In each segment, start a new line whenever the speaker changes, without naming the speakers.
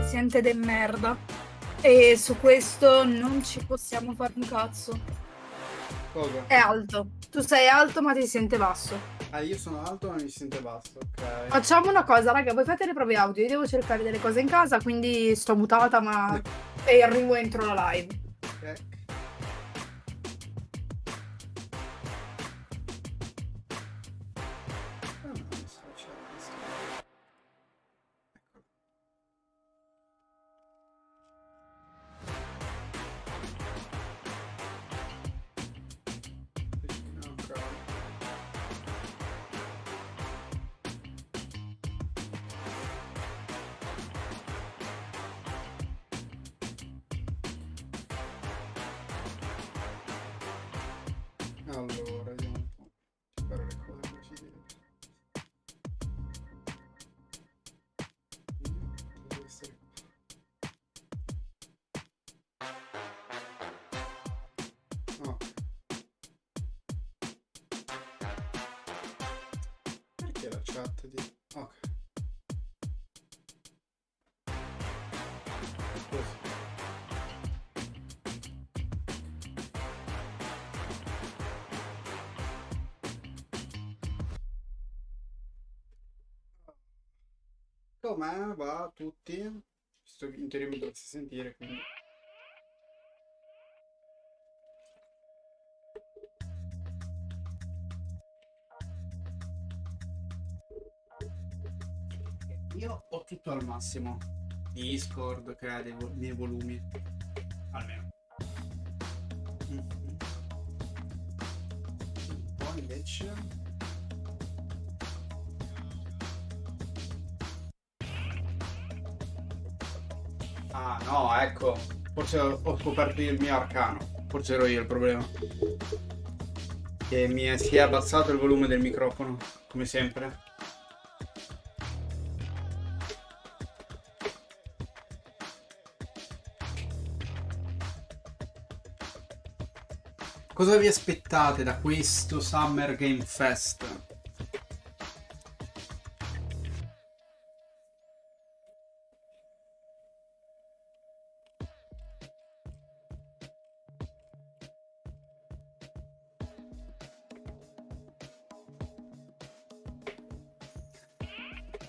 paziente de merda. E su questo non ci possiamo fare un cazzo.
Cosa?
È alto. Tu sei alto ma ti si sente basso.
Ah, io sono alto ma mi si sente basso, ok.
Facciamo una cosa, raga, voi fate le prove audio. Io devo cercare delle cose in casa, quindi sto mutata, ma e arrivo entro la live.
Ok. Ah, no, mi sta facendo questo. Eccolo. No, bravo. Allora, vediamo un po'. Fare le cose così dentro. Deve essere qua. No. Perché la chat di... Ok. Così. Com'è? Va tutti? In teoria mi dovreste sentire, quindi... Io ho tutto al massimo. Discord, crea dei miei volumi. Almeno. Poi invece... Ah no, ecco. Forse ho scoperto io il mio arcano. Forse ero io il problema. Che si è abbassato il volume del microfono, come sempre. Cosa vi aspettate da questo Summer Game Fest?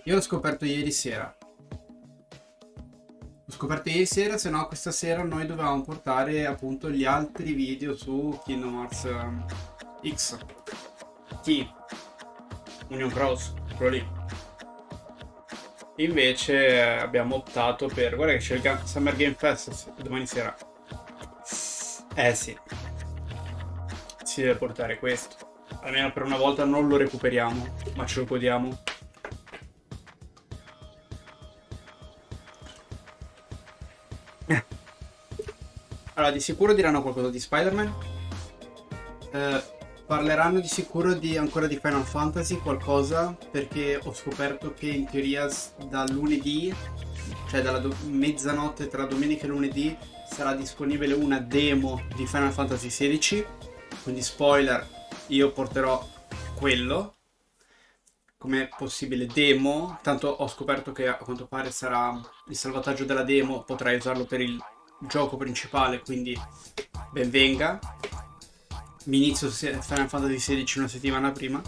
Io l'ho scoperto ieri sera. L'ho scoperto ieri sera, se no questa sera noi dovevamo portare appunto gli altri video su Kingdom Hearts X. T. Union Cross, quello lì. Invece abbiamo optato per... Guarda che c'è il Summer Game Fest domani sera. Sì. Si deve portare questo. Almeno per una volta non lo recuperiamo, ma ce lo godiamo. Allora, di sicuro diranno qualcosa di Spider-Man. Parleranno di sicuro ancora di Final Fantasy, qualcosa, perché ho scoperto che in teoria da lunedì, cioè dalla mezzanotte tra domenica e lunedì, sarà disponibile una demo di Final Fantasy XVI. Quindi spoiler, io porterò quello come possibile demo. Tanto ho scoperto che a quanto pare sarà il salvataggio della demo, potrai usarlo per il gioco principale, quindi ben venga. Mi inizio Final Fantasy XVI una settimana prima.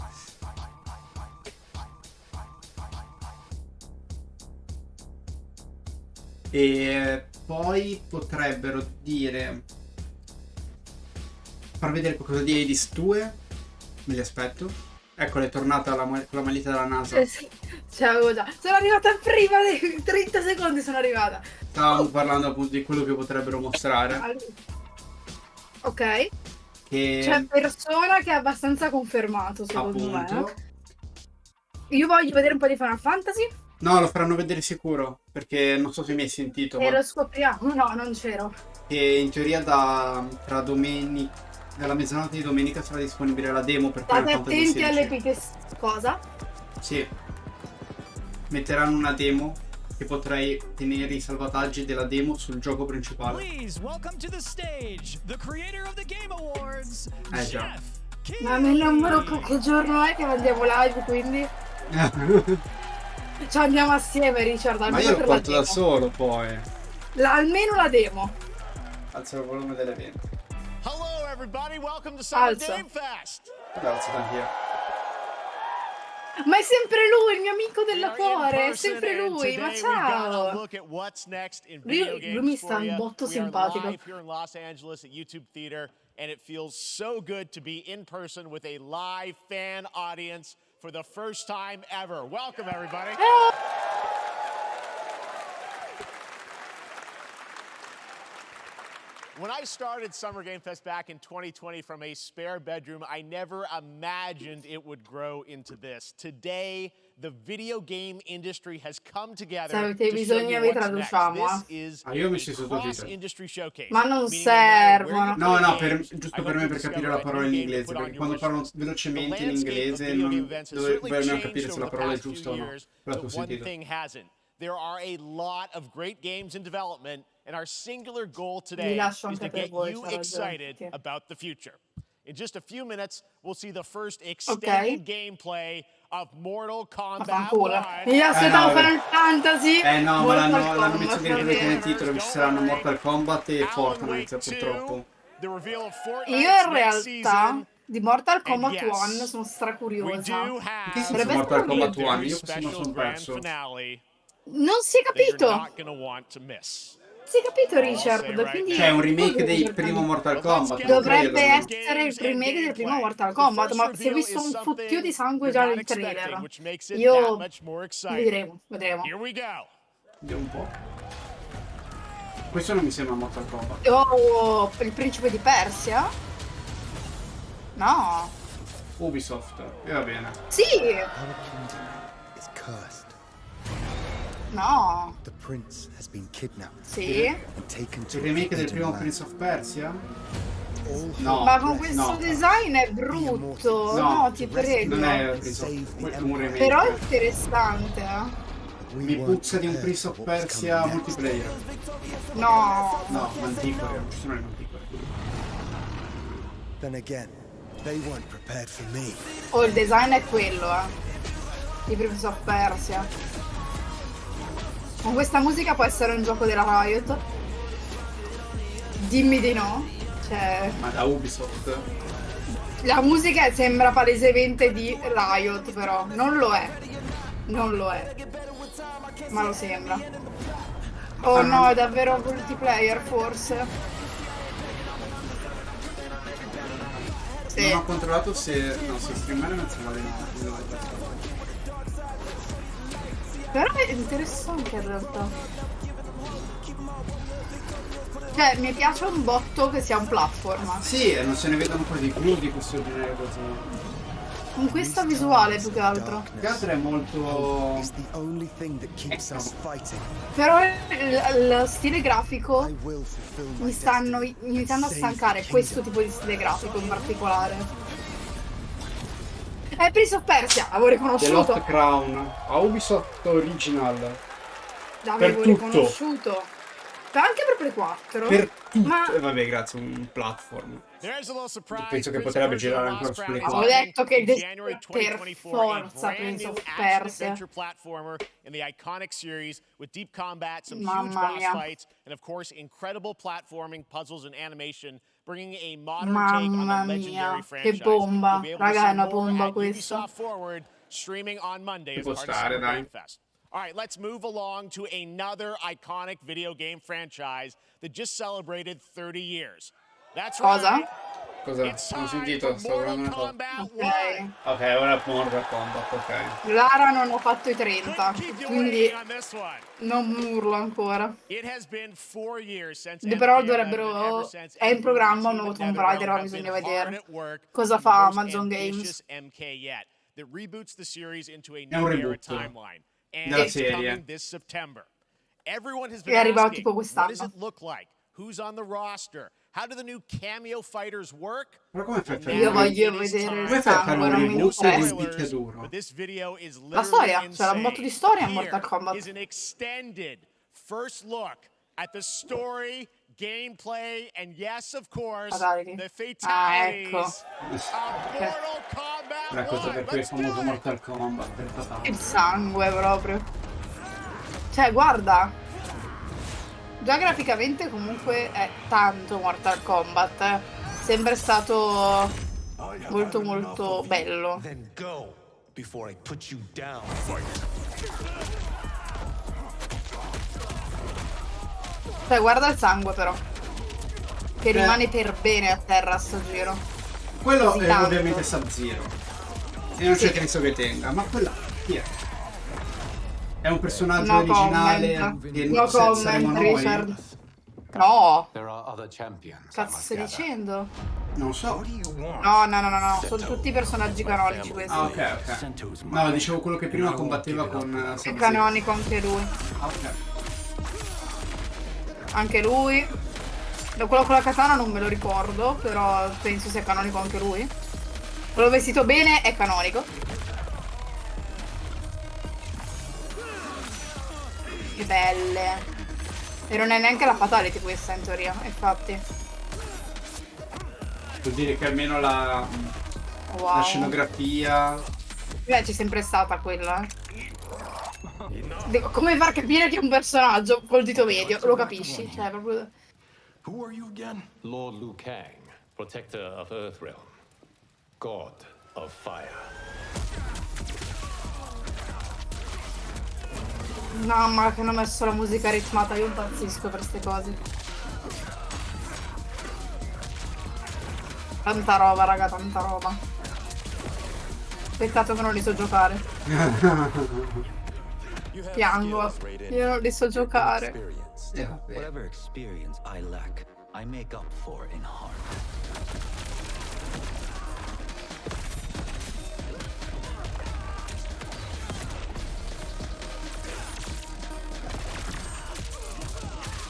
E poi potrebbero far vedere qualcosa di Hades 2. Me li aspetto. Ecco, è tornata con la maglietta della NASA.
Ciao, già. Sono arrivata prima dei 30 secondi, sono arrivata.
Stavamo parlando appunto di quello che potrebbero mostrare.
Ok.
Che...
C'è persona che è abbastanza confermato, secondo
appunto.
me. Io voglio vedere un po' di Final Fantasy.
No, lo faranno vedere sicuro, perché non so se mi hai sentito.
E lo scopriamo. No, non c'ero.
Che in teoria tra domenica... Dalla mezzanotte di domenica sarà disponibile la demo per Final
State
Fantasy XVI.
attenti alle picche. Cosa?
Sì. Metteranno una demo che potrai tenere i salvataggi della demo sul gioco principale. Già.
Ma non me lo che giorno è che andiamo live, quindi? Ci andiamo assieme, Richard.
Ma
Almeno
io lo
per la
porto da
demo.
solo poi.
Almeno la demo.
Alzo il volume dell'evento.
Hello everybody, welcome to Summer
Alza.
Game Fest.
Vabbè, alzo anch'io.
Ma è sempre lui, il mio amico del
We are in
cuore, è
person,
sempre
and
lui, ma
today we've got a
ciao!
look at what's next in
Lui,
video
lui
games
mi sta
for you.
molto
We are
simpatico.
live here in Los Angeles at YouTube Theater, and it feels so good to be in person with a live fan audience for the first time ever. Welcome everybody. When I started Summer Game Fest back in 2020 from a spare bedroom, I never imagined it would grow into this. Today, the video game industry has come together
Se avete
to show
bisogno
you
vi
what's next.
traduciamo,
This is
io ho
a
messo i sottotitoli.
cross-industry showcase.
Ma non
meaning no matter where
servono.
you
No,
play
no,
games,
giusto
I
per
hope
me
you
per capire
discover
la
a
parola
new
in
game to
inglese,
put on
perché
your
quando
wish
parlo
list.
velocemente in
The landscape
inglese
of video game
non
events has
dovrei
certainly
almeno
changed
capire se
over
la
the
parola è
past few
giusta o no.
years,
Quella che
but
ho
one
sentito.
thing hasn't. There are a lot of great games in development, and our singular goal
Vi
today
lascio
is
anche
to
per
get
voi,
you
c'ha ragione.
excited
Sì.
about the future. In just a few minutes, we'll see the first
Ok,
extended gameplay of Mortal
ma
Kombat
fanculo.
1.
Io aspettavo
no,
Final Fantasy,
no, ma
Mortal
l'hanno messo
Kombat, va
direttamente nel
bene.
titolo, ci
Don't
saranno
worry.
Mortal Kombat e
Alan
Fortnite,
Wake 2,
purtroppo.
the reveal of
Io
Fortnite's
in
next
realtà
season.
di Mortal
And
Kombat 1
yes,
sono
we
stracuriosa.
do
In che
have
senso
Dovrebbe
Mortal
essere un
Kombat
a
1?
very
Io questo me lo
special
sono
grand
perso.
finale
Non si è
that you're
capito.
not going to want to miss.
Si è capito,
All I'll
Richard,
say right
quindi
C'è un
now.
remake del
cos'è?
primo Mortal
But let's
Kombat,
get
non
into
credo.
Dovrebbe
the
No.
essere il
games and
remake del primo
gameplay.
Mortal
The
Kombat,
first
ma si è
reveal
visto
is
un fottio di
something
sangue
you're
già
not
nel
expecting,
trailer.
which makes it that
Io
much more exciting.
vedremo, vedremo.
Here we go.
Vediamo un po'. Questo non mi sembra Mortal Kombat.
Oh, il principe di Persia? No.
Ubisoft, e va bene.
Sì.
Our kingdom is cursed.
No.
The prince has been kidnapped
Sì.
and taken to
Il
a
remake del
forbidden
primo
land.
Prince of Persia?
All
No.
Ma con
hope
questo
no.
design è brutto.
No,
No, ti prego.
Non è Prince of un remake.
Però è interessante, eh.
we
Mi
weren't
puzza di un
prepared
Prince of
for what was
Persia
coming next.
multiplayer.
No.
No, Manticore, non ci sono le Manticore.
Then again, they weren't prepared for me.
Oh, il design è quello, di Prince of Persia. Con questa musica può essere un gioco della Riot? Dimmi di no. Cioè,
Ma da Ubisoft?
la musica sembra palesemente di Riot, però non lo è. Non lo è. Ma lo sembra. Oh no, è davvero multiplayer forse. Sì.
Non ho controllato se... No, se streamare non sembra di no.
Però è interessante in realtà. Cioè, mi piace un botto che sia un platform.
Sì, e non se ne vedono poi di più di questo genere così.
Con questa visuale più che altro.
Più che altro è molto...
Is the only thing that keeps us fighting.
Però il stile grafico
I will fulfill my
mi stanno
destiny.
iniziando a
Save
stancare,
the
questo
kingdom.
tipo di stile grafico in particolare. È Prince of Persia, l'avevo
The
riconosciuto.
Lost Crown. A Ubisoft Original.
L'avevo
per tutto.
riconosciuto. Anche per Play 4.
Per tutto.
Ma
E vabbè, grazie, un platform.
There's a little surprise.
Penso che
Prince
potrebbe
of Persia:
girare
The
ancora
Lost
su Play
Crown is
4.
Ho
coming
detto che il
in
design
January
per
2024, a
forza
brand
Prince
new
of
action
Persia.
adventure platformer in the iconic series with deep combat, some huge
Mamma
boss
mia.
fights, and of course incredible platforming, puzzles, and animation, bringing a modern take on
Mamma
the legendary
mia,
franchise.
che bomba.
You'll be able to
Raga,
see
è una
more
bomba
at
questo.
Ubisoft Forward, streaming on Monday
Ci
as
può
part of
stare,
Summer
dai.
Game Fest. All right, let's move along to another iconic video game franchise that just celebrated 30 years. That's
Cosa?
right.
Cosa?
It's
Non ho
time
sentito,
for
sto guardando
Mortal
una cosa.
Kombat 1.
Ok.
Ok, ora è Mortal Kombat, ok.
Lara non ho fatto i 30,
Couldn't keep you
quindi
waiting on this one.
non urlo ancora.
It has been 4 years since
Però
MK11, and ever
dovrebbero...
since
È in
MK
programma un
Team
nuovo
and
Tomb
NetherRealm
Raider, ma
have
bisogna
been hard
vedere
at work
cosa
on the
fa
most
Amazon
ambitious
Games.
MK yet, that reboots the series into a
È un
new era
reboot
timeline. And
della
it's
serie.
coming this September. Everyone has
È
been
arrivato
asking,
tipo
what does
quest'anno.
it look like? Who's on the roster? How do the new cameo fighters work?
Ma come fai a fare
Io
un
voglio
It is
vedere
time.
il
Come fai a fare
sangue,
un
non mi
reboot di
interessa.
un picchiaduro?
But this video is
La
literally
storia, c'era un
insane.
botto di storia in Mortal
Here
Kombat.
is an extended first look at the story, gameplay, and yes, of course,
Fatality.
the
Ah, ecco.
fatalities of Mortal Kombat
La cosa
1.
per cui è
Let's
famoso
do it!
Mortal Kombat, per fatale.
Il sangue proprio. Cioè, guarda. Già graficamente comunque è tanto Mortal Kombat. Sempre stato molto molto bello.
Then go before I put you down.
Cioè, guarda il sangue però. Che rimane per bene a terra a sto giro.
Quello
Così
è
tanto.
ovviamente Sub-Zero. E non c'è senso che tenga. Ma quella chi è? È un personaggio
No
originale
comment.
che
No
saremo
comment,
noi?
Richard. No.
There are other champions. I
Cazzo
must
stai
gather.
dicendo?
Non so.
What do you want?
No, no, no, no, no. Sono tutti personaggi canonici questi.
Ah, ok, ok. No, dicevo quello che prima combatteva con
È
Sub-Zero.
canonico anche lui.
Ah, ok.
Anche lui. Quello con la katana non me lo ricordo, però penso sia canonico anche lui. Quello vestito bene è canonico. Che belle. E non è neanche la fatality questa in teoria, infatti.
Vuol dire che almeno la
Wow.
scenografia...
Beh, c'è sempre stata quella. Come far capire che è un personaggio col dito medio? Lo capisci? Cioè, proprio...
Who are you again?
Lord Liu Kang, protector of Earthrealm, god of fire.
Mamma che hanno messo la musica ritmata, io impazzisco per queste cose. Tanta roba, raga, tanta roba. Peccato che non li so giocare. Piango. Io non li so giocare.
vabbè.
Whatever experience I lack, I make up for in heart.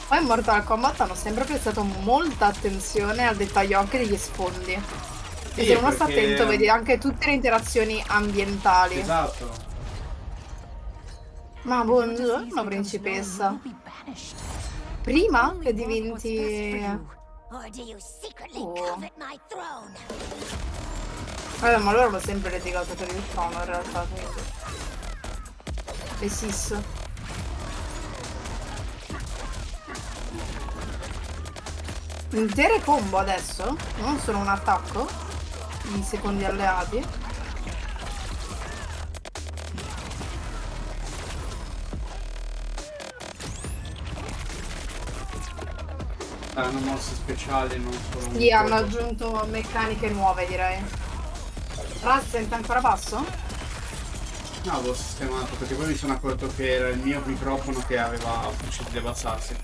Poi in Mortal Kombat hanno sempre prestato molta attenzione al dettaglio anche degli sfondi. E
Sì,
se uno sta
perché-
attento vedi anche tutte le interazioni ambientali.
Esatto.
Ma buongiorno principessa. Prima che diventi...
Or do you secretly
Oh.
covet my throne?
Vabbè, ma loro hanno sempre litigato per il trono in realtà, quindi. Le sis. Intere combo adesso? Non solo un attacco? I secondi alleati?
Hanno mosse speciali, non solo un
Sì, hanno
colpo.
aggiunto meccaniche nuove, direi. Raz sente ancora basso?
No, avevo sistemato perché poi mi sono accorto che era il mio microfono che aveva deciso di abbassarsi.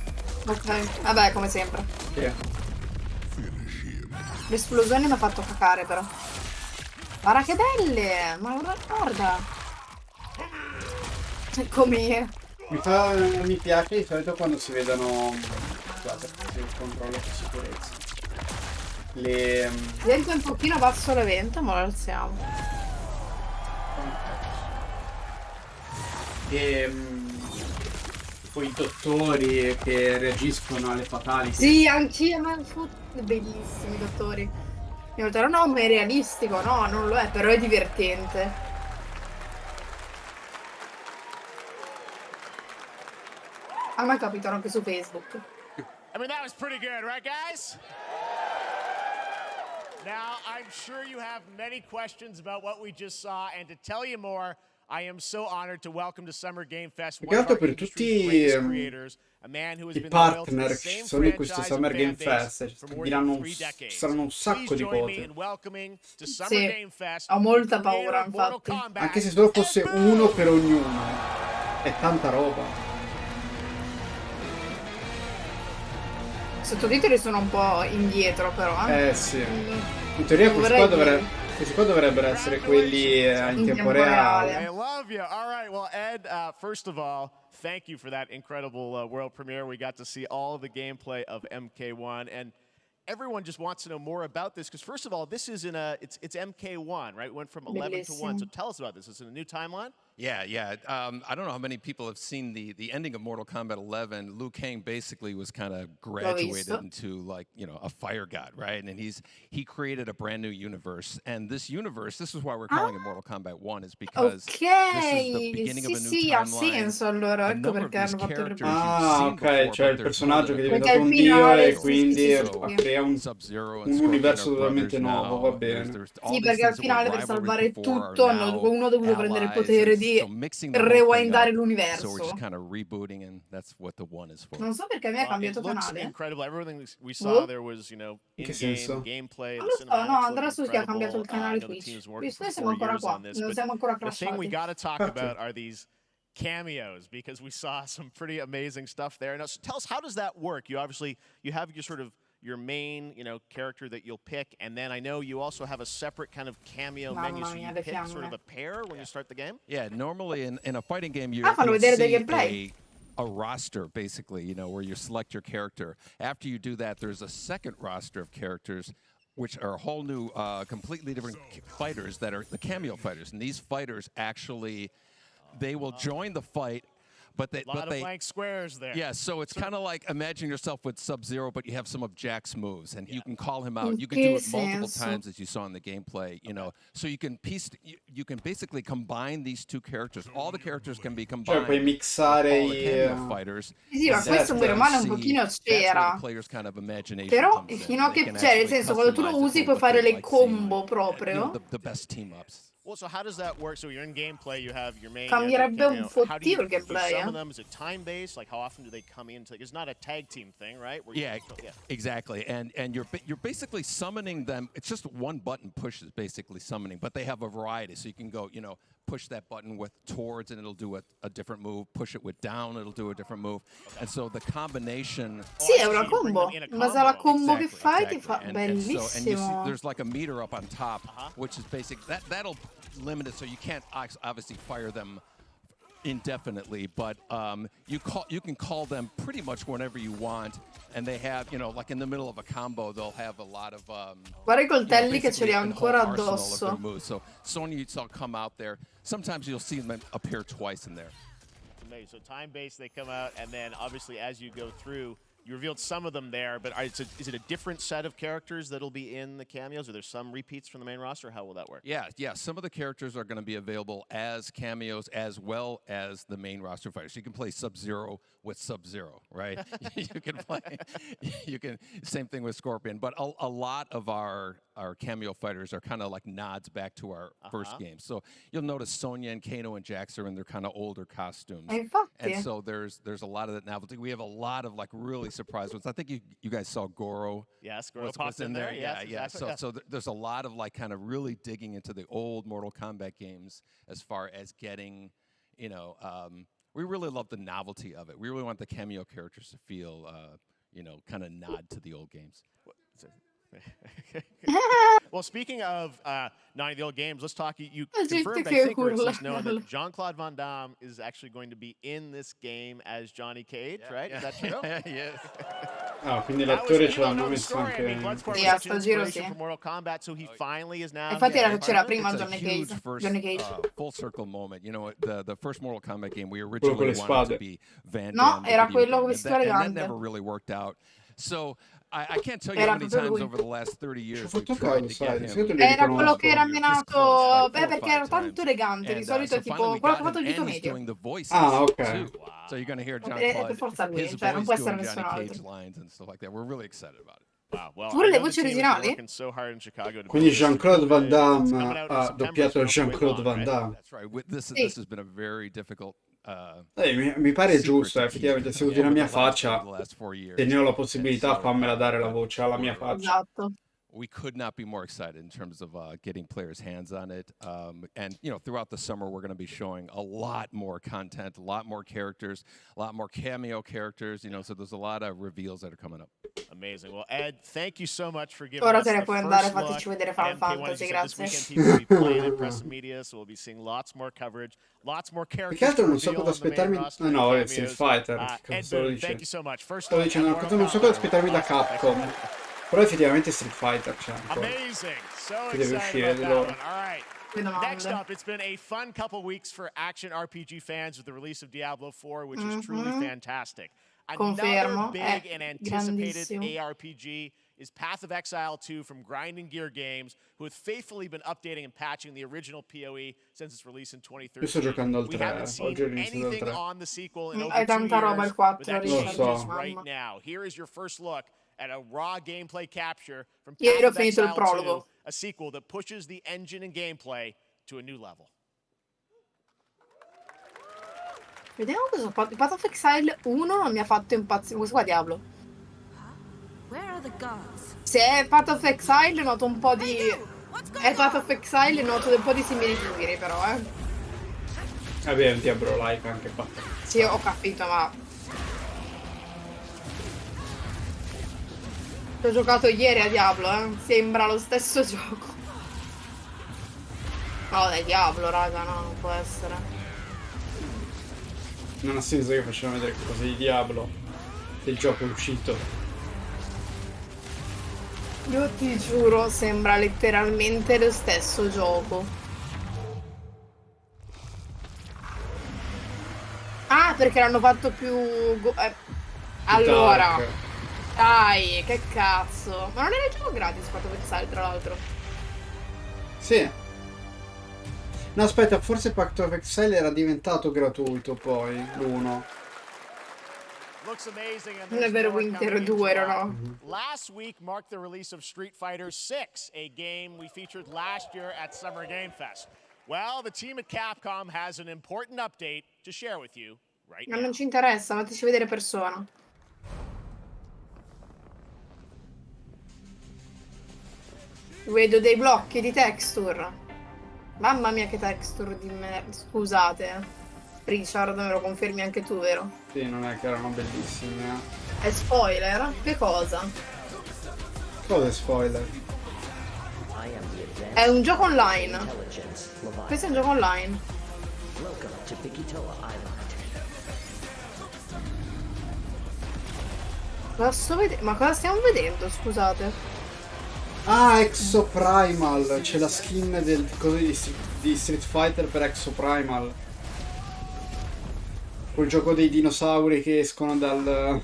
Ok, vabbè, come sempre.
Sì.
L'esplosione mi ha fatto cacare, però. Guarda che belle! Ma guarda! Come...
Mi piace di solito quando si vedono. Scusate, se controllo per sicurezza. Le.
Diventa un pochino basso l'evento, ma lo alziamo.
Poi i dottori che reagiscono alle fatality.
Sì, anch'io, ma bellissimi i dottori. Inoltre, no, ma è realistico, no, non lo è, però è divertente. A me capitano anche su Facebook.
I mean, that was pretty good, right, guys? Now, I'm sure you have many questions about what we just saw, and to tell you more, I am so honored to welcome to Summer Game Fest
Più
one
che
of
altro
our
per
industry's
tutti
greatest creators, a man who has
i
been loyal to
partner
the
che ci
same
sono in questo
franchise
Summer
and
Game
fan base
Fest
for more
diranno
than 3 decades.
saranno un sacco
Please
di
join me
cose.
in welcoming to Summer
Sì,
Game Fest
ho molta
the creator
paura,
of Mortal
infatti.
Kombat,
Anche se solo fosse
Ed
uno
Boon!
per ognuno. È tanta roba.
I sottotitoli sono un po' indietro, però, eh.
Sì.
Mm,
In teoria
non
questi
vorrei
qua,
dire.
questi qua dovrebbero essere quelli in
In
tempo
tempo
reale.
reale.
I love you. All right. Well, Ed, first of all, thank you for that incredible world premiere. We got to see all the gameplay of MK1, and everyone just wants to know more about this because, first of all, this is it's MK1, right? It went from 11 to 1. So
Bellissimo.
tell us about this. Is it a new timeline?
Yeah. I don't know how many people have seen the ending of Mortal Kombat 11. Liu Kang basically was kind of graduated into like, a fire god, right? And he created a brand new universe. And this universe, this is why we're calling it Mortal Kombat 1, is because this is the
Ok,
beginning of
sì,
a new
ha
timeline.
senso allora,
A
ecco
number of
perché
these
hanno fatto il
characters
reboot.
you've
Ah,
seen
ok,
before,
cioè
but
il
there's more
personaggio
than
che è
a
Perché
diventato
al
un dio
finale,
e
sì,
quindi
So
crea
Sub-Zero and
un
Scorpion
universo
are
totalmente
brothers
nuovo, va
now.
bene.
There's all
sì,
these
perché al
things that were
finale per
rivalries
salvare
before are
tutto
now
uno ha dovuto prendere il
allies,
potere
and
di
so mixing the whole thing
rewindare
up. So we're just
l'universo.
kind of rebooting, and that's what the 1 is for.
Non so perché mi ha
Well, it
cambiato
looks
canale.
incredible. Everything we saw
Boh,
there was,
In che
in-game
senso?
gameplay.
non
The
lo so, no,
cinematics look
andrà su che ha cambiato
incredible.
il
I
canale
know the team
Twitch.
is working
Visto
for
noi siamo
4
ancora
years
qua,
on this,
non
but
siamo ancora
the thing we
crashati.
got to talk
Ok.
about are these cameos because we saw some pretty amazing stuff there. Now, so tell us, how does that work? You have your sort of your main, character that you'll pick, and then I know you also have a separate kind of cameo menu,
Mamma
so
mia,
you
le
pick sort of
fiamme.
a pair when you start the game.
Yeah, normally in a fighting game,
Fanno
you'll
vedere dei
see
gameplay.
a roster, basically, where you select your character. After you do that, there's a second roster of characters, which are a whole new, completely different fighters that are the cameo fighters. And these fighters actually, they will join the fight, but
A lot of blank squares there.
yeah, so it's kind of like imagine yourself with Sub-Zero, but you have some of Jack's moves, and you can call him out.
In
You can do
che
it multiple
senso?
times, as you saw in the gameplay. So you can you can basically combine these two characters. All the characters can be
Cioè
combined
puoi
with
mixare
all the cameo fighters.
Sì, ma
And
questo
that's
bene
where
o
you
male un
see-
pochino
that's where the
c'era.
player's kind of imagination
Però
comes in.
fino a
They
che,
can
cioè nel
actually
senso quando tu lo
customize it
usi
for
puoi
what
fare
they
le
like seeing,
combo
like,
proprio.
the best team ups.
Well, so how does that work? So you're in gameplay, you have your main.
Cambierebbe un
How do you
fottio il gameplay,
some of
eh.
them? Is it time based? Like how often do they come into? It's not a tag team thing, right? Where
Yeah, exactly. And you're basically summoning them. It's just one button push is basically summoning, but they have a variety. So you can go, push that button with towards and it'll do a different move. Push it with down, it'll do a different move. And so the combination.
Sì, è una combo. In base alla combo che fai ti fa
And you see
bellissimo.
there's like a meter up on top, which is basic. That'll limit it, so you can't obviously fire them indefinitely, but you can call them pretty much whenever you want, and they have like in the middle of a combo they'll have a lot of
Guarda i coltelli che ce
basically
li ha
a whole
ancora
arsenal of their
addosso.
moves. So Sonya saw come out there. Sometimes you'll see them appear twice in there.
Amazing. So time based, they come out, and then obviously as you go through, you revealed some of them there. But is it a different set of characters that'll be in the cameos? Are there some repeats from the main roster? How will that work?
Yeah. Some of the characters are going to be available as cameos as well as the main roster fighters. You can play Sub-Zero with Sub-Zero, right? Same thing with Scorpion. But a lot of our cameo fighters are kind of like nods back to our first game. So you'll notice Sonya and Kano and Jax are in their kind of older costumes.
Infatti.
And so there's a lot of that novelty. We have a lot of like really surprise ones. I think you guys saw Goro.
Yes, Goro
was
popped in there.
Yeah,
Yes,
yeah.
exactly.
So there's a lot of like kind of really digging into the old Mortal Kombat games as far as getting, we really love the novelty of it. We really want the cameo characters to feel, kind of nod to the old games.
Well, speaking of not the old games, let's talk. You
La gente
confirmed, I
che
think, or at least
urla.
know that Jean-Claude Van Damme is actually going to be in this game as Johnny Cage, right? Is that true?
Yes.
Ah, quindi
That was-
l'attore
you
ce
don't
l'hanno
know the
messo
story.
anche
I mean, Bloodsport
Sì,
was
a
such an
sto giro
inspiration
sì.
for Mortal Kombat, so he finally is now.
Infatti era- c'era prima
It's a
Johnny
huge
Cage.
first,
Johnny Cage.
full circle moment. The first Mortal Kombat game, we
con
originally
le
wanted to
spade.
be Van
No,
Damme. the
era
video
quello
game,
vestito
and that
elegante.
never really worked out. So I can't tell you
Era
how many
proprio
times
lui.
over the last 30
Ci ho
years we've
fatto
tried
caso,
to
sai,
get
di
him.
solito li
Era quello
riconosco.
che era
This
menato.
close, like 4 or
Perché era
5
tanto
times.
elegante. Di
And,
solito
so
tipo
finally we
quello che ha
got
fatto
him,
il dito
and he's
medio.
doing the voices
Ah, ok.
too. So you're going to hear John
Per
Claude,
forza lui,
his
cioè non
voice
può essere
doing
nessun
Johnny
altro.
Cage lines and stuff like that. We're really excited about it.
Wow. Well,
Pure
I
le
know the
voci
team has been
originali?
working so hard in Chicago to
Quindi
build this
Jean-Claude Van
together. It's
Damme
coming out in
ha
September,
doppiato
so you don't have to wait
Jean-Claude
long,
Van
right?
Damme.
That's right. This
Sì.
has been a very difficult
Mi pare
secret
giusto,
to
effettivamente,
keep
se usi la
over
mia
the last
faccia,
4 years.
se ne ho la
And
possibilità,
so,
fammela dare la voce alla mia
we're,
faccia.
Esatto.
we could not be more excited in terms of getting players' hands on it. And throughout the summer, we're going to be showing a lot more content, a lot more characters, a lot more cameo characters. So there's a lot of reveals that are coming up.
Amazing. Well, Ed, thank you so much for giving
Ora
us
te ne
the
puoi andare,
first look
fateci vedere
at
Final
MK1. As
Fantasy,
you said, this
grazie.
weekend people will be playing at Press and Media, so we'll be seeing lots more coverage, lots more
Più
characters
che altro
to
non so
reveal
cosa
on the main
aspettarmi.
roster
No,
and
vabbè, Street
cameos.
Fighter. Che
Ed
stavo
Boon,
dicendo?
thank you so much. First
Stavo
look
dicendo,
at Mortal
non so cosa
Kombat.
aspettarmi da
Awesome.
Capcom. Però effettivamente Street Fighter c'è ancora.
Amazing. So
Che deve
excited
uscire
about
di
that
loro.
one. All right. Next up, it's been a fun couple weeks for action RPG fans with the release of Diablo 4, which is truly fantastic. Another
Confermo,
big and anticipated
grandissimo.
ARPG is Path of Exile 2 from Grind and Gear Games, who have faithfully been updating and patching the original PoE since its release in
Io sto
2013.
giocando al
We
3,
haven't seen
oggi ho iniziato al
anything
3.
on the sequel in over
Hai
2
tanta roba
years,
il 4,
but that
Lo
changes
so.
right now. Here is your first look at a raw gameplay capture from
Ieri
Path
ho
of
finito il
Exile 2,
prologo.
a sequel that pushes the engine and gameplay to a new level.
Vediamo cosa ho fatto. Path of Exile 1 non mi ha fatto impazzire. Questo qua è Diablo.
Where are the gods?
Se è Path of Exile noto un po' di... È Path of Exile noto un po' di similitudini però,
Vabbè, è un Diablo-like anche qua.
Sì, ho capito, ma... Ho giocato ieri a Diablo, Sembra lo stesso gioco. No, dai, Diablo, raga, no, non può essere.
Non ha senso che facciano vedere cose di Diablo. Se il gioco è uscito.
Io ti giuro, sembra letteralmente lo stesso gioco. Ah, perché l'hanno fatto più... Allora...
Dark.
Dai, che cazzo. Ma non era il gioco gratis, Path of Exile, tra l'altro.
Sì. No, aspetta, forse Pact of Exile era diventato gratuito poi, l'1.
Looks amazing, and
Never
there's more
Winter
coming in
2,
July.
no?
Last week marked the release of Street Fighter 6, a game we featured last year at Summer Game Fest. Well, the team at Capcom has an important update to share with you right
Ma
now.
non ci interessa, fateci vedere persona. Vedo dei blocchi di texture. Mamma mia che texture di merda. Scusate. Richard, me lo confermi anche tu, vero?
Sì, non è che erano bellissime.
È spoiler? Che cosa?
Cosa è spoiler?
È un gioco online. Questo è un gioco online. Ma cosa stiamo vedendo, scusate?
Ah, Exoprimal! C'è la skin del coso di Street Fighter per Exoprimal. Quel gioco dei dinosauri che escono dal...
A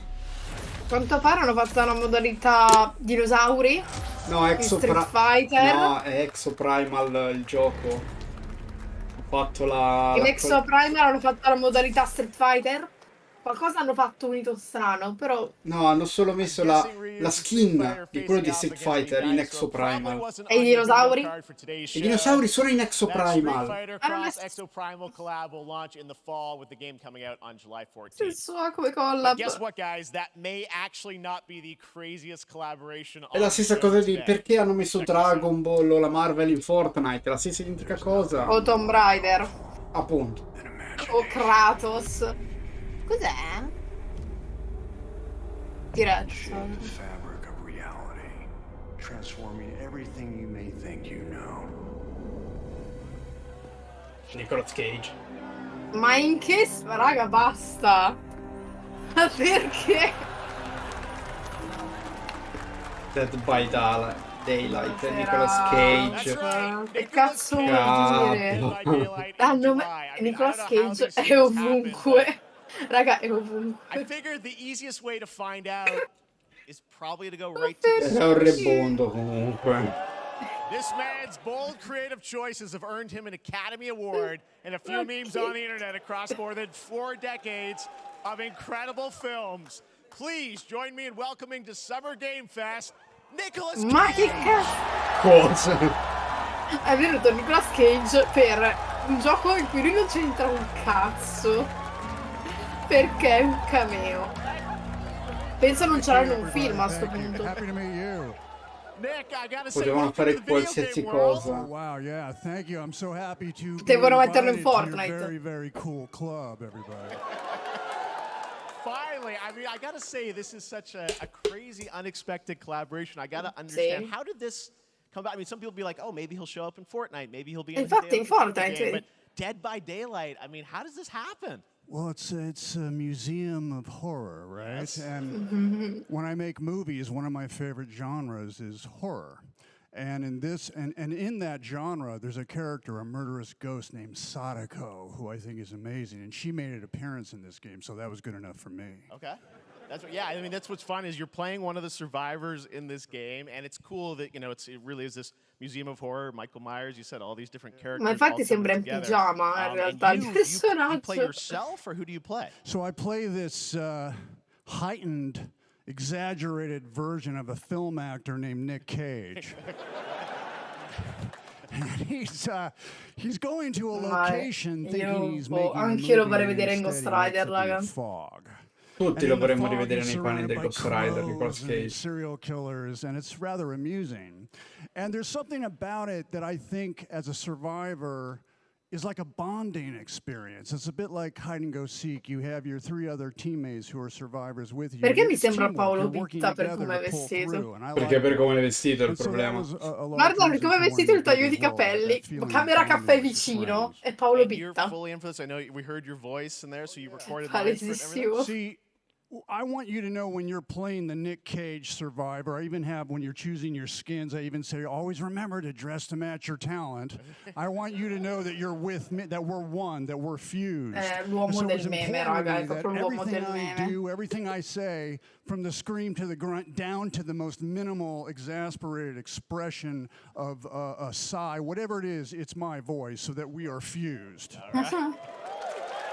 quanto pare hanno fatto una modalità dinosauri.
No,
Street Fighter.
No, è Exoprimal il gioco. Ho fatto la...
In Exoprimal hanno fatto la modalità Street Fighter. Qualcosa hanno fatto unito strano, però...
No, hanno solo messo la skin di quello di Street Fighter in Exoprimal.
E i dinosauri?
I dinosauri sono in Exoprimal.
Exoprimal collab will launch in the fall with the game coming out on July 14th.
Senso come
But
collab.
guess what, guys? That may actually not be the craziest collaboration
È la stessa cosa di perché hanno messo Dragon Ball o la Marvel in Fortnite, è la stessa identica cosa.
O Tomb Raider.
Appunto.
O Kratos. Cos'è? Direction.
Fabric of reality, transforming everything you may think you know.
Nicolas Cage.
Ma in che... Raga, basta. Ma perché?
Dead by Daylight,
Sarà-
Nicolas Cage.
Che cazzo vuol dire? Nicolas Cage è ovunque. Raga, è ovunque.
I figured the easiest way to find out is probably to go right to the
È un rebondo comunque.
This man's bold creative choices have earned him an Academy Award and a few memes on the internet across more than 4 decades of incredible films. Please join me in welcoming to Summer Game Fest, Nicolas Cage.
Ma che cazzo?
Cosa?
È venuto Nicolas Cage per un gioco in cui lui non c'entra un cazzo. Perché è un cameo. Penso non ce l'hanno in un film a sto punto.
Nick, I gotta say,
Potevano
welcome
fare
to the video
qualsiasi
game world.
cosa.
Wow, yeah, thank you. I'm so happy to
Potevano
be
metterlo in
invited to your
Fortnite.
very, very cool club, everybody.
Finally, I mean, I gotta say, this is such a crazy, unexpected collaboration. I gotta understand,
Sì.
how did this come about? I mean, some people be like, oh, maybe he'll show up in Fortnite, maybe he'll be in
Infatti, in Fortnite,
game,
sì.
but Dead by Daylight, I mean, how does this happen?
Well, it's a museum of horror, right?
Yes.
And when I make movies, one of my favorite genres is horror. And in this, and in that genre, there's a character, a murderous ghost named Sadako, who I think is amazing, and she made an appearance in this game, so that was good enough for me.
Okay. Yeah, I mean, that's what's fun is you're playing one of the survivors in this game, and it's cool that, it really is this museum of horror, Michael Myers, you said all these different characters.
Ma infatti sembra in pigiama, in realtà, il
You
personaggio.
play yourself, or who do you play?
So I play this heightened, exaggerated version of a film actor named Nick Cage. And he's going to a location thinking he's making a movie,
anch'io lo vorrei
and
vedere in
instead
Ghost
he ends
Rider,
up in
raga.
fog.
Tutti
And
lo
in the
vorremmo
fog,
rivedere
he's
nei panni
surrounded
del
by
Ghost Rider, Nicolas
clothes and
Cage.
serial killers, and it's rather amusing. And there's something about it that I think, as a survivor, is like a bonding experience. It's a bit like hide and go seek. You have your 3 other teammates who are survivors with you.
Perché mi
It's
sembra
teamwork.
Paolo
You're working
Pitta per
together
come è
to pull
vestito?
through, and I
Perché
like
per
that.
come è vestito è il
And so that
problema.
was a large
Guarda per
reason
come è
for
vestito il
wanting to
taglio
do
di
the role,
capelli,
that feeling of
camera
bonding
caffè
with your
vicino
friends.
e Paolo
And you're
Pitta.
fully in for this. I know we heard your voice in there, so you recorded lines for it and everything.
Palesissimo.
See, I want you to know when you're playing the Nick Cage survivor, I even have, when you're choosing your skins, I even say, always remember to dress to match your talent. I want you to know that you're with me, that we're one, that we're fused.
L'uomo
And so
del
it's
meme,
important
raga,
to
è
me that
proprio l'uomo
everything
del
I
meme.
do, everything I say, from the scream to the grunt, down to the most minimal, exasperated expression of a sigh, whatever it is, it's my voice, so that we are fused.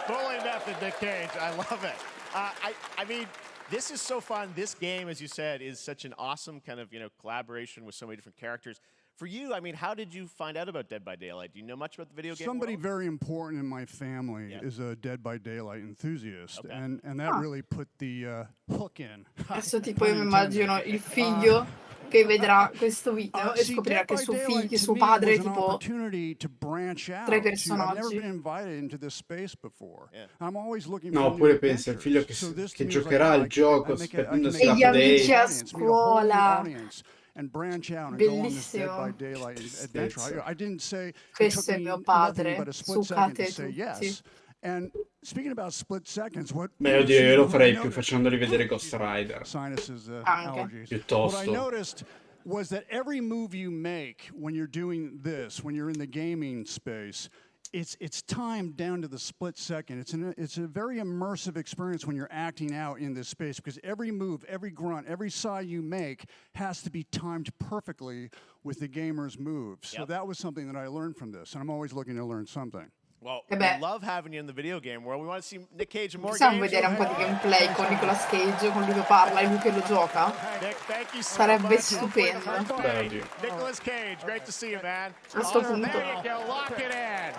Fully method, Nick Cage. I love it. I mean, this is so fun. This game, as you said, is such an awesome kind of, collaboration with so many different characters. For you, I mean, how did you find out about Dead by Daylight? Do you know much about the video game
Somebody
world?
very important in my family is a Dead by Daylight enthusiast, and that really put the hook in.
Adesso tipo io mi immagino il figlio che vedrà questo video e
See,
scoprirà
Dead
che
by
suo
Daylight
figlio,
to
suo
me
padre,
was an
tipo
opportunity to branch out.
tra i
I've never
personaggi.
been invited into this space before.
Yeah.
I'm always looking
No,
for new
oppure pensa il figlio
adventures. So this to
che
me was
giocherà
like,
al gioco
I make a- I can
aspettando
make
E gli
a
amici
new
a
audience, meet a whole new
scuola.
audience, and branch out and go on this Dead by
Bellissimo.
Daylight adventure. I didn't say, it
Questo
took
è
me
mio
nothing
padre,
but a split second to
sucate
say
tutti.
yes. And speaking about split seconds, what
Beh, oddio, io lo farei più
noticed-
facendoli vedere Ghost Rider.
sinuses,
Anche.
allergies.
Piuttosto.
What I noticed was that every move you make when you're doing this, when you're in the gaming space, it's timed down to the split second. It's a very immersive experience when you're acting out in this space, because every move, every grunt, every sigh you make has to be timed perfectly with the gamer's moves. So
Yep.
that was something that I learned from this, and I'm always looking to learn something.
Well,
Eh
we
beh.
love having you in the video game world. We want to see Nick Cage in more
Possiamo
games.
vedere un po' di gameplay con Nicolas Cage, con lui che parla e lui che lo gioca?
Nick, thank you so
Sarebbe
much.
stupendo.
Beh, oddio.
Nicolas Cage, great to see you, man.
A sto
There
punto.
you go, lock it in.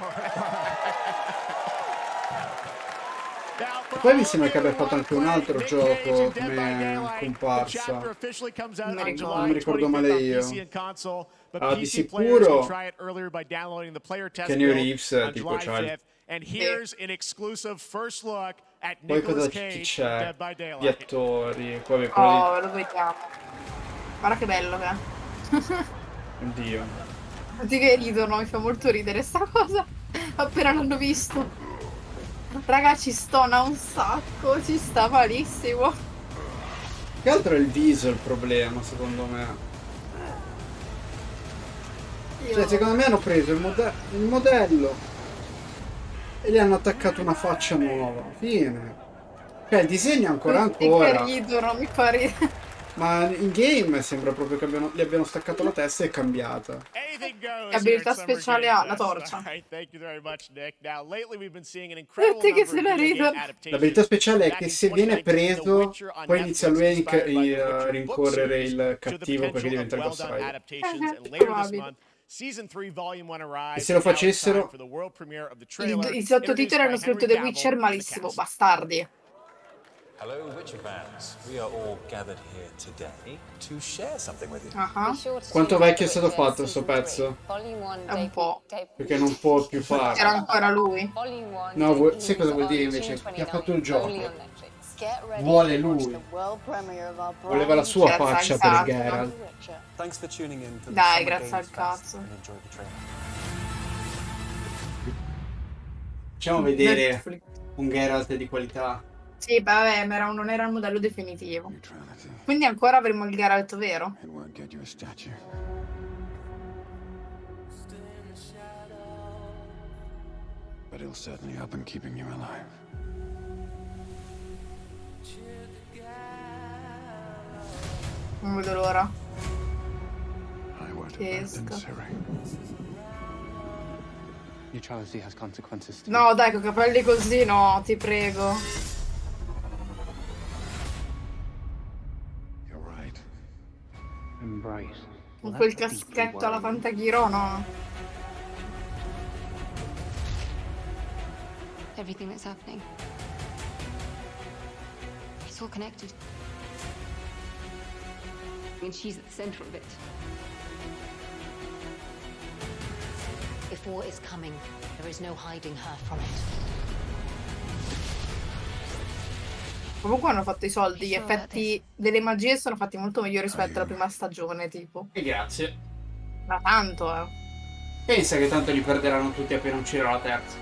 Now, for
Poi mi
all
sembra che
of you
abbia fatto
who
anche un
wanna
altro
play
gioco
Nick Cage in Dead by
come
Daylight, the
comparsa.
chapter officially comes out
Non mi
on
ricordo.
July
Non mi ricordo male
25th on
io.
PC and console, but
Ah, di
PC players
sicuro
can try it earlier by downloading the player test
Keanu
build
Reeves,
on
tipo,
July
c'ha il-
5th. And here's an exclusive first look at
Poi cosa
Nicolas
chi
Cage in
c'è?
Dead by
Gli
Daylight.
attori, poi vabbè, quello
Oh, lo vediamo. Guarda che bello che è.
di... Oddio.
Tutti che ridono, mi fa molto ridere sta cosa. Appena l'hanno visto. Raga, ci stona un sacco, ci sta malissimo.
Che altro è il viso il problema, secondo me. Cioè, secondo me hanno preso il modello e gli hanno attaccato una faccia nuova. Fine. Cioè, il disegno ancora
Tutti
ancora.
che ridono, mi fa ridere.
Ma in game sembra proprio che gli abbiano staccato la testa e è cambiata.
Anything goes
Che abilità
here at Summer
speciale
Game
ha? La
Fest.
torcia.
All right, thank you very much, Nick. Now, lately we've been seeing an incredible
Tutti che
number
se
of
la
video game
ridono.
adaptations.
L'abilità speciale è
Back
che
in
se viene
2019, The
preso,
Witcher on
poi inizia lui
Netflix, inspired by the
a
Witcher book
rincorrere
series,
il
showed the
cattivo perché
potential
diventa il
of
Ghost
well-done
Rider.
adaptations, and later this
Probabile.
month, Season 3 Volume 1 arrives.
E se lo
and now it's time
facessero?
for the world premiere of the
I
trailer,
sottotitoli
introduced
hanno
by
scritto
Henry
The
Cavill
Witcher
and the
malissimo,
cast.
bastardi.
Hello, Witcher fans. We are all gathered here today to share something with you.
Ah,
Quanto vecchio è stato fatto sto pezzo?
è un po'.
Perché non può più
C'era
farlo.
ancora lui.
No, sai cosa vuol dire invece? Chi ha fatto il gioco? Vuole lui. Voleva la sua
Grazie al
faccia per
cazzo.
Geralt.
Thanks for tuning in to the
Dai,
Summer
grazie
Games
al
Fest
cazzo.
and enjoy the trailer.
Facciamo vedere
Netflix.
un Geralt di qualità.
Sì, vabbè, ma non era il modello definitivo. Quindi ancora avremo il Geralt vero?
but he'll certainly help in keeping you alive.
Non vedo l'ora.
I would
Che
have been
esca.
Siri.
Neutrality has consequences.
No, dai, con capelli così no, ti prego.
You're right.
Embrace.
Con quel caschetto alla Fantaghiro, no?
Everything that's happening. It's all connected. And she's at the center of it. If war is coming, there is no hiding her from it.
Comunque hanno fatto i soldi, gli effetti delle magie sono fatti molto meglio rispetto alla prima stagione, tipo.
E grazie.
Ma tanto, eh.
Pensa che tanto li perderanno tutti appena uscirà la terza.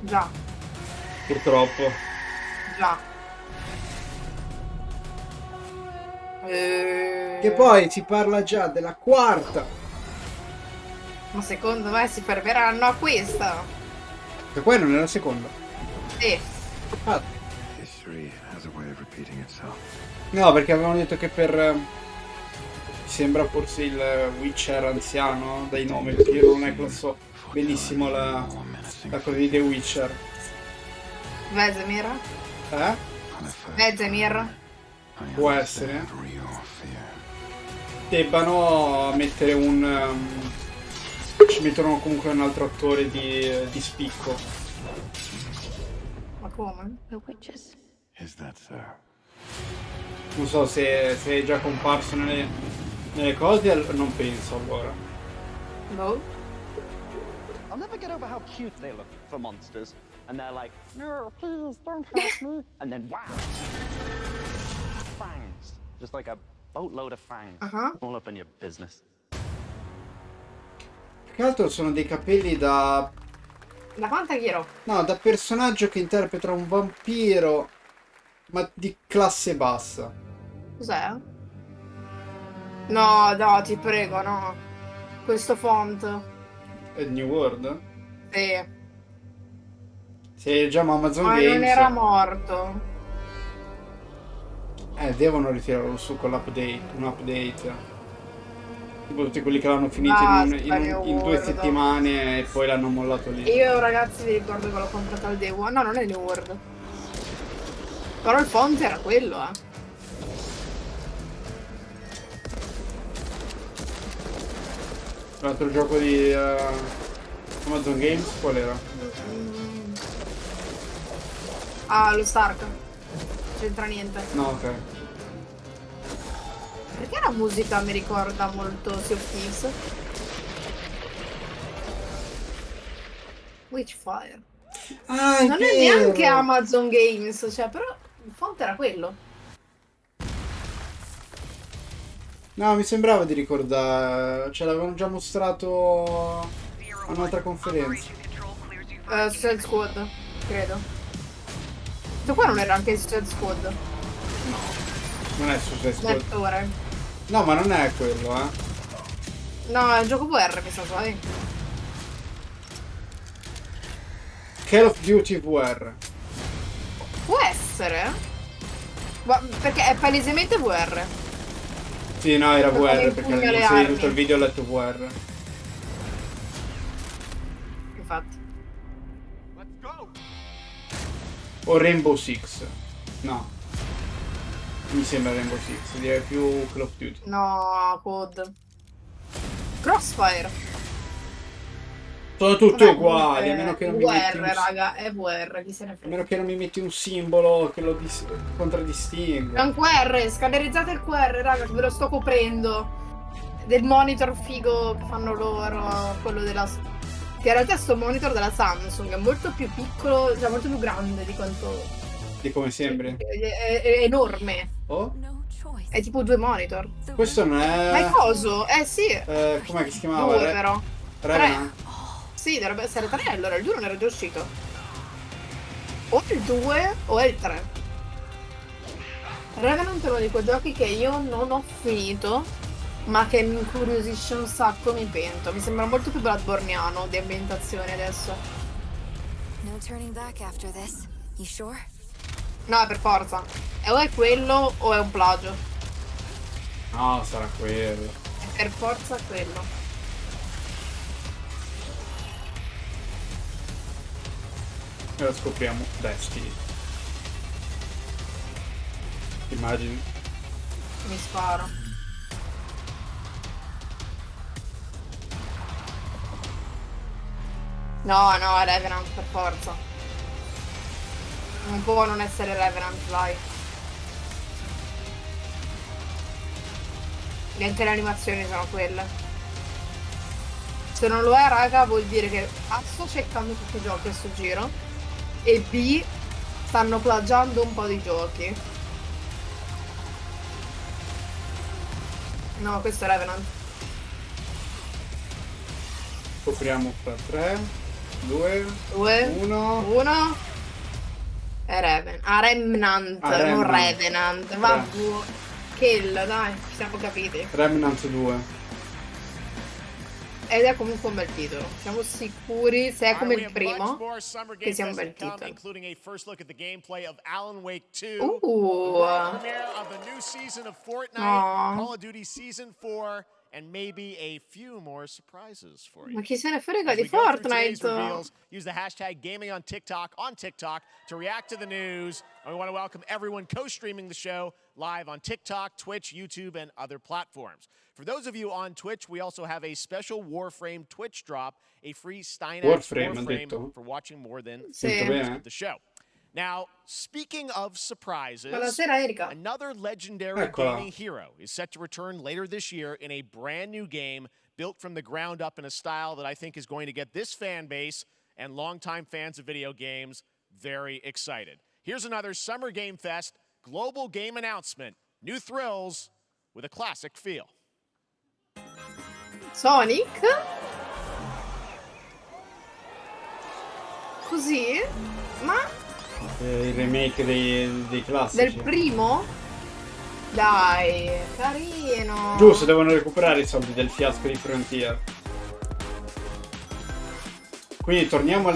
Già,
Purtroppo.
già.
Che poi si parla già della quarta.
Ma secondo me si fermeranno a questa.
Che poi non è la seconda.
Sì.
Ah,
History has a way of repeating itself.
no, perché avevano detto che per... sembra forse il Witcher anziano dai nomi, perché io non è che lo so benissimo la cosa di The Witcher.
Vesemir.
Eh?
Vesemir.
Può essere. Debbano mettere un... ci mettono comunque un altro attore di spicco.
Ma come?
We're witches.
Is that so?
Non so se è già comparso nelle cose, non penso allora.
No.
I'll never get over how cute they look for monsters. And they're like, no, please don't hurt me. And then wow. Fangs. Just like a boatload of fangs. All up in your business.
Più che altro sono dei capelli da...
Da Fantaghiro.
no, da personaggio che interpreta un vampiro, ma di classe bassa.
Cos'è? No, no, ti prego, no. Questo font.
È New World?
Sì.
Se già Amazon
Ma
Games...
non era morto.
Devono ritirarlo su con l'update, un update. Tipo tutti quelli che l'hanno finito in 2 settimane e poi l'hanno mollato lì.
Io ragazzi vi ricordo che l'ho comprato al Day One. No, non è New World. Però il font era quello, eh.
L'altro gioco di Amazon Games qual era?
Ah, lo Stark. C'entra niente.
No, ok.
Perché la musica mi ricorda molto Sea of Thieves? Witchfire.
Ah,
Non è neanche Amazon Games, cioè, però il font era quello.
No, mi sembrava di ricordare. Ce l'avevano già mostrato a un'altra conferenza.
Suicide Squad, credo. Questo qua non era anche Suicide Squad.
Non è Suicide Squad.
L'attore.
No, ma non è quello, eh.
No, è un gioco VR, mi sa, sai.
Call of Duty VR.
Può essere? Perché è palesemente VR.
Sì, no, era
Come
VR perché
impugna le
all'inizio di
armi.
tutto il video ho letto VR.
Infatti.
O Rainbow Six. No. Mi sembra Rainbow Six, direi più Call of Duty.
No, COD. Crossfire.
Sono tutti
Vabbè,
uguali, a meno che non mi metti
VR, raga, è VR, chi se ne
a
frega.
meno che non mi metti un simbolo che lo contraddistingue.
È un QR, scannerizzate il QR, raga, ve lo sto coprendo. Del monitor figo che fanno loro, quello della... Che in realtà sto monitor della Samsung è molto più piccolo, cioè molto più grande di quanto...
Di come sembri.
È enorme.
Oh?
È tipo 2 monitor.
Questo non è...
Ma è coso? Sì.
Com'è che si chiamava?
2 però.
Revenant?
3. Sì, dovrebbe essere 3, allora il 2 non era già uscito. O il 2 o è il 3. Revenant è uno di quei giochi che io non ho finito ma che mi incuriosisce un sacco, mi pento. Mi sembra molto più bloodborniano di ambientazione adesso.
No turning back after this. You sure?
No, per forza. E o è quello o è un plagio.
No, sarà quello.
È per forza quello.
E lo scopriamo. Destiny. Immagini.
Mi sparo. No, no, è Revenant per forza. Non può non essere Revenant, dai. E anche le animazioni sono quelle. Se non lo è, raga, vuol dire che A, sto cercando tutti i giochi a sto giro, e B, stanno plagiando un po' di giochi. No, questo è Revenant.
Scopriamo fra 3, 2, 1.
1. È Revenant. Ah, Remnant,
Ah,
non
Remnant.
Revenant. Vabbè. Kill, dai, ci siamo capiti.
Remnant 2.
Ed è comunque un bel titolo. Siamo sicuri, se è come il primo, che sia un bel titolo.
Including a first look at the gameplay of Alan Wake 2. Premiere of the new season of Fortnite, Call of Duty Season 4, and maybe a few more surprises for you.
Ma chi se ne frega
As
di
we go through today's
Fortnite?
reveals, use the hashtag gaming on TikTok to react to the news. And we want to welcome everyone co-streaming the show live on TikTok, Twitch, YouTube, and other platforms. For those of you on Twitch, we also have a special Warframe Twitch drop, a free Steinax Warframe for watching more than the show. Now, speaking of surprises, another legendary gaming hero is set to return later this year in a brand new game built from the ground up in a style that I think is going to get this fan base and longtime fans of video games very excited. Here's another Summer Game Fest global game announcement. New thrills with a classic feel.
Sonic? Così? Ma?
Il remake dei classici.
Del primo? Dai, carino.
Giusto, devono recuperare i soldi del fiasco di Frontier. Quindi torniamo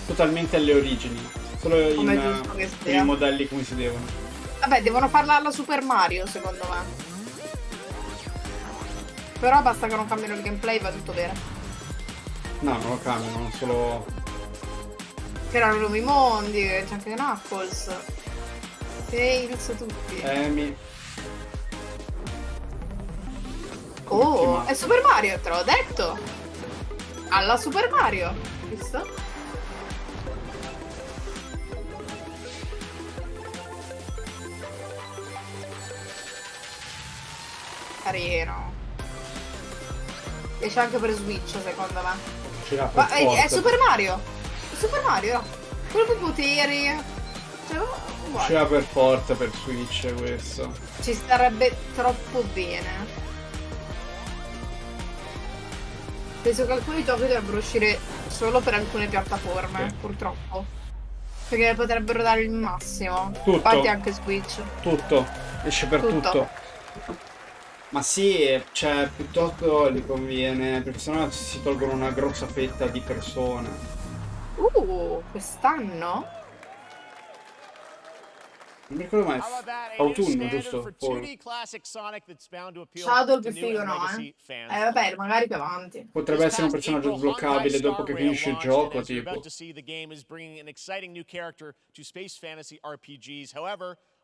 totalmente alle origini. Solo in i modelli come si devono.
Vabbè, devono farla alla Super Mario, secondo me. Però basta che non cambino il gameplay, va tutto bene.
No, non lo cambiano, solo...
C'erano nuovi mondi, c'è anche Knuckles. Tails, tutti.
Amy.
Oh, è Super Mario, te l'ho detto. Alla Super Mario, visto? Carino. Esce anche per Switch, secondo me. Ma è Super Mario! È Super Mario, no? Quello con i poteri. Cioè,
uscirà per forza per Switch questo.
Ci starebbe troppo bene. Penso che alcuni giochi dovrebbero uscire solo per alcune piattaforme, purtroppo. Perché potrebbero dare il massimo.
Tutto.
Infatti anche Switch.
Tutto. Esce per tutto. Ma sì, cioè, piuttosto gli conviene, perché sennò si tolgono una grossa fetta di persone.
Quest'anno?
Non mi ricordo mai. Autunno, giusto?
Shadow più figo no, vabbè, magari più avanti.
Potrebbe essere un personaggio sbloccabile dopo che finisce il gioco, tipo.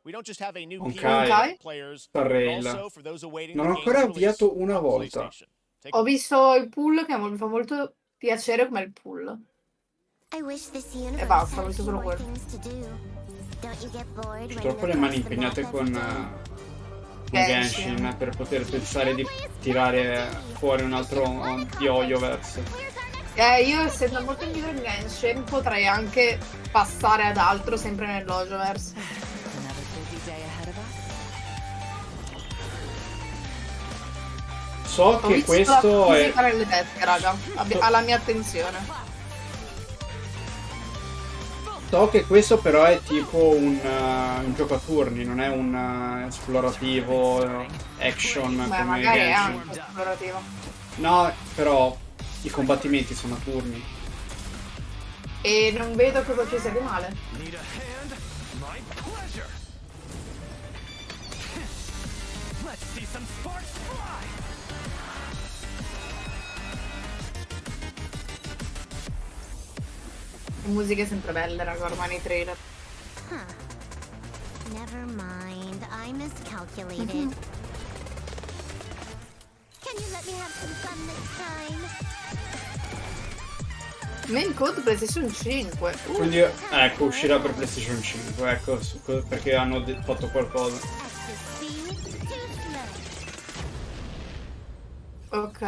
We don't just have a new
players, non ho ancora avviato una volta.
Ho visto il pool che mi fa molto piacere come il pool. E basta, ho visto solo quello.
Purtroppo le mani impegnate con Genshin per poter pensare di tirare fuori un altro di Hoyoverse.
Io essendo molto indietro in Genshin potrei anche passare ad altro sempre nell'Hoyoverse.
So che questo è
nelle teste, raga, alla mia attenzione.
So che questo però è tipo un gioco a turni, non è un esplorativo action
Beh,
come
magari è
Genshin.
anche esplorativo.
No, però i combattimenti sono a turni.
E non vedo cosa ci sia di male. Le musiche sempre belle, raga, ormai nei trailer.
Never mind, I miscalculated. Can you let me have some fun this time?
Main code PlayStation 5.
Quindi ecco, uscirà per PlayStation 5, ecco, perché hanno fatto qualcosa.
Ok.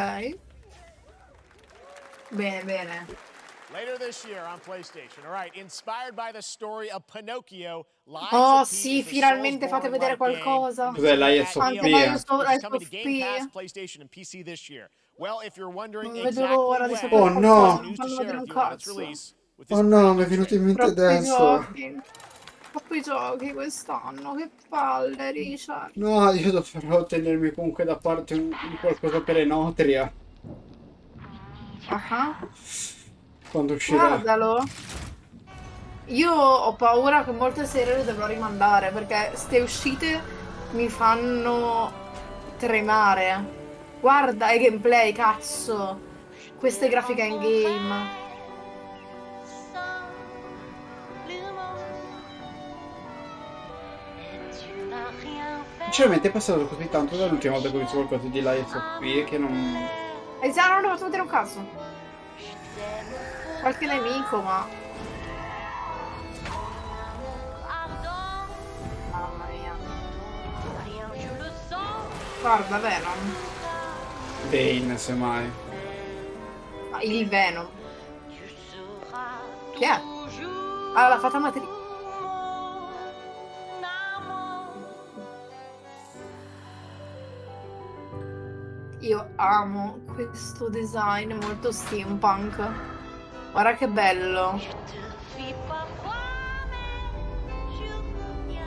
Bene, bene.
Later this year on PlayStation. All right, inspired by the story of Pinocchio, Lies
Oh
of P
sì,
is the
finalmente fate
Soulsborne-like
vedere qualcosa.
Cos'è l'IS of
Anche
P?
l'IS of
which is coming to
P.
Game Pass, PlayStation, and PC this year. Well, if you're wondering
Non vedo
exactly
l'ora di
when,
sapere
Oh,
qualcosa.
no.
Non
news to
fanno
share
vedere un
with you on its
cazzo.
release with this
Oh no,
brand
mi è
new
venuto in mente
Troppi
adesso.
giochi. Troppi giochi quest'anno. Che palle, Richard.
No, io dovrò tenermi comunque da parte qualcosa per Enotria
Ah,
quando uscirà.
guardalo. Io ho paura che molte serie le dovrò rimandare perché ste uscite mi fanno tremare. Guarda i gameplay, cazzo. Queste grafiche in game.
Sinceramente è passato così tanto dall'ultima volta che ho visto qualcosa di Lies of P che non...
E già non ho fatto vedere un cazzo. Qualche nemico, ma... Mamma mia. Guarda, Venom.
Bane, semmai.
Ah, il Venom. Chi è? Ah, la fata materia. Io amo questo design molto steampunk. Guarda che bello.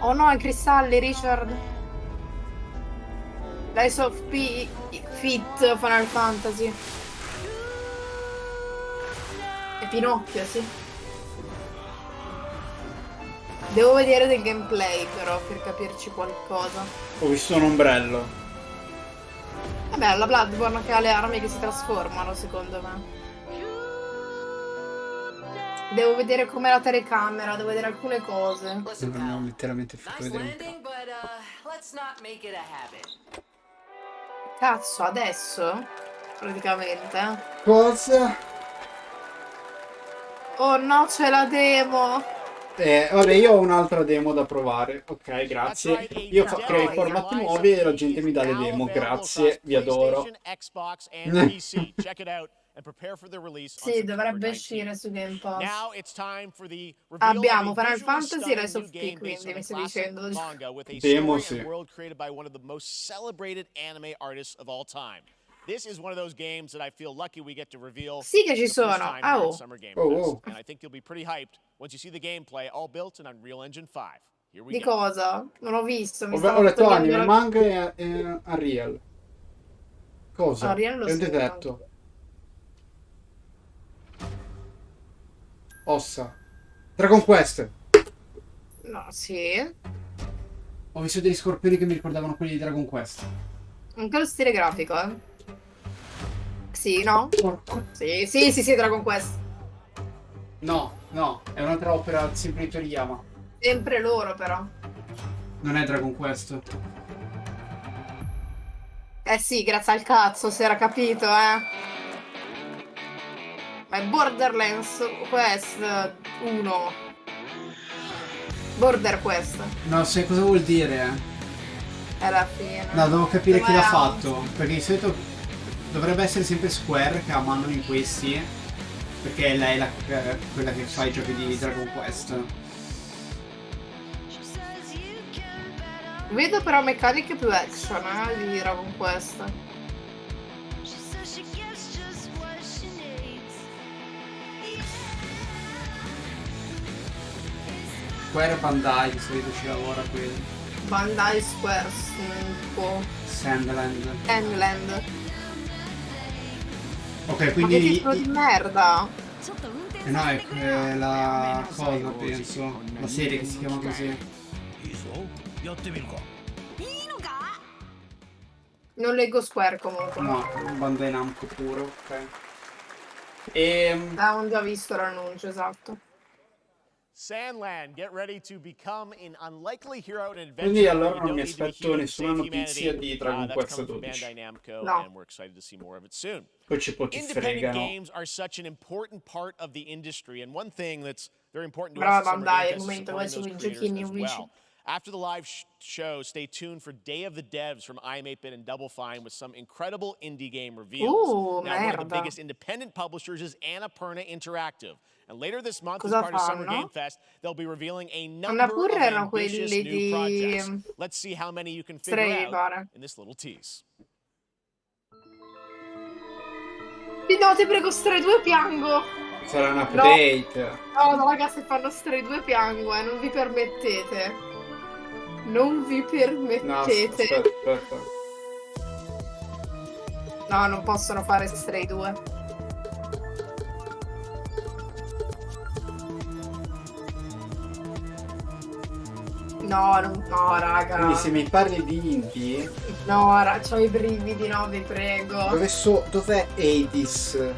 Oh no, i cristalli, Richard. Lies of P Fit Final Fantasy. E Pinocchio, sì. Devo vedere del gameplay però per capirci qualcosa.
Ho visto un ombrello.
Vabbè, la Bloodborne che ha le armi che si trasformano, secondo me. Devo vedere com'è la telecamera, devo vedere alcune cose.
Non ho letteralmente fatto vedere un
Cazzo, adesso? Praticamente.
cosa.
Oh no, c'è la demo!
Vabbè, io ho un'altra demo da provare. Ok, grazie. Io creo i format nuovi e la gente mi dà le demo. Grazie, vi adoro.
Sì, dovrebbe uscire su Game Pass. Abbiamo Final Fantasy e Rise of P, quindi mi stai dicendo.
Demo, sì.
This is one of those games that I feel lucky we get to reveal.
Sì che ci sono. Oh.
Summer Game Fest. And I think you'll be pretty hyped once you see the gameplay, all built in Unreal Engine 5. Here we
Di
go.
cosa? Non ho visto.
Ho letto anime, manga e Unreal. Cosa?
Unreal lo
È un
so.
deserto. Ossa. Dragon Quest.
No, sì.
Ho visto degli scorpioni che mi ricordavano quelli di Dragon Quest.
Anche lo stile grafico, eh. Sì, no? Sì, Dragon Quest.
No, è un'altra opera sempre di Toriyama.
Sempre loro, però.
Non è Dragon Quest.
Eh sì, grazie al cazzo, si era capito, eh. Ma è Borderlands Quest 1. Border Quest.
No, sai cosa vuol dire,
È la fine.
No, devo capire chi l'ha
Dov'è?
fatto. Perché di solito dovrebbe essere sempre Square che ha mano in questi. Perché lei è quella che fa i giochi di Dragon Quest.
Vedo però meccaniche più action, di Dragon Quest.
Square Bandai, di solito ci lavora qui.
Bandai Square, un po'.
Sandland.
Sandland.
Ok,
Ma che
quindi...
titolo di merda!
no, è la cosa, penso. La serie che si chiama così.
Non leggo Square comunque.
No, Bandai Namco puro, ok.
Non già visto l'annuncio, esatto.
Sandland, get ready to become an unlikely hero in an
Quindi
adventure.
allora
You
non
don't
mi
need to be
aspetto
human to
nessuna
save
notizia
humanity.
di Dragon
That's
Quest
coming from
12.
Bandai Namco,
No.
and we're excited to see more of it soon.
Poi c'è pochi
Independent
fregano.
games are such an important part of the industry, and one thing that's very important to
Brava
us at Summer
Bandai,
Game
al
Fest is
momento vai
supporting
sui
those creators
giochini
as
unici.
well. After the live show, stay tuned for Day of the Devs from I'm 8-Bit and Double Fine with some incredible indie game reveals. Now, one of the
merda.
biggest independent publishers is Annapurna Interactive. And later this month, as
Cosa
part of Summer
fanno?
Game Fest, they'll be revealing a number of
Annapurna erano
ambitious
quelli
new
di
projects. Let's see how many you can figure
Stray,
out
pare.
in this little tease.
No, ti prego, Stray 2 piango!
Sarà un update.
No, raga, se fanno Stray 2 piango, non vi permettete. Non vi permettete.
No, aspetta.
No, non possono fare Stray 2. No, no, raga.
Quindi se mi parli di indie...
No, c'ho i brividi, no, vi prego.
Dov'è Hades?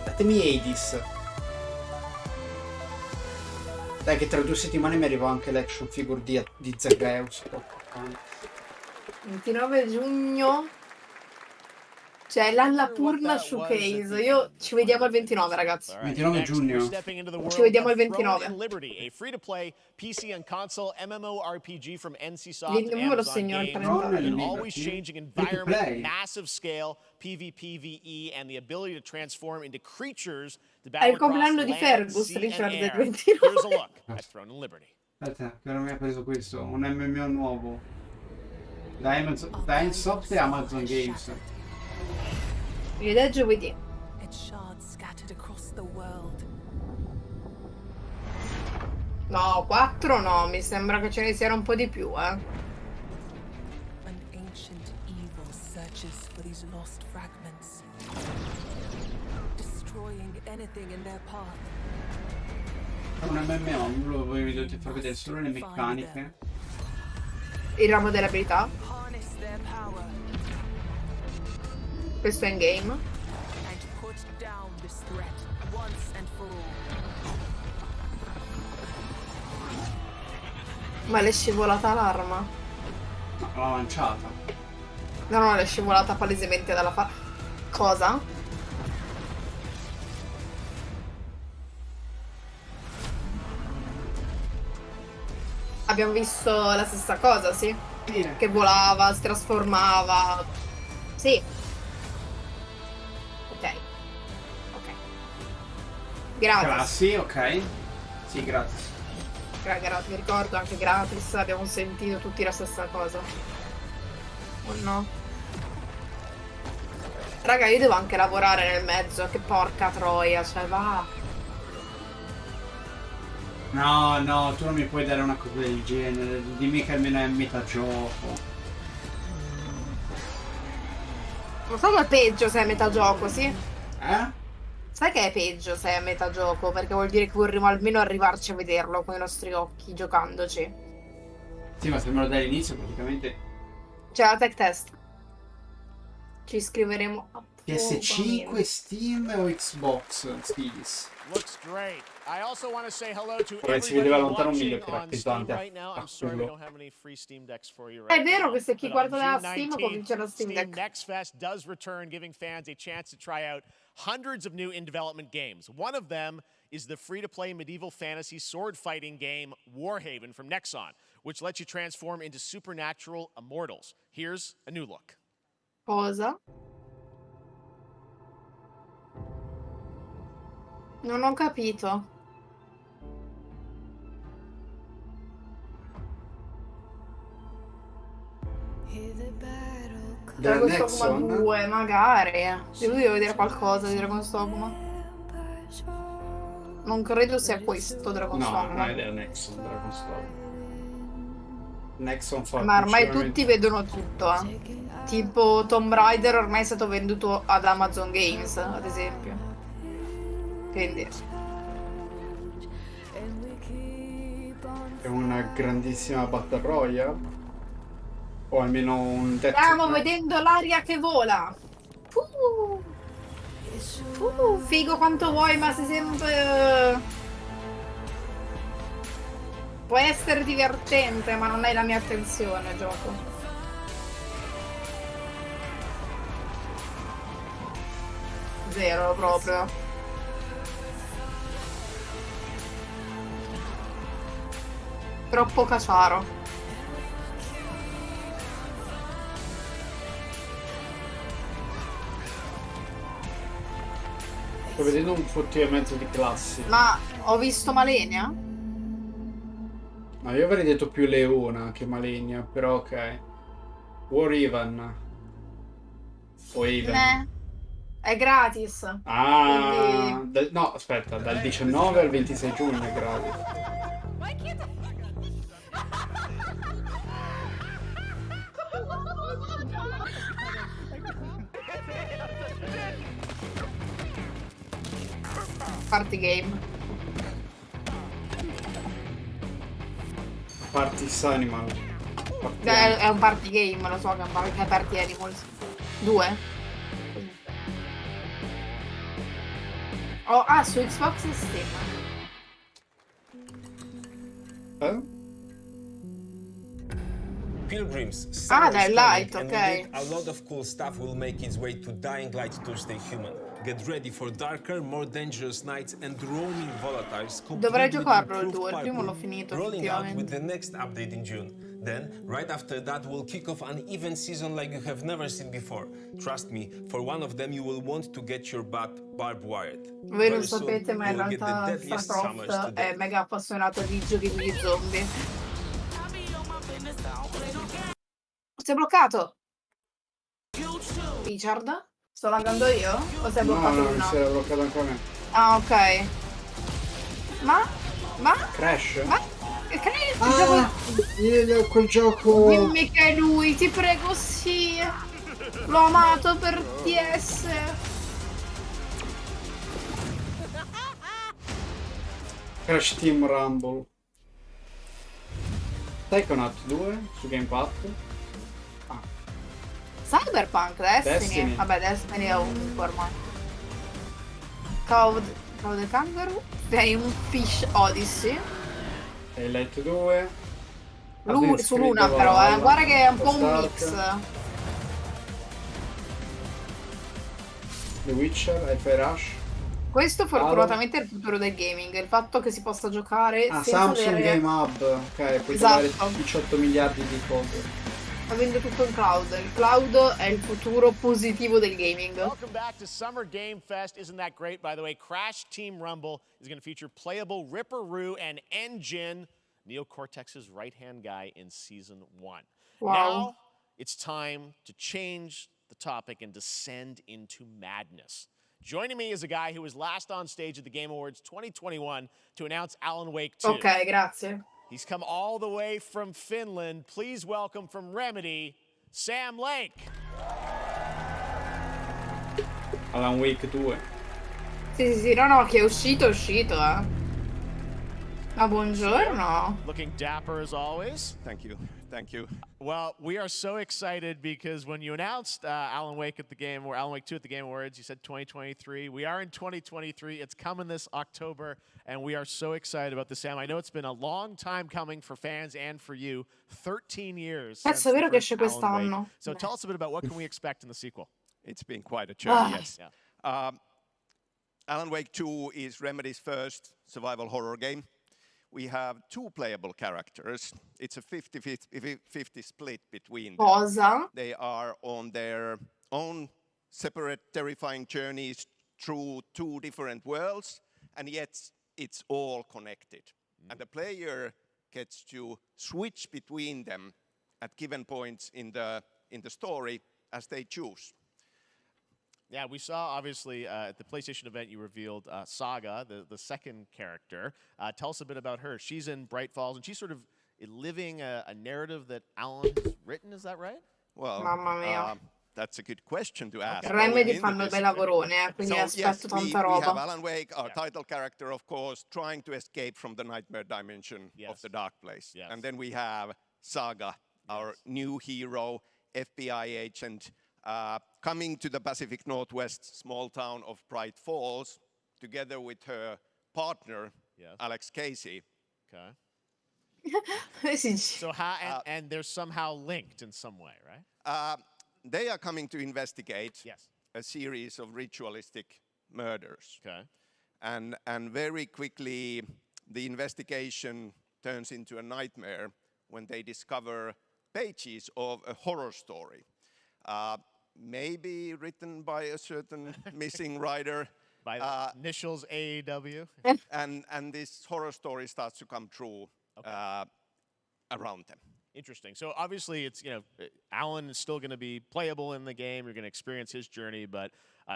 Datemi Hades. Dai, che tra 2 settimane mi arriva anche l'action figure di Zagreus.
29 giugno c'è l'Annapurna Showcase. Ci vediamo il 29, ragazzi.
29 giugno.
Ci vediamo il 29.
A free-to-play PC and console MMORPG from NCSoft
Io
and
me lo
Amazon
segno al
Games.
calendario.
An always changing environment, massive scale, PvPvE, and the ability to transform into creatures to
È
battle
il
across
compleanno di
land,
Fergus,
sea, and
Richard, del
air.
29.
Here's a look at Throne and Liberty.
Aspetta, che non mi ha preso questo. Un MMO nuovo. Da Insoft e Amazon Games.
Vedete giovedì. No, 4 no, mi sembra che ce ne siano un po' di più,
An ancient evil searches for these lost fragments, destroying anything in their path.
È un MMO, non voi mi dovete far vedere solo le meccaniche.
Il ramo delle abilità.
Harness their power
Questo è in game.
and put down this threat once and for all.
Ma le è scivolata l'arma.
No, l'ho lanciata.
No, le è scivolata palesemente dalla Cosa? Abbiamo visto la stessa cosa, sì? Che volava, si trasformava. Sì. Ok. Grazie.
Grazie, ok. Sì, grazie.
Mi ricordo anche gratis, abbiamo sentito tutti la stessa cosa. Oh no. Raga, io devo anche lavorare nel mezzo, che porca troia, cioè va.
No, tu non mi puoi dare una cosa del genere. Dimmi che almeno è metà gioco.
Non so che è peggio se è metà gioco, sì?
Eh?
Sai che è peggio se è metà gioco? Perché vuol dire che vorremmo almeno arrivarci a vederlo con i nostri occhi, giocandoci.
Sì, ma se me lo dai all'inizio praticamente...
C'è la tech test. Ci iscriveremo a
PS5, Steam o Xbox Skills?
Looks great. I also want to say hello to
Vabbè, si
everybody
vedeva lontano un
watching
miglio che era
on Steam
pesante.
right now. I'm sorry we don't have any free Steam Decks for you right
È vero
now.
che se chi
But on
guarda da
June
Steam
19th,
comincia da Steam
Steam
Deck.
Next Fest does return, giving fans a chance to try out hundreds of new in-development games. One of them is the free-to-play medieval fantasy sword fighting game Warhaven from Nexon, which lets you transform into supernatural immortals. Here's a new look.
Cosa? Non ho capito.
Della
Dragon's Dogma
Nexon?
2, magari. Io devo vedere qualcosa di Dragon's Dogma. Non credo sia questo
No,
Dragonstorm.
non è del Nexon, Dragonstorm. Nexon fa
Ma ormai
principalmente...
tutti vedono tutto, eh. Tipo Tomb Raider ormai è stato venduto ad Amazon Games, ad esempio. Quindi...
È una grandissima Battle Royale? O almeno un
Stiamo vedendo l'aria che vola! Figo quanto vuoi, ma sei sempre... Può essere divertente, ma non hai la mia attenzione, gioco. Zero proprio. Troppo caciaro.
Sto vedendo un fottio e mezzo di classi.
Ma ho visto Malenia?
Ma io avrei detto più Leona che Malenia, però ok. War Even. O Even.
Ne. È gratis.
Ah,
Quindi...
no, aspetta, dal 19 al 26 giugno è gratis.
Party game.
Partis Animal.
È un party game, lo so che è Party Animals. 2? Oh, su Xbox e Steam.
Pilgrims,
Ah,
summer is
dai,
coming,
Light,
and
ok.
we think a lot of cool stuff will make its way to Dying Light to Stay Human. Get ready for darker, more dangerous nights and roaming volatiles
Dovrei
complete with
giocarlo il
improved
2, il primo
parkour,
l'ho finito
rolling out with
effettivamente.
the next update in June. Then, right after that, we'll kick off an event season like you have never seen before. Trust me, for one of them you will want to get your butt barbed wired.
Voi non
Very soon,
sapete, ma in
you will get the
realtà
deadliest summers to
Starcraft è
date.
mega appassionato di giochi di zombie. Si è bloccato! Richard? Sto laggando io? O si è bloccato
No, mi
una?
si era bloccato anche a me.
Ah, ok. Ma?
Crash?
Ma? Che
Ah, quel gioco...
Dimmi che è lui, ti prego, sì. L'ho amato per TS.
Crash Team Rumble. Psychonaut 2 su Gamepad.
Cyberpunk, Destiny.
Destiny.
Vabbè, Destiny è ovunque ormai. Cloud Kangaroo. Sei un Fish Odyssey.
E Light 2.
Su Luna però, guarda che è un po' un mix.
The Witcher, Hi-Fi Rush.
Questo fortunatamente è il futuro del gaming, il fatto che si possa giocare senza
Samsung
avere...
Game Hub. Ok, puoi
Esatto.
trovare 18 miliardi di cose.
Avendo tutto in cloud. Il cloud è il futuro positivo del gaming.
Welcome back to Summer Game Fest. Isn't that great, by the way? Crash Team Rumble is going to feature playable Ripperoo and Engine, Neo Cortex's right-hand guy in Season 1.
Wow.
Now, it's time to change the topic and descend into madness. Joining me is a guy who was last on stage at the Game Awards 2021 to announce Alan Wake 2.
Ok, grazie.
He's come all the way from Finland. Please welcome from Remedy, Sam Lake.
Alan Wake 2.
Sì, no, che è uscito, eh. Ma buongiorno.
Looking dapper as always.
Thank you.
Well, we are so excited because when you announced Alan Wake 2 at the Game Awards, you said 2023. We are in 2023. It's coming this October, and we are so excited about this, Sam. I know it's been a long time coming for fans and for you. 13 years.
Cazzo, è vero che esce quest'anno.
So tell us a bit about what can we expect in the sequel.
It's been quite a journey,
Ah.
yes. Alan Wake 2 is Remedy's first survival horror game. We have two playable characters. It's a 50-50 split between them.
Cosa?
They are on their own separate terrifying journeys through two different worlds, and yet it's all connected. And the player gets to switch between them at given points in the story as they choose.
Yeah, we saw obviously at the PlayStation event you revealed Saga, the second character. Tell us a bit about her. She's in Bright Falls, and she's sort of living a narrative that Alan has written. Is that right?
Well,
Mamma mia.
that's a good question to ask.
Remedy
going into
fanno
this.
bei lavoroni, quindi
So yes,
aspetto tanta
we have
roba.
Alan Wake, our title character, of course, trying to escape from the nightmare dimension of the dark place.
Yes.
And then we have Saga, our new hero, FBI agent, coming to the Pacific Northwest small town of Bright Falls, together with her partner, Alex Casey.
Okay. So how and they're somehow linked in some way, right?
They are coming to investigate
Yes.
a series of ritualistic murders.
Okay.
And very quickly, the investigation turns into a nightmare when they discover pages of a horror story. Maybe written by a certain missing writer.
By the initials AEW.
And this horror story starts to come true around them.
Interesting. So obviously, it's Alan is still going to be playable in the game. You're going to experience his journey, but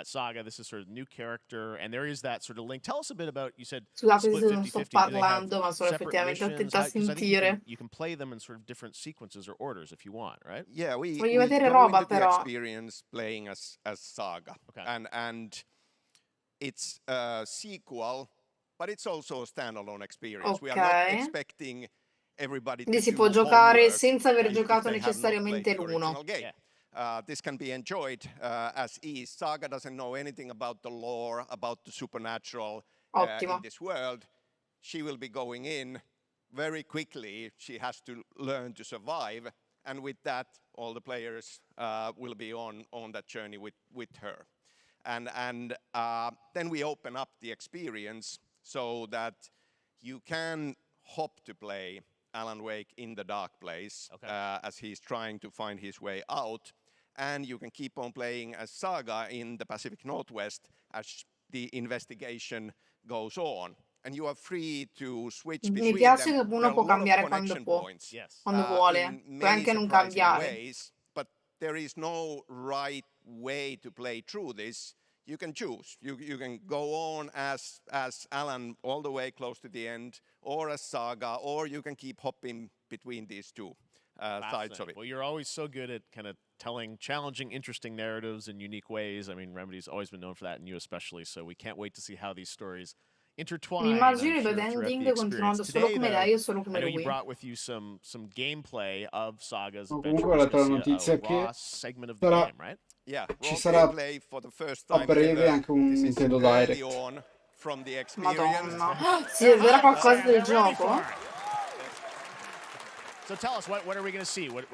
Saga, this is sort of new character, and there is that sort of link. Tell us a bit about. You said
Scusate
split
se non
50-50.
sto
Do they have
parlando, ma sono
separate
effettivamente
missions?
attenta a
'Cause I think
sentire.
you can play them in sort of different sequences or orders if you want, right?
Yeah, we
Voglio vedere
go
roba,
into the
però.
experience playing as Saga.
Okay.
And it's a sequel, but it's also a standalone experience. We are not
Ok.
expecting everybody to
Quindi si
do
può giocare
homework
senza aver
if
giocato
they have not
necessariamente
played the
l'uno.
original game. This can be enjoyed as is. Saga doesn't know anything about the lore, about the supernatural
Ottimo.
in this world. She will be going in very quickly. She has to learn to survive. And with that, all the players will be on that journey with her. And then we open up the experience so that you can hop to play Alan Wake in the dark place as he's trying to find his way out. And you can keep on playing as Saga in the Pacific Northwest as the investigation goes on. And you are free to switch
Mi
between
piace
them.
che
There
uno
are a
può
lot of
cambiare quando
connection
può,
points
quando vuole.
in
Puoi
many
anche non
surprising
cambiare.
ways, but there is no right way to play through this. You can choose. You can go on as Alan all the way close to the end, or as Saga, or you can keep hopping between these two sides of it.
Well, you're always so good at kind of telling challenging, interesting narratives in unique ways. I mean, Remedy's always been known for that, and you especially. So we can't wait to see how these stories intertwine.
Mi immagino
I'm sure,
i
throughout
Ending
the
continuando
experience.
solo
Today,
come
though,
lei e solo
I
come
know you
lui.
brought with you some gameplay of Saga's
No,
adventure.
comunque ho
We're
letto la
gonna see
notizia
a
che
raw segment of the
sarà-
game, right?
Yeah,
ci
role
sarà
gameplay for the first
a
time
breve
ever.
anche un
This is
Nintendo
early
Direct.
on from the experience.
Madonna. Si vedrà qualcosa del gioco?
So tell us, what are we going to see? What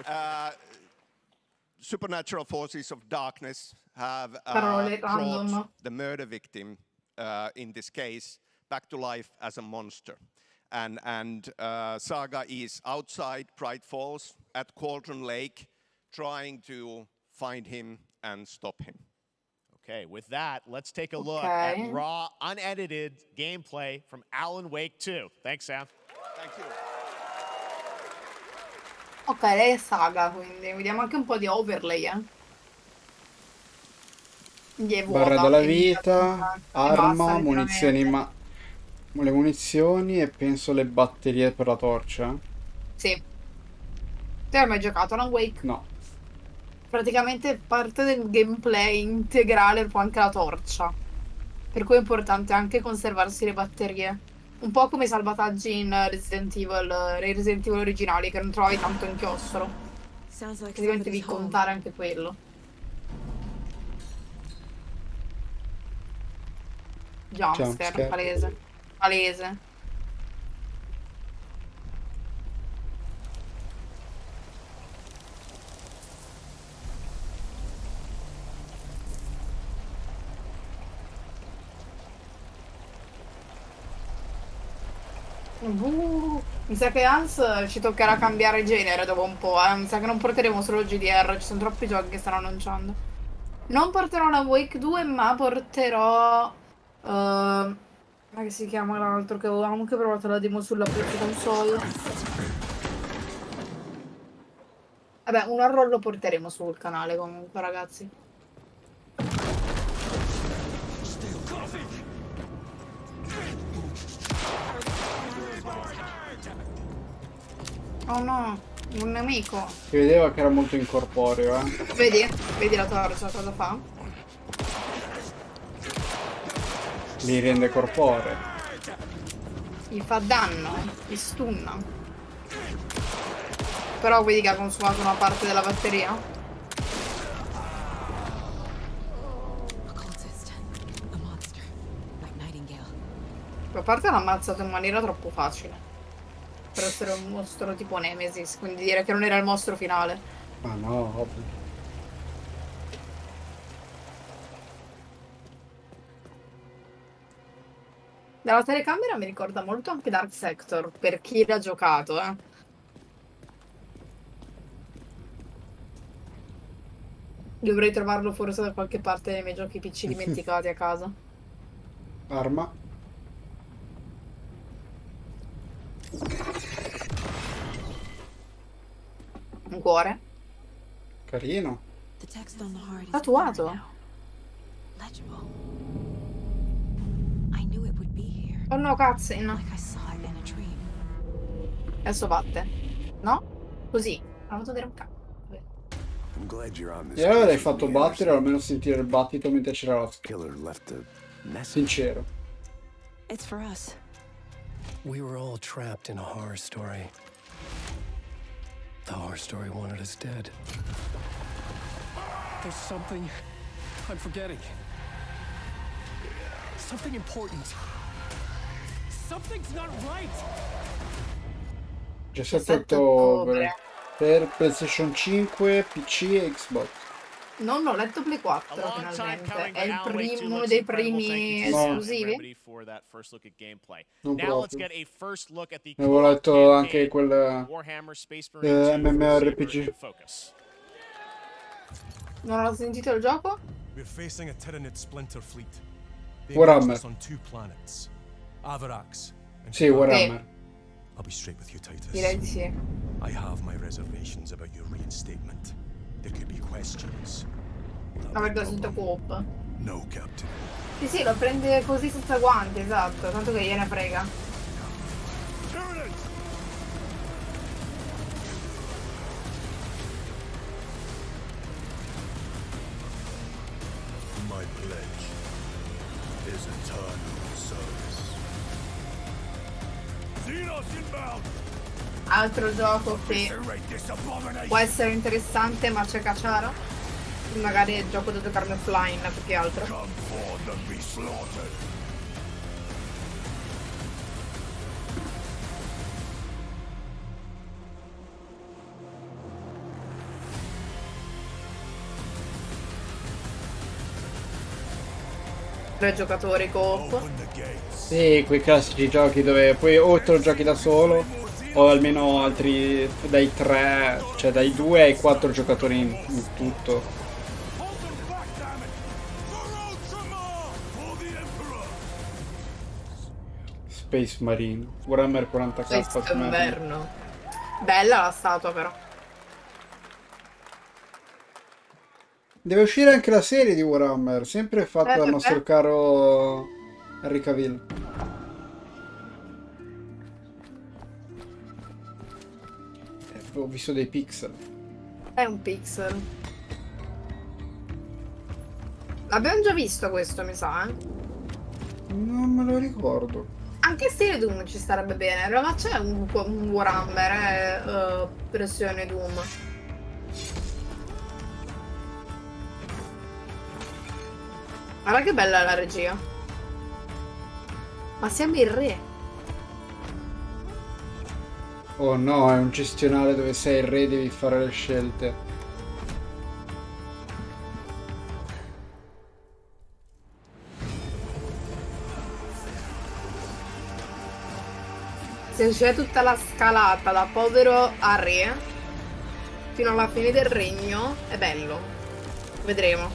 Supernatural forces of darkness have
Parole
brought
random.
the murder victim, in this case, back to life as a monster. And Saga is outside Bright Falls at Cauldron Lake, trying to find him and stop him.
Okay, with that, let's take a look
Okay.
at raw, unedited gameplay from Alan Wake 2. Thanks, Sam.
Thank you.
Ok, lei è Saga, quindi vediamo anche un po' di overlay, Gli è
Barra
vuota,
della
e
vita,
basta,
arma, munizioni,
letteralmente.
le munizioni e penso le batterie per la torcia.
Sì. Te hai mai giocato Alan Wake?
No.
Praticamente parte del gameplay integrale può anche la torcia. Per cui è importante anche conservarsi le batterie. Un po' come i salvataggi in Resident Evil, nei Resident Evil originali, che non trovavi tanto inchiostro. Praticamente devi contare anche quello. Jumpscare, palese. Palese. Mi sa che Hans ci toccherà cambiare genere dopo un po', Mi sa che non porteremo solo GDR, ci sono troppi giochi che stanno annunciando. Non porterò la Wake 2, ma porterò... come si chiama l'altro che avevo anche provato la demo sulla Pro Console? Vabbè, un horror lo porteremo sul canale comunque, ragazzi. Oh no, un nemico.
Si vedeva che era molto incorporeo,
Vedi? Vedi la torcia cosa fa?
Li rende corporei.
Gli fa danno, gli stunna. Però vedi che ha consumato una parte della batteria? A parte l'ha ammazzato in maniera troppo facile per essere un mostro tipo Nemesis, quindi dire che non era il mostro finale.
Ma no, ovvio.
Dalla telecamera mi ricorda molto anche Dark Sector, per chi l'ha giocato, Dovrei trovarlo forse da qualche parte nei miei giochi PC dimenticati a casa.
Arma.
Un cuore.
Carino.
Tatuato. Oh no, cutscene. Adesso batte. No? Così. Ha fatto vedere un cazzo.
I'm glad you're on this
E allora l'hai
case with
fatto
me,
battere o
Anderson.
almeno sentire il battito mentre c'era la
Killer left a message.
Sincero.
It's for us.
We were all trapped in a horror story. The horror story wanted us dead.
There's something I'm forgetting. Something important. Something's not right.
17 ottobre. Per PlayStation 5, PC e Xbox.
Non ho letto Play 4 finalmente. È il uno dei primi esclusivi?
Non
Now let's
proprio.
get a first look at the
Avevo letto anche quel
Warhammer Space Marine 2
MMORPG.
Focus.
Non ho sentito il gioco?
We're facing a Tyranid splinter fleet. They
Warhammer.
exist on 2 planets, Avarax and
Sì, Warhammer.
I'll be straight with you, Titus.
Direi di sì.
I have my reservations about your reinstatement. There could be questions.
Avrebbe sentito coop.
No, Captain.
Sì, sì, lo prende così senza guanti, esatto. Tanto che gliene frega.
My pledge is eternal service. Xenos inbound!
Altro gioco che può essere interessante ma c'è cacciara? Magari è il gioco da giocarne offline più che altro. Tre giocatori coop.
Sì, quei classici giochi dove poi o te lo giochi da solo o almeno altri dai 3, cioè dai 2 ai 4 giocatori in tutto. Space Marine, Warhammer 40k.
Questo inverno. Bella la statua però.
Deve uscire anche la serie di Warhammer, sempre fatta dal nostro caro Henry Cavill. Ho visto dei pixel.
È un pixel. L'abbiamo già visto questo, mi sa,
Non me lo ricordo.
Anche stile Doom ci starebbe bene. Ma c'è un Warhammer, versione Doom. Guarda che bella la regia. Ma siamo il re.
Oh no, è un gestionale dove sei il re e devi fare le scelte.
Se c'è tutta la scalata da povero a re fino alla fine del regno, è bello. Vedremo.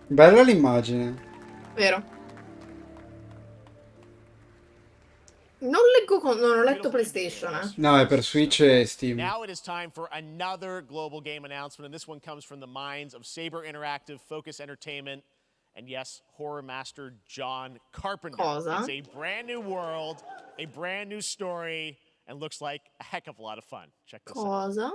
Bella l'immagine.
Vero. Non leggo non ho letto PlayStation,
No, è per Switch e Steam.
Now it is time for another global game announcement, and this one comes from the minds of Saber Interactive, Focus Entertainment, And yes, horror master John Carpenter.
Cosa?
It's a brand new world, a brand new story, and looks like a heck of a lot of fun. Check this out.
Cosa?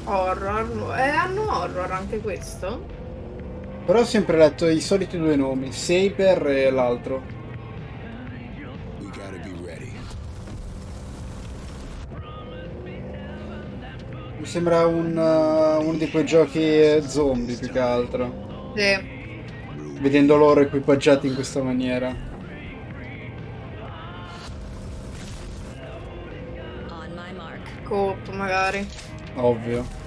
Horror. Hanno horror anche questo?
Però ho sempre letto i soliti due nomi, Saber e l'altro.
We gotta be ready.
Mi sembra uno di quei giochi zombie più che altro.
Sì.
Vedendo loro equipaggiati in questa maniera.
On my mark.
Coop, magari.
Ovvio.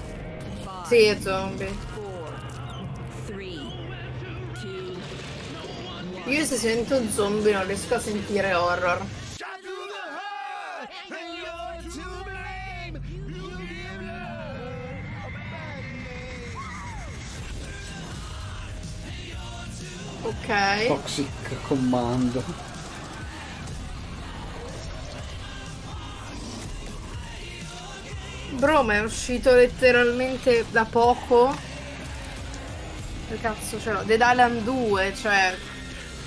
Sì, è zombie.
4, 3, 2,
Io se sento zombie non riesco a sentire horror. Ok.
Toxic Commando.
Bro, ma è uscito letteralmente da poco. Che cazzo ce l'ho? Dead Island 2, cioè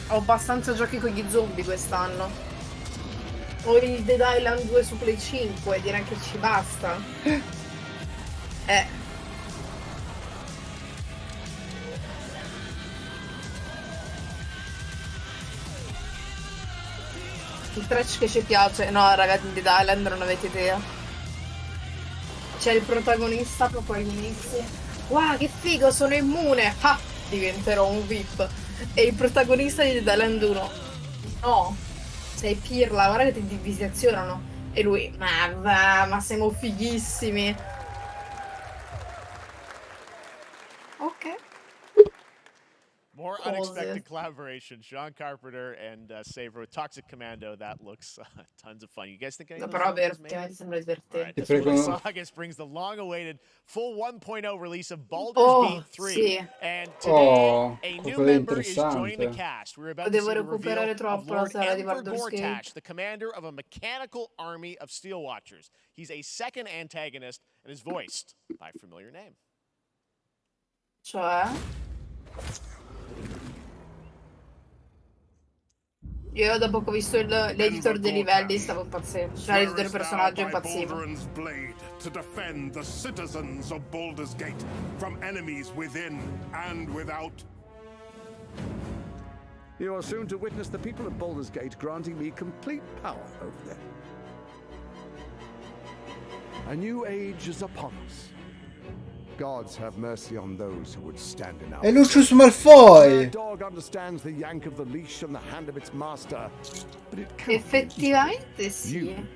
ho abbastanza giochi con gli zombie quest'anno. Ho il Dead Island 2 su Play 5, direi che ci basta. Il trash che ci piace. No, ragazzi, in Dead Island non avete idea. C'è il protagonista proprio agli inizi. Wow, che figo, sono immune! Ah, diventerò un VIP. E il protagonista di Dead Island 1. No, sei pirla, guarda che ti divisizionano. E lui, ma va, ma siamo fighissimi. Ok.
More unexpected collaboration. Sean Carpenter and Saber with Toxic Commando. That looks tons of fun. You guys think any of those
Però
movies made?
effettivamente sembra divertente.
This release August brings the long-awaited full 1.0 release of Baldur's Gate 3.
Sì.
And today, a new
qualcosa di
member is joining the
interessante.
cast. We're about to
Devo
see the
recuperare
reveal of
troppo la
Lord
serie di
Enver
Baldur's Gate.
Gortash, the commander of a mechanical army of Steel Watchers. He's a second antagonist and is voiced by a familiar name.
Cioè? Io dopo che ho visto l'editor dei livelli stavo impazzendo. Cioè l'editor del personaggio impazzivo.
Blade to defend the citizens of Baldur's Gate from enemies within and without.
You are soon to witness the people of Baldur's Gate granting me complete power over them. A new age is upon us. Gods have mercy on those who would stand in our
È Lucius Malfoy!
The dog understands the yank of the leash from the hand of its master, but it can't
Effettivamente sì.
You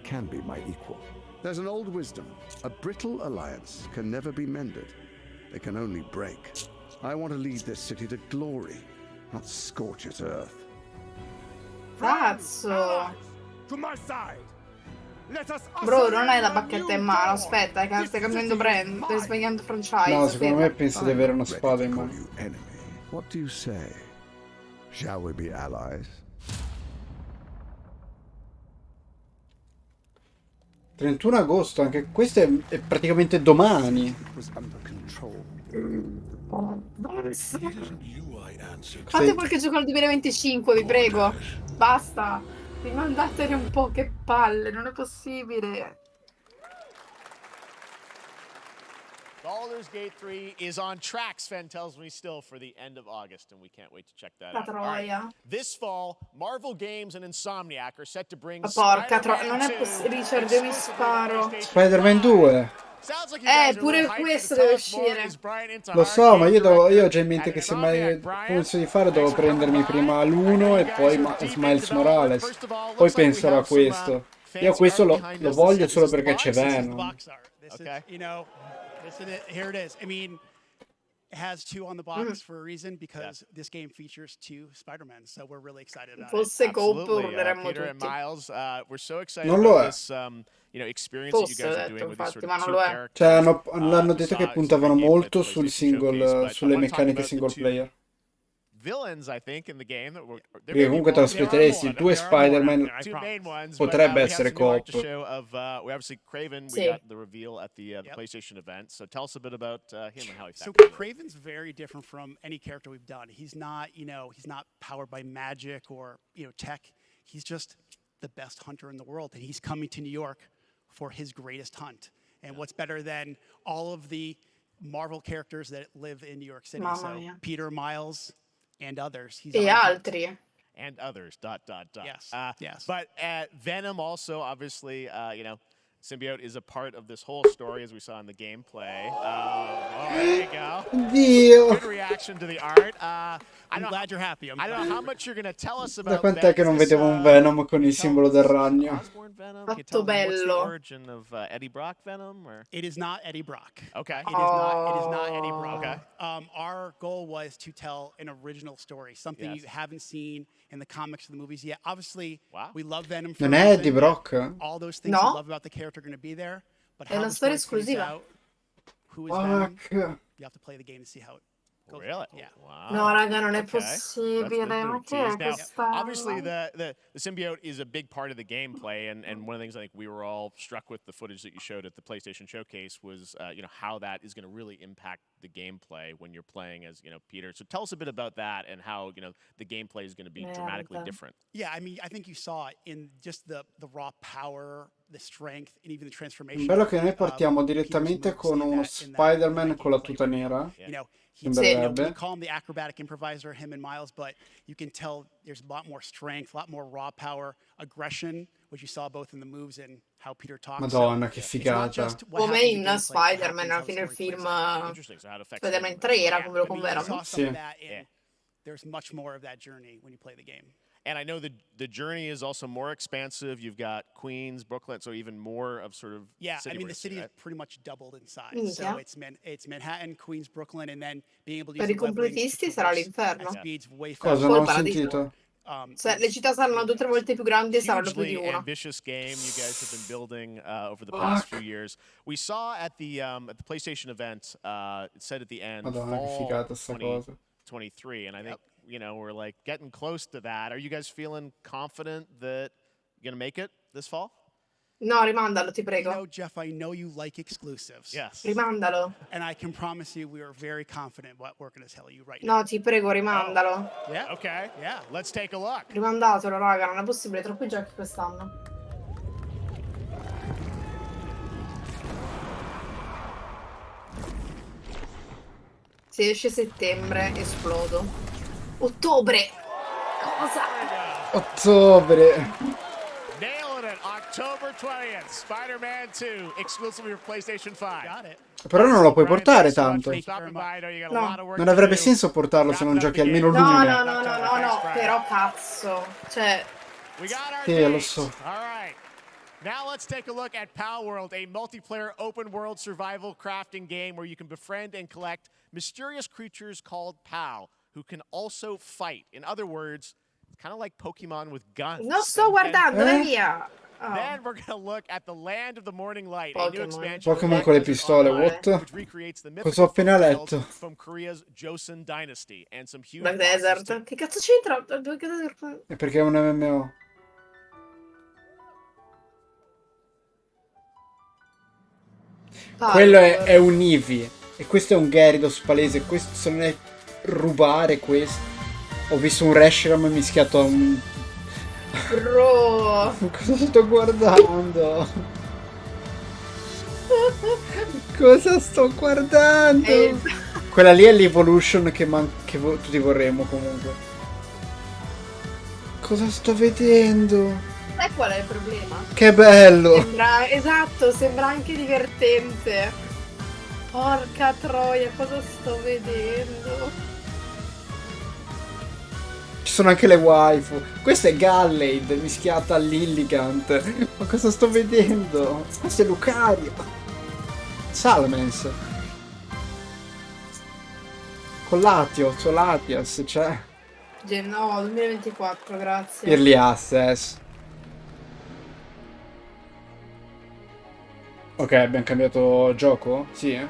can be my equal. There's an old wisdom. A brittle alliance can never be mended. They can only break. I want to lead this city to glory, not scorch its earth.
Cazzo!
To my side.
Bro, non hai la bacchetta in mano, aspetta, stai cambiando brand, stai sbagliando franchise.
No, secondo me penso di avere una spada in mano.
What do you say? Shall we be allies?
31 agosto, anche questo è praticamente domani.
Fate qualche gioco al 2025, vi prego. Basta. Rimandatene un po', che palle, non è possibile.
Baldur's Gate 3 is on track, Sven tells me, still for the end of August, and we can't wait to check that
La
out. All right.
troia.
This fall, Marvel Games and Insomniac are set to bring
Ma porca
Spider-Man
non è
2
possibile, Richard, io mi sparo.
Spider-Man 2.
Pure questo deve uscire.
Lo so, ma io ho già in mente che se mai penso di fare devo prendermi prima l'1 e poi Miles Morales. Poi penserò a questo. Io questo lo voglio solo perché c'è Venom.
Okay. You know, here it is. I mean, it has 2 on the box for a reason, because this game features 2 Spider-Man, so we're really excited about it.
Fosse Coop
Absolutely.
urleremmo
Peter and
tutti.
Miles, we're so excited
Non lo
about
è.
this experience that you guys are doing with these sort of two characters.
Cioè, l'hanno detto che puntavano molto sul sulle meccaniche single player.
villains, I think, in the game. There
Perché
may be
comunque te lo
more. There are
aspetteresti,
more.
due
There are more out
Spider-Man
there, I two main ones,
potrebbe
but we have
essere
some new art to
coop.
show of we obviously Craven. We
Sì.
got the reveal at the PlayStation event. So tell us a bit about him and how he
So
factors in.
Craven's very different from any character we've done. He's not, he's not powered by magic or, tech. He's just the best hunter in the world, and he's coming to New York for his greatest hunt. And what's better than all of the Marvel characters that live in New York City?
Mamma
So
mia.
Peter, Miles, and others. He's
E
on a hunt.
altri.
And others. ...
Yes. Yes.
But Venom also, obviously, symbiote is a part of this whole story, as we saw in the gameplay. There you go.
Dio.
Good reaction to the art.
I'm glad you're happy.
I don't know how much you're going to tell us
Da
about
quant'è che non vedevo un Venom con il simbolo del ragno?
Osborn Venom?
Fatto
Can you tell us what's the
bello.
origin of Eddie Brock Venom? Or?
It is not Eddie Brock.
Okay.
It is not Eddie Brock.
Okay.
Our goal was to tell an original story, something you haven't seen in the comics or the movies yet. Obviously, we love Venom. For
Non
a
è
reason.
Eddie Brock?
All those things
No.
we love about the character are going to be there. But
È
how
una
the
storia
story plays
esclusiva.
out, who is Venom,
Fuck.
you have to play the game to see how it goes.
Really?
Yeah.
Wow.
No, raga, non è
Okay.
possibile.
That's
Ma
good
che è
tease. Now,
questa?
obviously, the symbiote is a big part of the gameplay, and one of the things I think we were all struck with the footage that you showed at the PlayStation Showcase was, how that is going to really impact the gameplay when you're playing as, Peter. So tell us a bit about that and how, the gameplay is going to be dramatically different.
Yeah, I mean, I think you saw it in just the raw power, the strength, and even the transformation.
Bello che noi partiamo direttamente con uno Spider-Man con la tuta nera.
We
Sembrerebbe.
call him the acrobatic improviser, him and Miles, but you can tell there's a lot more strength, a lot more raw power, aggression, which you saw both in the moves and how Peter talks.
Madonna, che figata.
Come in Spider-Man, alla fine il film Spider-Man 3 era quello con Venom.
Sì. There's much more of that journey when you play the game.
And I know the journey is also more expansive. You've got Queens, Brooklyn, so even more of sort of
I mean, the city is pretty much doubled in size. So it's Manhattan, Queens, Brooklyn, and then being able to use
Per i completisti sarà l'inferno.
speeds way
Cosa
faster.
non ho sentito?
Le città saranno 2 o 3 volte più grandi e saranno più di
Hugely
una.
ambitious game you guys have been building over the past few years. We saw at the PlayStation event, it said at the end,
Madonna, che
fall
figata sta cosa.
2023, and I think we're like getting close to that. Are you guys feeling confident that you're gonna make it this fall?
No, rimandalo, ti prego.
Jeff, I know you like exclusives.
Yes.
Rimandalo.
And I can promise you we are very confident what we're going to tell you right now.
No, ti prego, rimandalo.
Yeah.
Okay. Yeah. Let's take a look.
Rimandatelo, raga, non è possibile, troppi giochi quest'anno. Se esce settembre, esplodo. Ottobre! Cosa?
Ottobre!
Nailing it. October 20th. Spider-Man 2, exclusively for PlayStation 5.
Got it.
Però non lo puoi portare tanto.
No.
Non avrebbe senso portarlo se non giochi almeno l'uno.
No, però cazzo. Cioè...
Lo so.
All right. Now let's take a look at Pal World, a multiplayer open world survival crafting game where you can befriend and collect mysterious creatures called Pal, who can also fight. In other words, it's kind of like Pokemon with guns.
Non sto guardando, vai via.
Then we're going to look at the Land of the Morning Light, a new expansion
Pokémon con le pistole, what?
which recreates the
Cosa ho appena letto?
from Korea's Joseon Dynasty and some huge
Black
bosses
Desert.
too.
Che cazzo c'entra?
È perché è un MMO. Quello è un Eevee. E questo è un Gyarados palese. Questo se non è rubare questo. Ho visto un Reshiram mischiato a un...
Bro.
Cosa sto guardando? Cosa sto guardando? Quella lì è l'Evolution che tutti vorremmo comunque. Cosa sto vedendo?
Sai qual è il problema?
Che bello!
Sembra anche divertente. Porca troia, cosa sto vedendo?
Ci sono anche le waifu. Questa è Gallade mischiata a Lilligant. Ma cosa sto vedendo? Questo è Lucario. Salamence. Con Latios o Latias, cioè.
No, 2024, grazie.
Early Access. Ok, abbiamo cambiato gioco? Sì,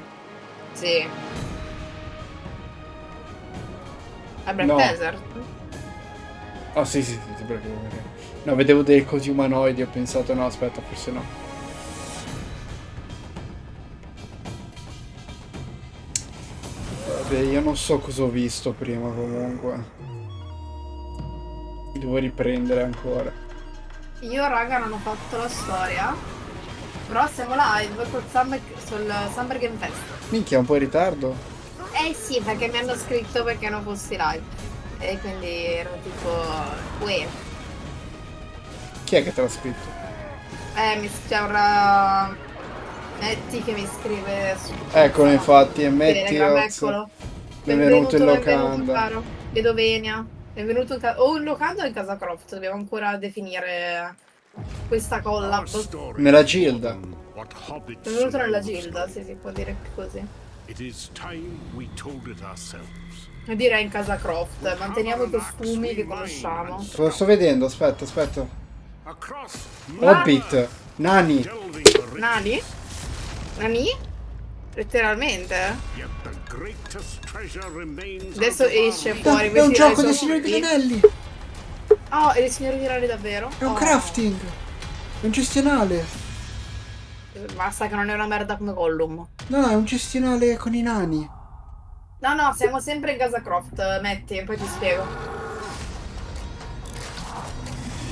Sì. A Black
No.
Desert?
Oh sì, perché... No, vedevo dei cosi umanoidi, ho pensato no, aspetta, forse no. Vabbè, io non so cosa ho visto prima comunque. Devo riprendere ancora.
Io, raga, non ho fatto la storia. Però siamo live sul Summer Game Fest.
Minchia, un po' in ritardo.
Eh sì, perché mi hanno scritto perché non fossi live. E quindi ero tipo... Uè.
Chi è che te l'ha scritto?
C'è ora... Metti che mi scrive su...
Eccolo, infatti, e metti
Telegram,
Oz.
eccolo.
Benvenuto in
Benvenuto,
locanda.
caro. Vedo Venia. Benvenuto in casa... O in locanda o in casa Croft. Dobbiamo ancora definire questa collab.
Nella Gilda.
Benvenuto nella Gilda, sì, si può dire così.
It is time we told it ourselves.
Io direi in casa Croft. Manteniamo i costumi che conosciamo.
Lo sto vedendo, aspetta.
Across
Hobbit. Nani.
Nani? Nani? Letteralmente?
Yet the greatest treasure remains
Adesso
out of our
esce
reach.
fuori.
È un
questi
gioco
sono
dei Signori degli
tutti.
Anelli.
Oh, è dei Signori degli Anelli davvero?
È un
Oh.
crafting. È un gestionale.
Basta che non è una merda come Gollum.
No, è un gestionale con i nani.
No, siamo sempre in casa Croft, metti, e poi ti spiego.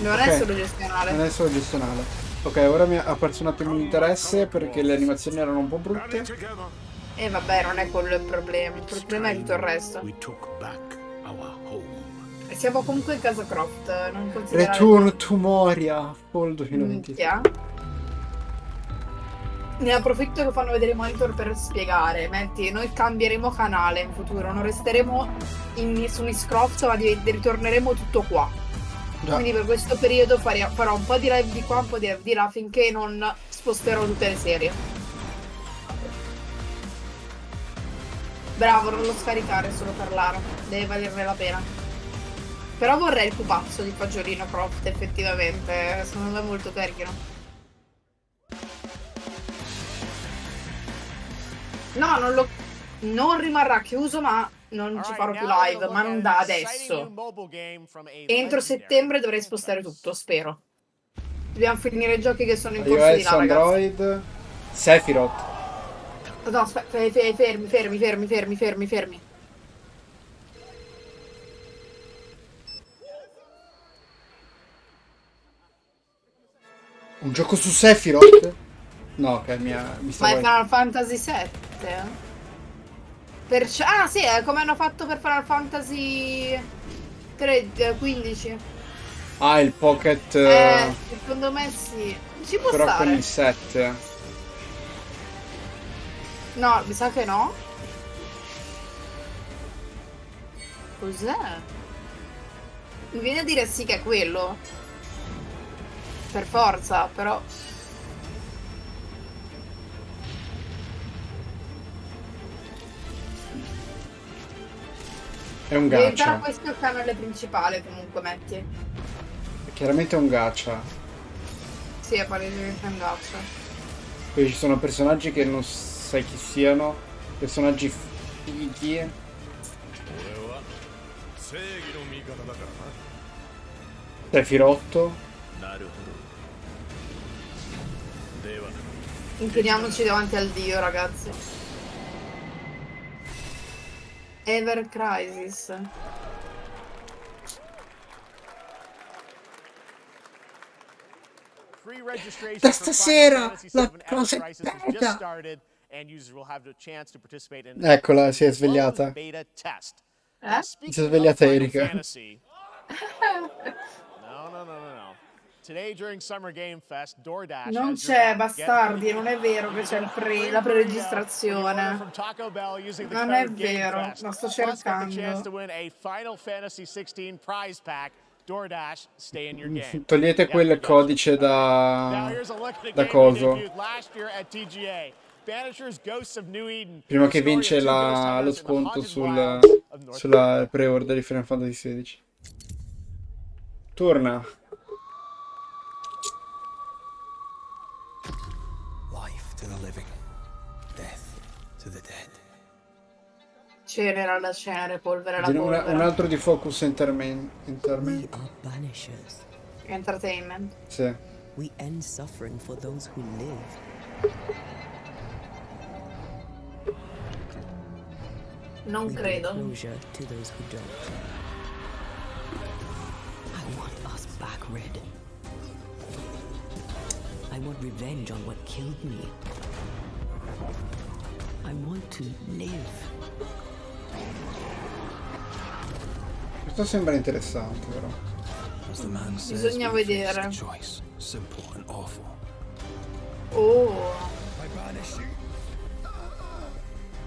Non
Ok.
è solo gestionale.
Non è solo gestionale. Ok, ora mi ha perso un attimo l'interesse perché le animazioni erano un po' brutte.
E vabbè, non è quello il problema. Il problema è tutto il resto.
We took back our home.
E siamo comunque in casa Croft, non considerare...
Return to Moria. Fall 2020.
Minchia. Ne approfitto che fanno vedere i monitor per spiegare. Metti, noi cambieremo canale in futuro, non resteremo su Miss Croft, ma ritorneremo tutto qua.
Già.
Quindi per questo periodo farò un po' di live di qua, un po' di live di là, finché non sposterò tutte le serie. Bravo, non lo scaricare solo per Lara, deve valerne la pena. Però vorrei il pupazzo di Fagiolino Croft, effettivamente, secondo me è molto carino. No, non rimarrà chiuso, ma non ci farò più live, ma non da adesso. Entro settembre dovrei spostare tutto, spero. Dobbiamo finire i giochi che sono in corso di
iOS,
là, ragazzi.
Android, Sephiroth.
No, aspetta, fermi.
Un gioco su Sephiroth? No, che mi sta
Ma è
guardando.
Final Fantasy 7? Ah, sì, è come hanno fatto per Final Fantasy 15.
Ah, il Pocket.
Secondo me sì. Ci può
Però
stare.
con il 7.
No, mi sa che no. Cos'è? Mi viene a dire sì che è quello. Per forza, però.
È un
Diventerà
gacha.
questo il canale principale, comunque, metti.
Chiaramente è un gacha.
Sì, è palesemente un gacha.
Poi ci sono personaggi che non sai chi siano. Personaggi fighi. Sephiroth.
Incliniamoci davanti al dio, ragazzi. Ever Crisis.
Da stasera la cosa è bella. Eccola, si è svegliata. Si è svegliata Erika.
No. Today during Summer Game Fest, DoorDash
Non
has your
c'è,
back.
bastardi, non è vero che c'è la preregistrazione. Non è vero, la sto cercando.
Final Fantasy 16 prize pack. DoorDash, stay in your game.
Togliete quel codice da coso. Prima che vince lo sconto sulla pre-order di Final Fantasy 16. Torna.
Life to the living, death to the dead.
Cenere alla cenere, polvere alla
Un
polvere.
altro di Focus Entertainment.
Banishers.
Entertainment.
Sì.
We end suffering for those who live.
Non
We bring
credo.
closure to those who don't. I want us back, Red. I want revenge on what killed me. I want to live.
Questo sembra interessante, però.
Bisogna vedere.
Choice, simple and awful.
Oh.
I banish you.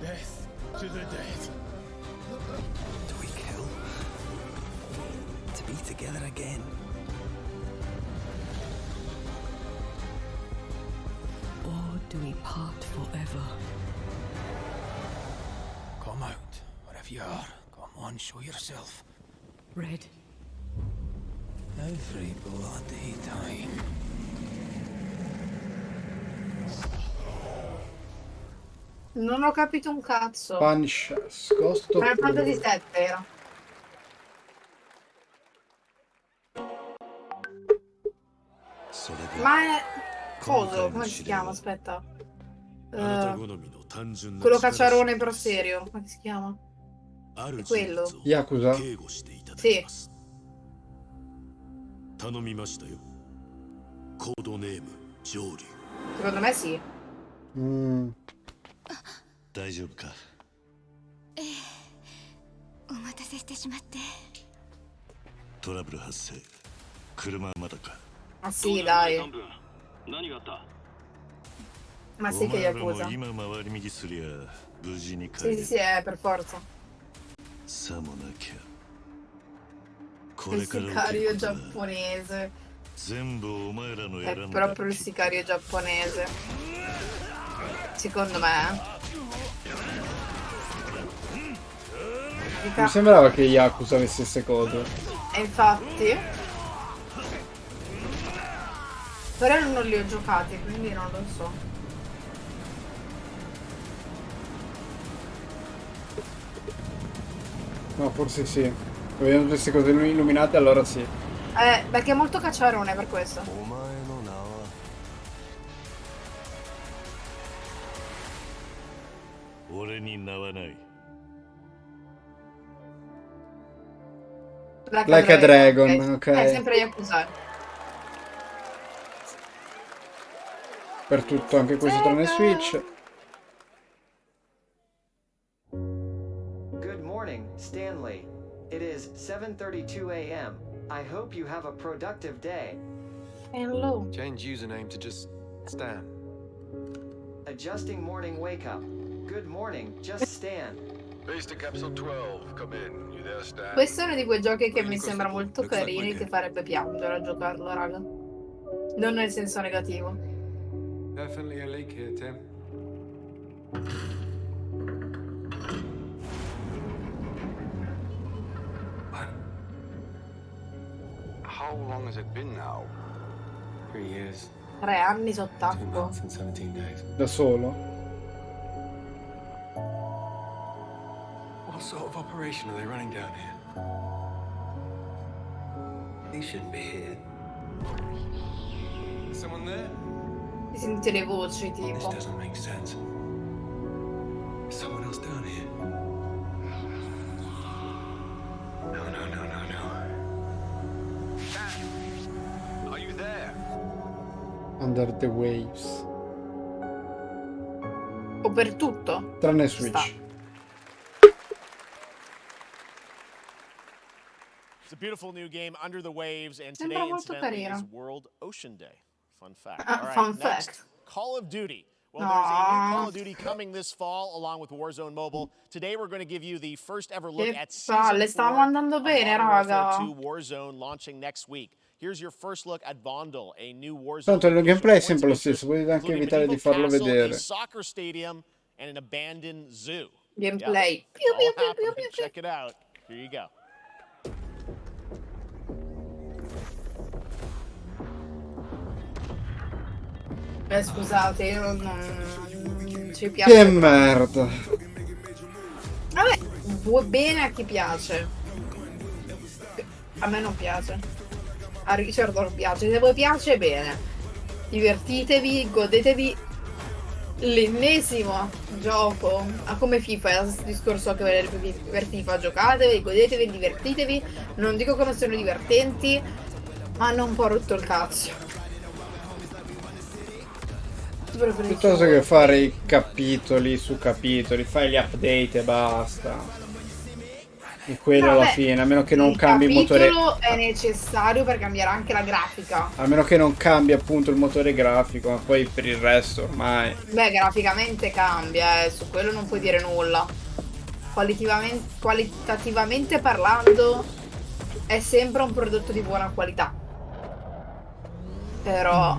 Death to the dead.
Do we kill? To be together again.
Or do we part forever?
Come out, wherever you are. Come on, show yourself.
Red.
Every bloody time.
Non ho capito un cazzo.
Punishers. Costo.
Final Fantasy 7 era. Ma è... Coso? Come si chiama? Aspetta. Quello cacciarone però serio. Come si chiama? È quello.
Yakuza.
Sì.
頼みましたよ。コードネームジョーリー。
Secondo me sì.
大丈夫か。
お待たせしてしまって。
トラブル発生。車はまだか。
Ma sì, dai.
何があった？
Ma sì che Yakuza.
今回り右すりゃ無事に帰
Sì,
れ
sì, sì, per forza.
さもなきゃ。
Il sicario giapponese.
全部お前らの
È
選んだ。
proprio il sicario giapponese. Secondo me.
Mi sembrava che Yakuza avesse queste cose.
E infatti. Però non li ho giocati, quindi non lo so.
No, forse sì. Vedendo queste cose illuminate, allora sì.
Perché è molto cacciarone per questo.
お前の名は。俺に名はない。
Like a Dragon, ok.
È sempre Yakuza.
Per tutto, anche questo tranne Switch.
Good morning, Stanley. It is 7:32 a.m. I hope you have a productive day.
Hello.
Change username to just Stan.
Adjusting morning wake up. Good morning, just Stan.
Base to capsule 12, come in. You there, Stan?
Questo è uno di quei giochi che mi sembra molto carini, che farebbe piangere a giocarlo, raga. Non nel senso negativo.
Definitely a leak here, Tim.
How long has it been now?
3 years.
3 anni
2
sott'acqua.
months and 17 days.
Da solo.
What sort of operation are they running down here? He shouldn't be here. Someone there?
Si senti le voci,
This
tipo.
doesn't make sense. Is someone else down here? No, no, no, no, no.
Are you there?
Under the Waves.
O per tutto.
Tranne
Ci sta.
Switch.
It's a beautiful new game, Under the Waves, and today,
Sembra molto
incidentally, is
carino.
World Ocean Day. Fun fact.
Ah,
All right,
fun
next,
fact.
Call of Duty. Well, there's a new Call of Duty coming this fall, along with Warzone Mobile. Today, we're going to give you the first ever look
Che
at Season
palle,
4
stavamo andando
of
bene,
Modern Warfare
raga.
2 Warzone, launching next week. Here's your first look at Vondel, a new Warzone.
Tanto il gameplay è sempre lo
exclusive
stesso, potete anche
including
evitare di
medieval
farlo
castle,
vedere.
a soccer stadium, and an abandoned zoo.
Gameplay.
Yeah, it's all happening. Check it out. Here you go.
Scusate, io non ci piace.
Che merda.
Vabbè, Vuoi bene a chi piace. A me non piace. A Richard non piace. Se voi piace, bene. Divertitevi, godetevi l'ennesimo gioco. Come FIFA, è lo stesso discorso che per FIFA. Giocatevi, godetevi, divertitevi. Non dico che non siano divertenti, ma hanno un po' rotto il cazzo.
Piuttosto che fare i capitoli su capitoli, fai gli update e basta. E quello alla fine, a meno che non cambi il motore.
Il capitolo è necessario per cambiare anche la grafica.
A meno che non cambi appunto il motore grafico, ma poi per il resto ormai.
Beh, graficamente cambia, su quello non puoi dire nulla. Qualitativamente parlando, è sempre un prodotto di buona qualità. Però,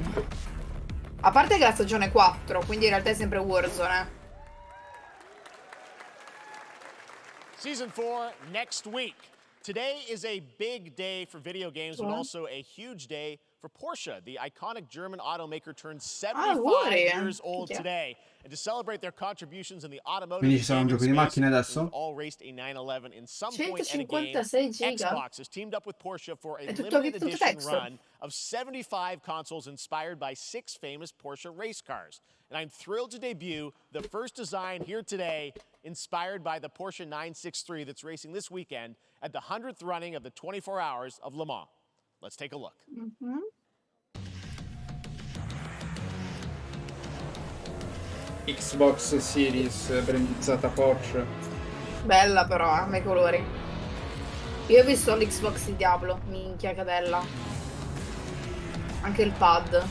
a parte che la stagione 4, quindi in realtà è sempre Warzone.
Season 4 next week. Today is a big day for video games, but also a huge day for Porsche. The iconic German automaker turned 75 years old today. And to celebrate their contributions in the automotive
Quindi ci sarà un gioco di macchine adesso?
all raced a 911 in some point in a
156
game.
giga.
Xbox has teamed up with Porsche for a
tutto
limited edition
text.
run of 75 consoles inspired by 6 famous Porsche race cars. And I'm thrilled to debut the first design here today inspired by the Porsche 963 that's racing this weekend at the 100th running of the 24 Hours of Le Mans. Let's take a look.
Xbox Series brandizzata Porsche.
Bella però, a me i colori. Io ho visto l'Xbox di Diablo, minchia che bella. Anche il pad.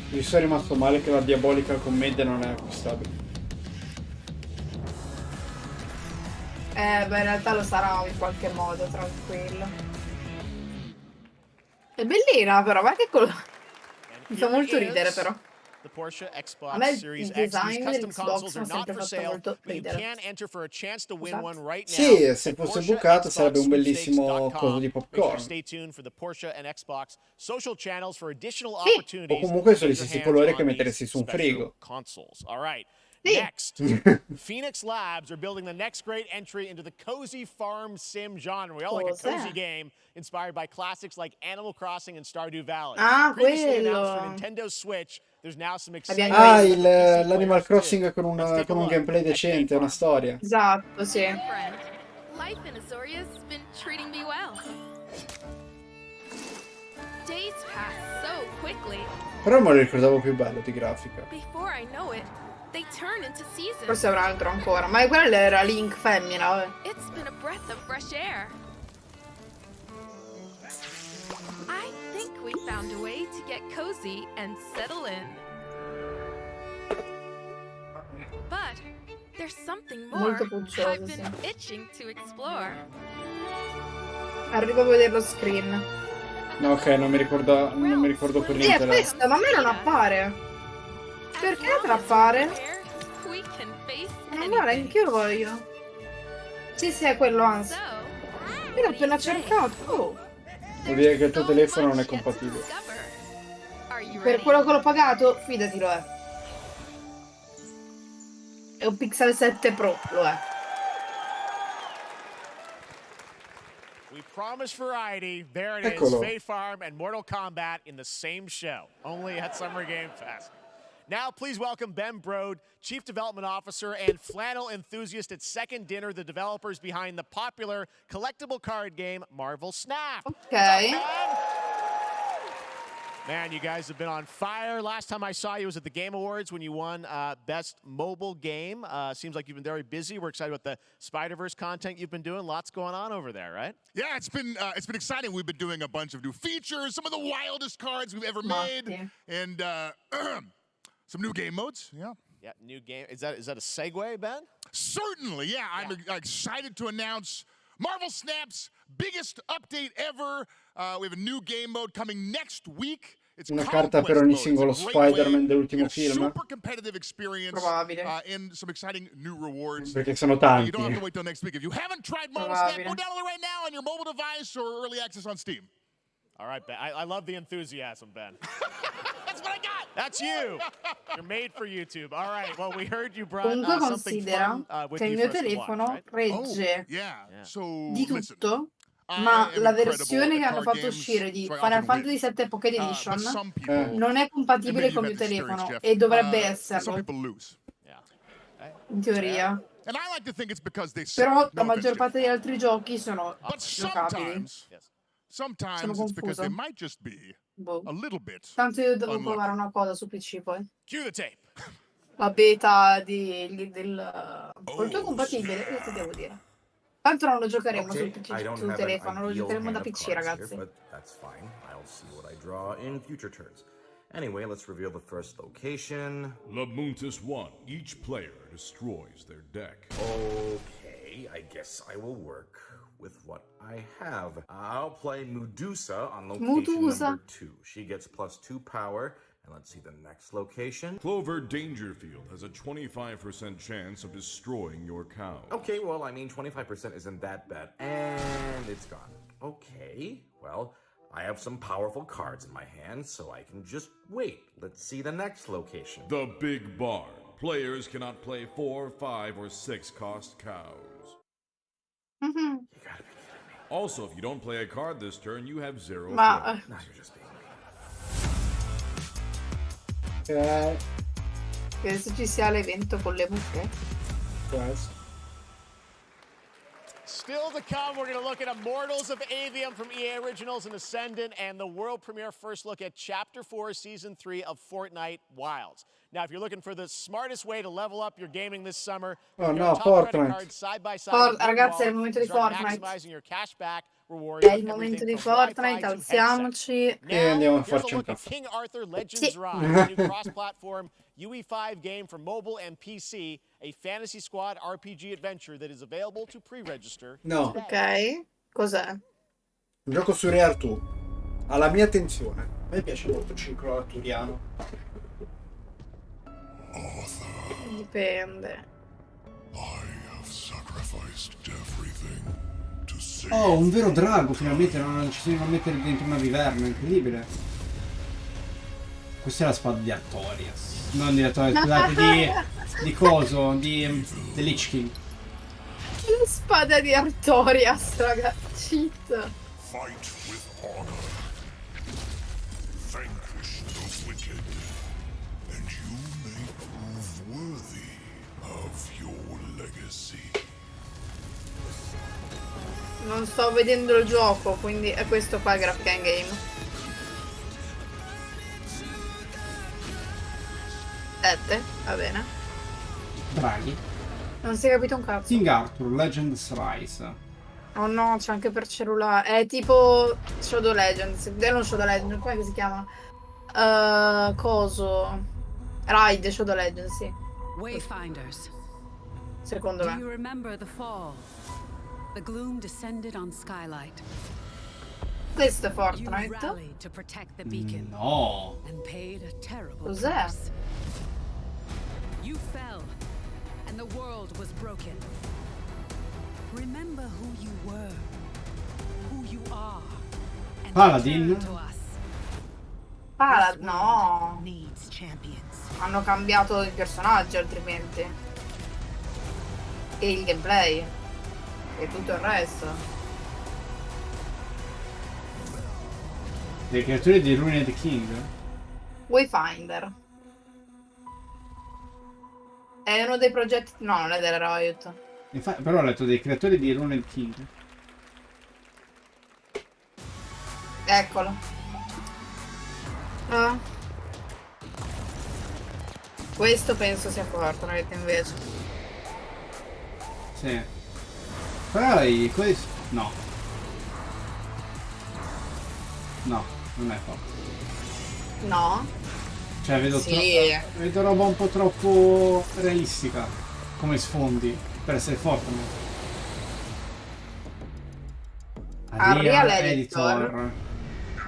Mi sono rimasto male che la diabolica commedia non è acquistabile.
Beh, in realtà lo sarà in qualche modo, tranquillo. È bellina però, ma che colore. Mi fa molto ridere però.
The Porsche
A
Xbox
me
Series
il
X. These
design
custom
dell'Xbox
consoles
mi ha
are not
sempre
for
fatto
sale,
molto
but you
ridere.
can enter for a chance to win one right now.
Sì, se
at
fosse
Porsche
bucato
Xbox
sarebbe un bellissimo
Sweepstakes.com.
coso di
Make sure to
popcorn.
stay tuned for the Porsche and Xbox social channels for additional
O
opportunities.
comunque
to
sono gli
get your
stessi
hands
colori
on
che
these
metteresti su un
special
frigo.
Consoles. All right. Next, Phoenix Labs are building the next great entry into the cozy farm sim genre. We all like a cozy game inspired by classics like Animal Crossing and Stardew Valley.
Ah,
Previously announced for
quello.
Nintendo Switch, there's now some exciting
Abbiamo
news for PC
l'Animal
players too.
Crossing con un gameplay decente, una storia.
Esatto, sì.
Life in Azoria's been treating me well. Days pass so quickly.
Però me lo ricordavo più bello di grafica.
Before I know it, they turn into seasons.
Forse è un altro ancora. Ma quello era Link femmina, vabbè.
It's been a breath of fresh air. I think we found a way to get cozy and settle in. But there's something more
Molto puccioso,
I've been
sì.
itching to explore.
Arrivo a vedere lo screen.
No, ok, non mi ricordo per niente.
È questa, ma a me non appare. Perché te l'appare? Ma guarda, anch'io lo voglio. Sì, sì, è quello, anzi. Io l'ho appena cercato. Oh.
Vuol dire che il tuo telefono non è compatibile.
Per quello che l'ho pagato, fidati, lo è. È un Pixel 7 Pro, lo è.
We promise variety. There it
Eccolo.
is. Fae Farm and Mortal Kombat in the same show, only at Summer Game Fest. Now, please welcome Ben Brode, Chief Development Officer and flannel enthusiast at Second Dinner, the developers behind the popular collectible card game Marvel Snap.
Okay.
Man, you guys have been on fire. Last time I saw you was at the Game Awards when you won Best Mobile Game. Seems like you've been very busy. We're excited about the Spider-Verse content you've been doing. Lots going on over there, right?
Yeah, it's been exciting. We've been doing a bunch of new features, some of the wildest cards we've ever made, and some new game modes. Yeah.
Yeah, new game. Is that a segue, Ben?
Certainly, yeah. I'm excited to announce Marvel Snap's biggest update ever. We have a new game mode coming next week. It's
Una carta per ogni singolo Spider-Man dell'ultimo film.
Super competitive experience.
Probabile.
And some exciting new rewards.
Perché sono tanti.
You don't have to wait till next week. If you haven't tried Marvel Snap, go download it right now on your mobile device or early access on Steam.
All right, Ben. I love the enthusiasm, Ben. That's what I got. That's you. You're made for YouTube. All right. Well, we heard you brought
Comunque
something
considera
fun with
che il
you
mio
for us to watch,
telefono
right?
regge
Yeah. So
di
listen.
tutto,
I
ma
am
la
incredible
versione
at
che hanno
card
fatto
games,
uscire di
so I
Final
often win.
Fantasy VII Pocket
But
Edition
some people,
non è
and
compatibile
maybe
con
you've
il
had
mio
this experience,
telefono
Jeff,
e dovrebbe
some
esserlo,
people lose.
in teoria.
And I like to think it's because they suck.
Però la
No offense,
maggior
Jeff.
parte degli altri giochi sono
But
giocabili. Sono
sometimes it's because
confusa.
they might just be
Boh.
a little bit
Tanto io devo
unlucky.
provare una cosa su PC poi.
Cue the tape.
La beta col tuo compatibile, io ti devo dire. Tanto non lo giocheremo sul telefono, lo giocheremo da PC, ragazzi.
But that's fine. I'll see what I draw in future turns. Anyway, let's reveal the first location.
Lamuntis 1. Each player destroys their deck.
Okay, I guess I will work with what I have. I'll play Medusa on location number 2. She gets +2 power. And let's see the next location.
Clover Dangerfield has a 25% chance of destroying your cow.
Okay, well, I mean, 25% isn't that bad. And it's gone. Okay, well, I have some powerful cards in my hand, so I can just wait. Let's see the next location.
The Big Barn. Players cannot play 4, 5, or 6 cost cows.
You gotta be kidding me.
Also, if you don't play a card this turn, you have 0
Ma
flow.
Now you're just being
penso ci sia l'evento con le mucche.
Still to come, we're going to look at Immortals of Avium from EA Originals and Ascendant and the world premiere first look at Chapter 4, Season 3 of Fortnite Wilds. Now, if you're looking for the smartest way to level up your gaming this summer,
Oh no, Fortnite.
Ragazzi, è il momento di Fortnite. È il momento di Fortnite, alziamoci
e andiamo a farci un caffè.
King Arthur Legends Rise, a new cross-platform UE5 game for mobile and PC, a fantasy squad RPG adventure that is available to pre-register.
No.
Ok, cos'è?
Un gioco su Re Artù. Alla mia attenzione. A me piace molto il ciclo arturiano.
Dipende.
Oh, un vero drago, finalmente non ci si deve mettere dentro una viverna, incredibile. Questa è la spada di Artorias. Non di Artorias, scusate, di coso, di The Lich King.
La spada di Artorias, raga. Cheat.
Fight with honor. Vanquish the wicked. And you may prove worthy of your legacy.
Non sto vedendo il gioco, quindi è questo qua il graphic game. 7, va bene.
Draghi.
Non si è capito un cazzo.
King Arthur, Legends Rise.
Oh no, c'è anche per cellulare. È tipo Shadow Legends. Non Shadow Legends, come si chiama? Coso. Raid Shadow Legends, sì.
Wayfinders.
Secondo
Do
me.
you remember the fall? The gloom descended on Skylight.
Questo è
You
Fortnite.
rallied to protect the beacon.
No.
And paid a terrible
Cos'è?
price. You fell, and the world was broken. Remember who you were, who you are, and
Paladin.
return to us.
No.
Needs champions.
Hanno cambiato i personaggi altrimenti. E il gameplay. E tutto il resto.
Dei creatori di Ruined King.
Wayfinder. È uno dei progetti... No, non è della Riot.
Però ho letto dei creatori di Ruined King.
Eccolo. Ah. Questo penso sia Fortnite invece.
Sì. Poi questo. No. No, non è Fortnite.
No?
Cioè vedo,
Sì.
vedo roba un po' troppo realistica come sfondi per essere Fortnite.
Unreal Editor.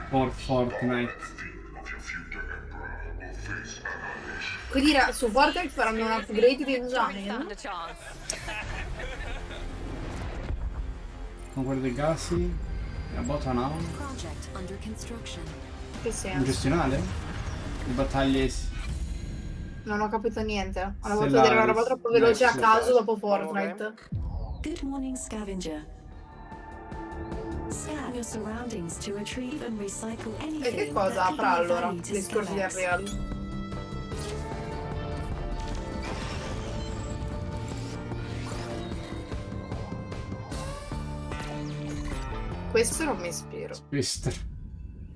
Fortnite.
Quindi su Fortnite faranno un upgrade di engine.
Con quello dei gassi. La bota no?
Project under construction.
Che
Un
senso?
gestionale? Le battaglie
Non ho capito niente. Hanno fatto
stellari.
vedere una roba troppo veloce a
Nexus.
caso dopo Fortnite.
Good morning, scavenger. Scan your surroundings to retrieve and recycle
E
anything
che cosa
that could
avrà
be of
allora?
value to
Discorsi di
Scalax.
Unreal. Questo non mi ispiro.
Questo.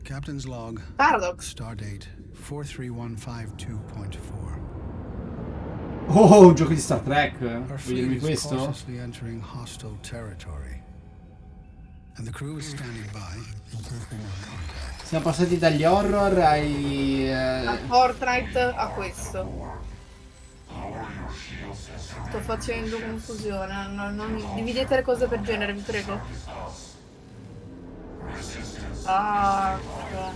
Captain's log.
Paradox.
Stardate 43152.4.
Oh, un gioco di Star Trek.
Our
Vuoi
fleet
dirmi
is
questo?
cautiously entering hostile territory. And the crew is standing by.
Siamo passati dagli horror ai...
A Fortnite a questo. Sto facendo confusione. Non dividete le cose per genere, vi prego. Ah, ok.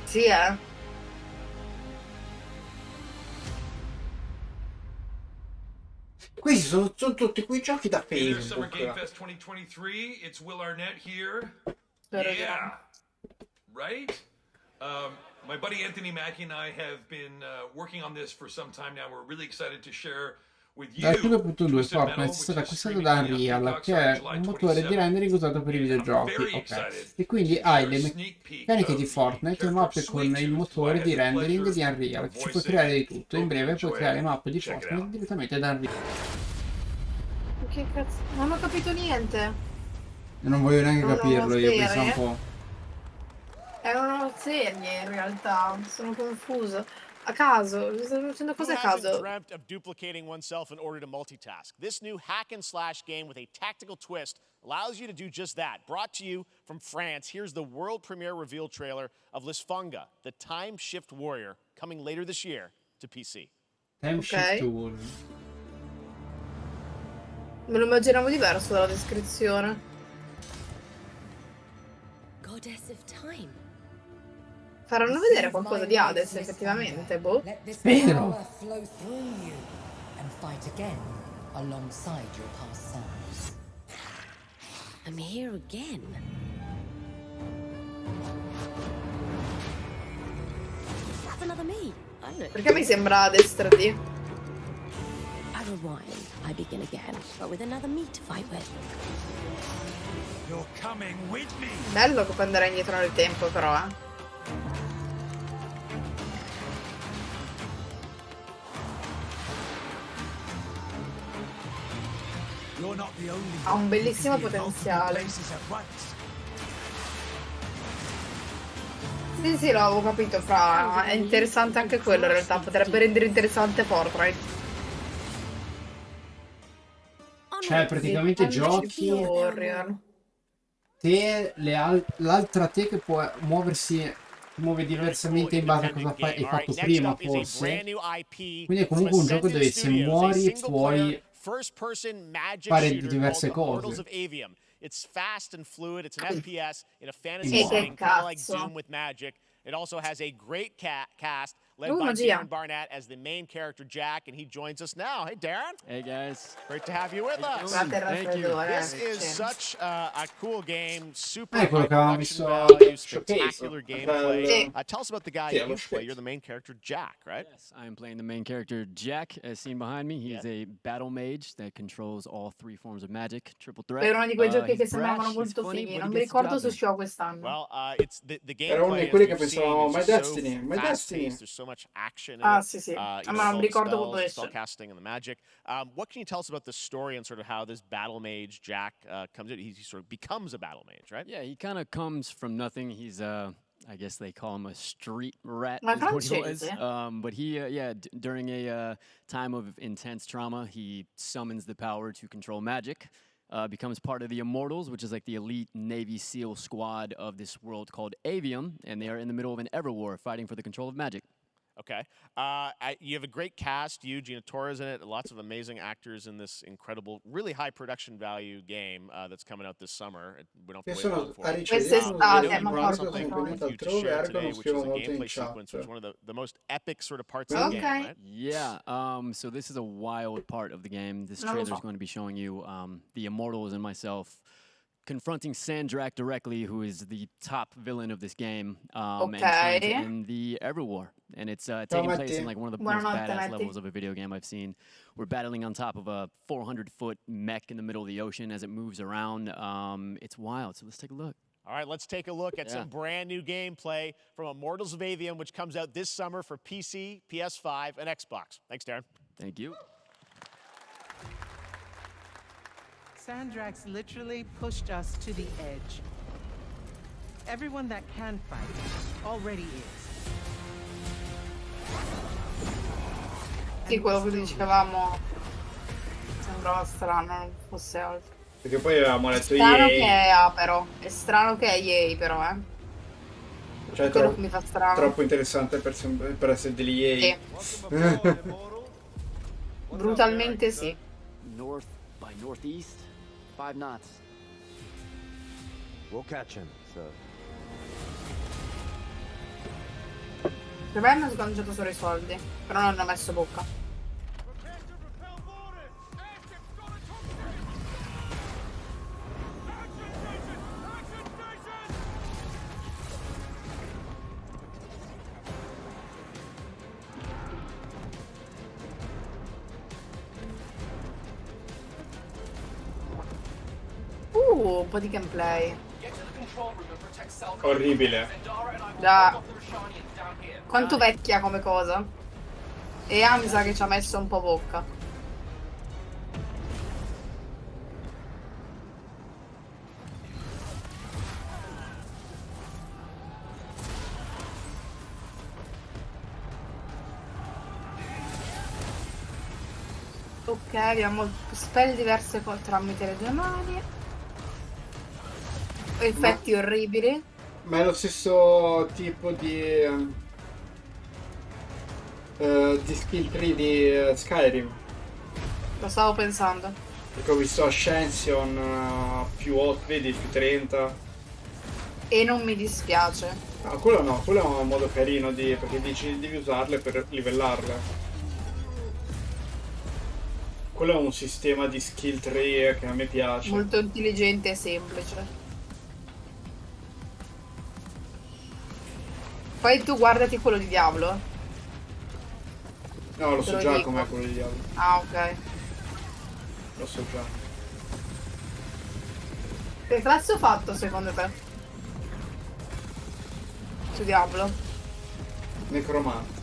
Sì,
Questi sono tutti quei giochi da
Hey there, Summer
Facebook.
Game Fest 2023. It's Will Arnett here.
Spero di
Yeah. Right? My buddy Anthony Mackie and I have been working on this for some time now. We're really excited to share with you.
Dal 5.2
Twisted Metal,
Fortnite è
which
stato
is
acquistato
streaming
da
on
Unreal,
Peacock
che
starting
è
July
un motore di
27th.
rendering usato per i videogiochi.
Very
Ok.
excited
E quindi
to
hai
share
le
a sneak peek
meccaniche
of
di
the
Fortnite e
character
mappe
of
con
Sweet
il
Tooth,
motore
who I
di
had the
rendering di
pleasure
Unreal,
of
che ci puoi
voicing.
creare di tutto. In
Hope you
breve puoi
enjoy
creare
it.
mappe di
Check it
Fortnite
out.
direttamente da Unreal.
Che cazzo? Non ho capito niente.
E non voglio neanche
Non ho
capirlo, io penso
serie.
un po'.
È una serie in realtà. Sono confusa. A caso. Sto facendo
Who
cose a
hasn't
caso.
dreamt of duplicating oneself in order to multitask? This new hack and slash game with a tactical twist allows you to do just that. Brought to you from France, here's the world premiere reveal trailer of Lisfunga, the time shift warrior, coming later this year to PC.
Time
Ok.
Shift War.
Me lo immaginavo diverso dalla descrizione.
Goddess of time.
Faranno vedere qualcosa di Hades effettivamente, boh.
Spero.
Flow through you and fight again alongside your past selves.
I'm here again. That's another me. I don't know.
Perché mi sembra Hades 3D?
I rewind. I begin again, but with another me to fight with.
You're coming with me.
Bello che puoi andare indietro nel tempo però, eh.
You're not the only
Ha un
one who
bellissimo
can be in multiple
potenziale.
places at once.
Sì, sì, l'avevo capito, Fra. È interessante anche quello in realtà. Potrebbe rendere interessante Fortnite.
Cioè, praticamente giochi
Warrior.
te, l'altra te che può muoversi, muove diversamente in base a cosa hai fatto prima, forse. Quindi è comunque un gioco dove se muori puoi fare diverse cose.
It's fast and fluid. It's an FPS in a fantasy
E che
setting, kind of like
cazzo.
Doom with magic. It also has a great cast led by
magia.
Darren Barnett as the main character Jack, and he joins us now. Hey, Darren.
Hey guys.
Great to have you with us.
Guarda il
Thank you.
raffreddore.
This is such a cool game. Super
Quello
high
che avevamo
production
visto
value,
showcase.
spectacular gameplay.
Sì.
Tell us about the guy
Sì,
you
allo
play.
showcase.
You're the main character, Jack, right?
Yes, I am playing the main character Jack, as seen behind me. He's a battle mage that controls all three forms of magic, triple threat.
Era uno di quei giochi
He's
che sembravano
brash, he's
molto
funny,
fighi.
but
Non
he
mi
gets the
ricordo
job
su
done.
show quest'anno.
Well, it's the
Era uno
gameplay.
di quelli
as
che
we've seen,
pensavamo,
is
My
just
Destiny,
so
My Destiny.
fast-paced. There's so much action in
Ah,
it.
sì, sì.
You
Ma
know,
non mi
both
ricordo
spells,
quando esce.
spellcasting, and the magic. What can you tell us about the story and sort of how this battle mage Jack comes in? He sort of becomes a battle mage, right?
Yeah, he kind of comes from nothing. He's I guess they call him a street rat.
Ma
Is what he was.
francese.
But he, during a time of intense trauma, he summons the power to control magic. Becomes part of the Immortals, which is like the elite Navy SEAL squad of this world called Avium, and they are in the middle of an Everwar fighting for the control of magic.
Okay. You have a great cast. You, Gina Torres in it. Lots of amazing actors in this incredible, really high production value game that's coming out this summer. We don't
Io
have to wait long
sono
for
a
it.
ricevere uno
I
dei
know
Quest'estate,
you
ma
brought
porca
sono
something
troia.
venuto
with you to
altrove,
share
Ergo
today,
non
which is
scrivo
a
molto in
gameplay sequence, which is
chat.
one of the most epic sort of parts of the game,
Ok.
right?
Yeah, so this is a wild part of the game. This
Non lo
trailer is
so.
going to be showing you the Immortals and myself confronting Sandrak directly, who is the top villain of this game, and trying to
Ok.
end the Everwar. And it's
Ciao
taking place in
Matti.
like one of the most
Buonanotte,
badass
Metti.
levels of a video game I've seen. We're battling on top of a 400-foot mech in the middle of the ocean as it moves around. It's wild, so let's take a look.
All right, let's take a look at some brand new gameplay from Immortals of Avium, which comes out this summer for PC, PS5, and Xbox. Thanks, Darren.
Thank you.
Sandrax literally pushed us to the edge. Everyone that can fight already is.
Sì, quello che dicevamo sembrava strano, non fosse altro.
Perché poi avevamo letto
Strano che
EA.
è però. È strano che è EA però, eh.
Cioè,
Quello che mi fa strano.
troppo interessante per essere degli EA.
Sì. Brutalmente sì.
North by northeast, 5 knots. We'll catch him, sir.
Per me hanno sganciato solo i soldi, però non hanno messo bocca. Un po' di gameplay.
Orribile.
Già. Quanto vecchia come cosa. E mi sa che ci ha messo un po' bocca. Ok, abbiamo spell diverse tramite le due mani. Effetti orribili.
Ma è lo stesso tipo di skill tree di Skyrim.
Lo stavo pensando.
Perché ho visto Ascension più 8, vedi, più 30.
E non mi dispiace.
No, quello è un modo carino perché dici devi usarle per livellarle. Quello è un sistema di skill tree che a me piace.
Molto intelligente e semplice. Poi tu guardati quello di Diablo.
No, lo
Te
so
lo
già
dico.
com'è quello di Diablo.
Ah, ok.
Lo so già.
Che classe ho fatto secondo te? Su Diablo?
Necromante.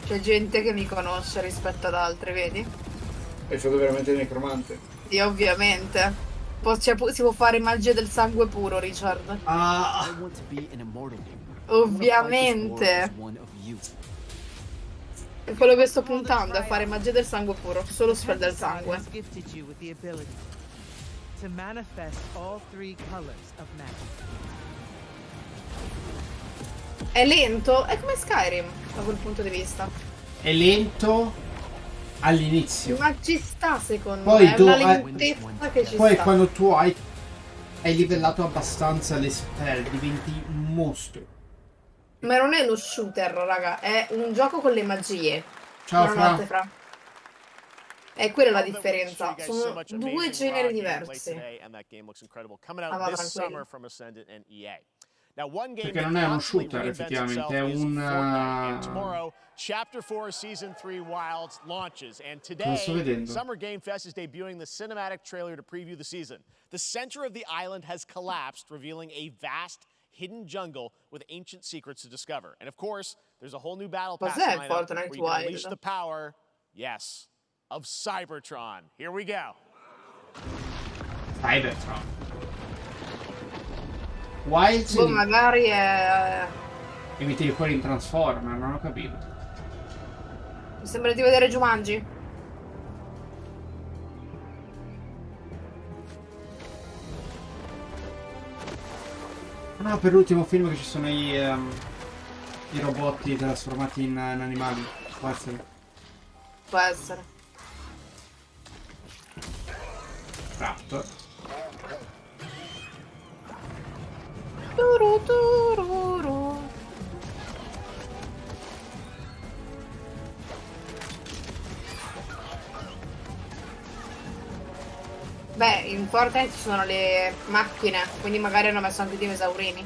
C'è gente che mi conosce rispetto ad altre, vedi?
Hai fatto veramente il necromante?
Sì, ovviamente. Si può fare magia del sangue puro, Richard.
Ah.
I want to be an immortal.
Ovviamente. È quello che sto puntando, è fare magia del sangue puro, solo spell del sangue.
Gifted you with the ability to manifest all 3 colors of magic.
È lento, è come Skyrim da quel punto di vista.
È lento all'inizio.
Ma ci sta secondo
Poi
me, è
tu
una
hai-
lentezza che ci
Poi
sta.
quando tu hai livellato abbastanza le spell, diventi un mostro.
Ma non è uno shooter, raga, è un gioco con le magie.
Ciao,
Buonanotte,
Fra.
Fra. E quella è la differenza.
Guys, so
Sono
much
due
amazing
generi
raw gameplay
diversi.
today, and that game looks incredible. Coming
Ah,
out
va,
this
tranquillo.
summer from Ascendant and EA. Now, one game
Perché
that
non è uno
constantly
shooter,
reinvents
effettivamente,
itself
è
is
un,
Fortnite. And tomorrow, Chapter 4 Season 3 Wilds launches. And
Cosa sto
today,
vedendo?
Summer Game Fest is debuting the cinematic trailer to preview the season. The center of the island has collapsed, revealing a vast hidden jungle with ancient secrets to discover. And of course, there's a whole new battle pass
Cos'è il
lineup where
Fortnite
you can unleash
Wild?
the power, yes, of Cybertron. Here we go.
Cybertron. Wilds
Boh, magari è...
e mi tiri fuori in Transformer, non ho capito.
Mi sembra di vedere Jumanji.
No, per l'ultimo film che ci sono i robotti trasformati in animali. Può essere.
Può essere.
Raptor.
Turururu. Beh, in Fortnite ci sono le macchine, quindi magari hanno messo anche dei esaurini.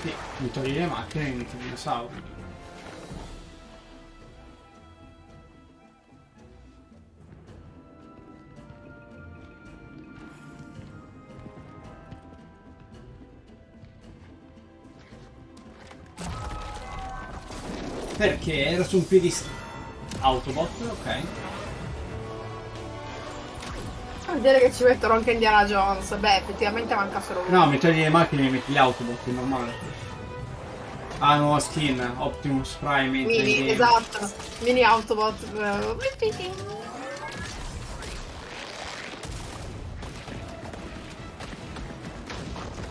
Sì, mi togli le macchine e mi togli i dinosauri. Perché era su un piedistallo. Autobot, ok.
Vuol dire che ci mettono anche Indiana Jones. Beh, effettivamente manca solo uno.
No, mi togli le macchine e mi metti gli Autobot, è normale. Ah, nuova skin, Optimus Prime in
Mini,
3D.
esatto. Mini Autobot.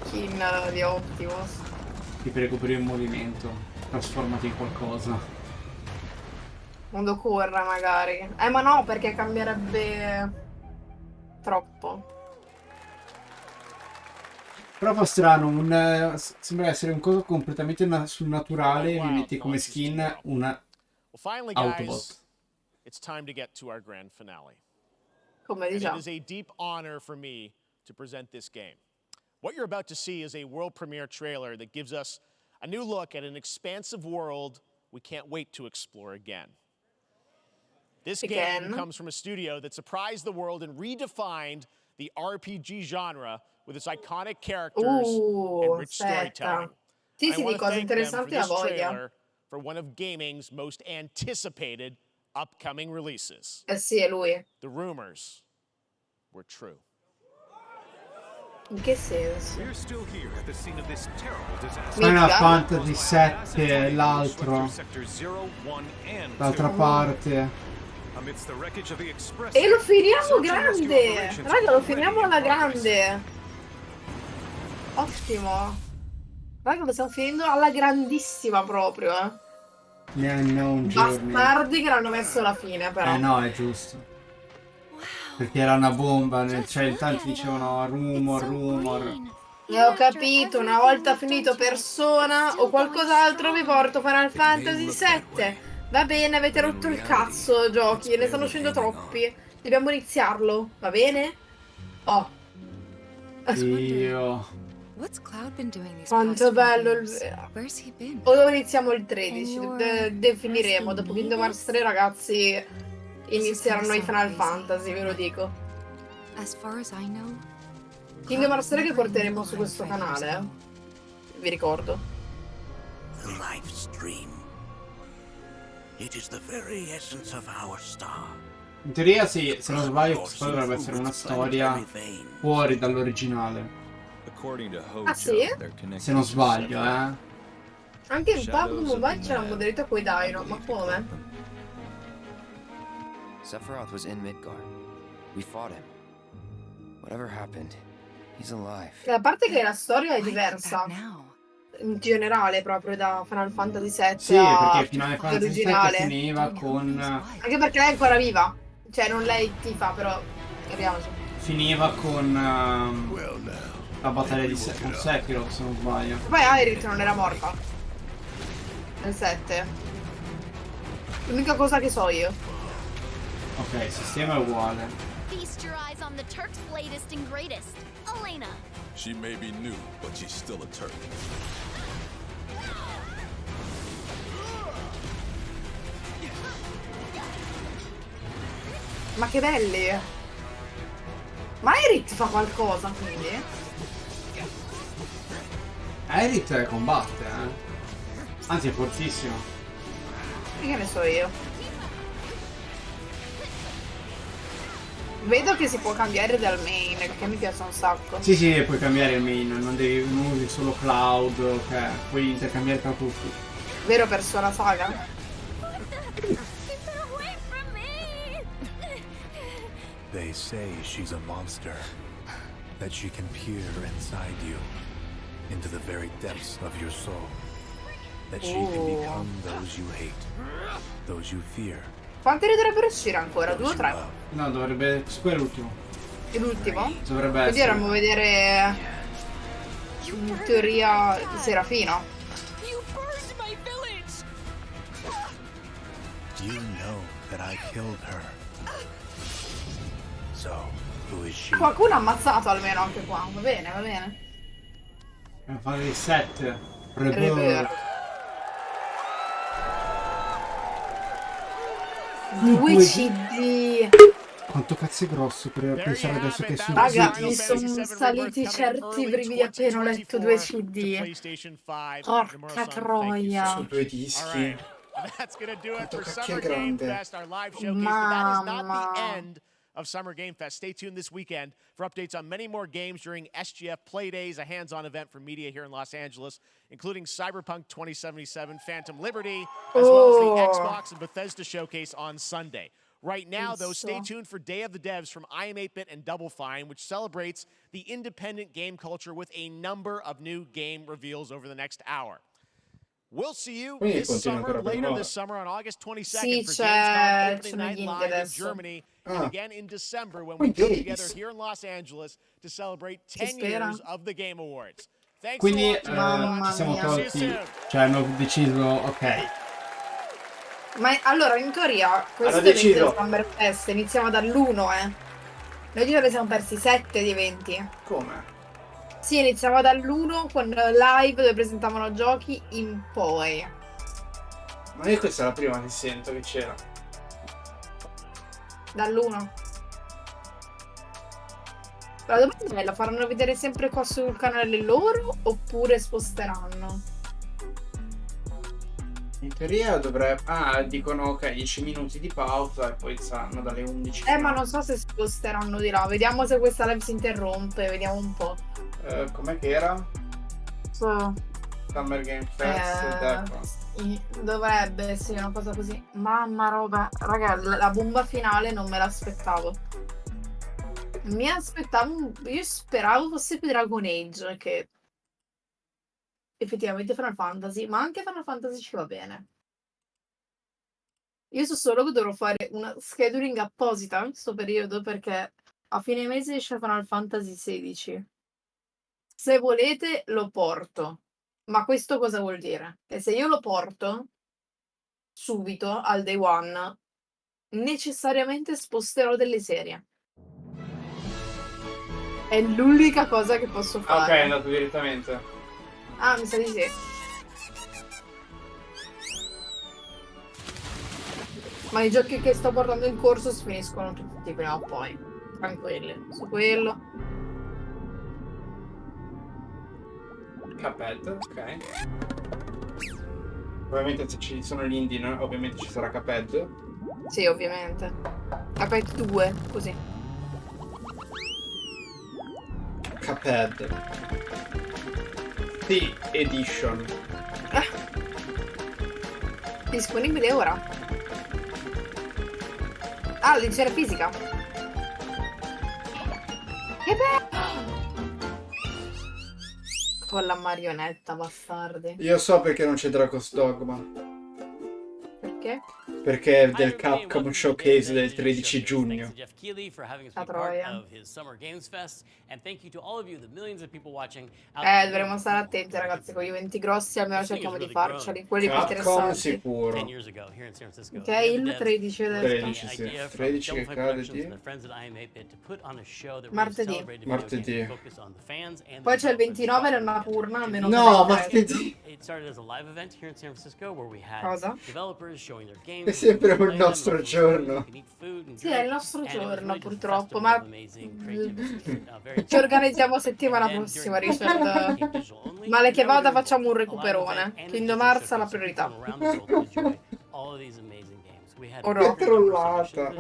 Skin di Optimus.
Ti prego per il movimento. Trasformati in qualcosa.
Mondo corra magari. Ma no, perché cambierebbe troppo.
Però fa strano, sembra essere un coso completamente surnaturale. Mi metti come skin una
Well, finally,
Autobot.
guys, it's time to get to our grand finale.
Come
And it
diciamo.
is a deep honor for me to present this game. What you're about to see is a world premiere trailer that gives us a new look at an expansive world we can't wait to explore again. This game comes from a studio that surprised the world and redefined the RPG genre with its iconic characters and rich storytelling.
Sì,
I
sì,
want
di
to
cose
thank them for
interessanti a
this
voglia.
trailer for one of gaming's most anticipated upcoming releases.
Sì, è lui.
The rumors were true.
In che senso?
We're still here at the scene of this terrible disaster.
Final Fantasy 7, l'altro. L'altra parte.
E lo finiamo grande! Raga, lo finiamo alla grande! Ottimo! Raga, lo stiamo finendo alla grandissima proprio, eh!
Ne hanno un giorno.
Bastardi che l'hanno messo alla fine, però.
No, è giusto. Perché era una bomba, cioè tanti dicevano rumor.
E ho capito, una volta finito Persona o qualcos'altro vi porto Final Fantasy 7. Va bene, avete rotto il cazzo, giochi, ne stanno uscendo troppi. Dobbiamo iniziarlo, va bene? Oh.
Io.
Quanto bello o dove iniziamo il 13? Definiremo. Dopo Kingdom Hearts 3, ragazzi, inizieranno i Final Fantasy, ve lo dico. Kingdom Hearts 3 che porteremo su questo canale, vi ricordo.
The life stream. It is the very essence of our star.
In teoria sì, se non sbaglio questa dovrebbe essere una storia fuori dall'originale.
Ah sì?
Se non sbaglio,
Anche in PUBG Mobile c'è la modalità coi Dino, ma come?
Sephiroth was in Midgard. We fought him. Whatever happened, he's alive.
A parte che la storia è diversa. In generale, proprio da Final Fantasy VII.
Sì, perché Final Fantasy VII finiva con...
Anche perché lei è ancora viva. Cioè, non lei tifa, però... Capiamoci.
Finiva con... la battaglia di con Sephiroth, se non sbaglio.
Poi Aerith non era morta. Nel 7. L'unica cosa che so io.
Ok, il sistema è uguale.
Feast your eyes on the Turk's latest and greatest, Elena.
She may be new, but she's still a Turk.
Ma che belli! Ma Aerith fa qualcosa, quindi?
Aerith combatte, Anzi, è fortissimo.
E che ne so io? Vedo che si può cambiare dal main, che mi piace un sacco.
Sì, sì, puoi cambiare il main, non usi solo Cloud, ok, puoi intercambiare tra tutti.
Vero Persona Saga?
They say she's a monster, that she can peer inside you. into the very depths of your soul, that she can become those you hate, those you fear.
Quanti ne dovrebbero uscire ancora? 2 o 3?
No, dovrebbe... Questo è l'ultimo.
È l'ultimo?
Dovrebbe
Quindi
essere.
dovremmo vedere in teoria Serafino.
You burned my village!
You know that I killed her. So, who is she?
Qualcuno ha ammazzato almeno anche qua. Va bene, va bene.
Dobbiamo fare il 7.
Rebirth. 2 CD.
Quanto cazzo è grosso per pensare adesso che su
Raga, mi sono saliti certi brividi appena ho letto 2 CD. Porca troia.
Su 2 dischi.
That's gonna do it
Quanto
for
cacchio è
Summer Game
grande.
Fest, our live showcase. But that is not the
Mamma.
end of Summer Game Fest. Stay tuned this weekend for updates on many more games during SGF Play Days, a hands-on event for media here in Los Angeles, including Cyberpunk 2077, Phantom Liberty, as well as the Xbox and Bethesda showcase on Sunday. Right now, though, stay tuned for Day of the Devs from I Am 8-Bit and Double Fine, which celebrates the independent game culture with a number of new game reveals over the next hour. We'll see you this summer, later this summer on August 22nd for Gamescom Opening Night Live in Germany, and again in December when we come together here in Los Angeles to celebrate 10 years of the Game Awards. Thanks
Quindi
for watching.
ci siamo
See you
tolti,
soon.
cioè hanno deciso, ok.
Ma allora, in teoria, questo
Hanno
evento
deciso.
del Summer Fest iniziamo dall'1, Noi ne siamo persi 7 di eventi.
Come?
Sì, iniziamo dall'1 con live dove presentavano giochi in poi.
Ma io questa è la prima che sento che c'era.
Dall'1. La domanda è, la faranno vedere sempre qua sul canale loro oppure sposteranno?
In teoria dovrebbe... Ah, dicono ok, 10 minuti di pausa e poi saranno dalle 11.
Ma non so se sposteranno di là. Vediamo se questa live si interrompe, vediamo un po'.
Com'è che era?
So.
Summer Game Fest, ecco.
Dovrebbe, sì, una cosa così. Mamma roba. Raga, la bomba finale non me l'aspettavo. Io speravo fosse più Dragon Age, che effettivamente Final Fantasy, ma anche Final Fantasy ci va bene. Io so solo che dovrò fare una scheduling apposita in questo periodo perché a fine mese esce Final Fantasy XVI. Se volete lo porto. Ma questo cosa vuol dire? Che se io lo porto subito al day one, necessariamente sposterò delle serie. È l'unica cosa che posso
Ok,
fare.
è andato direttamente.
Ah, mi sa di sì. Ma i giochi che sto portando in corso si finiscono tutti prima o poi. Tranquilli. Su quello.
Cuphead, ok. Ovviamente se ci sono gli indie, no? Ovviamente ci sarà Cuphead.
Sì, ovviamente. Cuphead 2, così.
Cuphead. The Edition.
Disponibile ora. Ah, l'edizione fisica. Che bello! Con la marionetta, bastardi.
Io so perché non c'è Dragon's Dogma.
Perché?
Perché è del Capcom Showcase del 13 giugno.
La troia. Dovremmo stare attenti, ragazzi, con gli eventi grossi almeno cerchiamo di farceli, quelli più
Capcom
interessanti.
sicuro.
Ok, il 13 adesso.
13, sì. 13 che cade di...
Martedì.
Martedì.
Poi c'è il 29 nell'Annapurna, almeno
No,
per
martedì.
Cosa?
È sempre un nostro giorno.
Sì, è il nostro giorno, purtroppo, ma ci organizziamo settimana prossima, Richard. Male che vada facciamo un recuperone. Kingdom Hearts ha la priorità.
Che trollata.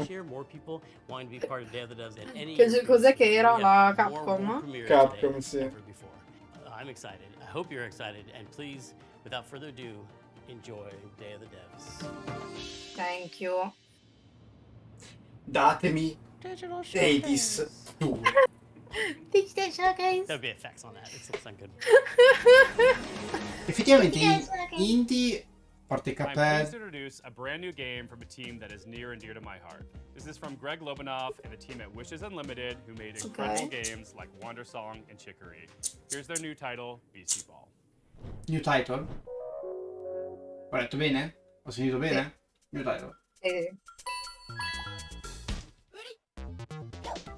Cos'è che era la Capcom?
Capcom, sì.
I'm excited. I hope you're excited. And please, without further ado, enjoy Day of the Devs.
Thank you.
Datemi Hades 2.
Digital Showcase.
There'll be effects on that. It looks good.
Effettivamente indie, a parte
I'm pleased
Cuphead,
to introduce a brand new game from a team that is near and dear to my heart. This is from Greg Lobanoff and the team at Wishes Unlimited, who made incredible games like Wonder Song and Chicory. Here's their new title, Beastie Ball.
new title. Ho detto bene? Ho sentito bene? New title.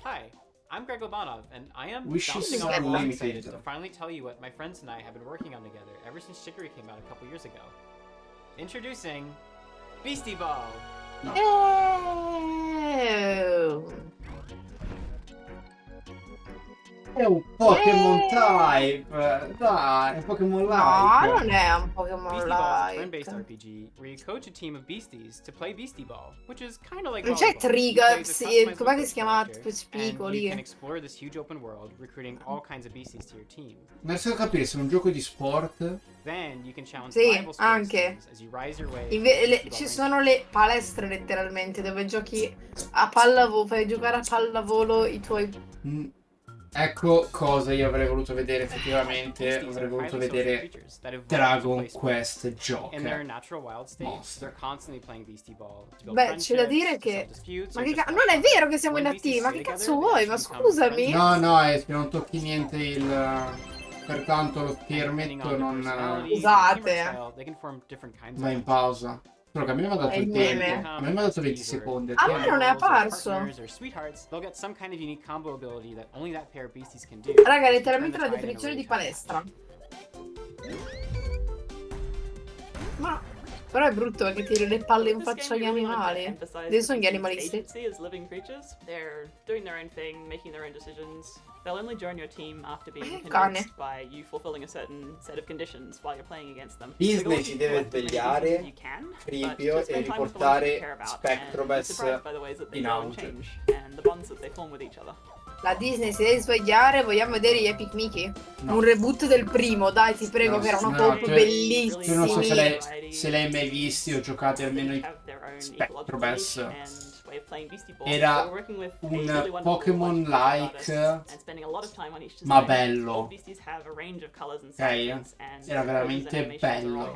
Hi, I'm Greg Lobanov, and I am
Wishes
bouncing off the
Unlimited.
excited to finally tell you what my friends and I have been working on together ever since Chicory came out a couple years ago. Introducing Beastie Ball.
No. È un Pokémon type, dai, è un Pokémon
No,
like.
non è un Pokémon
Beastie Ball is a
like.
turn-based RPG where you coach a team of beasties to play Beastie Ball, which is kind of like
Non c'è
volleyball.
Trigger,
You play as a
com'è che
customized
si chiama?
character,
Spico
and you
lì.
can explore this huge open world, recruiting all kinds of beasties to your team.
Non riesco a capire se è un gioco di sport.
Then you can challenge
Sì,
rival sports
anche.
teams as you rise your way.
Ci sono le palestre letteralmente dove giochi a pallavolo, fai giocare a pallavolo i tuoi...
Ecco cosa io avrei voluto vedere effettivamente. Avrei voluto vedere Dragon Quest
In their
Joker.
natural wild state, they're constantly playing Beastie Ball to build
Beh, c'è da dire che... Ma che non è vero che siamo inattivi, ma che cazzo vuoi? Ma scusami.
No, è che non tocchi niente il... Pertanto lo schermetto non
Scusate.
va in pausa. Solo che a me mi ha dato
È
il
il
tempo.
meme.
A me mi ha dato 20 secondi.
A me non è apparso.
They'll get some kind of unique combo ability that only that pair of beasties can do.
Raga, letteralmente la definizione di palestra. Ma... Però è brutto perché tiri le palle in faccia agli animali. Dove sono gli animalisti?
As living creatures, they're doing their own thing, making their own decisions. They'll only join your team after being convinced by you fulfilling a certain set of conditions while you're playing against them.
Disney si deve svegliare, Cribio, e riportare Spectrobus in auge.
And the bonds that they form with each other.
La Disney si deve svegliare, vogliamo vedere gli Epic Mickey? Un reboot del primo, dai, ti prego, che erano proprio bellissimi.
Io non so se lei mai visti o giocate almeno i Spectrobus. Era un Pokémon like, ma bello. Ok? Era veramente bello.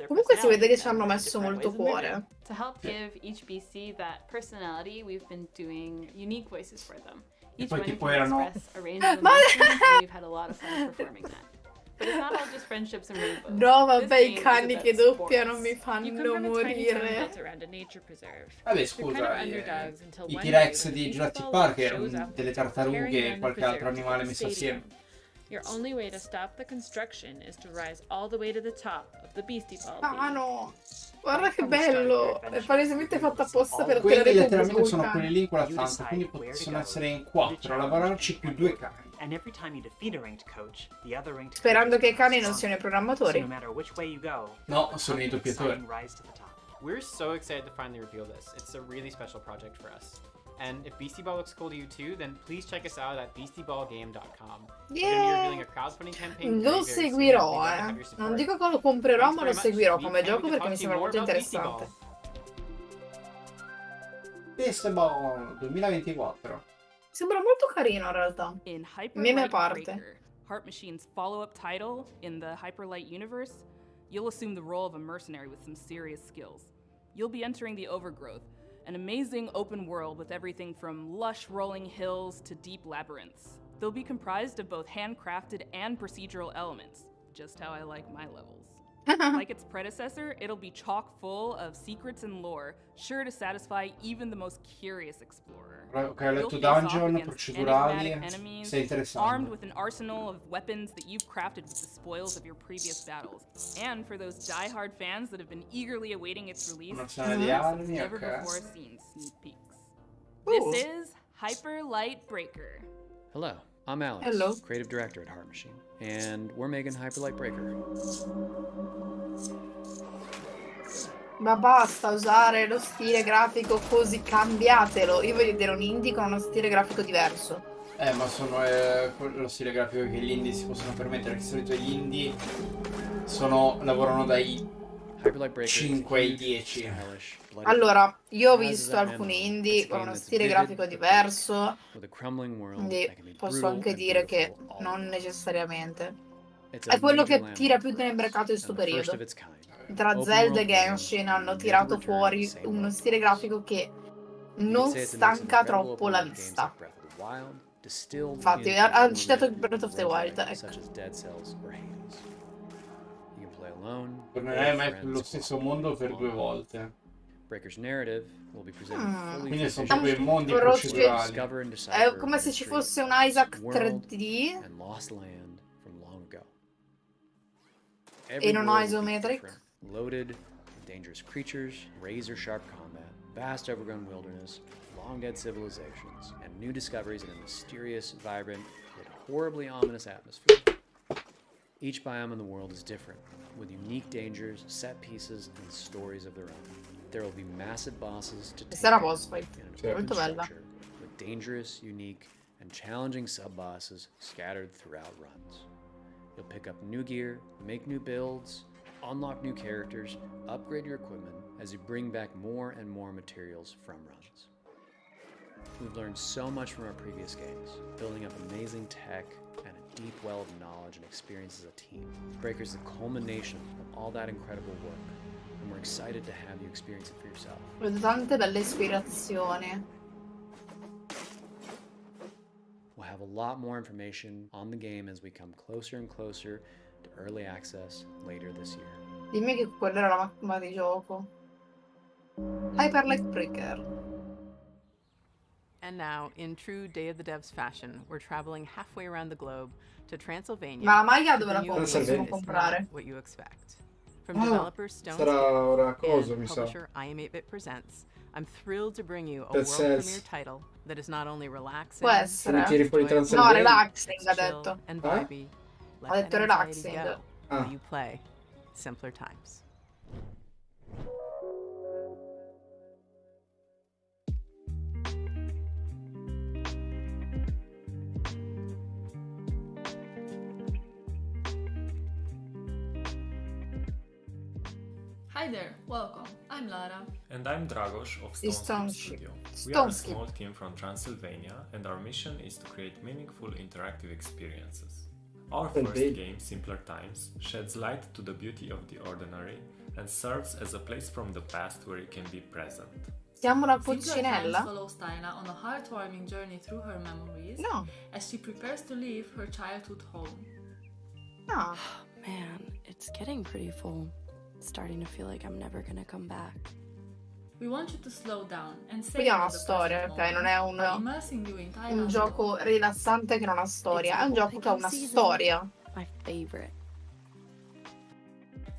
Comunque si vede che ci hanno messo molto cuore.
To help give each BC that personality, we've been doing unique voices for them. Each
poi
one
tipo
can
erano-
express a range of emotions, and we've had a lot of fun performing that. But it's not all just friendships and rainbows.
No, vabbè,
This
i
game
cani
is
che
about
doppiano
sports.
mi fanno
You come from a tiny town
morire.
built around a nature preserve.
Vabbè,
You're
scusa,
kind of underdogs until
i
one
T-Rex
day when
di
the
Jurassic
baseball
Park
shows
erano
up,
delle
carrying
tartarughe e
down the
qualche altro
preserve to
animale
the
messo
stadium.
assieme.
Your only way to stop the construction is to rise all the way to the top of the Beastie Ball.
Ah no, guarda che bello. È palesemente fatta apposta per
Quelli
tenere
letteralmente
pubblico.
sono quelli lì in quella stanza, quindi possono essere in 4 a lavorarci più 2 cani.
And every time you defeat a ranked coach, the other ranked
Sperando che i cani non
coach
siano i
So
programmatori.
no matter which way you go,
No, sono i doppiatori.
exciting rise to the top.
We're so excited to finally reveal this. It's a really special project for us. And if Beastie Ball looks cool to you too, then please check us out at beastieballgame.com. We're going to be revealing a crowdfunding campaign very,
Lo
very soon. We'd
seguirò,
love to have your support.
Non dico che lo comprerò, ma lo
Thanks very
seguirò
much.
come
We
gioco
can't wait
perché mi
to
sembra
talk to
molto
you more about
interessante.
Beastie Ball 2024.
Sembra molto carino in realtà.
In
Meme a
Hyperlight
parte.
Breaker, Heart Machine's follow-up title in the Hyperlight universe, you'll assume the role of a mercenary with some serious skills. You'll be entering the Overgrowth, an amazing open world with everything from lush rolling hills to deep labyrinths. They'll be comprised of both handcrafted and procedural elements, just how I like my levels. Like its predecessor, it'll be chock full of secrets and lore, sure to satisfy even the most curious explorer.
Ok, ho
You'll
letto
face off
dungeon
against
procedurali.
enigmatic enemies,
Sei interessante.
armed with an arsenal of weapons that you've crafted with the spoils of your previous battles. And for those die-hard fans that have been eagerly awaiting its release,
Un arsenale di armi,
never
ok.
before seen sneak peeks.
Ooh.
This is Hyper Light Breaker.
Hello, I'm Alex,
Hello.
creative director at Heart Machine, and we're making Hyperlight Breaker.
Ma basta usare lo stile grafico così, cambiatelo. Io voglio vedere un indie con uno stile grafico diverso.
Ma sono lo stile grafico che gli indie si possono permettere, perché di solito gli indie lavorano dai
Hyperlight Breaker is
5 ai
huge,
10.
stylish, bloody
Allora,
fun.
io ho
As is
visto
that
alcuni
MMO,
indie
it's a
con
game
uno
that's
stile
vivid
grafico
but
diverso,
with a crumbling world
quindi
that can be
posso
brutal
anche
and
dire che
beautiful all
non
at once.
necessariamente.
It's
È
a
quello
major
che tira
landmark
più
for
nel
us,
mercato in
and
sto
the first of
periodo.
its kind.
Tra
Open
Zelda e
world game,
Genshin hanno
made to
tirato
return to the
fuori
same
uno
love
stile
for us.
grafico che
You could
non
say it's a mix of
stanca
incredible
troppo
open
la
world games
vista.
like Breath of the Wild, distilled
Infatti,
into
ha
more
citato
mid
Breath of the
and
Wild,
roguelike,
ecco.
such as Dead Cells or Hades. You can play alone, or
Tornerai mai
friends
nello stesso
cooperative
mondo per 2
online.
volte.
Breaker's narrative will be presented fully
Quindi sono
through
proprio i mondi
Però
procedurali.
discover and
è
decipher
come
the
se ci
mystery
fosse un
of this
Isaac
world
3D
and lost land from long ago.
e
Every
non
world will be
isometric.
different, loaded with dangerous creatures, razor-sharp combat, vast overgrown wilderness, long-dead civilizations, and new discoveries in a mysterious, vibrant, yet horribly ominous atmosphere. Each biome in the world is different, with unique dangers, set pieces, and stories of their own. There will be massive bosses to
Questa è la
take
boss fight,
in an
è
open
molto bella.
structure, with dangerous, unique, and challenging sub-bosses scattered throughout runs. You'll pick up new gear, make new builds, unlock new characters, upgrade your equipment as you bring back more and more materials from runs. We've learned so much from our previous games, building up amazing tech and a deep well of knowledge and experience as a team. Breaker's the culmination of all that incredible work, and we're excited to have you experience it for yourself.
Vedo tante belle ispirazioni.
We'll have a lot more information on the game as we come closer and closer to early access later this year.
Dimmi che quella era la mappa di gioco. Hyperlight Breaker.
And now, in true Day of the Devs fashion, we're traveling halfway around the globe to Transylvania.
Ma la maglia
to
dove la
bring you a
posso
game that is
comprare?
not what you expect. From
Ah,
developer Stone
sarà ora
and
coso, mi sa.
publisher I Am 8-Bit Presents, I'm thrilled to bring you a
Dead
world
Cells.
premiere title that is not only relaxing,
Può essere.
Mi tiri fuori
enjoyable,
No,
Transylvania?
relaxing
it's
ha
chill
detto.
and
Eh?
vibey. Let
Ha
that
detto
anxiety
relaxing.
go
Ah.
while you play simpler times.
Hi there, welcome. I'm Lara.
And I'm Dragos of
It's
Stone
Stone
Studio.
Skip.
We are a
Stone Skip.
small team from Transylvania, and our mission is to create meaningful interactive experiences. Our
Oh,
first
babe.
game, Simpler Times, sheds light to the beauty of the ordinary and serves as a place from the past where it can be present.
Siamo una
Simpler Times
pulcinella?
follows Tyna on a heartwarming journey through her memories
No.
as she prepares to leave her childhood home.
No.
Man, it's getting pretty full. It's starting to feel like I'm never gonna come back.
We want you to slow down and savor
Vediamo la
the
storia,
present
ok? Non è
moment by immersing you in
un
Tyna's
gioco
world.
rilassante che non ha storia, è un gioco che ha una storia.
My favorite.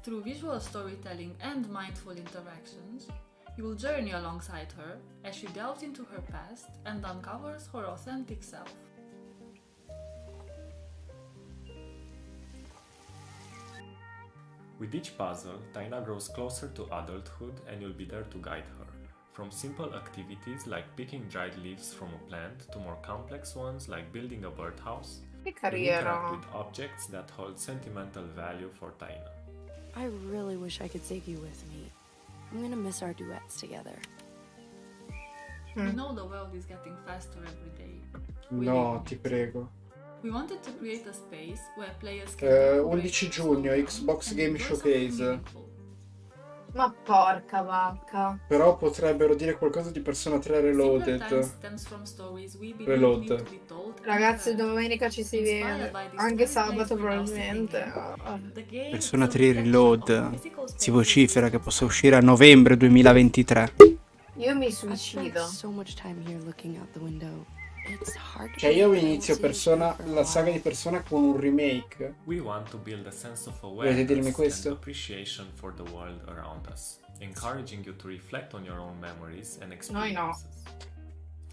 Through visual storytelling and mindful interactions, you will journey alongside her as she delves into her past and uncovers her authentic self.
With each puzzle, Taina grows closer to adulthood and you'll be there to guide her. From simple activities like picking dried leaves from a plant to more complex ones like building a birdhouse,
Che
you'll interact
carriera.
with objects that hold sentimental value for Taina.
I really wish I could take you with me. I'm gonna miss our duets together.
We know the world is getting faster every day.
No, ti prego.
We wanted to create a space where players can recuperate
11 giugno, Xbox Game Showcase.
Ma porca vacca.
Però potrebbero dire qualcosa di Persona 3
Simpler Times
Reloaded.
stems from stories we believe
Reload.
need to be told and
Ragazzi,
heard.
domenica ci si vede.
Inspired by the
Anche
storytelling
sabato
we're now sitting
probabilmente.
in, the game
Persona
is a
3
reflection
Reload
of the physical
si
spaces
vocifera che possa uscire a novembre 2023.
Io mi
I spent
suicido.
so much time here looking out the window. It's hard to
Cioè io
believe I will
inizio
see this
Persona,
for a
la
while.
saga di Persona con un remake.
We want to build a sense of
Volete dirmi
awareness
questo?
and appreciation for the world around us, encouraging you to reflect on your own memories and
Noi no.
experiences.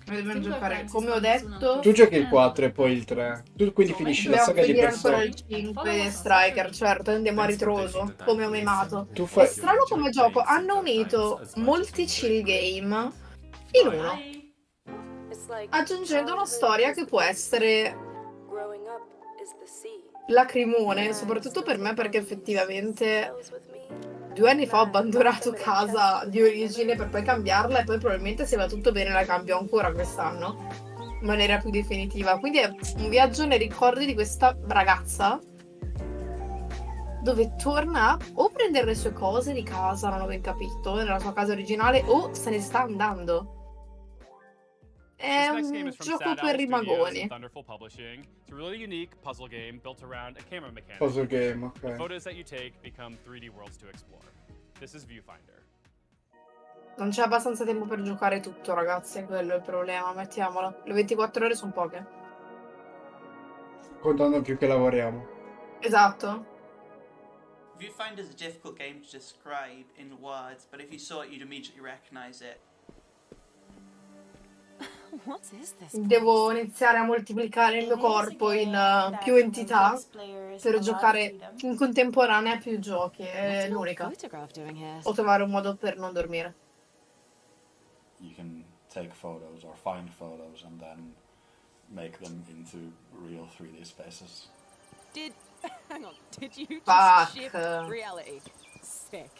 Noi dobbiamo
Simpler
giocare,
Times
come
is
ho
coming soon
detto.
on
Tu giochi il 4 e poi il 3. Tu quindi finisci la
Dobbiamo
saga di
finire ancora
Persona.
il 5 Striker, certo, andiamo a ritroso, come ho mimato.
Tu
È
fai...
strano come gioco, hanno unito molti chill game in uno, aggiungendo una storia che può essere lacrimone, soprattutto per me perché effettivamente 2 anni fa ho abbandonato casa di origine per poi cambiarla e poi probabilmente se va tutto bene la cambio ancora quest'anno in maniera più definitiva. Quindi è un viaggio nei ricordi di questa ragazza dove torna o prendere le sue cose di casa, non ho ben capito, nella sua casa originale, o se ne sta andando. È
This next game
un
is from
gioco
Sad
per
Owl Studios
rimagoni.
and Thunderful Publishing. It's a really unique puzzle game built around a camera mechanic.
Puzzle game,
The
ok.
photos that you take become 3D worlds to explore. This is Viewfinder.
Non c'è abbastanza tempo per giocare tutto, ragazzi, è quello il problema, mettiamolo. Le 24 ore sono poche.
Contando più che lavoriamo.
Esatto.
Viewfinder is a difficult game to describe in words, but if you saw it, you'd immediately recognize it.
What is this?
Devo iniziare a moltiplicare il mio corpo in più entità per giocare in contemporanea a più giochi, è l'unica. O trovare un modo per non dormire.
You can take photos or find photos and then make them into real 3D spaces.
Hang on, did you
Fuck.
just shift reality? Sick.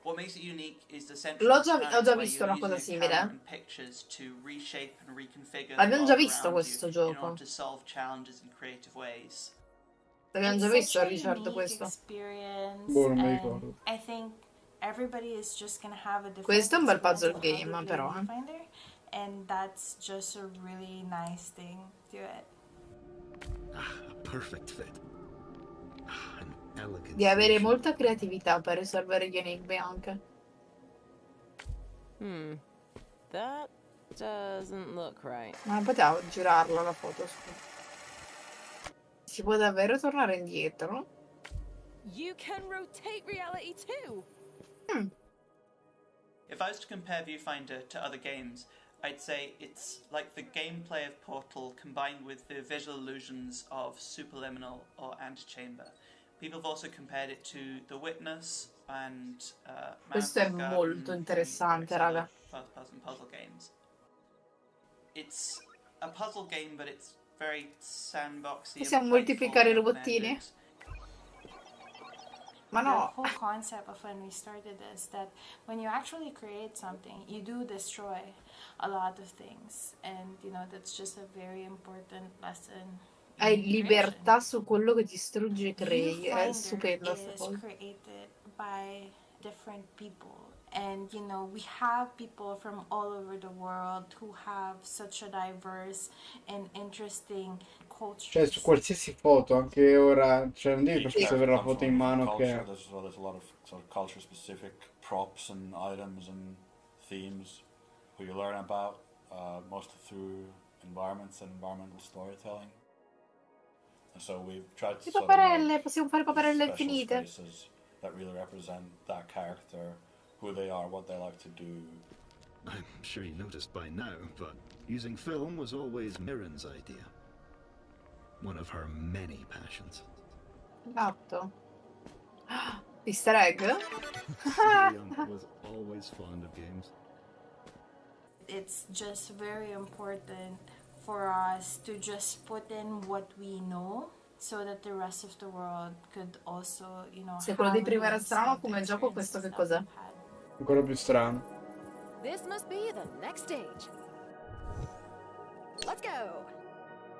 What makes it unique is the central
Ho già
where
visto
you're
una cosa
using a camera
simile.
and pictures to reshape and reconfigure
L'abbiamo
the
già
world
visto
around
questo
you in
gioco.
order to solve challenges in creative ways.
L'abbiamo già visto a Richard questo.
Boh, non mi ricordo.
I think everybody is just gonna have a different
Questo è un bel
experience
puzzle
of how
game,
they
però.
play Viewfinder, and that's just a really nice thing to it.
A perfect fit. An elegant
Di avere
solution.
molta creatività per risolvere gli enigmi anche.
That doesn't look right.
Ma non potevo girarla la foto, scusa. Si può davvero tornare indietro?
You can rotate reality too.
If I was to compare Viewfinder to other games, I'd say it's like the gameplay of Portal combined with the visual illusions of Superliminal or Antechamber. People have also compared it to The Witness and
Questo è molto interessante, raga.
first-person puzzle games. It's a puzzle game, but it's very sandboxy.
Possiamo
and
moltiplicare i
playful,
robottini?
open-ended.
Ma
The
no.
whole concept of when we started is that when you actually create something, you do destroy a lot of things, and you know that's just a very important lesson.
Hai
in
libertà su quello che distruggi e crei. È
Viewfinder
stupenda sta
is
cosa.
created by different people, and you know we have people from all over the world who have such a diverse and interesting culture.
Cioè, su qualsiasi foto, anche ora, cioè non devi per forza avere la foto in mano che...
There's a lot of sort of culture specific props and items and themes who you learn about mostly through environments and environmental storytelling. And so we've tried to
Le
sort of
paperelle,
make
possiamo fare paperelle
special
infinite.
spaces that really represent that character, who they are, what they like to do.
I'm sure you noticed by now, but using film was always Mirren's idea. One of her many passions.
Esatto. Easter egg?
Young was always fond of games.
It's just very important for us to just put in what we know so that the rest of the world could also, you know,
Se quello di
have a
prima era
glimpse
strano,
of the
come gioco questo che
experiences that
cos'è?
we've had.
Ancora più strano.
This must be the next stage. Let's go.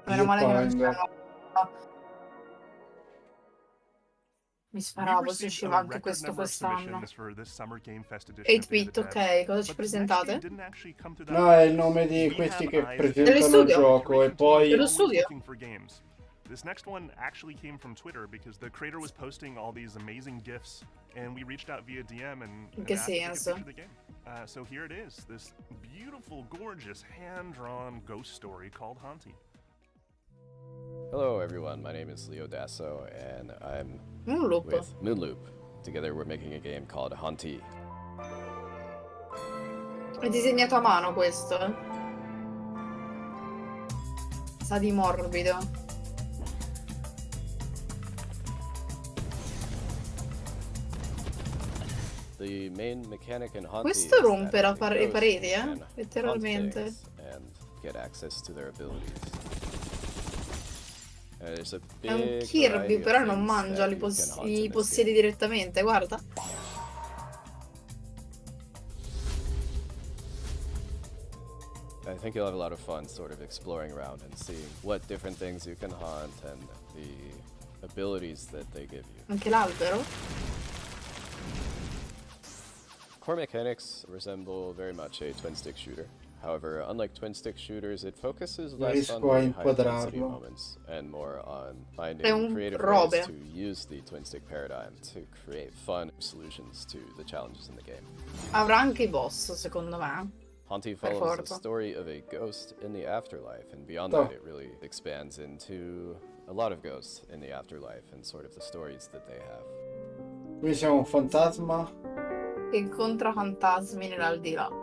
Meno male che non
Viewfinder.
c'erano. Mi sparavo se usciva anche questo quest'anno. 8-bit, ok, cosa ci presentate?
No, è il nome di questi che presentano il
Dell'studio?
gioco e poi...
Dello studio?
This next one actually came from Twitter because the creator was posting all these amazing GIFs, and we reached out via DM and
che
asked if they could
senso?
feature the game. So here it is, this beautiful, gorgeous, hand-drawn ghost story called Haunty.
Hello everyone, my name is Leo Dasso and I'm
Moonloop.
with Moonloop. Together we're making a game called Haunty.
È disegnato a mano questo, eh? Sa di morbido.
The main mechanic in Haunty
Questo
is
rompe
that
le
the ghosts
pareti,
can
letteralmente.
hunt things and get access to their abilities. There's a
È un
big
Kirby,
variety of
però non
things
mangia,
that you can hunt
li
in this
possiedi
game.
direttamente, guarda.
I think you'll have a lot of fun sort of exploring around and seeing what different things you can hunt and the abilities that they give you.
Anche l'albero?
Core mechanics resemble very much a twin-stick shooter. However, unlike twin-stick shooters, it focuses less on
Riesco a
the high-intensity
inquadrarlo.
moments and more on
È
finding
un
creative
robe.
ways to use the twin-stick paradigm to create fun solutions to the challenges in the game.
Avrà anche i boss, secondo me.
Haunty
Per
follows the
forza.
story of a ghost in the afterlife, and beyond
Oh.
that, it really expands into a lot of ghosts in the afterlife and sort of the stories that they have.
Quindi siamo un fantasma.
Che incontra fantasmi nell'aldilà.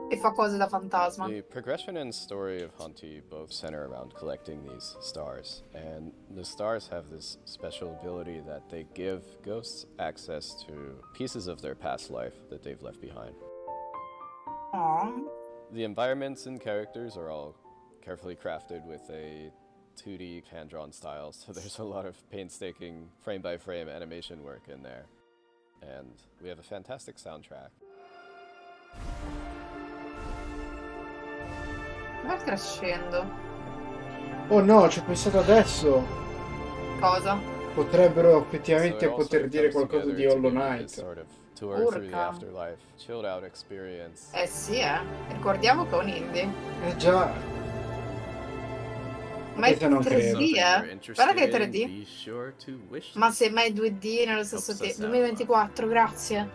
E fa cose da fantasma.
The progression and story of Haunty both center around collecting these stars, and the stars have this special ability that they give ghosts access to pieces of their past life that they've left behind.
Oh.
The environments and characters are all carefully crafted with a 2D hand-drawn style, so there's a lot of painstaking frame-by-frame animation work in there. And we have a fantastic soundtrack.
Va crescendo.
Oh no, ci ho pensato adesso.
Cosa?
Potrebbero
So
effettivamente
it also
poter dire
comes
qualcosa
together
di
to
Hollow
give you
Knight.
this sort of tour through the
Urca.
afterlife, chilled out experience.
Eh sì, eh. Ricordiamo che è un indie.
Già.
Ma è
Questo non
3D,
credo.
Guarda che è 3D.
Be sure to wish
Ma se mai 2D nello stesso
Helps us
tempo.
out.
2024, grazie.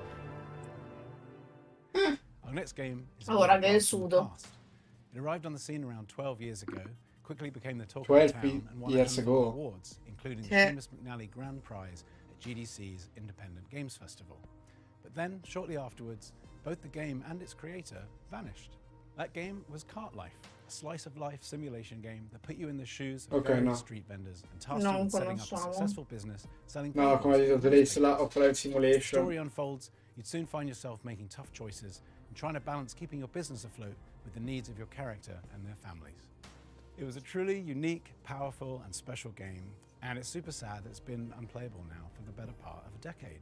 Our next game is
Oh, raga, il
blast from the
sudo.
past. It arrived on the scene around 12 years ago, quickly became the talk of
12
the town, and won a
years
handful of
ago.
awards, including the
Yeah.
Seamus McNally Grand Prize at GDC's Independent Games Festival. But then, shortly afterwards, both the game and its creator vanished. That game was Cart Life, a slice-of-life simulation game that put you in the shoes of
Okay,
various
no.
street vendors and tasked
Non
you with setting up a
conosciamo.
successful business selling
No, come ha detto Trace of Life
As the
Simulation.
story unfolds, you'd soon find yourself making tough choices and trying to balance keeping your business afloat with the needs of your character and their families. It was a truly unique, powerful, and special game, and it's super sad that it's been unplayable now for the better part of a decade.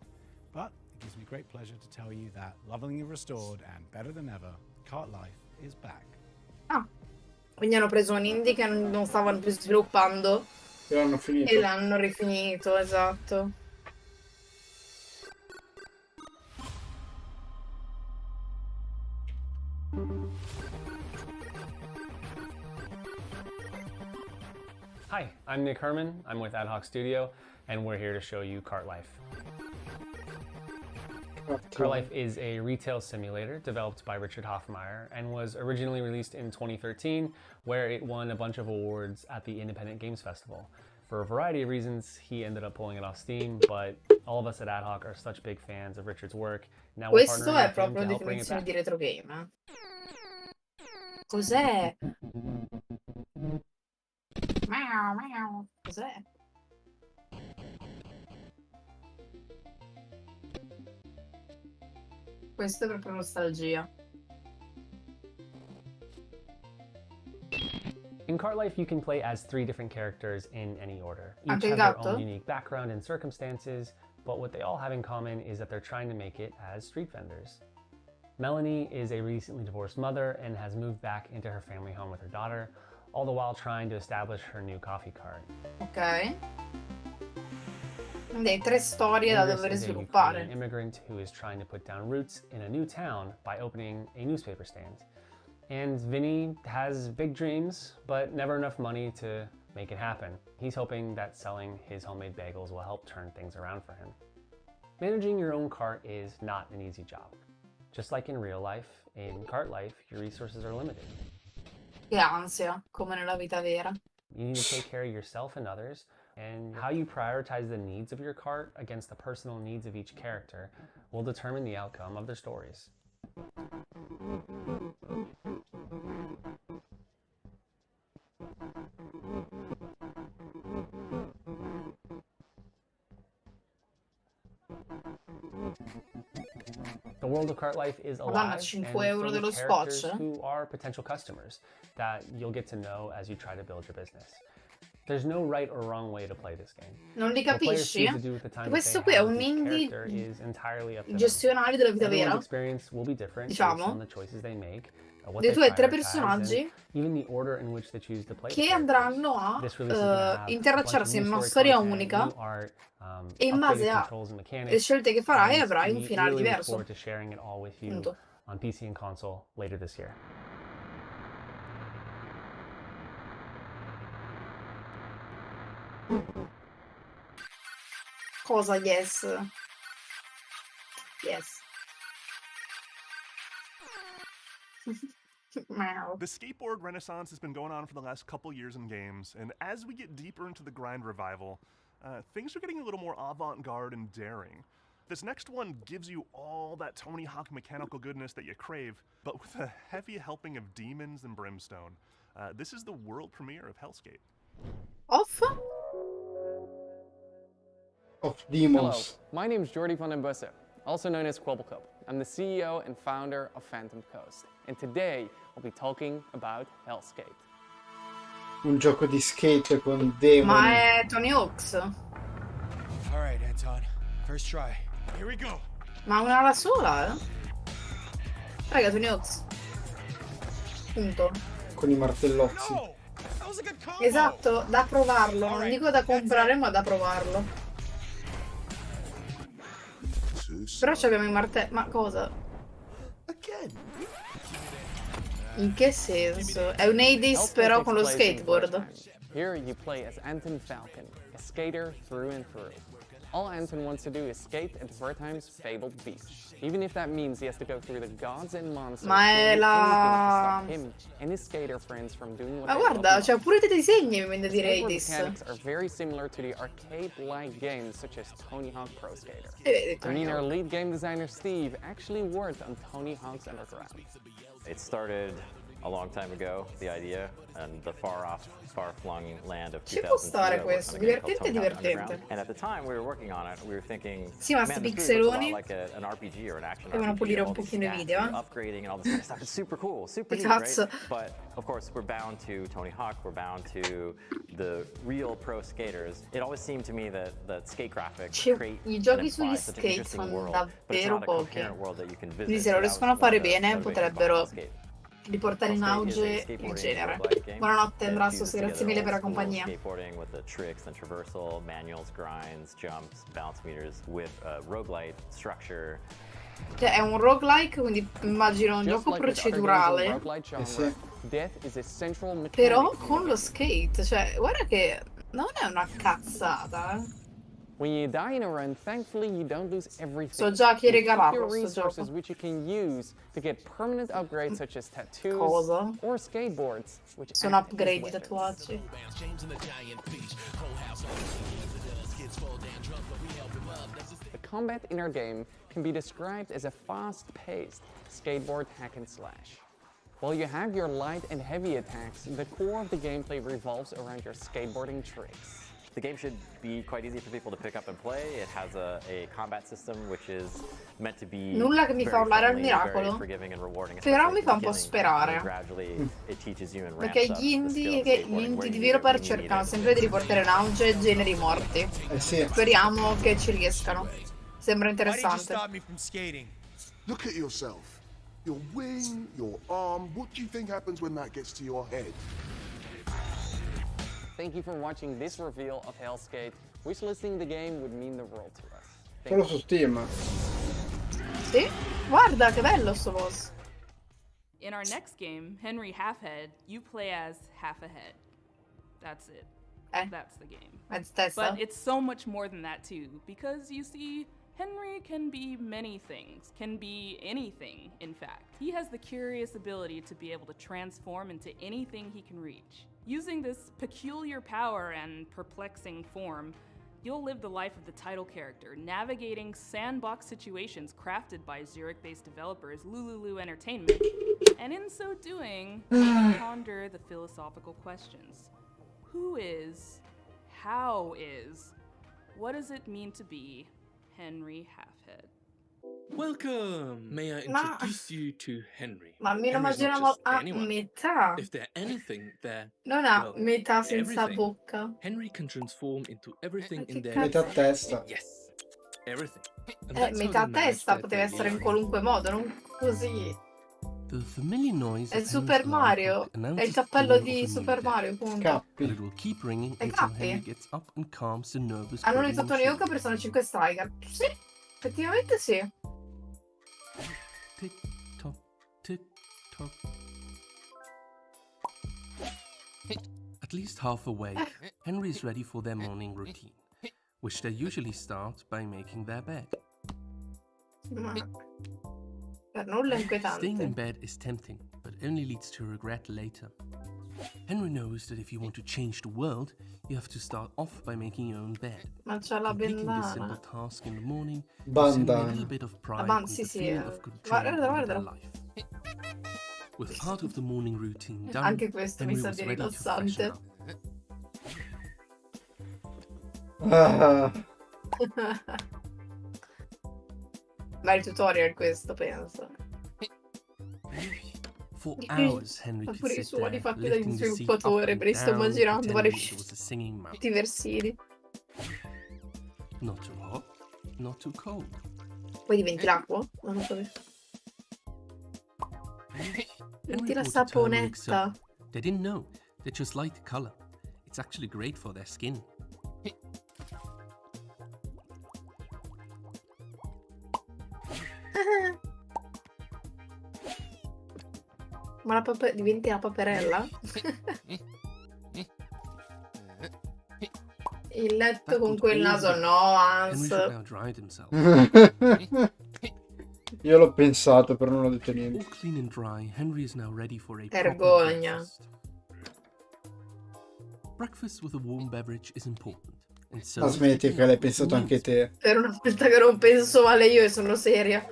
But it gives me great pleasure to tell you that, lovingly restored and better than ever, Cart Life is back.
Ah. Quindi hanno preso un indie che non stavano più sviluppando
E l'hanno finito.
e l'hanno rifinito, esatto.
Hi, I'm Nick Herman. I'm with Ad Hoc Studio, and we're here to show you Cart Life. Cart Life is a retail simulator developed by Richard Hoffmeyer and was originally released in 2013, where it won a bunch of awards at the Independent Games Festival. For a variety of reasons, he ended up pulling it off Steam, but all of us at Ad Hoc are such big fans of Richard's work. Now we're
Questo
partnering
è
with him
proprio
to
la
help bring it
definizione
back.
di retro game. Cos'è? Miau, miau. Cos'è? Questo è proprio nostalgia.
In Cart Life, you can play as 3 different characters in any order. Each
Anche il
have their
gatto?
own unique background and circumstances, but what they all have in common is that they're trying to make it as street vendors. Melanie is a recently divorced mother and has moved back into her family home with her daughter, all the while trying to establish her new coffee cart.
Ok. Quindi hai 3 storie da
Idris
dover
is a
sviluppare.
Ukrainian immigrant who is trying to put down roots in a new town by opening a newspaper stand. And Vinny has big dreams, but never enough money to make it happen. He's hoping that selling his homemade bagels will help turn things around for him. Managing your own cart is not an easy job. Just like in real life, in Cart Life, your resources are limited.
Che ansia, come nella vita vera.
You need to take care of yourself and others, and how you prioritize the needs of your cart against the personal needs of each character will determine the outcome of their stories. The world of Cart Life is
Madonna,
alive
5
and
euro
full
dello
of characters
scotch?
who are potential customers that you'll get to know as you try to build your business. There's no right or wrong way to play this game.
Non li
What players
capisci?
choose to do with the time that
Questo
they
qui è
have
un
with each
indie
character is entirely up to them.
gestionale della vita
Everyone's
vera.
experience will be different based
Diciamo.
on the choices they make, what
Dei
they
tuoi 3
prioritize,
personaggi
and even the order in which they choose to play the
che
characters.
andranno a
This release is gonna have a bunch of
interacciarsi in
new
una
story
storia
content,
unica
new art,
e in base
updated
a
controls and mechanics,
le scelte che farai
and
avrai un
we
finale
really look
diverso.
forward to sharing it all with you
Punto.
on PC and console later this year.
Cosa? Yes. Yes. Meow.
The skateboard renaissance has been going on for the last couple years in games, and as we get deeper into the grind revival, things are getting a little more avant-garde and daring. This next one gives you all that Tony Hawk mechanical goodness that you crave, but with a heavy helping of demons and brimstone. This is the world premiere of Hellskate.
Off?
Of Demons.
Hello, my name is Jordi van den Bussen, also known as Kwobbelkop. I'm the CEO and founder of Phantom Coast, and today I'll be talking about Hellskate.
Un gioco di skate con demoni.
Ma è Tony Hawk's?
All right, Anton. First try. Here we go.
Ma una ala sola, Raga, Tony Hawk's. Punto.
Con i martellozzi.
Esatto, da provarlo. Non dico da comprare, ma da provarlo. Però ci abbiamo i martelli. Ma cosa? In che senso? È un Hades però con lo skateboard.
Here you play as Anton Falcon, a skater through and through. All Anton wants to do is skate at Wertheim's fabled beach, even if that means he has to go through the gods and monsters.
Ma è la...
Him and his skater friends from doing what
Ma
they
guarda,
love
c'è pure dei disegni, mi viene da dire
Skateboard
Hades.
mechanics are very similar to the arcade-like games such as Tony Hawk Pro Skater.
Vedi,
I mean, our lead game designer Steve actually worked on Tony Hawk's Underground.
It started a long time ago, the idea, and the far-flung land of
Ci può
2002.
stare questo, divertente e divertente.
And at the time we were working on it, we were thinking,
Sì, ma
man,
sti
this really looks a lot
pixeloni
like an RPG or an action
devono
RPG,
pulire un
all these
pochino i
stats,
video,
and upgrading and all this kind of stuff. It's super cool, super
Che
neat,
cazzo.
right? But of course, we're bound to Tony Hawk, we're bound to the real pro skaters. It always seemed to me that skate graphics create
I
and
giochi
imply
sugli
such an
skate
interesting
sono
world, but it's
davvero
not a
pochi.
coherent world that you can visit.
Quindi se lo
So that
riescono a
was one
fare
of the
bene
motivations behind
potrebbero
Hellskate.
riportare in auge il genere. Buonanotte Andrastos, grazie mille per la compagnia.
Skateboarding with the tricks and traversal, manuals, grinds, jumps, balance meters with a roguelite structure.
Cioè è un roguelike, quindi immagino un
Just
gioco
like with other games in
procedurale,
roguelite genre, death is a central mechanic.
però con lo skate, cioè guarda che non è una cazzata,
When you die in a run, thankfully you don't lose everything.
So già chi
You keep
regalarlo
your
sto
resources
gioco.
which you can use to get permanent upgrades such as tattoos
Cosa?
or skateboards, which
Sono
act as
upgrade i
weapons.
tatuaggi.
The combat in our game can be described as a fast-paced skateboard hack and slash. While you have your light and heavy attacks, the core of the gameplay revolves around your skateboarding tricks.
The game should be quite easy for people to pick up and play. It has a combat system which is meant to be
Nulla che mi fa
very
urlare al
friendly,
miracolo,
very forgiving and rewarding,
però
especially
mi
at
fa
the
un po'
beginning.
sperare.
And gradually it teaches you and ramps
Perché
up
gli
the
indie,
skill of
gli
skateboarding, where
indie
you need it,
developer
when you need
cercano
it.
sempre di riportare in auge generi morti.
Sì.
Speriamo che ci riescano. Sembra
Why did you
interessante.
stop me from skating?
Look at yourself. Your wing, your arm. What do you think happens when that gets to your head?
Thank you for watching this reveal of Hellskate. Wishlisting the game would mean the world to us. Thank
Solo
you.
su Steam.
Sì? Guarda che bello sto boss.
In our next game, Henry Halfhead, you play as Half a Head. That's it. That's the game.
Mezza testa.
But it's so much more than that too, because you see, Henry can be many things, can be anything, in fact. He has the curious ability to be able to transform into anything he can reach. Using this peculiar power and perplexing form, you'll live the life of the title character, navigating sandbox situations crafted by Zurich-based developers Lululu Entertainment, and in so doing, ponder the philosophical questions. Who is? How is? What does it mean to be Henry Halfhead?
Welcome. May I
Ma,
introduce you to Henry?
ma me lo
Henry's not
immaginavo
just
a
anyone.
metà.
If they're anything, they're
Non ha
well,
metà senza
everything.
bocca.
Henry can transform into everything in their
Metà testa.
Yes, everything. And that's how
Metà
they manage
testa
their
poteva
daily
essere in
life.
qualunque modo, non così.
The familiar noise
È
of
Super
Henry's alarm
Mario.
clock
È il
announces the
cappello
dawn of
di
a new
Super
day.
Mario, punto.
And it will keep ringing
E
until Henry
Cappi.
gets up and calms the nervous
Hanno
coding
iniziato Tony
machine.
Hawk per Persona 5 Striker. Sì, effettivamente sì.
Tick tock, tick tock. At least half awake, Henry is ready for their morning routine, which they usually start by making their bed.
Ma per nulla
Staying in
inquietante.
bed is tempting, but only leads to regret later. Henry knows that if you want to change the world, you have to start off by making your own bed.
Ma c'ha la
Completing this simple
bandana.
task in the morning gives Henry a
Bandana.
little bit of
La
pride
bandana,
and
sì,
the
sì.
feeling of control
Guarda,
over their
guarda.
life. With part of the morning routine done,
Anche questo mi
Henry
sa
was
di
ready to freshen
rilassante.
up.
Ah.
Vari tutorial questo, penso.
For hours, Henry
Ma
could
pure i
sit
suoni
there,
fatti dal
lifting the seat up
sviluppatore,
and
me li sto
down,
immaginando, vari
pretending it was a singing mouse.
tutti versini.
Not too hot, not too cold.
Poi diventi l'acqua? Non lo so. Metti la saponetta.
They didn't know. They just like the color. It's actually great for their skin.
Ma diventi la paperella? Il letto con quel naso, no,
Henry
Hans.
should now dry himself.
Io l'ho pensato, però non ho detto niente.
All clean and dry, Henry is now ready for a proper
Vergogna.
breakfast. Breakfast with a warm beverage is important. And so
Ma smetti che l'hai pensato anche te.
Per una volta che non penso male io e sono seria.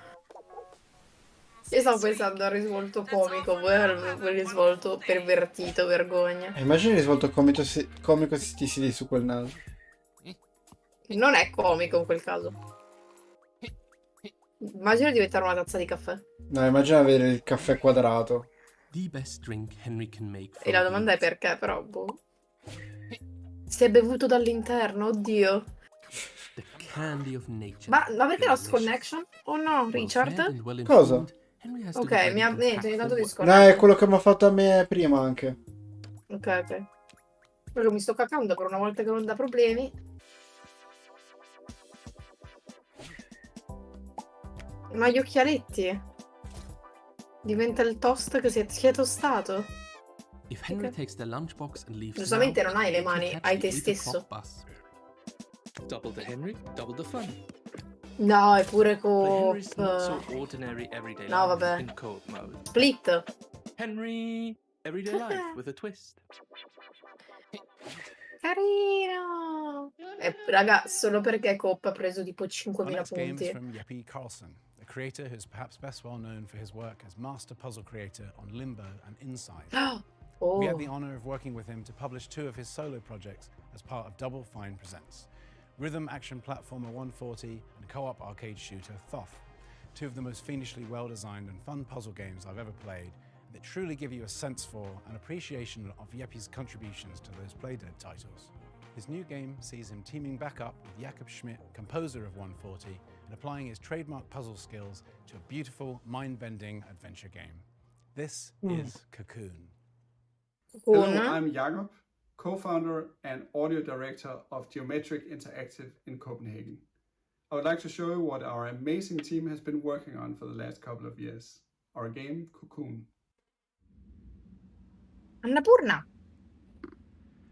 Io stavo pensando al risvolto comico, voi al risvolto pervertito, vergogna.
Immagini il risvolto comico se ti siedi su quel naso.
Non è comico in quel caso. Immagina diventare una tazza di caffè.
No, immagina avere il caffè quadrato.
The best drink Henry can make
E la domanda è perché, però, boh. Si è bevuto dall'interno, oddio.
The candy of nature.
Ma perché Lost Connection? Oh no, Richard?
Cosa?
Ok, mi ha niente, ogni tanto
No,
disconnetto.
è quello che mi ha fatto a me prima anche.
Ok, ok. Quello mi sto cacando per una volta che non dà problemi. Ma gli occhialetti? Diventa il toast che si è tostato?
If Henry takes the lunchbox and leaves
Giustamente
now,
non hai le
he can
mani,
catch
hai
the
te
8
stesso.
o'clock bus.
Double the Henry, double the fun.
No, è pure
But
coop.
Henry's not so ordinary everyday
No,
life
vabbè.
in co-op mode.
Split.
Henry, everyday life with a twist.
Carino. Raga, solo perché Coop ha preso tipo
Our
5.000
next game is
punti.
from Jeppe Carlson, a creator who's perhaps best well known for his work as master puzzle creator on Limbo and Inside.
Oh.
We had the honor of working with him to publish 2 of his solo projects as part of Double Fine Presents: rhythm action platformer 140 and co-op arcade shooter Thoth, 2 of the most fiendishly well-designed and fun puzzle games I've ever played that truly give you a sense for and appreciation of Jeppe's contributions to those Playdead titles. His new game sees him teaming back up with Jakob Schmidt, composer of 140, and applying his trademark puzzle skills to a beautiful, mind-bending adventure game. This is Cocoon.
Hello, I'm Jakob, co-founder and audio director of Geometric Interactive in Copenhagen. I would like to show you what our amazing team has been working on for the last couple of years. Our game, Cocoon.
Annapurna.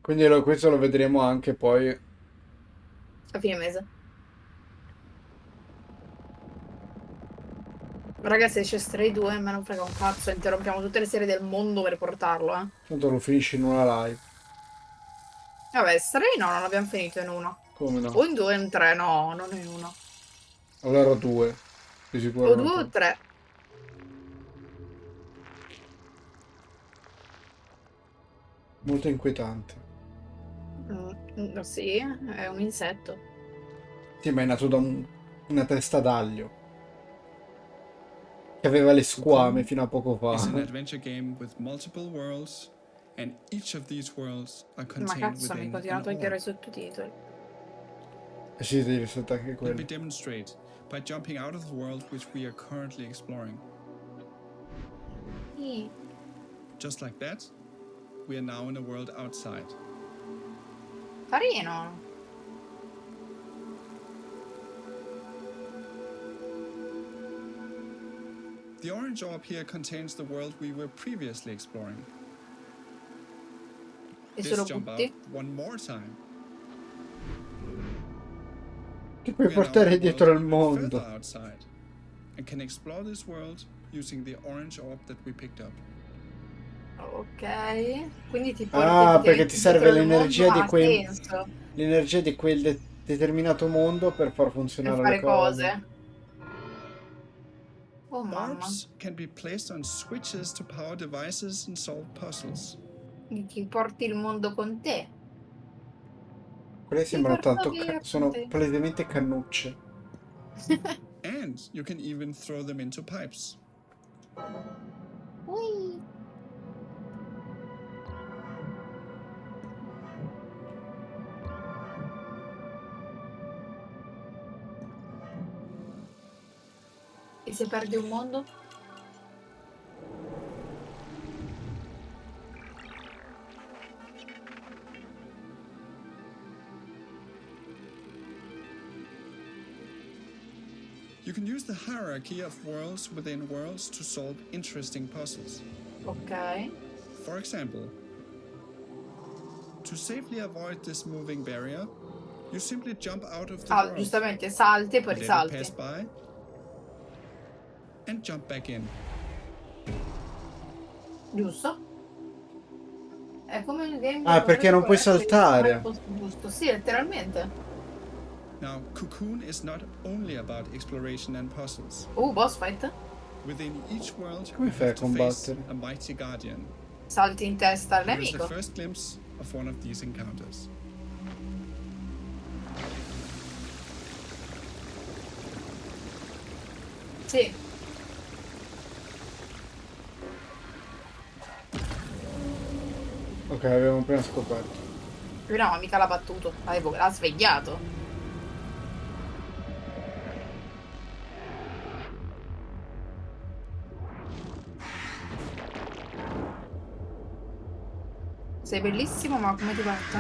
Quindi questo lo vedremo anche poi.
A fine mese. Ragazzi, esce Stray 2, a me non frega un cazzo, interrompiamo tutte le serie del mondo per portarlo, eh.
Tanto lo finisci in una live.
Vabbè, Stray no, non l'abbiamo finito in uno.
Come no?
O in 2 o in 3, no, non in uno.
Allora 2. Di sicuro.
O 2 o 3.
Molto inquietante.
Sì, è un insetto.
Sì, ma è nato da una testa d'aglio. Che aveva le squame fino a poco fa.
It's an adventure game with multiple worlds, and each of these worlds are
Ma
contained
cazzo, mi
within
continua a
an
togliere
orb.
i sottotitoli.
Sì, devi risaltare anche
Let me
quello.
demonstrate by jumping out of the world which we are currently exploring.
Sì.
Just like that, we are now in a world outside.
Carino.
The orange orb here contains the world we were previously exploring.
E se
Let's
lo
jump out
butti?
one more time.
Che puoi
We are now
portare
in a
dietro
world
il mondo.
further outside and can explore this world using the orange orb that we picked up.
Ok. Quindi ti porti
Ah, perché
effettivamente
ti serve
dietro il mondo,
l'energia di
ha
quei...
senso.
L'energia di quel determinato mondo per far
Per
funzionare le
fare
cose.
cose. Oh mamma.
Orbs can be placed on switches to power devices and solve puzzles.
Quindi ti porti il mondo con te.
Quelle
Ti
sembrano
porto
tanto...
via con
sono
te.
palesemente cannucce.
And you can even throw them into pipes.
Ui. E se perdi un mondo?
You can use the hierarchy of worlds within worlds to solve interesting puzzles.
Ok.
For example, to safely avoid this moving barrier, you simply jump out of the
Ah,
world,
giustamente salti e poi
let it pass
risalti.
by, and jump back in.
Giusto? È come il game.
Ah, perché non puoi saltare.
Giusto, sì, letteralmente.
Now, Cocoon is not only about exploration and puzzles.
Boss fight.
Within each world,
Come
you
fai a
have to face
combattere?
a mighty guardian.
Salti in testa al
Here is
nemico.
the first glimpse of one of these encounters.
Sì.
Ok, avevamo appena scoperto.
Lui no, mica l'ha battuto. L'ha svegliato. Sei bellissimo, ma come ti batte?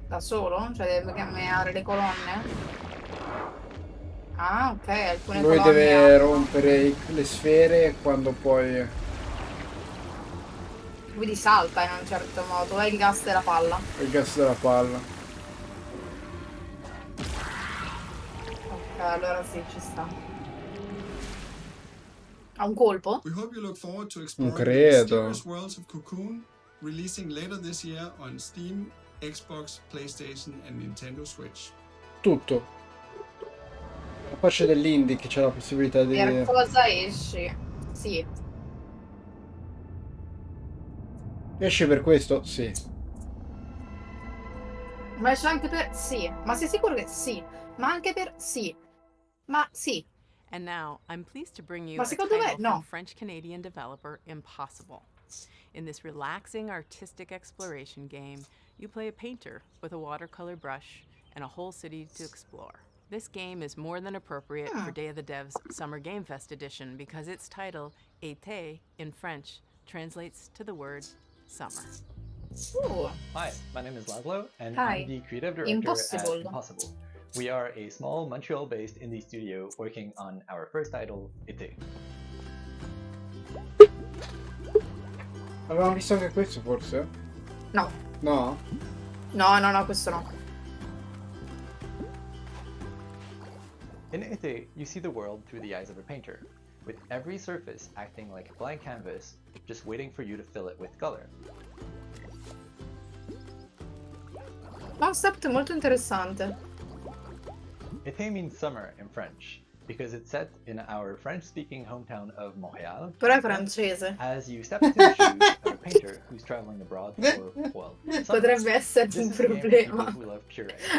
Da solo? Cioè deve cambiare le colonne? Ah, ok, alcune
Lui
colonne
deve
hanno.
rompere le sfere quando poi...
Quindi salta in un certo modo. È il gas della palla.
il gas della palla.
Ok, allora sì, ci sta. Ha un colpo?
We hope you look forward to
Non
exploring the
credo.
mysterious worlds of Cocoon, releasing later this year on Steam, Xbox, PlayStation and Nintendo Switch.
Tutto. A parte dell'indie che c'è la possibilità di...
Per cosa esci? Sì.
Esce per questo? Sì.
Ma esce anche per... Sì. Ma sei sicuro che sì? Ma anche per... Sì. Ma sì.
And now, I'm pleased to bring you
Ma
a
secondo me
title from
no.
French-Canadian developer Impossible. In this relaxing artistic exploration game, you play a painter with a watercolor brush and a whole city to explore. This game is more than appropriate for Day of the Devs Summer Game Fest edition because its title, Été, in French, translates to the word summer.
Ooh.
Hi, my name is Laszlo, and
Hi.
I'm the creative director
Impossible.
at Impossible. We are a small Montreal-based indie studio working on our first title, Été.
Avevamo visto anche questo forse?
No.
No?
No, questo no.
In Été, you see the world through the eyes of a painter, with every surface acting like a blank canvas, just waiting for you to fill it with color.
Concept molto interessante.
Été means summer in French, because it's set in our French-speaking hometown of Montréal.
Però è francese.
As you step into the shoes of a painter who's traveling abroad for, well,
Potrebbe esserci un problema.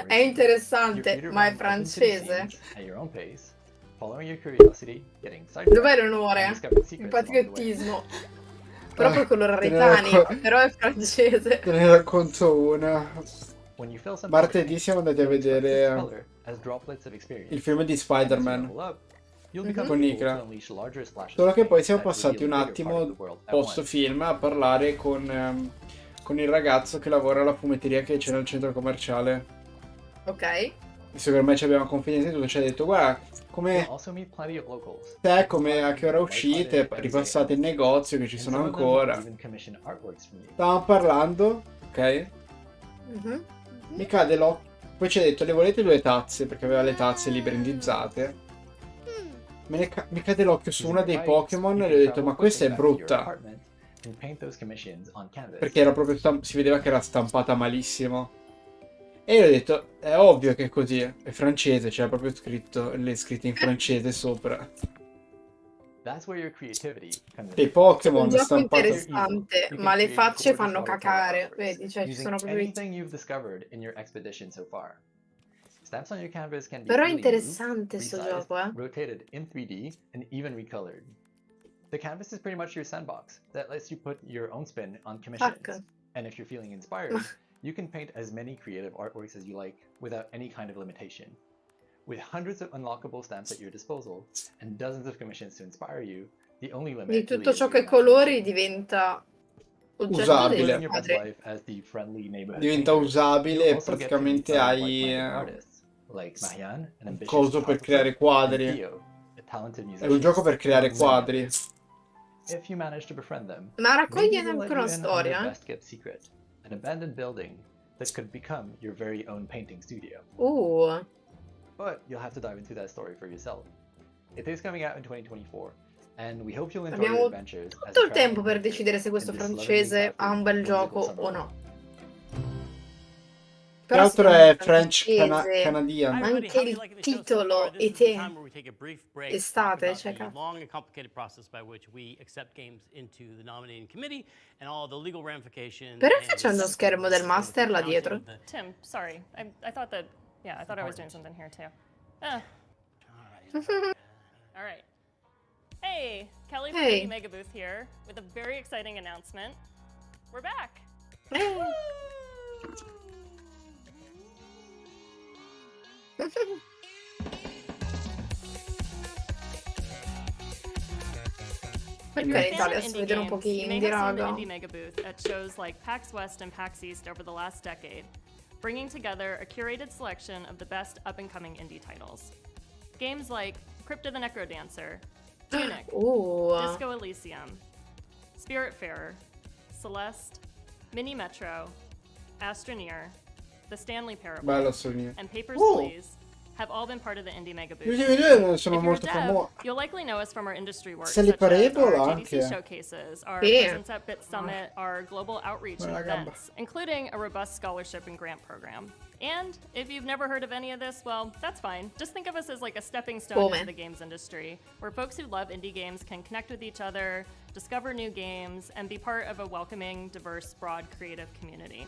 È interessante, ma è francese.
at your own pace, following your curiosity, getting
Dov'è
sidetracked, and
l'onore?
discovering
Il
secrets along the way.
patriottismo. Proprio colore
te ne
britannico,
racco-
però è francese.
Te ne racconto una.
When you fill something with
Martedì
paint,
siamo andati a
you'll express its
vedere
color as droplets of experience.
il film di
And as you
Spider-Man
level up, you'll become
con
able
Nicra.
to unleash larger splashes
Solo
of
che poi
paint
siamo
that
passati
reveal
un
a bigger part of
attimo
the world at
post
once.
film a parlare con il ragazzo che lavora alla fumetteria che c'è nel centro commerciale.
Ok.
E secondo me ci abbiamo confidenza e tutto, ci ha detto guarda come
You'll also meet plenty of locals.
te, come a che ora uscite, ripassate il negozio che ci
And
sono
some of them will
ancora.
even commission artworks from you.
Stavamo parlando, ok?
Mhm.
Mi cade l'occhio. Poi ci ha detto le volete 2 tazze perché aveva le tazze lì brandizzate. Mi cade l'occhio su una dei Pokémon e gli ho detto ma questa è brutta.
And paint those commissions on canvas.
Perché era proprio si vedeva che era stampata malissimo. E io ho detto, è ovvio che è così, è francese, c'era proprio scritto, le scritte in francese sopra.
That's where your creativity comes
Dei
in.
Pokémon
Un gioco
stampati.
interessante, ma le facce fanno cacare. Vedi, cioè ci
Using
sono proprio...
anything you've discovered in your expedition so far. Stamps on your canvas can be
Però è
freely moved,
interessante sto
resized,
gioco, eh.
rotated in 3D, and even recolored. The canvas is pretty much your sandbox that lets you put your own spin on commissions.
Fuck.
And if you're feeling inspired, you can paint as many creative artworks as you like without any kind of limitation. With hundreds of unlockable stamps at your disposal and dozens of commissions to inspire you, the only limit
Di
really
tutto
is
ciò
your
che colori diventa oggetto
Usabile.
dei
Living your best
quadri.
life as the friendly neighborhood
Diventa
painter,
usabile
you'll
e
also get to meet
praticamente
some
hai
like-minded artists, like Marianne, an ambitious
coso per
photographer,
creare
and
quadri.
Theo, a talented
È
musician.
un gioco per creare
among many
quadri.
others. If you manage to befriend them,
Ma raccoglie
maybe they'll
anche
let you
una
in on
storia,
their
eh?
best kept secret, an abandoned building that could become your very own painting studio. But you'll have to dive into that story for yourself. It is coming out in 2024, and we hope you'll enjoy your
Abbiamo
adventures as
tutto
a
il tempo
traveling
per
painter
decidere se questo
in this
francese ha un bel
lovingly
gioco
crafted
o no.
Che
Però
altro
secondo me
è French
francese,
Canadian.
ma anche il titolo estate, cioè
the long and complicated process by which we accept games into the nominating committee and all the legal ramifications.
Però c'è uno schermo del master là dietro.
Tim, sorry. I thought that, I thought I was doing something here too. All right. Hey, Kelly from
Hey.
Indie Mega Booth here with a very exciting announcement. We're back.
Perché in
If you're a fan
Italia
of
si
indie
vedono
games,
pochi
you may
indie,
have seen the
raga.
Indie Mega Booth at shows like PAX West and PAX East over the last decade, bringing together a curated selection of the best up-and-coming indie titles. Games like Crypt of the Necrodancer, Tunic,
Ooh.
Disco Elysium, Spiritfarer, Celeste, Mini Metro, Astroneer, The Stanley Parable,
Bello Astroneer.
and Papers,
Oh.
Please have all been part of the Indie Mega Booth.
Gli ultimi due sono
If you're a
molto
dev,
famosi.
you'll likely know us from our industry work,
Se li
such as
Parable
our GDC
anche.
showcases, our
Sì.
presence at Bit Summit, our global outreach and
Buona gamba.
events, including a robust scholarship and grant program. And if you've never heard of any of this, well, that's fine. Just think of us as like a stepping stone
Come?
into the games industry, where folks who love indie games can connect with each other, discover new games, and be part of a welcoming, diverse, broad, creative community.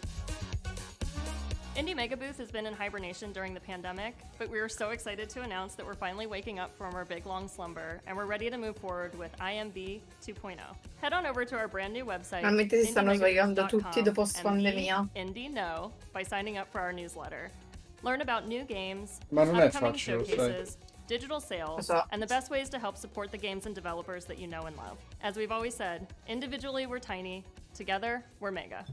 Indie Mega Booth has been in hibernation during the pandemic, but we are so excited to announce that we're finally waking up from our big long slumber and we're ready to move forward with IMB 2.0. Head on over to our brand new website,
Finalmente si stanno svegliando
indiemegabooth.com,
tutti dopo
and
pandemia.
be Indie Know by signing up for our newsletter. Learn about new games,
Ma non è
upcoming
facile, sai.
showcases, digital sales,
So.
and the best ways to help support the games and developers that you know and love. As we've always said, individually we're tiny, together we're mega.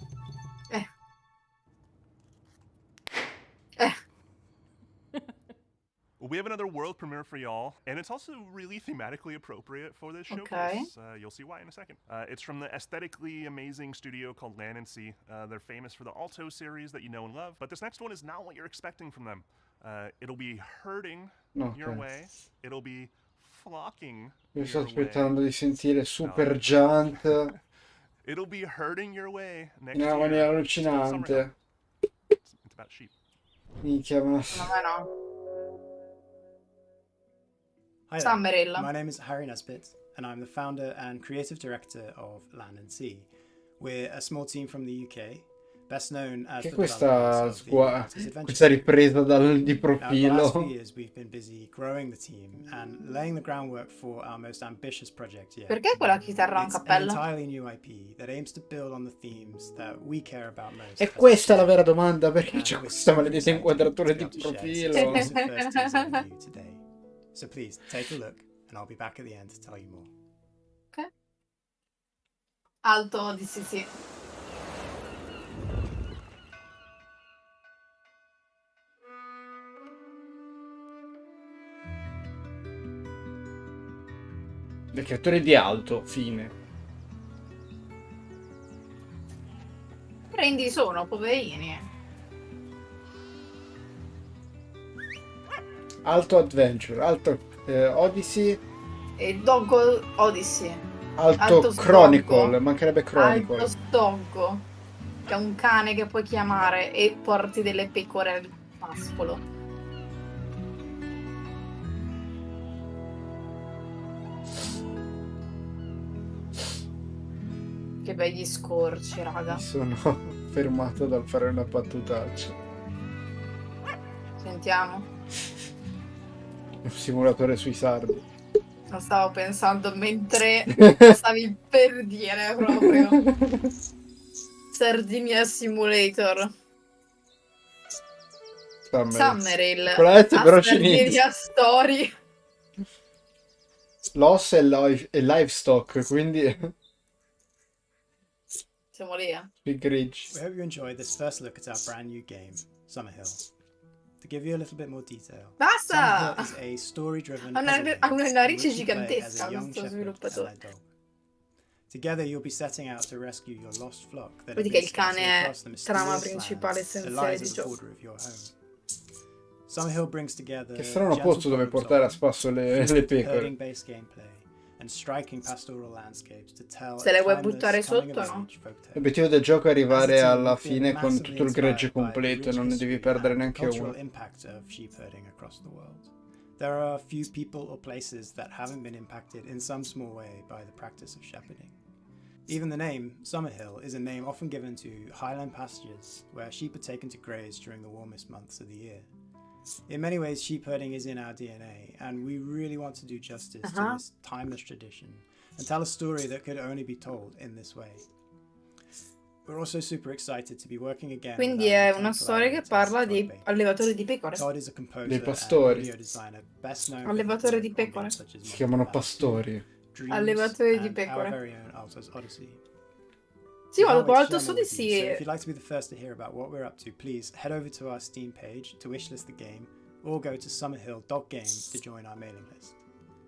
Well, we have another world premiere for y'all, and it's also really thematically appropriate for this showcase.
Okay.
You'll see why in a second. It's from the aesthetically amazing studio called Land and Sea. They're famous for the Alto series that you know and love, but this next one is not what you're expecting from them. It'll be herding your
Ok.
way. It'll be flocking
Io sto
your way.
aspettando di sentire Super Giant
It'll be herding your way next
in una
to
maniera
your
allucinante.
summer home. It's about sheep.
Minchia, ma...
Hi there.
Summerilla.
My name is Harry Nesbitt, and I'm the founder and creative director of Land and Sea. We're a small team from the UK, best known as
Che
the
questa
developers of the Artist Adventure.
questa ripresa di
Now, in the last few
profilo.
years, we've been busy growing the team and laying the groundwork for our most ambitious project yet.
Perché quella chitarra ha un
It's an
cappello?
entirely new IP that aims to build on the themes that we care about most.
E questa è la vera domanda, perché c'è questa maledetta inquadratura di profilo?
So please take a look and I'll be back at the end to tell you more.
Ok. Alto Odyssey, sì.
Le creature di alto, fine.
Prendi sono, poverini.
Alto Adventure, Alto Odyssey,
E Doggo Odyssey.
Alto Chronicle, mancherebbe Chronicle.
Alto Stoggo. Che è un cane che puoi chiamare e porti delle pecore al pascolo. Che begli scorci, raga.
Mi sono fermato dal fare una battutaccia.
Sentiamo.
Un simulatore sui sardi.
Lo stavo pensando mentre lo stavi per dire proprio. Sardinia Simulator. Summerhill.
Quella lettera però
Sardinia Story.
Loss e livestock, quindi
Siamo lì, eh.
big rich.
We hope you enjoyed this first look at our brand new game, Summerhill. To give you a little bit more detail,
Basta!
Summerhill is a story-driven
Ha
puzzle game
una
in
narice
which you play as
gigantesca
a young
questo
shepherd
sviluppatore.
and their dog. Together you'll be setting out to rescue your lost flock that
Vedi
have
che
been
il
scattered
cane è
across the
trama
mysterious
principale
lands that
essenziale
lies
di
at the
gioco.
border of your home. Summerhill brings together
Che strano
gentle
pozzo dove
problem
portare a
solving,
spasso le pecore.
herding-based gameplay, and striking pastoral landscapes to tell
Se le
a
vuoi
timeless,
buttare
coming
sotto,
of
no?
age folk tale.
L'obiettivo del gioco è arrivare
As a team,
alla
we've been
fine con
massively
tutto il gregge
inspired by the
completo,
rich
non ne devi
history
perdere
and
neanche
cultural
uno.
impact of sheep herding across the world. There are a few people or places that haven't been impacted in some small way by the practice of shepherding. Even the name, Summerhill, is a name often given to highland pastures where sheep are taken to graze during the warmest months of the year. In many ways, sheep herding is in our DNA, and we really want to do justice to this timeless tradition and tell a story that could only be told in this way. We're also super excited to be working again.
Quindi è una storia che parla di allevatori di pecore.
Todd is a composer
Dei pastori.
and audio designer best known for
Allevatori
his
di
work on
pecore.
games such as
Si chiamano
Modern
pastori.
Dreams
Allevatori di
and
pecore.
our very own Alto's Odyssey.
Sì, ma
We
dopo
can't wait to
Alto
share more with you, so
Odyssey
if you'd like to be the first to hear about what we're up to, please head over to our Steam page to wishlist the game or go to summerhill.game to join our mailing list.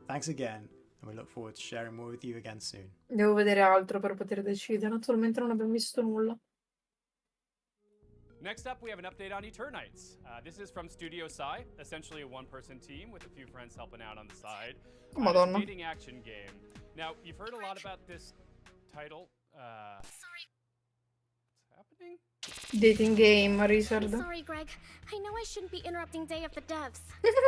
Thanks again, and we look forward to sharing more with you again soon.
devo vedere altro per poter decidere. Attualmente non abbiamo visto nulla.
Next up, we have an update on Eternites. This is from Studio Psy, essentially a one-person team with a few friends helping out on the side. It's a
Madonna.
dating action game. Now, you've heard a lot about this title. Sorry. What's happening?
Dating game, Richard.
Sorry, Greg. I know I shouldn't be interrupting Day of the Devs.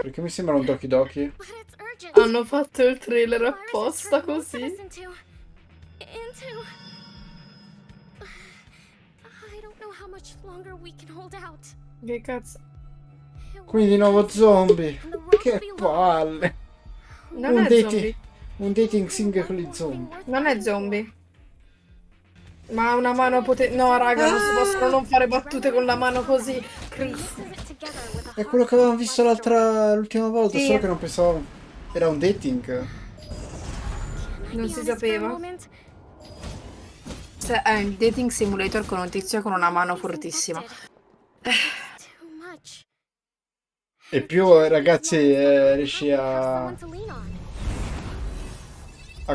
Perché mi sembra un Doki Doki?
But it's urgent.
Hanno fatto il trailer apposta così.
Into I don't know how much longer we can hold out.
Che cazzo?
Quindi nuovo zombie. Che palle.
Non è zombie.
Un dating sim con gli zombie.
Non è zombie. Ma ha una mano potente. No, raga, non si possono non fare battute con la mano così. Cristo.
È quello che avevamo visto l'ultima volta,
Sì.
solo che non pensavo era un dating.
Non si sapeva. Cioè, è un dating simulator con un tizio con una mano fortissima.
E più ragazzi riesci a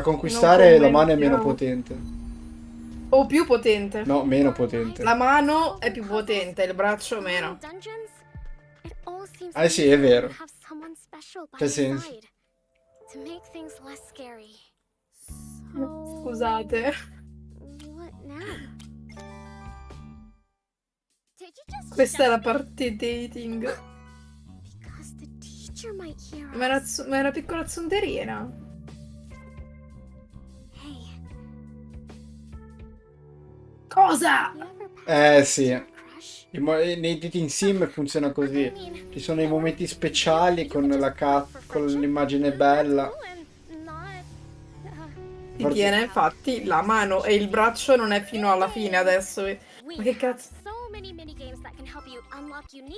conquistare, la mano è meno potente.
O più potente.
No, meno potente.
La mano è più potente, il braccio meno.
Ah sì, è vero. C'è senso.
Scusate. Questa è la parte dating. Ma è una piccola zonderina. Cosa?
Sì. Nei dating sim funziona così. Ci sono i momenti speciali con con l'immagine bella.
Ti tiene infatti la mano e il braccio non è fino alla fine adesso. Ma che cazzo?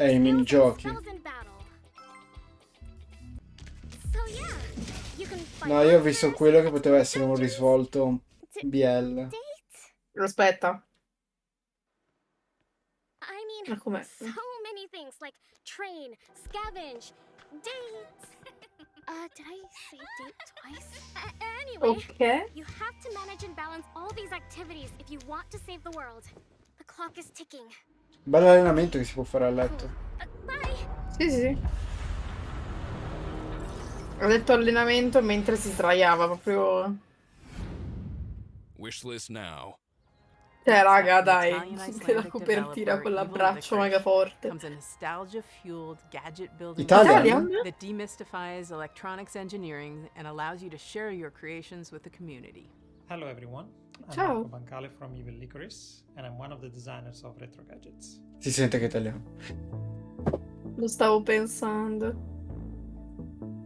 I minigiochi. No, io ho visto quello che poteva essere un risvolto BL.
Aspetta. Ma com'è?
So many things like train, scavenge, date. Did I say date twice? Anyway,
Ok.
you have to manage and balance all these activities if you want to save the world. The clock is ticking.
Bello allenamento che si può fare a letto.
Sì, sì. Ho detto allenamento mentre si sdraiava proprio.
Wishlist now.
Cioè, raga, dai, che la copertina con l'abbraccio mega forte.
Comes a nostalgia-fueled gadget building
Italian?
that demystifies electronics engineering and allows you to share your creations with the community.
Hello everyone, I'm
Ciao.
Marco Bancale from Evil Licorice and I'm one of the designers of Retro Gadgets.
Si sente che è italiano.
Lo stavo pensando.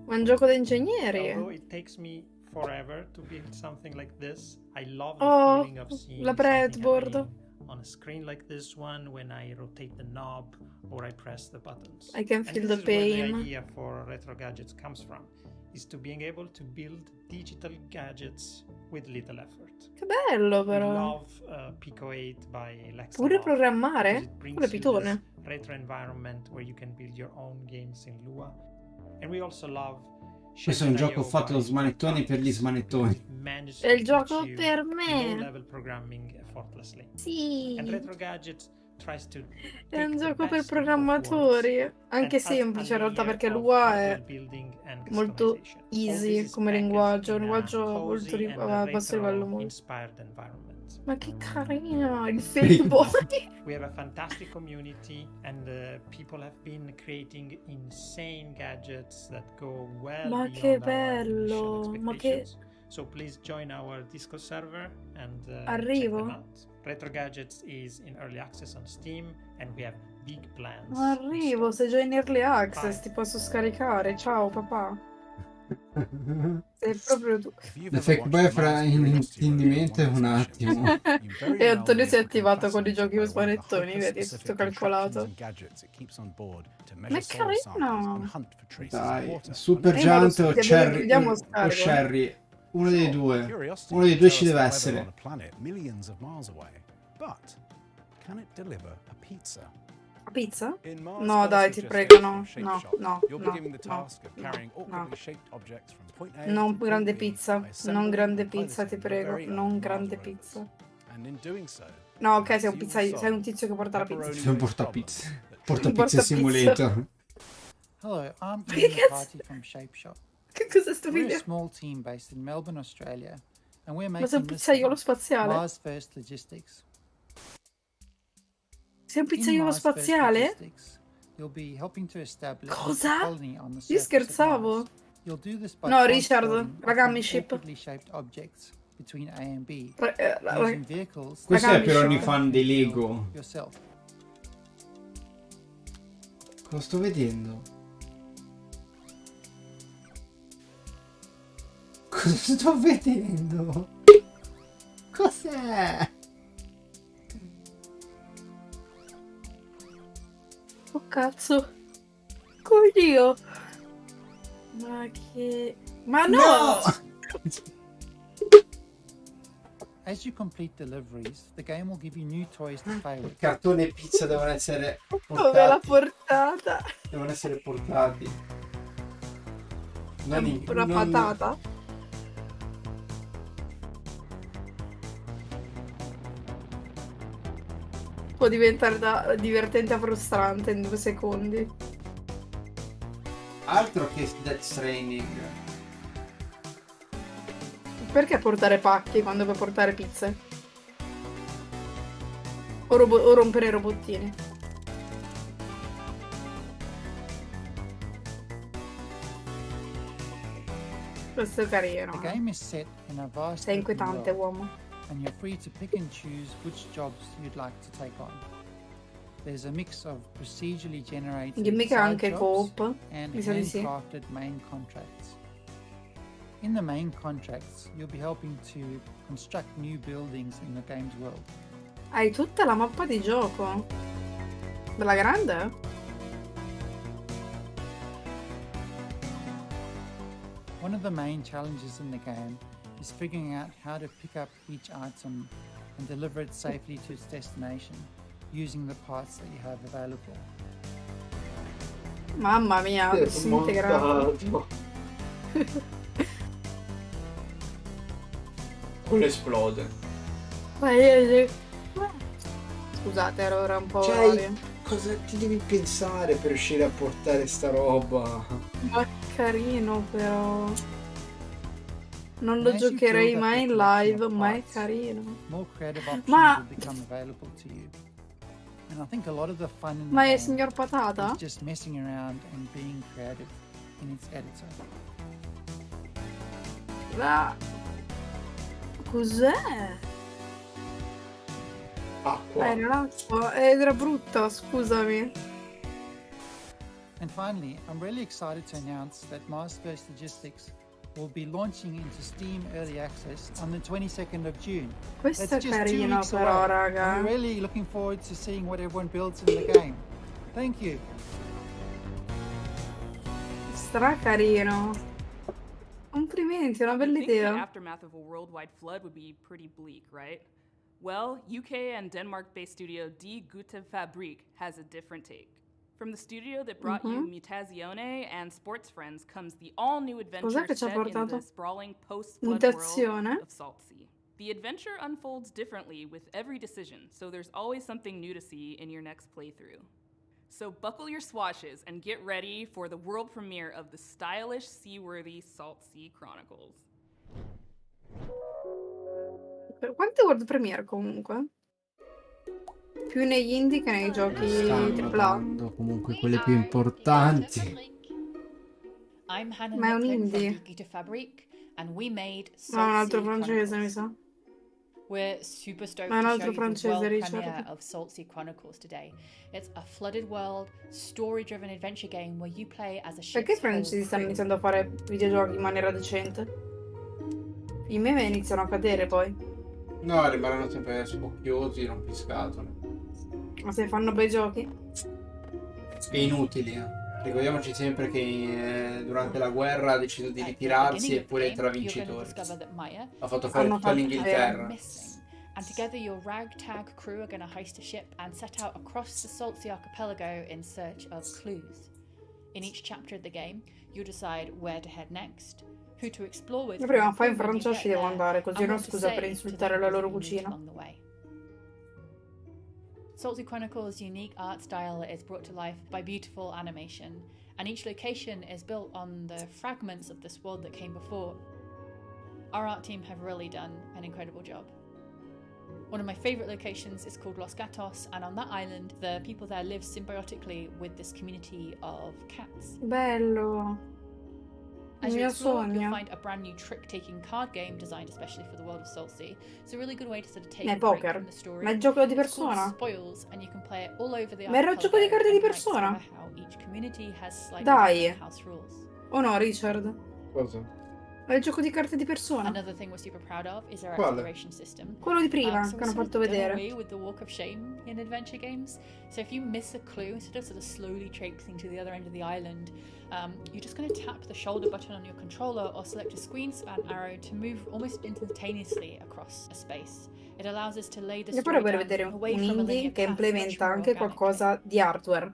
Ma è un gioco da ingegneri.
Although it takes me forever to build something like this, I love the
Oh,
feeling of seeing
la
something
breadboard.
happening on a screen like this one when I rotate the knob or I press the buttons.
I can
And
feel
this
the
is where
pain.
the idea for Retro Gadgets comes from, is to being able to build digital gadgets with little effort.
Che bello
We
però.
love Pico 8 by Lexa
Pure
Love,
programmare?
because it brings
Pure
you
pitone.
this retro environment where you can build your own games in Lua. And we also love
Questo è un gioco fatto da smanettoni per gli smanettoni.
È il gioco per me.
low-level programming effortlessly.
Sì.
And Retro Gadgets tries to
È un
take the
gioco per
best of both
programmatori.
worlds
Anche
and add
semplice
a
in realtà,
layer
perché
of
Lua
hardware
è
building and
molto
customization. All
easy
this is
come
packaged
linguaggio, un
in a
linguaggio molto
cozy and
a basso livello molto.
retro-inspired environment.
Ma che carino, il fake boy.
We have a fantastic community and people have been creating insane gadgets that go well
Ma
beyond
che
our initial
bello, ma che...
expectations. So please join our Discord server and check
Arrivo?
them out. Retro Gadgets is in early access on Steam and we have big plans.
Arrivo, sei già in early access, ti posso scaricare. Ciao papà. Sei proprio tu.
The fake boy fra intendimento è un attimo.
E Antonio si è attivato con i giochi smanettoni, vedi, è tutto calcolato. Ma è carino!
Dai, Super
Ma
Giant
lo
o
so,
Cherry,
vediamo
o
scarico.
Sherry. Uno dei due. Uno dei due ci deve essere.
Millions of miles away. But can it deliver a pizza?
A pizza?
In Mars
No, dai,
versus
ti
just
prego,
a
no,
shape
no,
shop,
no,
you'll be
no,
given the
no,
task of carrying awkwardly shaped objects from point A
non
to point
grande
B
pizza,
by assembling
non grande
and
pizza, ti
piloting your
prego,
very own
non
Mars
grande
rovers.
pizza.
And in doing so,
No, ok, sei un
you will
pizzaio, sei un
solve
tizio che porta la pizza.
Sei un portapizza. Portapizza
Portapizza.
simulator.
Hello, I'm
Che
Ian
cazzo?
McCarthy from Shape Shop.
Che cos'è sto
We're a
video?
small team based in Melbourne, Australia, and we're
Ma sei un
making this
pizzaiolo
game,
spaziale?
Mars First Logistics.
Sei un
In
pizzaiolo
Mars First
spaziale?
Logistics, you'll be helping to establish
Cosa?
a colony on the
Io
surface of
scherzavo.
Mars. You'll do this by
No, Richard,
transporting
ragami
often
ship.
awkwardly shaped objects between A and B,
Ra-
using vehicles
Questo è
that
per
you
ogni
can
fan di
build
Lego.
yourself.
Cosa sto vedendo? Cosa sto vedendo? Cos'è?
Oh cazzo. Oddio. Ma che... Ma no!
As you complete deliveries, the game will give you new toys to play with.
Cartone e pizza devono essere
Dove l'ha
portati.
portata?
Devono essere portati. Non in-
Una
non-
patata? Può diventare da divertente a frustrante in 2 secondi.
Altro che Death Stranding.
Perché portare pacchi quando puoi portare pizze? O rompere i robottini? Questo è carino.
The game is set in a vast
Sei
open
inquietante,
world.
uomo.
and you're free to pick and choose which jobs you'd like to take on. There's a mix of procedurally generated
Dimmi che
side
anche
jobs
co-op.
and
Mi sa di sì.
handcrafted main contracts. In the main contracts, you'll be helping to construct new buildings in the game's world.
Hai tutta la mappa di gioco. Bella grande?
One of the main challenges in the game is figuring out how to pick up each item and deliver it safely to its destination, using the parts that you have available.
Mamma mia, disintegrato.
Quello esplode.
Scusate, ero un po'...
Cioè, cosa ti devi pensare per riuscire a portare sta roba?
Ma carino però. Non lo
And as you
giocherei
build up
mai in
your collection
live,
of
ma è
parts,
carino.
more creative options
Ma-
will become available to you. And I think a lot of the fun in the
Ma è
game
signor Patata?
is just messing around and being creative in its editor.
Cos'è?
Acqua.
Era l'acqua. Era brutta, scusami.
And finally, I'm really excited to announce that Masterverse Logistics will be launching into Steam Early Access on the 22nd of June.
Questo
That's
è
just 2
carino
weeks
però,
away.
raga.
And we're really looking forward to seeing what everyone builds in the game. Thank you.
Stra carino. Complimenti, è una bella
You'd think the
idea.
aftermath of a worldwide flood would be pretty bleak, right? Well, UK and Denmark-based studio Die Gute Fabrik has a different take. From the studio that brought you Mutazione and Sports Friends comes the all-new adventure
Cos'è che ci ha
set in
portato?
the sprawling post-flood world
Mutazione?
of Saltsea. The adventure unfolds differently with every decision, so there's always something new to see in your next playthrough. So buckle your swashes and get ready for the world premiere of the stylish, seaworthy Saltsea Chronicles.
Per quante world premiere comunque? Più negli indie che nei giochi
Stanno
AAA.
dando comunque quelle più importanti.
I'm Hannah
Ma è un
Nicklin from
indie.
the Gita Fabric, and we made
Ma è un altro
Saltsea
francese, mi
Chronicles.
sa.
We're super stoked
Ma è un
to show
altro
you the
francese,
world
Richard.
premiere of Saltsea Chronicles today. It's a flooded world, story-driven adventure game where you play as a
Perché i
ship's
francesi
whole
stanno
crew.
iniziando a fare videogiochi in maniera decente? I meme iniziano a cadere poi.
No, rimarranno sempre spocchiosi, rompiscatole.
Ma se fanno bei giochi?
E inutili. Ricordiamoci sempre che durante la guerra ha deciso di ritirarsi e poi tra vincitori. Ha fatto fare
Hanno
tutto all'Inghilterra.
missing, and together your ragtag crew are going to heist a ship and set out across the Saltsea archipelago in search of clues. In each chapter of the game, you decide where to head next, who to explore with.
Io prima o
from
poi in
the crew when you
Francia
get
ci devo
there,
andare, così
and
non
what to
scusa per
say to
insultare
them
la
as
loro
you meet
cucina.
along the way. Saltsea Chronicles' unique art style is brought to life by beautiful animation, and each location is built on the fragments of this world that came before. Our art team have really done an incredible job. One of my favourite locations is called Los Gatos, and on that island, the people there live symbiotically with this community of cats.
Bello.
As
Il
you
mio
explore, you'll
sogno.
find a brand new trick-taking card game designed especially for the world of Saltsea. It's a really good way to sort of take
È
a break
poker.
from the story.
Ma è gioco di
It's called
persona?
Spoils, and you can play it all over the
Ma era un gioco di carte di persona?
and how each community has slightly
Dai.
different house rules.
O no, Richard?
Cosa?
È il gioco di carte di persona.
Another thing we're super proud of is our
Quale?
exploration system.
Quello di prima,
So
che
we're
hanno
sort of
fatto
done
vedere.
away with the walk of shame in adventure games. So if you miss a clue, instead of sort of slowly traipsing to the other end of the island, you're just going to tap the shoulder button on your controller or select a screen span arrow to move almost instantaneously across a space. It allows us to lay the
Io
story
vorrei
down
vedere
away
un
from a
indie
linear
che
path much
implementa
more
anche
organically.
qualcosa di hardware.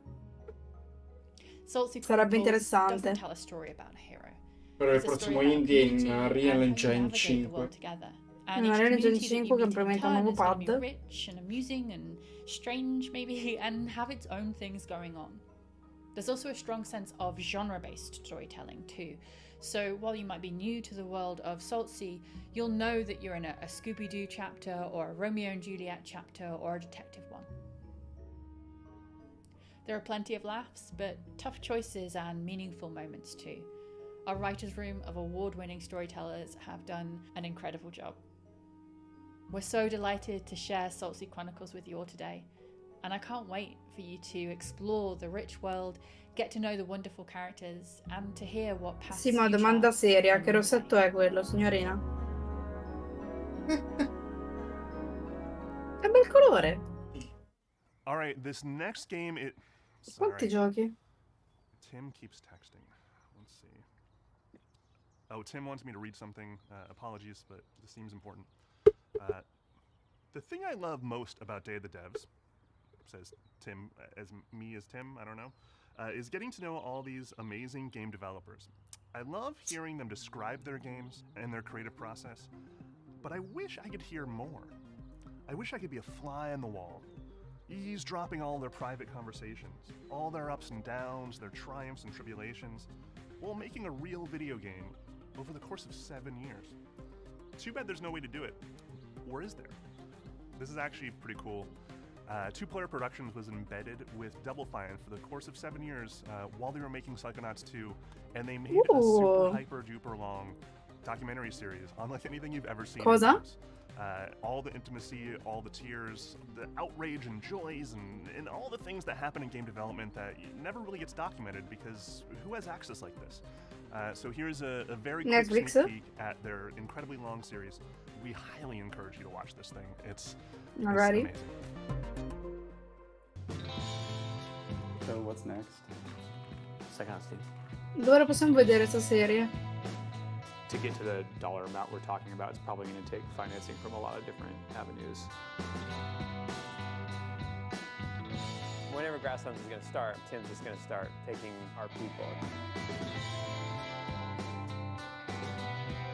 Saltsea
Sarebbe
Chronicles
interessante.
doesn't tell a story about a hero.
Però il
It's a
prossimo
story about
indie è in
community
Unreal
and how you
Engine
navigate the
5.
world together. And
Una
each
Unreal Engine
community that you
5 che
meet in
implementa un
turn
nuovo
is gonna be
pad.
rich and amusing and strange maybe and have its own things going on. There's also a strong sense of genre-based storytelling too. So while you might be new to the world of Saltsea, you'll know that you're in a Scooby-Doo chapter or a Romeo and Juliet chapter or a detective one. There are plenty of laughs, but tough choices and meaningful moments too. Our writer's room of award-winning storytellers have done an incredible job. We're so delighted to share Salt Sea Chronicles with you all today, and I can't wait for you to explore the rich world, get to know the wonderful characters, and to hear what past
Sì, ma domanda seria, che rossetto è quello, signorina? Che bel colore!
All right, this next game,
Quanti giochi?
Tim keeps texting. Let's see. Oh, Tim wants me to read something. Apologies, but this seems important. The thing I love most about Day of the Devs, says Tim, as Tim, I don't know, is getting to know all these amazing game developers. I love hearing them describe their games and their creative process, but I wish I could hear more. I wish I could be a fly on the wall, eavesdropping all their private conversations, all their ups and downs, their triumphs and tribulations, while making a real video game over the course of 7 years. Too bad there's no way to do it. Or is there? This is actually pretty cool. Two Player Productions was embedded with Double Fine for the course of 7 years while they were making Psychonauts 2, and they made a super hyper duper long documentary series unlike anything you've ever seen.
Cosa?
All the intimacy, all the tears, the outrage and joys, and all the things that happen in game development that never really gets documented because who has access like this? So here's a very quick
Netflix
sneak peek at their incredibly long series. We highly encourage you to watch this thing. It's
Alrighty.
amazing.
So what's next?
Psychonauts 2.
Dove la possiamo vedere sta serie?
To get to the dollar amount we're talking about, it's probably going to take financing from a lot of different avenues. Whenever Grasslands is going to start, Tim's just going to start taking our people.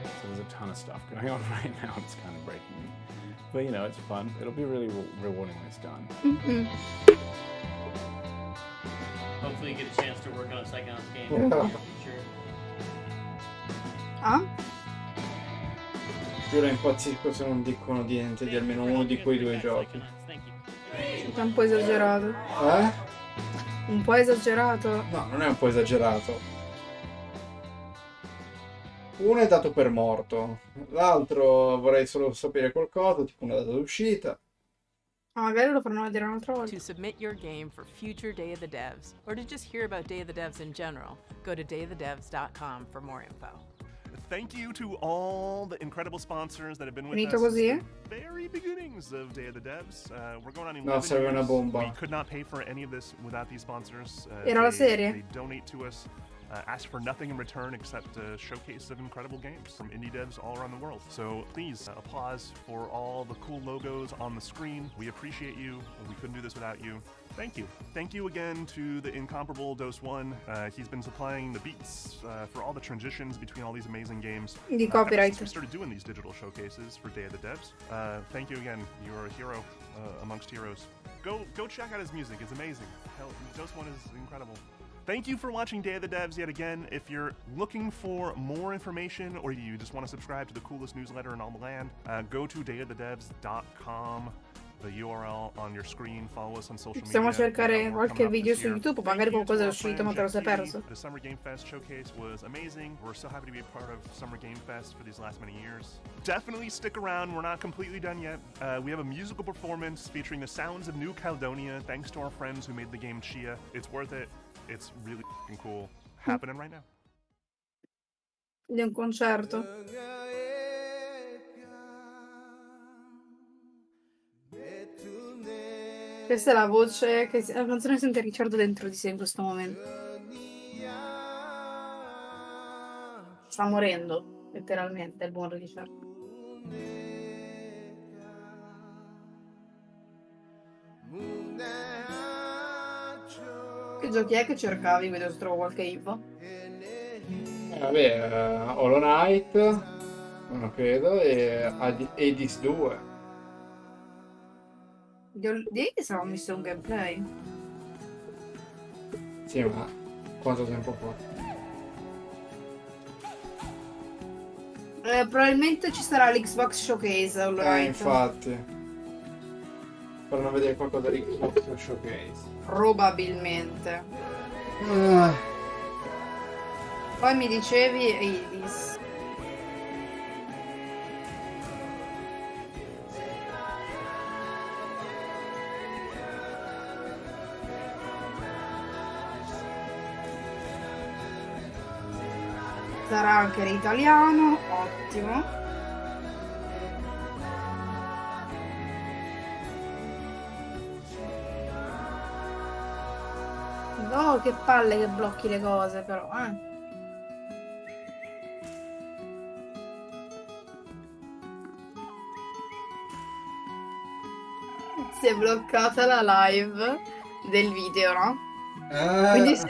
So there's a ton of stuff going on right now. It's kind of breaking me. But you know, it's fun. It'll be really rewarding when it's done.
Hopefully you get a chance to work on a Psychonauts game
Yeah.
in the future.
Ah?
Giuro impazzisco se non dicono niente di almeno uno di quei due giochi.
È un po' esagerato.
Eh?
Un po' esagerato.
No, non è un po' esagerato. Uno è dato per morto, l'altro vorrei solo sapere qualcosa, tipo una data d'uscita.
Magari lo faranno vedere un'altra volta.
To submit your game for future Day of the Devs, or to just hear about Day of the Devs in general, go to dayofthedevs.com for more info.
Thank you to all the incredible sponsors that have been with
Finito
us
così?
since the very beginnings of Day of the Devs. We're going on 11
No, serve una
years.
bomba.
We could not pay for any of this without these sponsors.
Era la serie?
They donate to us, ask for nothing in return except a showcase of incredible games from indie devs all around the world. So please, applause for all the cool logos on the screen. We appreciate you. We couldn't do this without you. Thank you. Thank you again to the incomparable Dose One. He's been supplying the beats for all the transitions between all these amazing games.
Di
Ever
copyright.
since we started doing these digital showcases for Day of the Devs. Thank you again. You're a hero amongst heroes. Go check out his music. It's amazing. Hell, Dose One is incredible. Thank you for watching Day of the Devs yet again. If you're looking for more information or you just want to subscribe to the coolest newsletter in all the land, go to dayofthedevs.com. The URL on your screen. Follow us on social media.
Possiamo cercare qualche video su
Here.
YouTube, magari qualcosa è uscito ma te lo sei perso.
The Summer Game Fest showcase was amazing. We're so happy to be a part of Summer Game Fest for these last many years. Definitely stick around. We're not completely done yet. We have a musical performance featuring the sounds of New Caledonia, thanks to our friends who made the game Chia. It's worth it. It's really f***ing cool. Happening right now.
Di un concerto. Questa è la voce la canzone sente Ricciardo dentro di sé in questo momento. Sta morendo, letteralmente, il buon Ricciardo. Che giochi è che cercavi? Vedo se trovo qualche info.
Vabbè, Hollow Knight, non credo, e Hades 2.
Di Hades avevamo visto un gameplay.
Sì, ma quanto tempo fa?
Probabilmente ci sarà l'Xbox Showcase, Hollow Knight.
Infatti. Faranno vedere qualcosa di Xbox Showcase.
Probabilmente. Poi mi dicevi Hades. Sarà anche in italiano, ottimo. Oh, che palle che blocchi le cose, però, Si è bloccata la live del video, no? Quindi si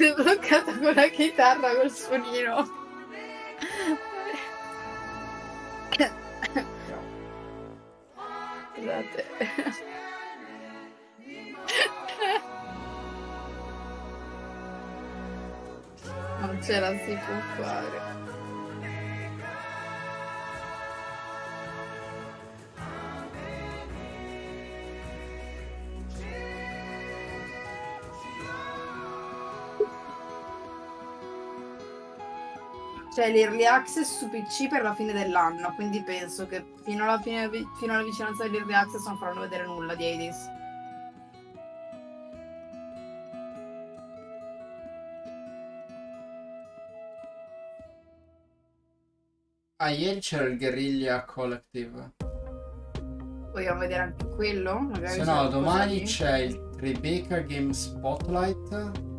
è bloccata con la chitarra col suonino. Scusate. Non ce la si può fare. C'è l'early access su PC per la fine dell'anno, quindi penso che fino alla vicinanza dell'early access non faranno vedere nulla di Hades.
Ieri c'era il Guerriglia Collective.
Vogliamo vedere anche quello? Magari
Se no, domani c'è il Tribeca Game Spotlight.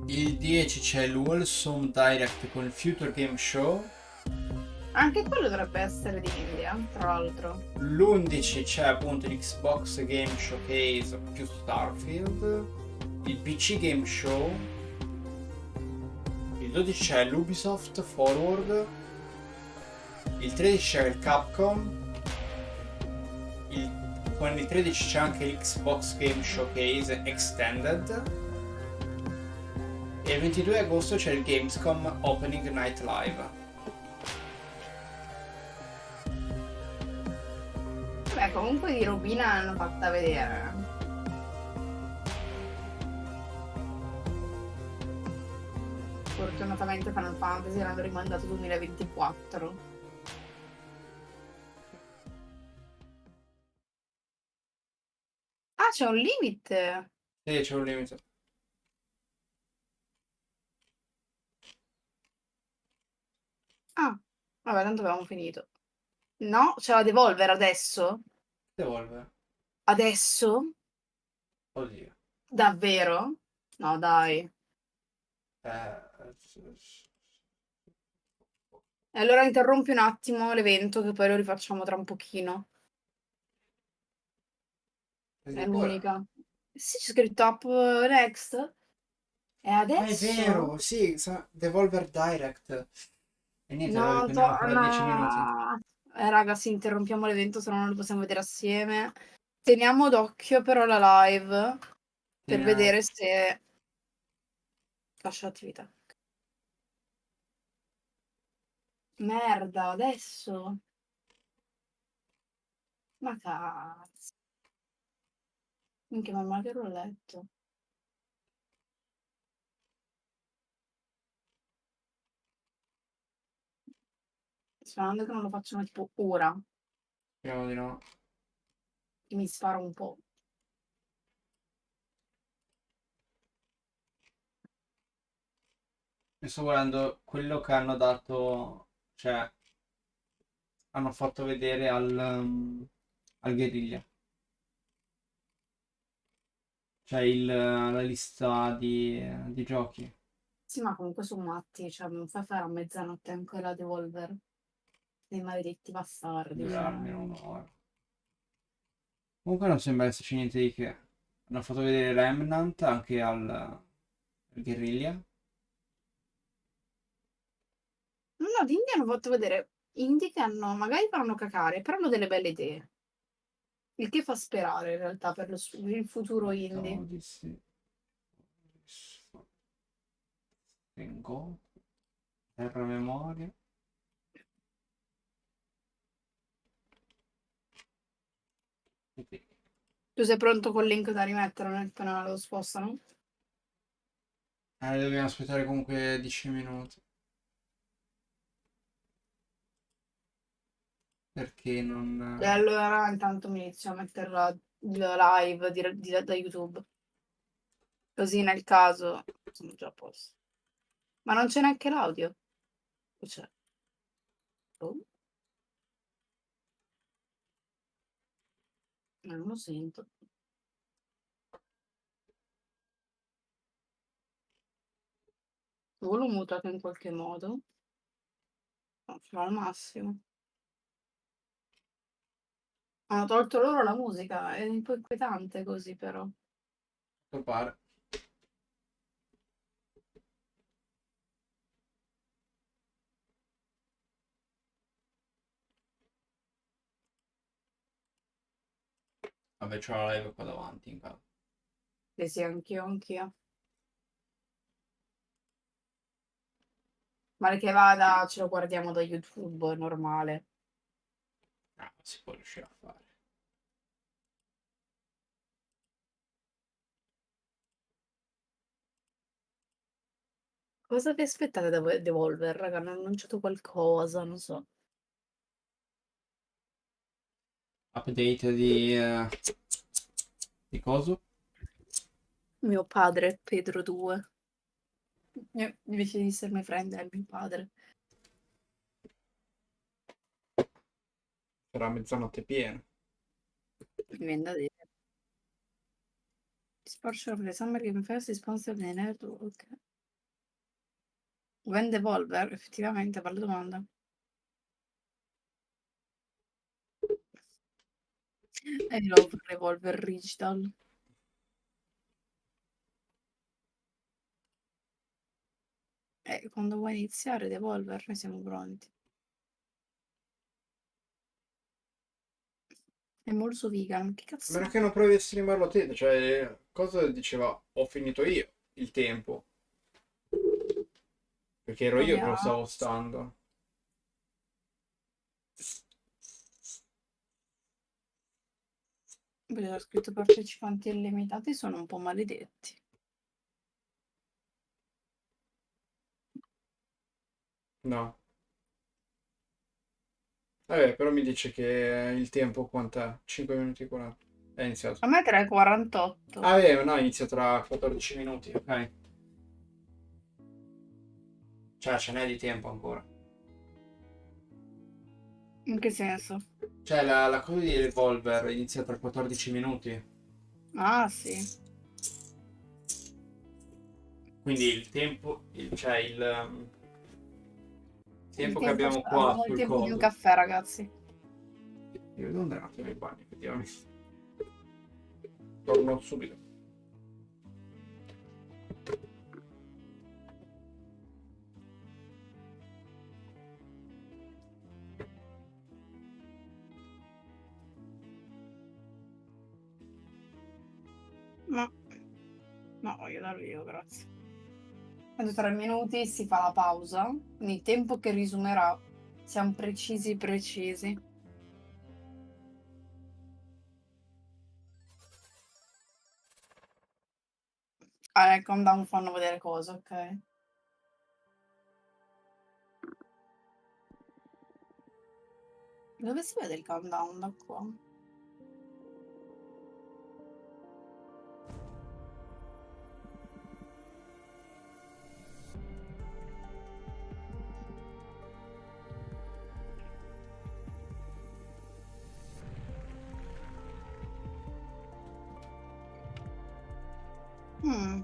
Il 10 c'è il Wholesome Direct con il Future Game Show.
Anche quello dovrebbe essere di India, tra l'altro.
L'11 c'è appunto l'Xbox Game Showcase più Starfield. Il PC Game Show. Il 12 c'è l'Ubisoft Forward. Il 13 c'è il Capcom. Con il 13 c'è anche l'Xbox Game Showcase Extended. E il 22 agosto c'è il Gamescom Opening Night Live.
Beh, comunque di robina l'hanno fatta vedere. Fortunatamente Final Fantasy l'hanno rimandato 2024. Ah, c'è un limite!
Sì, c'è un limite.
Ah, vabbè, tanto avevamo finito. No, c'è la Devolver adesso?
Devolver.
Adesso?
Oddio.
Davvero? No, dai. E allora interrompi un attimo l'evento che poi lo rifacciamo tra un pochino. È l'unica. Sì, c'è scritto up next. E adesso?
È vero, sì, Devolver Direct. E niente, lo
No,
riprendiamo fra 10 minuti.
raga, sì, interrompiamo l'evento, se no non lo possiamo vedere assieme. Teniamo d'occhio però la live per vedere se lascia l'attività. Merda, adesso? Ma cazzo. Minchia, man mano che l'ho letto. Sperando che non lo facciano tipo ora.
Speriamo di no.
Che mi spara un po'.
Io sto guardando quello che hanno dato, cioè, hanno fatto vedere al Guerriglia. Cioè la lista di giochi.
Sì, ma comunque sono matti, cioè non fai fare a mezzanotte anche la Devolver. Dei maledetti bastardi.
Deve almeno un'ora. Comunque non sembra esserci niente di che. Hanno fatto vedere Remnant anche al Guerriglia.
No, di indie hanno fatto vedere indie che hanno, magari faranno cacare, però hanno delle belle idee. Il che fa sperare in realtà per il futuro indie.
Odyssey. Tengo. Terra memoria.
Tu sei pronto col link da rimettere appena lo spostano?
Dobbiamo aspettare comunque 10 minuti. Perché non...
E allora intanto mi inizio a mettere la live da YouTube. Così nel caso sono già a posto. Ma non c'è neanche l'audio? O c'è? Oh. Non lo sento. O l'ho mutato in qualche modo? No, sono al massimo. Hanno tolto loro la musica, è un po' inquietante così però.
Pare. Vabbè, c'ho la live qua davanti in caso.
Sì, anch'io. Male che vada, ce lo guardiamo da YouTube, è normale.
Ah, si può riuscire a fare.
Cosa vi aspettate da Devolver, raga? Hanno annunciato qualcosa, non so.
Update di coso?
Mio padre, Pedro 2. Invece di essere mio friend, è mio padre.
Sarà mezzanotte piena.
Mi viene da dire. Sponsor of the Summer Game Fest, sponsor the network. When Devolver, effettivamente, bella domanda. I love Revolver Digital. Quando vuoi iniziare Devolver, noi siamo pronti. È molto vegan, che
A
cazzo?
meno che non provi a streamarlo te, cioè, cosa diceva? Ho finito io il tempo. Perché ero io che lo stavo stando.
Vedo scritto partecipanti illimitati, sono un po' maledetti.
No. Vabbè, però mi dice che il tempo quant'è? 5 minuti e 40. È iniziato.
A me 3,48.
Ah, no, inizia tra 14 minuti, ok. Cioè, ce n'è di tempo ancora.
In che senso?
Cioè, la cosa di Revolver inizia tra 14 minuti.
Ah, sì.
Quindi il tempo, cioè
Il
tempo che
tempo,
abbiamo qua
abbiamo il
sul
tempo di un
coso.
caffè, ragazzi.
Io devo andare un attimo in bagno, effettivamente. Torno subito.
No, voglio darlo io, grazie. Quando 3 minuti si fa la pausa, quindi il tempo che risumerà. Siamo precisi. Ah, nel countdown fanno vedere cose, ok. Dove si vede il countdown da qua? Mm.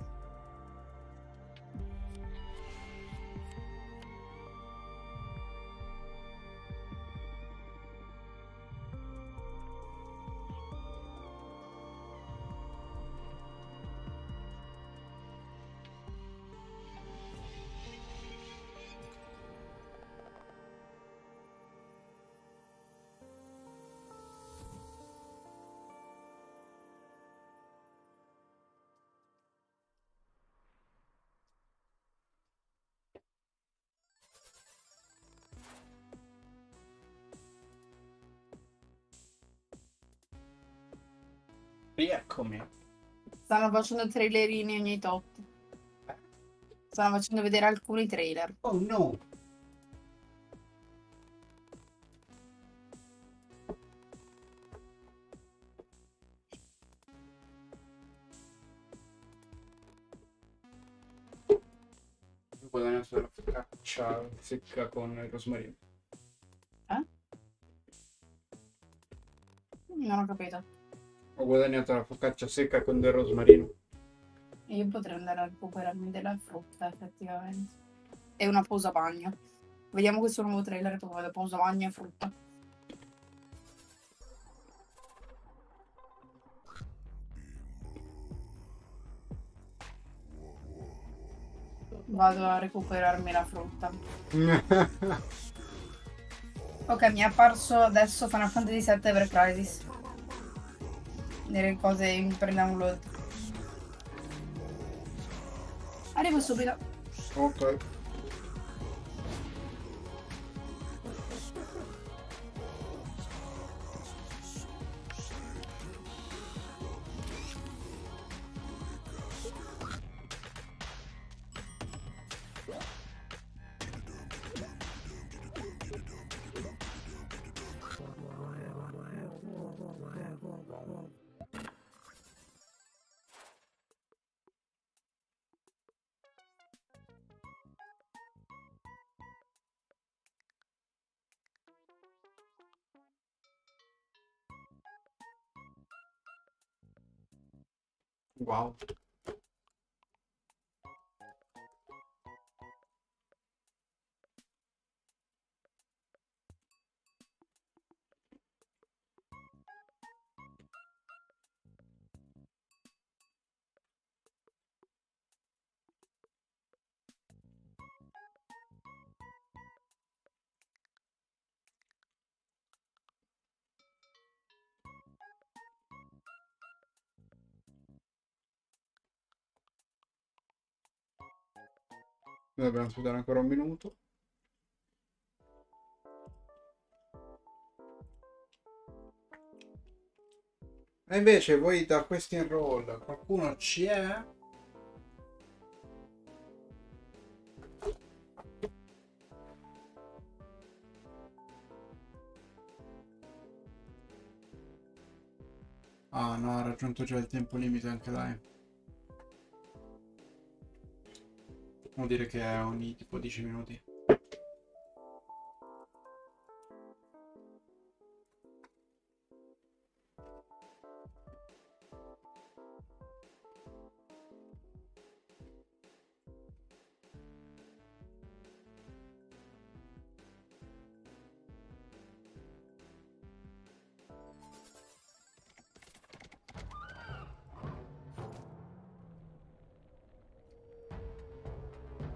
Rieccomi.
Stanno facendo trailerini ogni tot. Stanno facendo vedere alcuni trailer.
Oh no! guadagnato della focaccia secca con il rosmarino.
Non ho capito.
Ho guadagnato la focaccia secca con del rosmarino.
Io potrei andare a recuperarmi della frutta, effettivamente. E una pausa bagno. Vediamo questo nuovo trailer come da pausa bagno e frutta. Vado a recuperarmi la frutta. Ok, mi è apparso adesso Final Fantasy VII Ever Crisis. Nelle cose in pre-download. Arrivo subito.
Ok. Wow. Noi dobbiamo aspettare ancora un minuto. E invece voi da questi in roll qualcuno ci è? Ah no, ha raggiunto già il tempo limite anche lei. Vuol dire che è ogni tipo 10 minuti.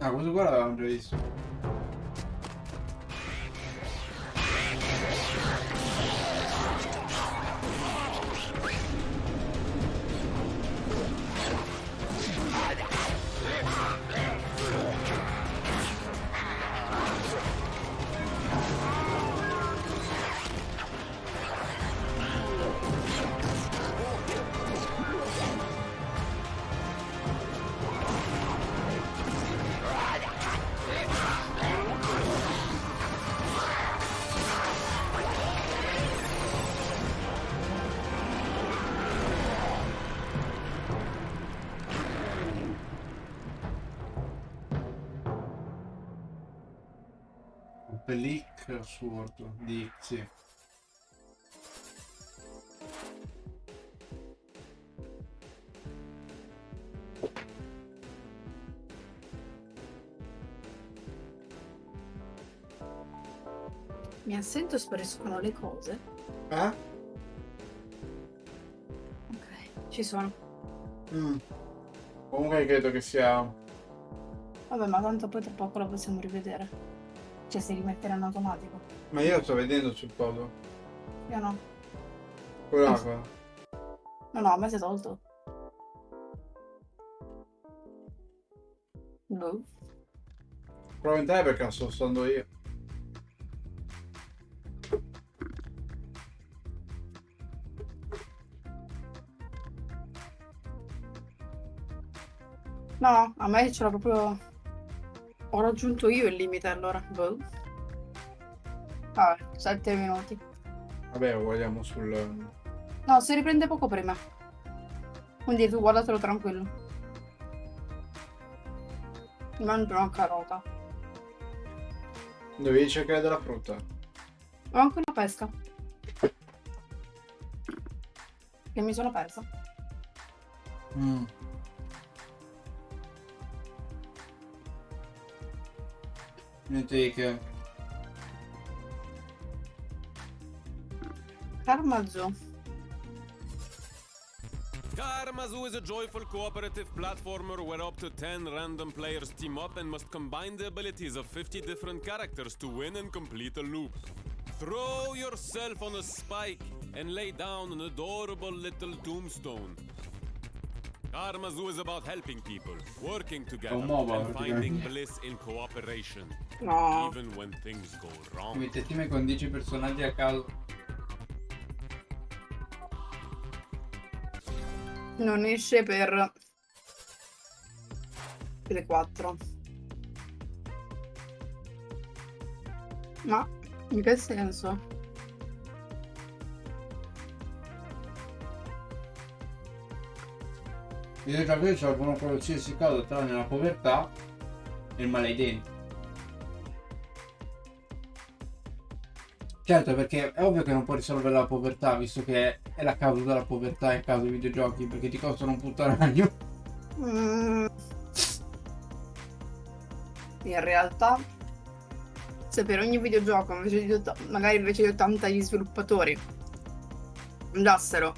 Ah, questo qua l'avevamo già visto. Pelic assurdo di sì.
Mi assento e spariscono le cose.
Eh?
Ok, ci sono.
Comunque credo che sia...
Vabbè, ma tanto poi tra poco la possiamo rivedere. Cioè, si rimetterà in automatico.
Ma io lo sto vedendo sul coso.
Io no.
Quello là, qua.
No, a me si è tolto. Boh.
Prova in te perché la sto usando io.
No, a me ce l'ho proprio... Ho raggiunto io il limite allora. Boh. Vabbè, 7 minuti.
Vabbè, lo guardiamo sul...
No, si riprende poco prima. Quindi tu guardatelo tranquillo. Mangio una carota.
Dovevi cercare della frutta.
Ho anche una pesca. Che mi sono persa.
Niente di che.
Karmazu.
Karmazu is a joyful cooperative platformer where up to 10 random players team up and must combine the abilities of 50 different characters to win and complete a loop. Throw yourself on a spike and lay down an adorable little tombstone. Karmazu is about helping people, working together, and finding bliss in cooperation.
No.
Even when things go wrong.
Mette team con 10 personaggi a caso.
Non esce per le 4. Ma in che senso?
I videogiochi risolvono qualsiasi cosa tranne la povertà e il male ai denti. Certo, perché è ovvio che non puoi risolvere la povertà, visto che è la causa della povertà in caso dei videogiochi, perché ti costano un puttanaio.
In realtà, se per ogni videogioco magari invece di 80 gli sviluppatori andassero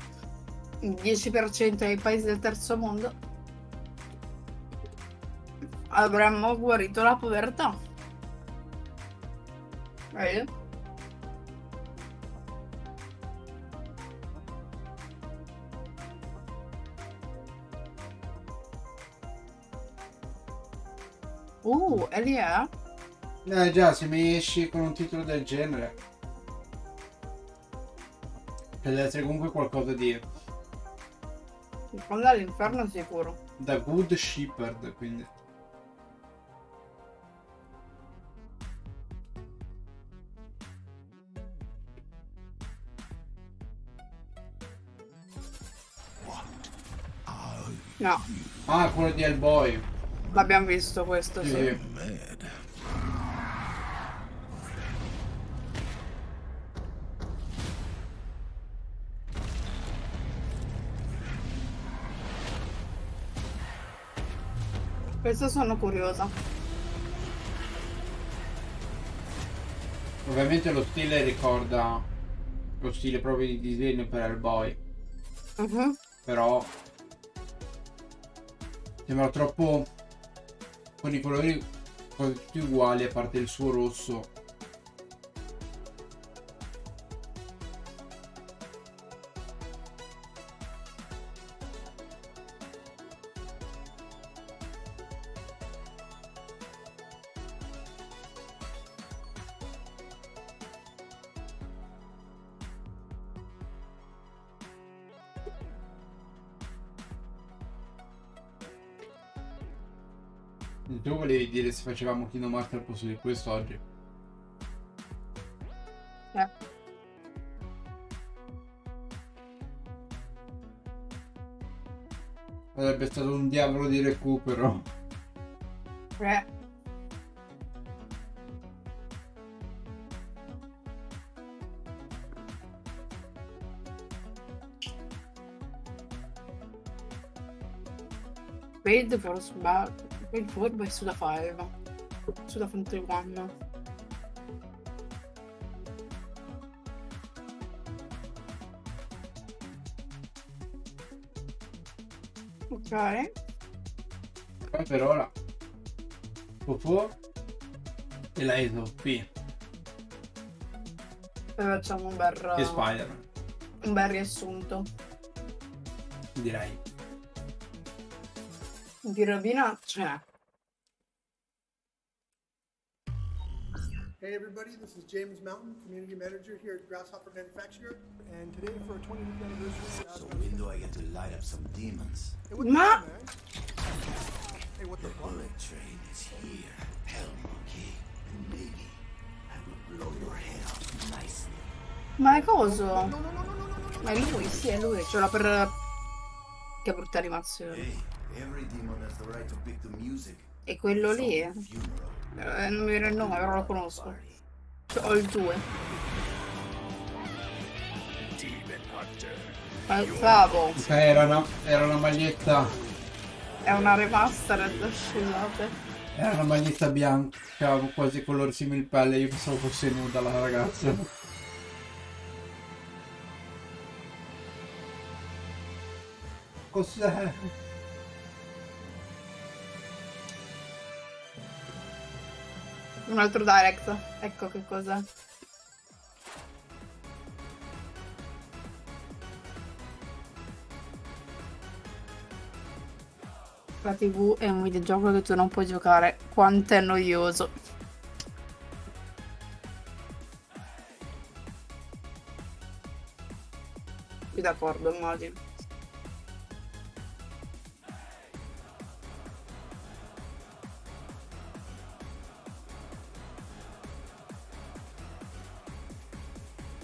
il 10% ai paesi del terzo mondo, avremmo guarito la povertà. Vedi? E lì è?
Già, se mi esci con un titolo del genere deve essere comunque qualcosa di...
Quando all'inferno sicuro.
Da Good Shepherd, quindi.
No.
Ah, quello di Hellboy.
L'abbiamo visto questo, sì. Questo sono curiosa.
Ovviamente lo stile ricorda lo stile proprio di disegno per Hellboy. Però sembra troppo con i colori quasi tutti uguali a parte il suo rosso. Tu volevi dire se facevamo Kingdom Hearts al posto di questo oggi? Sarebbe stato un diavolo di recupero.
Paid for paid for by Suda 5. Suda 21. Ok.
Per ora Fofo e la ESOP
E facciamo un bel
e Spider-Man,
un bel riassunto.
direi.
Di robina c'è.
Hey everybody, this is James Mountain, Community Manager here at Grasshopper Manufacturer, and today for our 25th anniversary...
So when do I get to light up some demons?
Hey, what the hell, man? Hey, what the fuck?
Bullet train is here, hell monkey, and maybe I will blow your head off nicely.
Ma è coso? Ma è lui, sì, è lui. Ce l'ha per... Che brutta animazione.
Hey, every demon has the right to pick the music
E quello lì non mi viene il nome, però lo conosco. Cioè, ho il 2. Pensavo.
Era una maglietta.
È una remastered, scusate.
Era una maglietta bianca, quasi color similpelle. Io pensavo fosse nuda la ragazza. Cos'è?
Un altro direct. Ecco che cos'è. La TV è un videogioco che tu non puoi giocare. Quanto è noioso. Qui d'accordo, immagino.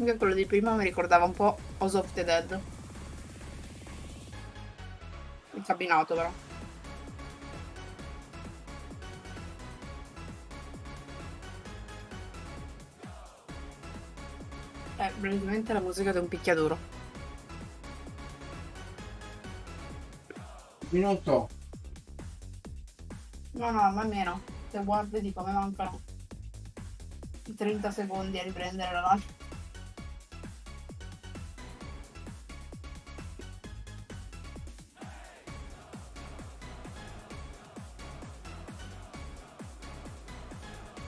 Anche quello di prima mi ricordava un po' House of the Dead. Il cabinato però. È praticamente la musica di un picchiaduro.
Minuto.
No, ma meno. Se guardi di come mancano 30 secondi a riprendere la live.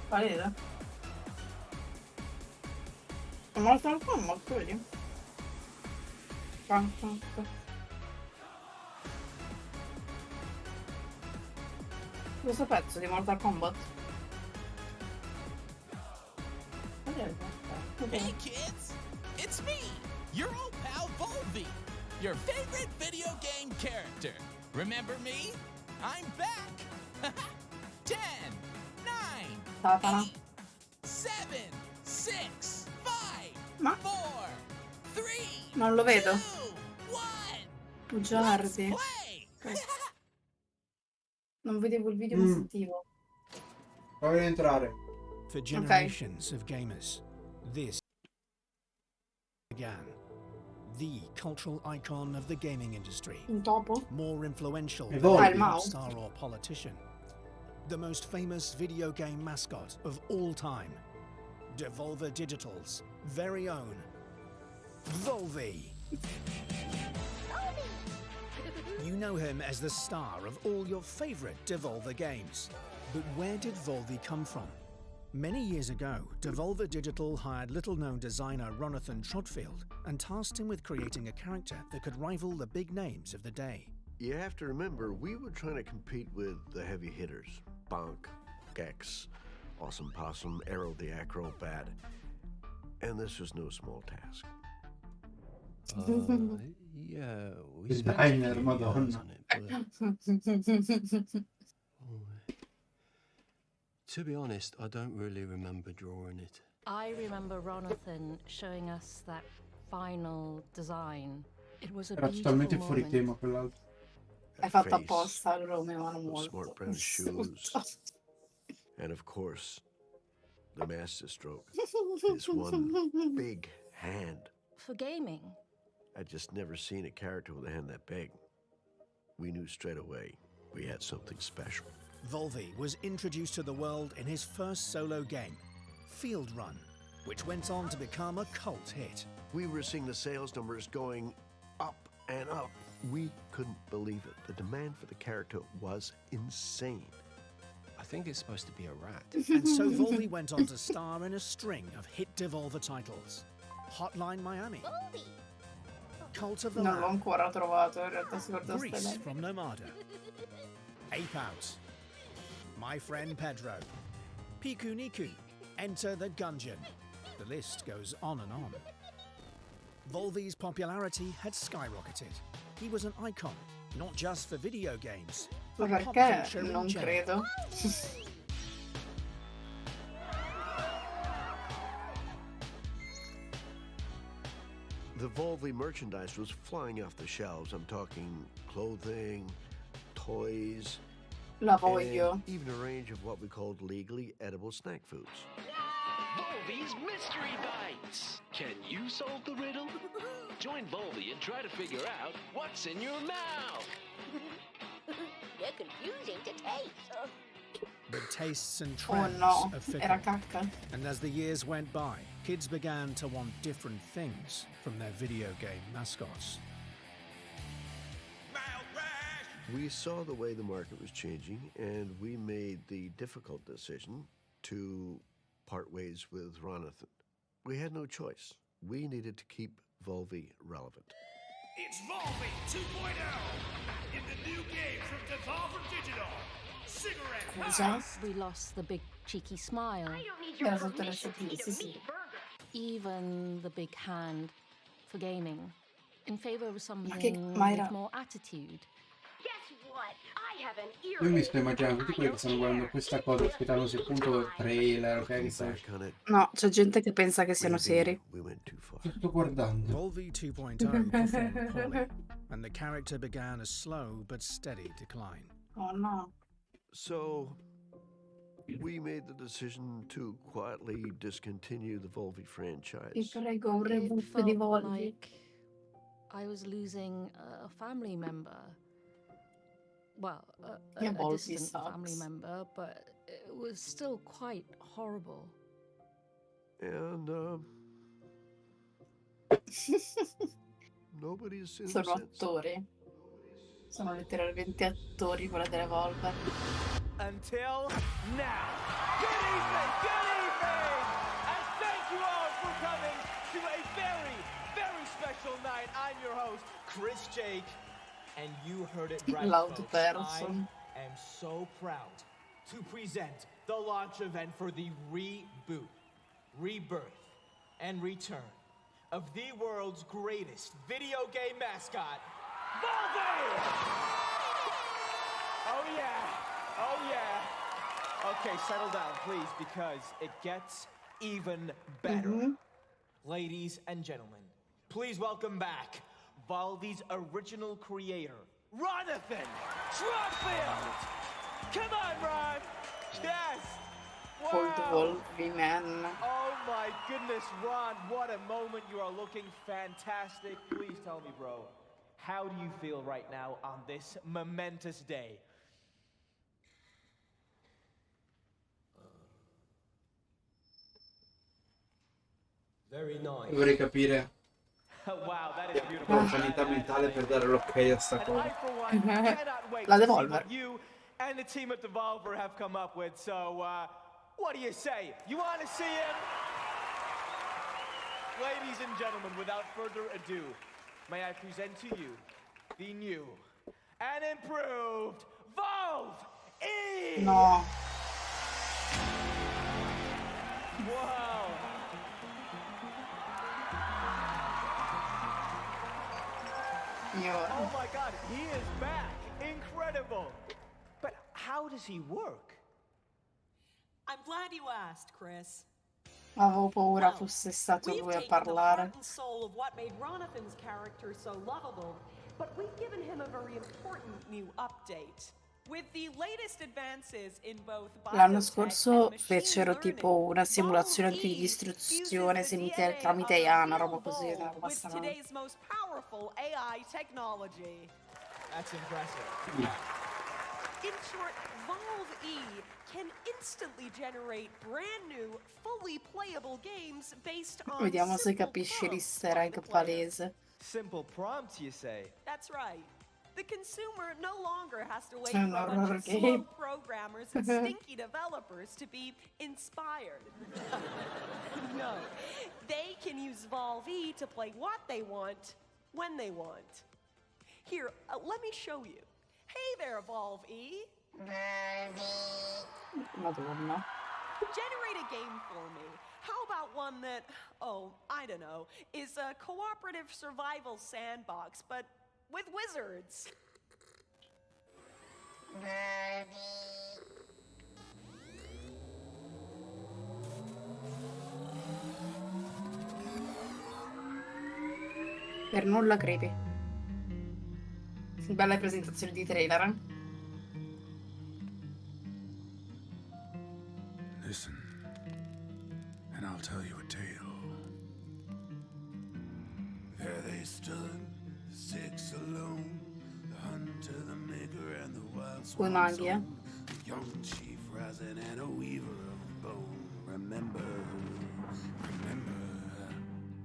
Valida? Mortal Kombat, vedi? Questo pezzo di Mortal Kombat?
Hey kids, it's me, your old pal Volvi, your favorite video game character. Remember me? I'm back. 10, 9, 8, 7, 6, 5, 4, 3,
Non lo vedo.
2, 1.
Bugiardi. Non vedevo il video, ma sentivo.
Voglio entrare.
For generations of gamers, this began. The cultural icon of the gaming industry.
Un topo?
More influential
Il
than a
mouse.
star or politician. The most famous video game mascot of all time. Devolver Digital's very own Volvi. You know him as the star of all your favorite Devolver games. But where did Volvi come from? Many years ago, Devolver Digital hired little-known designer Ronathan Trotfield and tasked him with creating a character that could rival the big names of the day.
You have to remember, we were trying to compete with the heavy hitters. Bonk, Gex, Awesome Possum, Arrow the Acrobat. And this was no small task.
Yeah, we
Il
spent
diner,
a few
Madonna.
years on it, but to be honest, I don't really remember drawing it.
I remember Ronathan showing us that final design. It was a
Era
beautiful
totalmente fuori
moment.
tema quell'altro.
Hai fatto apposta, loro mi amano molto.
Smart brown shoes. And of course, the master stroke. His one big hand.
For gaming,
I'd just never seen a character with a hand that big. We knew straight away we had something special.
Volvi was introduced to the world in his first solo game, Field Run, which went on to become a cult hit.
We were seeing the sales numbers going up and up. We couldn't believe it. The demand for the character was insane.
I think it's supposed to be a rat.
And so Volvi went on to star in a string of hit Devolver titles. Hotline Miami, Cult of the
Non l'ho
Lamb,
ancora trovato, in realtà si guarda
Grease
ste
from Nomada, Ape Out, My Friend Pedro, Piku Niku, Enter the Gungeon. The list goes on and on. Volvi's popularity had skyrocketed. He was an icon, not just for video games,
Ma
but pop
perché
culture in
non
general.
credo?
The Volvi merchandise was flying off the shelves. I'm talking clothing, toys,
La voglio.
And even a range of what we called legally edible snack foods.
Volvi's Mystery Bites. Can you solve the riddle? Join Volvi and try to figure out what's in your mouth.
They're confusing to taste.
The tastes and
Oh
trends
no,
are
era
fickle.
cacca.
And as the years went by, kids began to want different things from their video game mascots.
We saw the way the market was changing, and we made the difficult decision to part ways with Ronathan. We had no choice. We needed to keep Volvi relevant.
It's Volvi 2.0 in the new game from Devolver Digital. Cigarette.
We lost the big cheeky smile.
Era sotto le sottili, sì, sì.
Even the big hand for gaming. In favor of something
ma era-
with more attitude.
Guess what? I have an ear.
Io mi sto immaginando tutti quelli che stanno guardando questa cosa, aspettandosi appunto il trailer, ok? Che sta
No, c'è gente che pensa che siano seri.
sto guardando.
Volvi 2.0 performed poorly, and the character began a slow but steady decline.
Oh no.
So, we made the decision to quietly discontinue the Volvi franchise.
Ti prego, un
It
reboot di
felt
Volvi.
like I was losing a family member. Well,
Yeah,
a
Volvi
distant family
sucks.
member, but it was still quite horrible.
And, nobody's seen
Sono
them since.
attori. Sono letteralmente attori quella delle Volve.
Until now. Good evening, and thank you all for coming to a very, very special night. I'm your host, Chris Jake, and you heard it right,
Loud
folks.
person.
I am so proud to present the launch event for the reboot, rebirth, and return of the world's greatest video game mascot, Volvi! Oh yeah, oh yeah. Okay, settle down, please, because it gets even better. Ladies and gentlemen, please welcome back Volvi's original creator, Ronathan Trotfield! Come on, Ron! Yes!
Old Volvi man.
Oh my goodness, Ron, what a moment. You are looking fantastic. Please tell me, bro, how do you feel right now on this momentous day?
Very nice.
Vorrei capire
Wow, that is beautiful.
la sanità mentale per dare l'ok a sta
And
cosa.
I, for one, cannot wait
La
to see
Devolver.
what you and the team at Devolver have come up with. So, what do you say? You want to see him? Ladies and gentlemen, without further ado, may I present to you the new and improved Volve E!
No.
Wow. Oh my God, he is back. Incredible. But how does he work?
I'm glad you asked, Chris.
Avevo paura fosse stato
We've
lui a
taken the heart
parlare.
and soul of what made Ronathan's character so lovable, but we've given him a very important new update. With the latest advances in both
L'anno scorso fecero tipo una simulazione di distruzione tramite IA, una roba così, una roba
with
strana.
today's most powerful AI technology.
That's impressive.
In short, Volve E can instantly generate brand new, fully playable games based on
Vediamo se
simple
capisci
prompts
l'easter
from
egg
the player.
palese.
Simple prompts, you say?
That's right. The consumer no longer has to wait
C'è un
for a bunch
horror
of slow
game.
programmers and stinky developers to be inspired. No, they can use Volve E to play what they want, when they want. Here, let me show you. Hey there, Volve E.
Madonna.
Generate a game for me. How about one that, oh, I don't know, is a cooperative survival sandbox, but with wizards?
Per nulla creepy. Bella presentazione di trailer.
They stood, the six alone, the hunter, the maker, and the wild
Poi maghi,
swan. The young chief rising and a weaver of bone. Remember,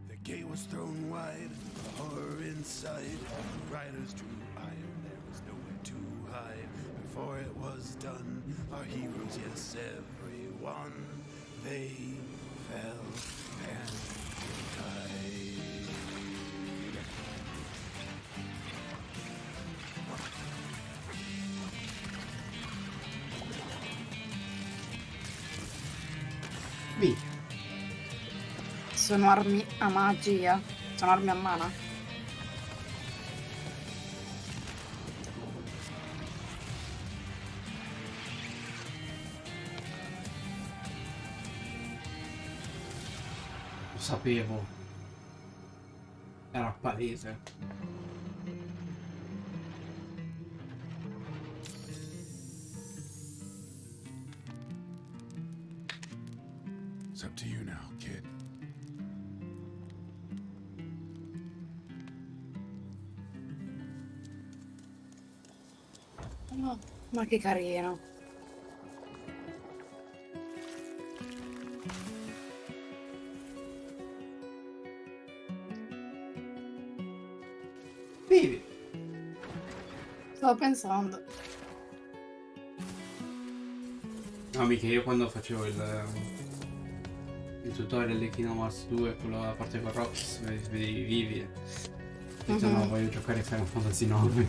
the gate was thrown wide, the horror inside. The riders drew iron, there was nowhere to hide. Before it was done, our heroes, yes, everyone, they fell and died.
Via.
Sono armi a magia. Sono armi a mana.
Lo sapevo. Era palese.
It's up to you now, kid.
Oh, ma che carino.
Vivi.
Stavo pensando.
No, mica io quando facevo il tutorial di Kingdom Hearts 2, quello la parte con Rox, vedevi vivi. Ho detto no, voglio giocare Final Fantasy 9.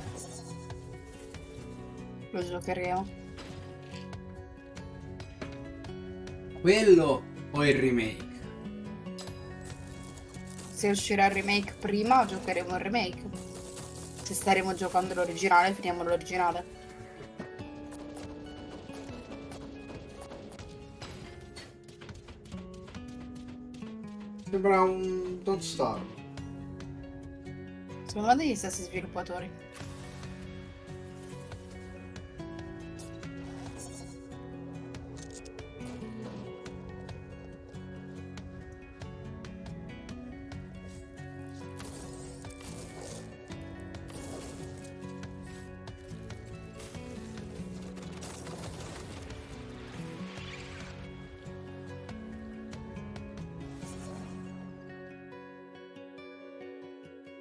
Lo giocheremo.
Quello o il remake?
Se uscirà il remake prima, giocheremo il remake. Se staremo giocando l'originale, finiamo l'originale.
Sembra un Don't Starve.
Secondo me degli stessi sviluppatori.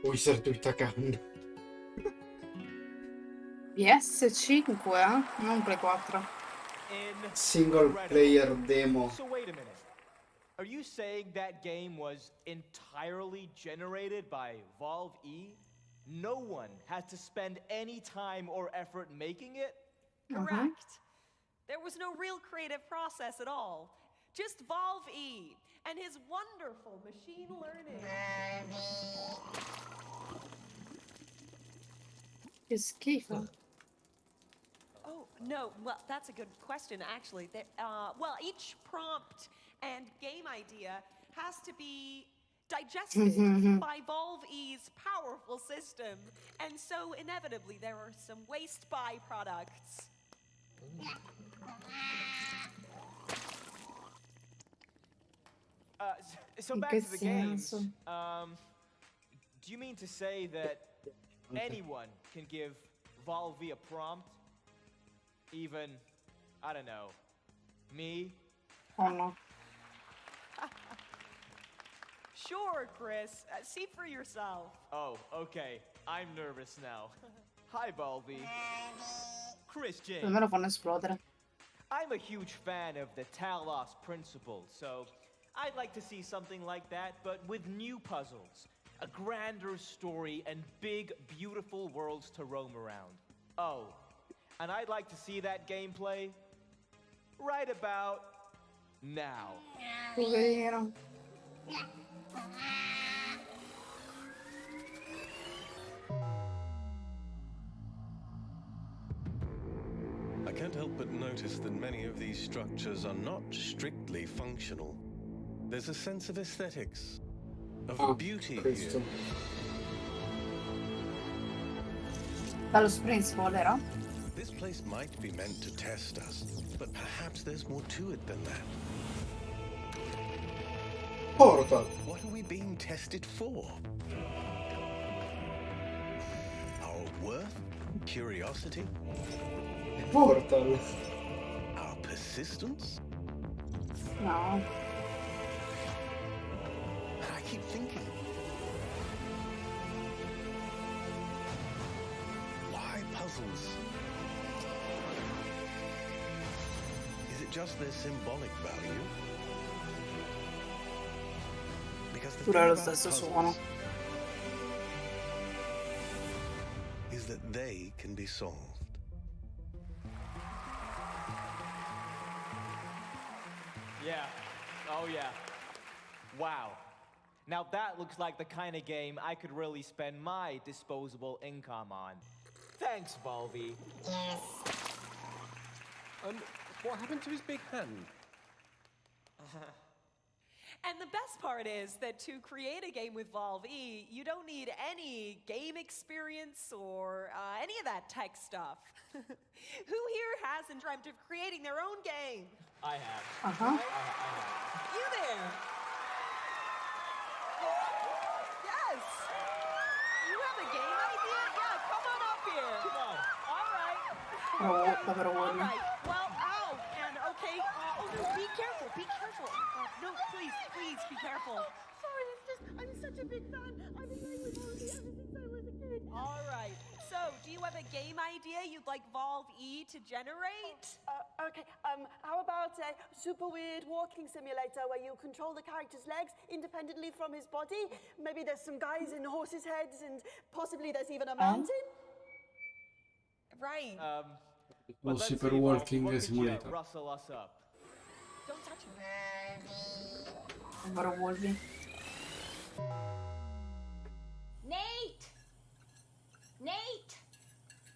Wizard Itacan.
PS5, non Play 4.
Single player demo.
So wait a minute. Are you saying that game was entirely generated by Valve E? No one had to spend any time or effort making it?
Correct. There was no real creative process at all. Just Valve E and his wonderful machine learning.
Che schifo.
Oh, no. Well, that's a good question, actually. Well, each prompt and game idea has to be digested by Valve E's powerful system. And so, inevitably, there are some waste byproducts.
So back to the games. Do you mean to say that anyone can give Valve a prompt? Even, I don't know, me?
Oh no.
Sure, Chris. See for yourself.
Oh, okay. I'm nervous now. Hi, Valve. Chris James.
Per me lo fanno esplodere.
I'm a huge fan of the Talos principle, so I'd like to see something like that, but with new puzzles, a grander story, and big, beautiful worlds to roam around. Oh, and I'd like to see that gameplay right about now.
Poverino.
I can't help but notice that many of these structures are not strictly functional. There's a sense of aesthetics, of beauty here.
Dallo principle, vero?
This place might be meant to test us, but perhaps there's more to it than that.
Portal.
What are we being tested for? worth, curiosity,
Portal.
our persistence.
No.
And I keep thinking, why puzzles? Is it just their symbolic value? Because the thing
Pure lo
about
stesso
puzzles
suono.
is that they can be solved.
Yeah. Oh, yeah. Wow. Now that looks like the kind of game I could really spend my disposable income on. Thanks, Volvi.
Yes.
What happened to his big hand?
And the best part is that to create a game with Valve E, you don't need any game experience or any of that tech stuff. Who here hasn't dreamt of creating their own game?
I have.
Uh-huh.
I have.
You there? Yes! You have a game idea? Yeah, come on up here.
No. All right.
Oh, povero
All
uomo.
right. Well, ow, and okay. Oh, no, be careful, be careful. No, please, please, be careful.
Sorry, it's just, I'm such a big fan. I've been playing with Valve ever since I was a kid.
All right. So, do you have a game idea you'd like Valve E to generate?
Okay, how about a super weird walking simulator where you control the character's legs independently from his body? Maybe there's some guys in horses' heads and possibly there's even a mountain?
Right.
But
Oh,
let's
Super
see, Volvi,
Walking
what could you
Simulator.
rustle us up?
Don't touch me.
Povero Wolvi.
Nate! Nate!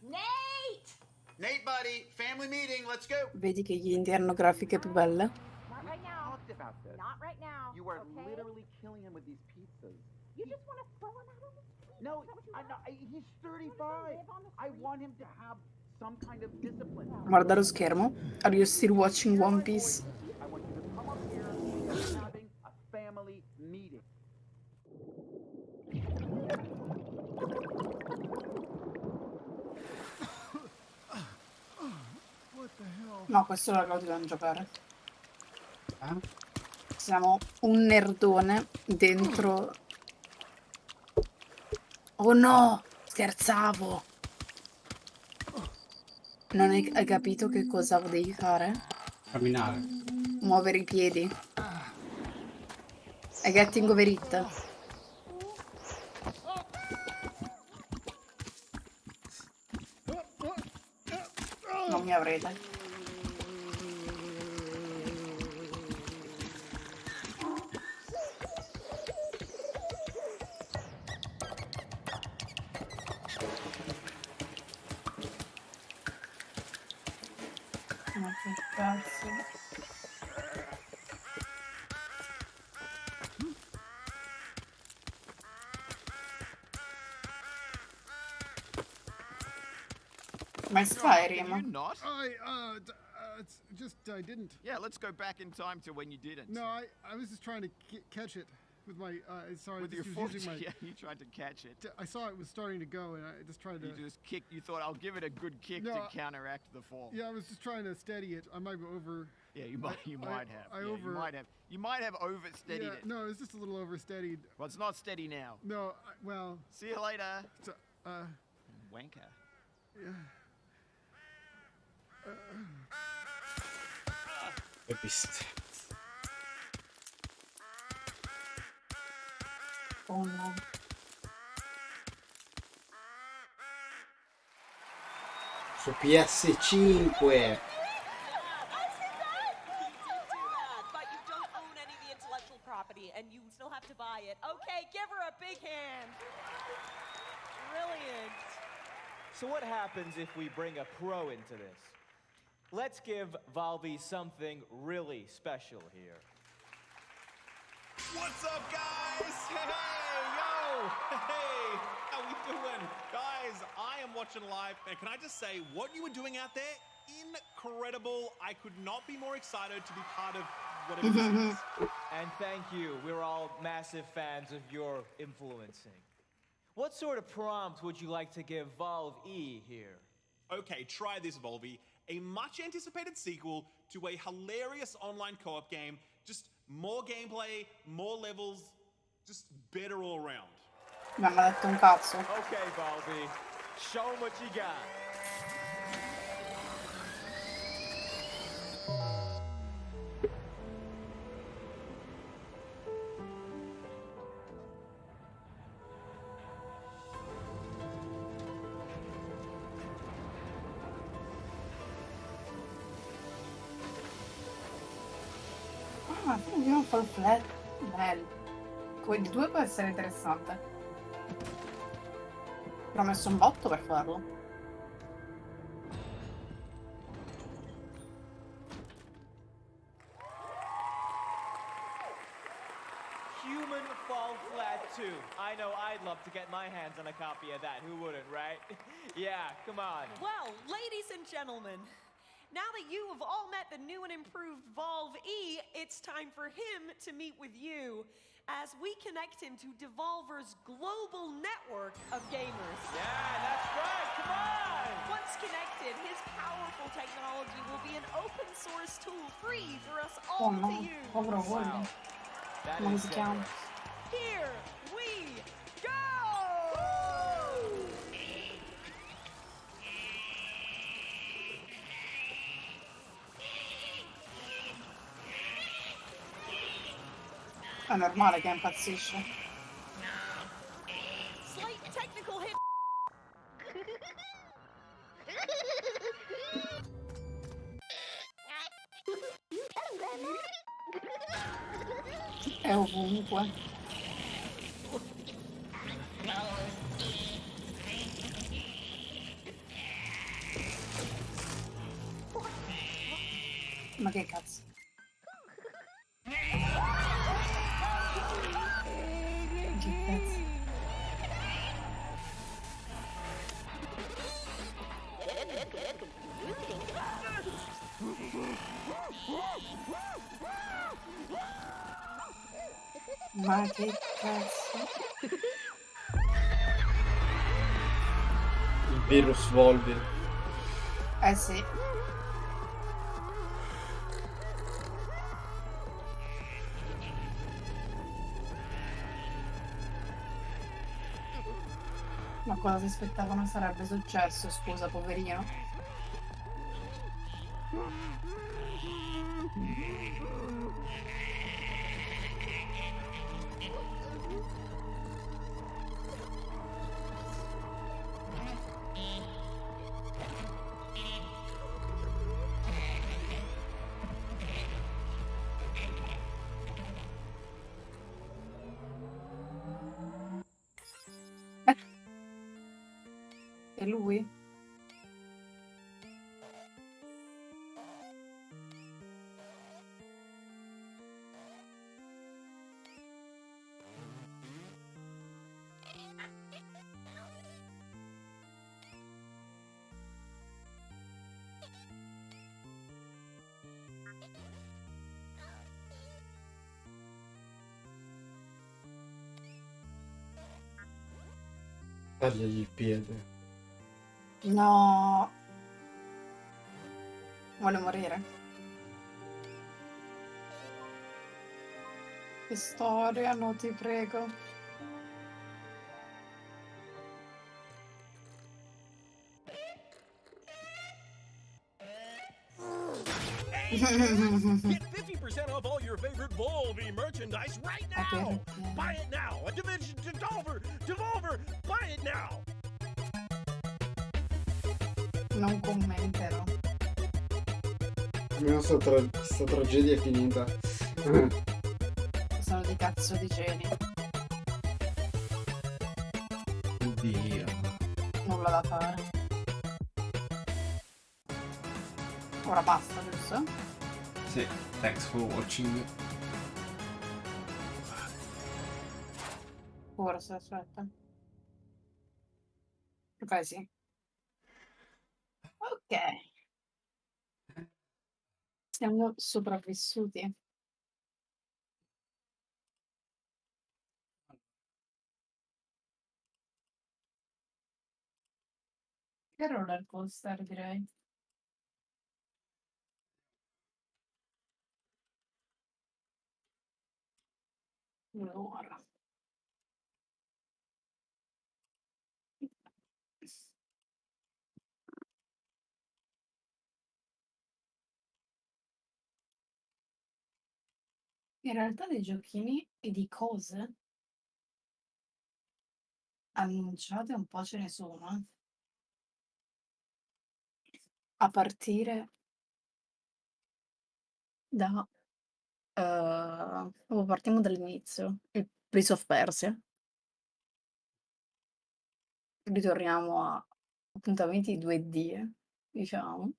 Nate!
Nate, buddy, family meeting, let's go.
Vedi che gli indie hanno grafiche più belle?
Not right now.
Talked about this.
Not right now.
You are
okay?
literally killing him with these pizzas.
You just want to throw him out on the street.
No,
Is that what you
I,
want?
no, he's 35. I want him to have some kind of discipline.
Guarda lo schermo. Are you still watching One Piece?
I want you to come up here and we're having a family meeting.
What the hell?
No, questo lo dobbiamo giocare. Siamo un nerdone dentro. Oh no! Scherzavo! Non hai capito che cosa devi fare?
Camminare.
Muovere i piedi. È getting over it. Non mi avrete. Ma che cazzo. Ma è Skyrim?
You're not?
It's just I didn't.
Yeah, let's go back in time to when you didn't.
No, I was just trying to catch it with my. Sorry,
With your
just
foot,
using my.
yeah, you tried to catch it.
I saw it was starting to go, and I just tried to.
You just kicked. You thought I'll give it a good kick
No,
to counteract the fall.
Yeah, I was just trying to steady it. I might be over.
Yeah, you might. You might have.
I
Yeah,
over.
You might have oversteadied
Yeah,
it.
no, it was just a little oversteadied.
Well, it's not steady now.
No, well.
See you later.
So,
Wanker.
yeah.
Ho visto.
Oh no.
Su PS5.
But you don't own any of the intellectual property, and you still have to buy it. Okay, give her a big hand. Brilliant.
So what happens if we bring a pro into this? Let's give Valvi something really special here.
What's up, guys? Hey, yo! Hey, how we doing? Guys, I am watching live, and can I just say, what you were doing out there, incredible. I could not be more excited to be part of whatever this is.
And thank you. We're all massive fans of your influencing. What sort of prompt would you like to give Valve E here?
Okay, try this, Volvi. A much anticipated sequel to a hilarious online co-op game. Just more gameplay, more levels, just better all around.
Non mi ha detto un cazzo.
Okay, Valve, show 'em what you got.
Ah, quindi un full flat. Bello. Quelli di 2 può essere interessante. Però ho messo un botto per farlo.
Human Fall Flat 2. I know I'd love to get my hands on a copy of that. Who wouldn't, right? Yeah, come on.
Well, ladies and gentlemen, now that you have all met the new and improved Valve E, it's time for him to meet with you as we connect him to Devolver's global network of gamers.
Yeah, that's right. Come on.
Once connected, his powerful technology will be an open source tool free for us all
Oh no,
to use.
povero Wolby.
That
Come
is
si chiama?
Here we go!
È normale che impazzisce.
Slight technical hit.
È ovunque. Ma che cazzo? Che cazzo? Ma che cazzo?
Il virus Volvi.
Eh sì. Ma cosa si aspettavano sarebbe successo, scusa, poverino? E lui?
Tagliagli il piede.
No. Vuole morire. Che storia, no, ti prego.
Get 50% off all your favorite Volvi merchandise right now!
Okay.
Buy it now! A division to Devolver! Devolver! Buy it now!
Non commenterò.
Almeno sta tragedia è finita.
Sono di cazzo di geni.
Oddio.
Nulla da fare. Ora basta, giusto?
Sì, thanks for watching.
Forse, aspetta. Ok, sì. Ok. Siamo sopravvissuti. Che roller coaster, direi. Allora. In realtà dei giochini e di cose annunciate un po' ce ne sono, a partire da partiamo dall'inizio, il Prince of Persia. Ritorniamo a appuntamenti 2D, diciamo.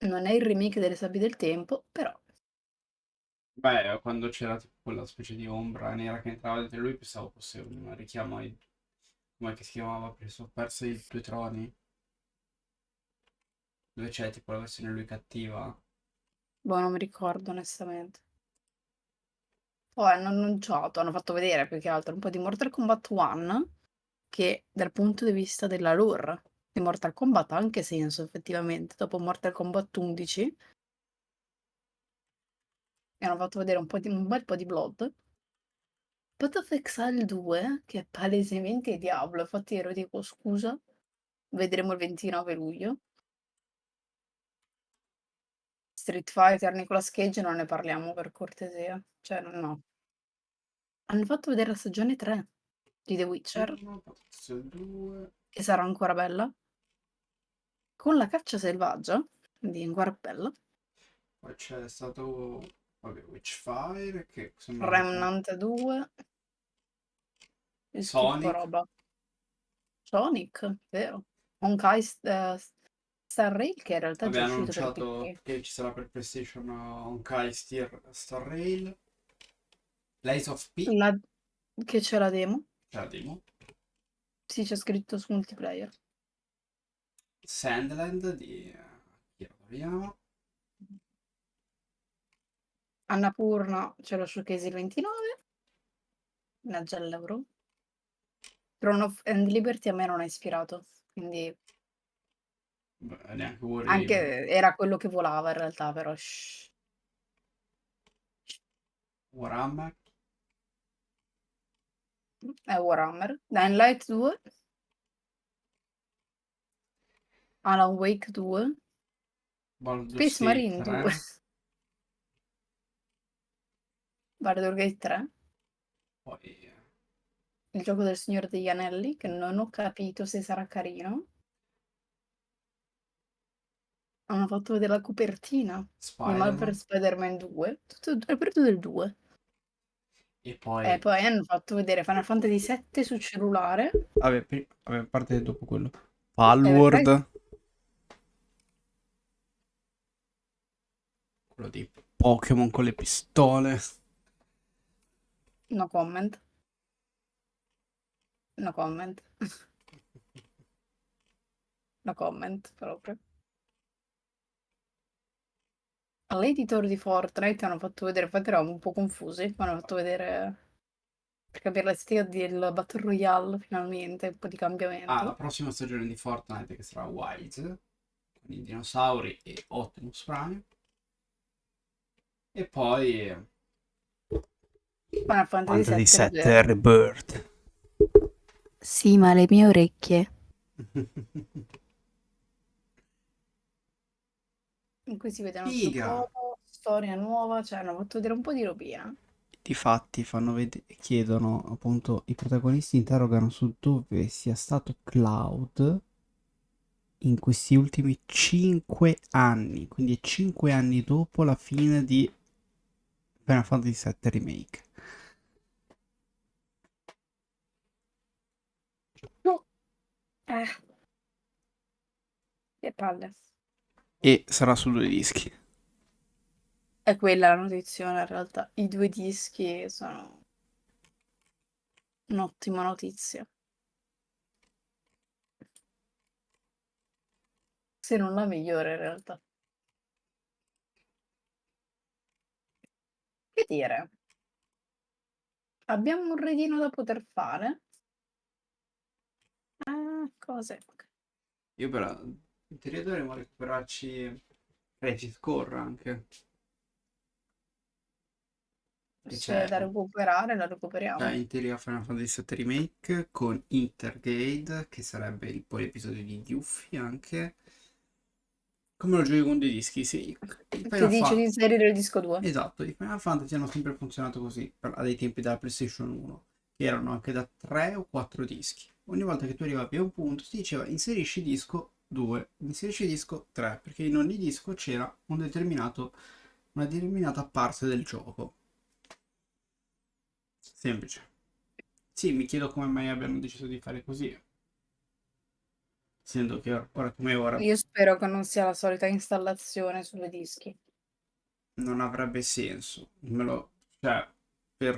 Non è il remake delle Sabbie del Tempo, però
Beh, quando c'era tipo quella specie di ombra nera che entrava dentro lui, pensavo fosse un richiamo ai... come che si chiamava? Preso perso i due troni? Dove c'è tipo la versione lui cattiva?
boh, non mi ricordo onestamente. Poi hanno annunciato, hanno fatto vedere più che altro un po' di Mortal Kombat 1, che dal punto di vista della lore di Mortal Kombat ha anche senso effettivamente, dopo Mortal Kombat 11 e hanno fatto vedere un bel po' di Blood. Path of Exile 2, che è palesemente Diablo, infatti ero tipo scusa, vedremo il 29 luglio. Street Fighter, Nicolas Cage non ne parliamo per cortesia, cioè no. Hanno fatto vedere la stagione 3 di The Witcher,
Protezione 2.
che sarà ancora bella, con la caccia selvaggia, quindi ancora più bella.
Poi c'è stato, vabbè, Witchfire, che sembrava un
Remnant 2, io schippo
Sonic.
roba. Sonic, vero. Honkai Star Rail che in realtà è già
Aveva
uscito per
annunciato
PC.
che ci sarà per PlayStation Honkai Star Rail. Lies of P,
La che c'è la demo?
c'è la demo.
Sì, c'è scritto su multiplayer.
Sandland di Akira Toriyama.
Annapurna c'è lo showcase il 29, una l'euro. Throne of and Liberty a me non ha ispirato, quindi
Beh, neanche Warhammer.
anche era quello che volava in realtà, però
Warhammer.
è Warhammer. Dying Light 2, Alan Wake 2,
Baldur's
Space
Gate
Marine 2,
3.
Baldur's Gate 3,
Poi
il gioco del Signore degli Anelli, che non ho capito se sarà carino. Hanno fatto vedere la copertina di Marvel
Spider-Man.
Spider-Man 2, tutto il periodo del 2.
E
E
poi...
poi hanno fatto vedere Final Fantasy 7 sul cellulare.
Vabbè, vabbè, a parte dopo quello.
E vedrai
Palworld. Quello dei Pokémon con le pistole.
no comment. No comment. No comment proprio. All'editor di Fortnite hanno fatto vedere, infatti eravamo un po' confusi, ma hanno fatto vedere per capire l'estetica del Battle Royale finalmente, un po' di
La
cambiamento.
prossima stagione di Fortnite che sarà Wild, con i dinosauri e Optimus Prime. E poi
Final Fantasy
Fantasy
7
VII
Rebirth.
Rebirth.
Sì, ma le mie orecchie. In cui si vede un altro
Figa!
covo, storia nuova, cioè hanno fatto vedere un po' di robina.
Difatti chiedono appunto i protagonisti interrogano su dove sia stato Cloud in questi ultimi 5 anni, quindi 5 anni dopo la fine di Final Fantasy VII Remake.
Eh, che palle.
E sarà su 2 dischi.
È quella la notizia in realtà. I 2 dischi sono un'ottima notizia. Se non la migliore in realtà. Che dire? Abbiamo un redino da poter fare. cose.
Io però in teoria dovremmo recuperarci Crisis Core anche. Che
Se è da
c'è
recuperare, la recuperiamo.
in teoria Final Fantasy VII Remake con Intergrade, che sarebbe poi l'episodio di Yuffie anche. Come lo giochi con dei dischi? Sì. I
Che
Final
dice di
Fa-
inserire il disco 2.
Esatto, i Final Fantasy hanno sempre funzionato così, a dei tempi della PlayStation 1, che erano anche da 3 o 4 dischi. Ogni volta che tu arrivavi a un punto ti diceva inserisci disco 2, inserisci disco 3, perché in ogni disco c'era una determinata parte del gioco. Semplice. Sì, mi chiedo come mai abbiano deciso di fare così. Essendo che ora come ora
Io spero che non sia la solita installazione sui dischi.
non avrebbe senso. Cioè, per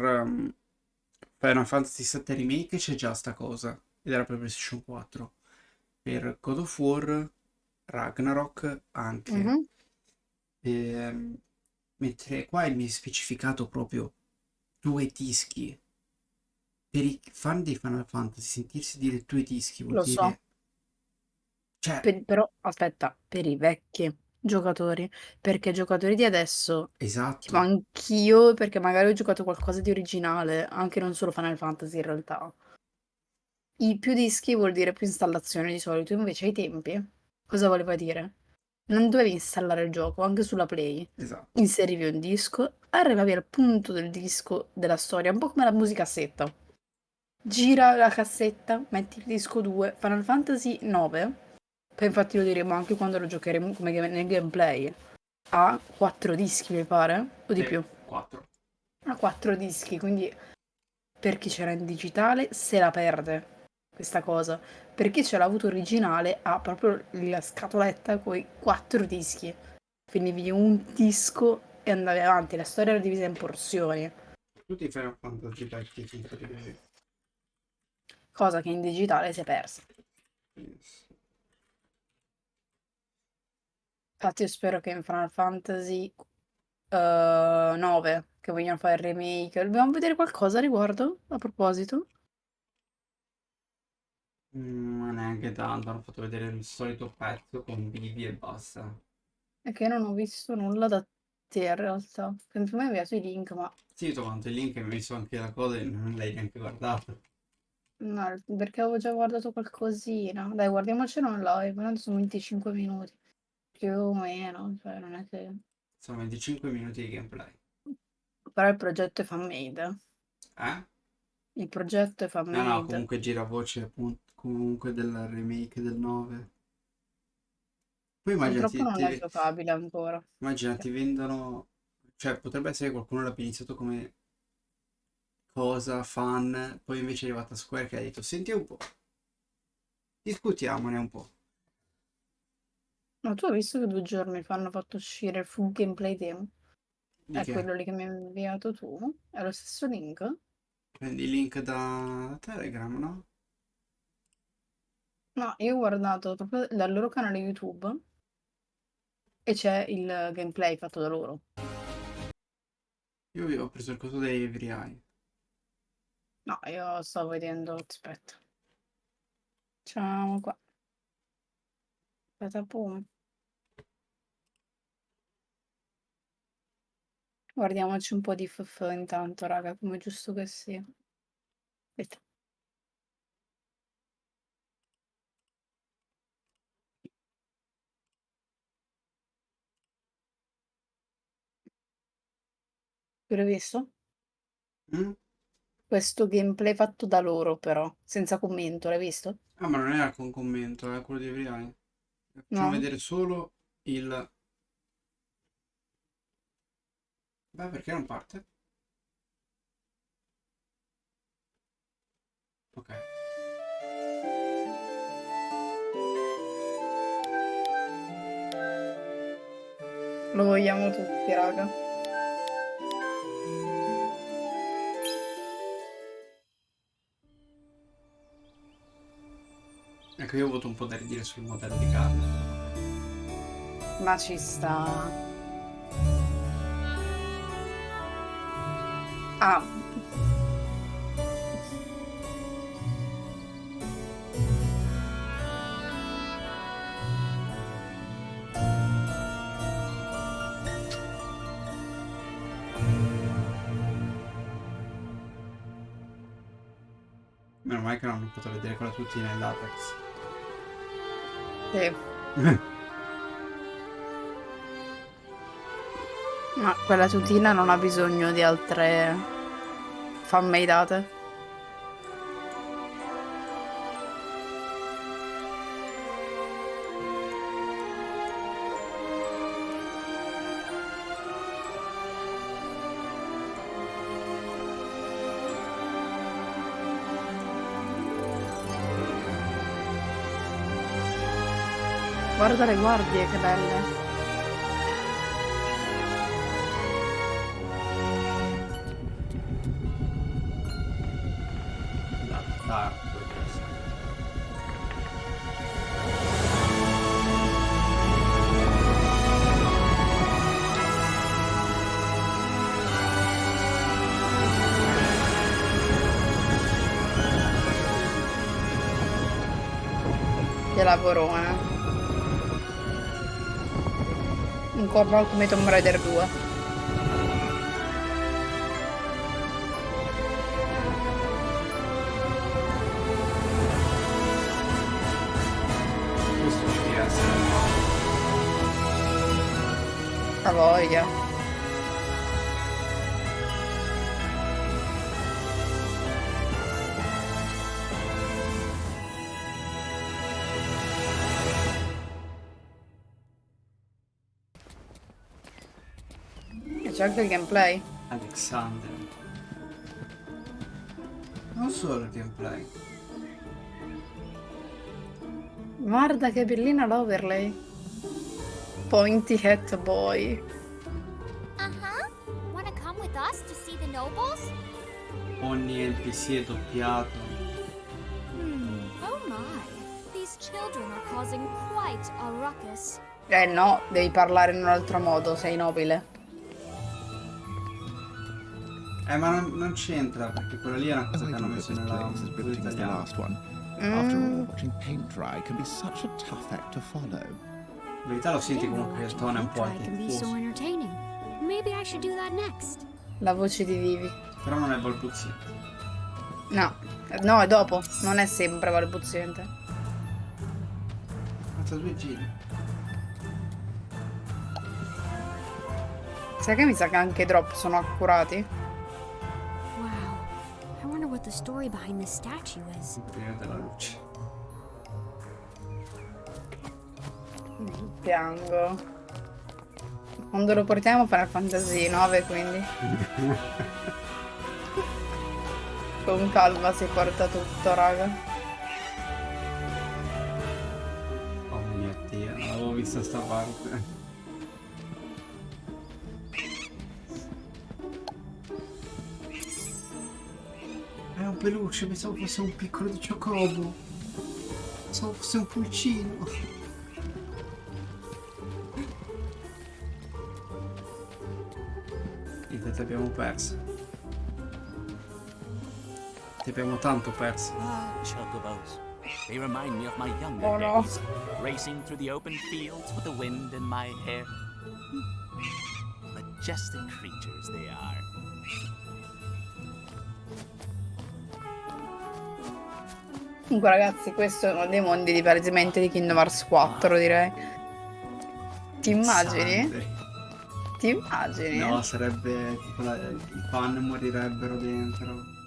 Final Fantasy VII Remake c'è già sta cosa. Ed era per PlayStation 4. Per God of War, Ragnarok anche.
Mhm.
Mentre qua mi è specificato proprio 2 dischi. Per i fan di Final Fantasy, sentirsi dire 2 dischi vuol
Lo so.
dire... Cioè,
Però aspetta, per i vecchi giocatori, perché i giocatori di adesso, tipo
esatto,
anch'io, perché magari ho giocato qualcosa di originale, anche non solo Final Fantasy in realtà. I più dischi vuol dire più installazioni di solito, invece ai tempi, cosa voleva dire? Non dovevi installare il gioco, anche sulla Play.
esatto.
Inserivi un disco, arrivavi al punto del disco della storia, un po' come la musicassetta. Gira la cassetta, metti il disco 2, Final Fantasy 9, poi infatti lo diremo anche quando lo giocheremo come nel gameplay. Ha 4 dischi, mi pare, o di più.
4.
Ha 4 dischi, quindi per chi c'era in digitale se la perde questa cosa. Per chi ce l'ha avuto originale ha proprio la scatoletta con i 4 dischi. Finivi un disco e andavi avanti, la storia era divisa in porzioni,
Tutti i Final Fantasy vecchi sono stati così.
cosa che in digitale si è persa.
Yes.
Infatti io spero che in Final Fantasy 9, che vogliono fare il remake, dobbiamo vedere qualcosa a riguardo, a proposito?
Ma neanche tanto, hanno fatto vedere il solito pezzo con Vivi e basta.
È che io non ho visto nulla da te in realtà. Che mi hai inviato i link, ma
Sì, io trovate il link e mi ho visto anche la cosa e non l'hai neanche guardato.
no, perché avevo già guardato qualcosina. Dai, guardiamocelo in live, tanto sono 25 minuti. Più o meno, cioè non è che...
Sono 25 minuti di gameplay.
Però il progetto è fan-made.
Eh?
Il progetto è
No, no,
fan-made.
comunque gira voce appunto, comunque del remake del 9. Poi
Purtroppo
immaginati,
non è giocabile ancora.
immaginati vendono... Cioè, potrebbe essere che qualcuno l'abbia iniziato come cosa, fan, poi invece è arrivata Square che ha detto, senti un po', discutiamone un po'.
Ma tu hai visto che 2 giorni fa hanno fatto uscire il full gameplay demo?
Di
È
che?
quello lì che mi hai inviato tu? È lo stesso link?
Prendi il link da Telegram, no?
No, io ho guardato proprio dal loro canale YouTube e c'è il gameplay fatto da loro.
Io vi ho preso il coso dei Every Eye.
No, io sto vedendo... Aspetta. Facciamo qua. Aspetta, boom. Guardiamoci un po' di FF intanto, raga, come è giusto che sia. Aspetta. Tu l'hai visto?
Mm?
Questo gameplay fatto da loro, però, senza commento, l'hai visto?
Ah, ma non era con commento, è quello di Every Eye. Facciamo
No?
vedere solo il... Beh, perché non parte? Ok.
Lo vogliamo tutti, raga.
Ecco, io ho avuto un po' da ridire sul modello di carne.
Ma ci sta. Ah.
Meno male che non ho potuto vedere quella tutina in latex.
Sì. Ma quella tutina non ha bisogno di altre fan-madeate. Guarda le guardie, che belle. Che lavorone. Un po' come Tomb Raider 2.
Questo ci deve essere.
A voglia. E c'è anche il gameplay.
Alexander. Non solo il gameplay.
Guarda che bellina l'overlay. Pointy Hat Boy.
Uh-huh. Wanna come with us to see the nobles?
Ogni NPC è doppiato.
Oh my. These children are causing quite a ruckus.
No, devi parlare in un altro modo, sei nobile.
Ma non c'entra, perché quella lì è una cosa che hanno messo nella versione italiana.
After all, watching paint dry can be such a tough act to follow.
In verità lo senti comunque il tono è un po' confuso.
Maybe I should do that next.
La voce di Vivi.
Però non è balbuziente.
No, no, è dopo. Non è sempre balbuziente.
Mazza 2 giri.
Sai che mi sa che anche i drop sono accurati?
Wow. I wonder what the story behind this statue is.
Prima della luce.
Piango. Quando lo portiamo a Final Fantasy 9, quindi. Con calma si porta tutto, raga.
Oh mio Dio, non avevo visto sta parte. È un peluche, pensavo fosse un piccolo di Chocobo. Pensavo fosse un pulcino. E ti abbiamo perso. Ti abbiamo tanto perso.
Chocobos. They remind me of my younger
Oh no.
days, racing through the open fields with the wind in my hair. Majestic creatures they are.
Comunque ragazzi, questo è uno dei mondi di palesemente di Kingdom Hearts 4, direi. Ti immagini?
Sandri.
Ti immagini?
No, sarebbe tipo i fan morirebbero dentro.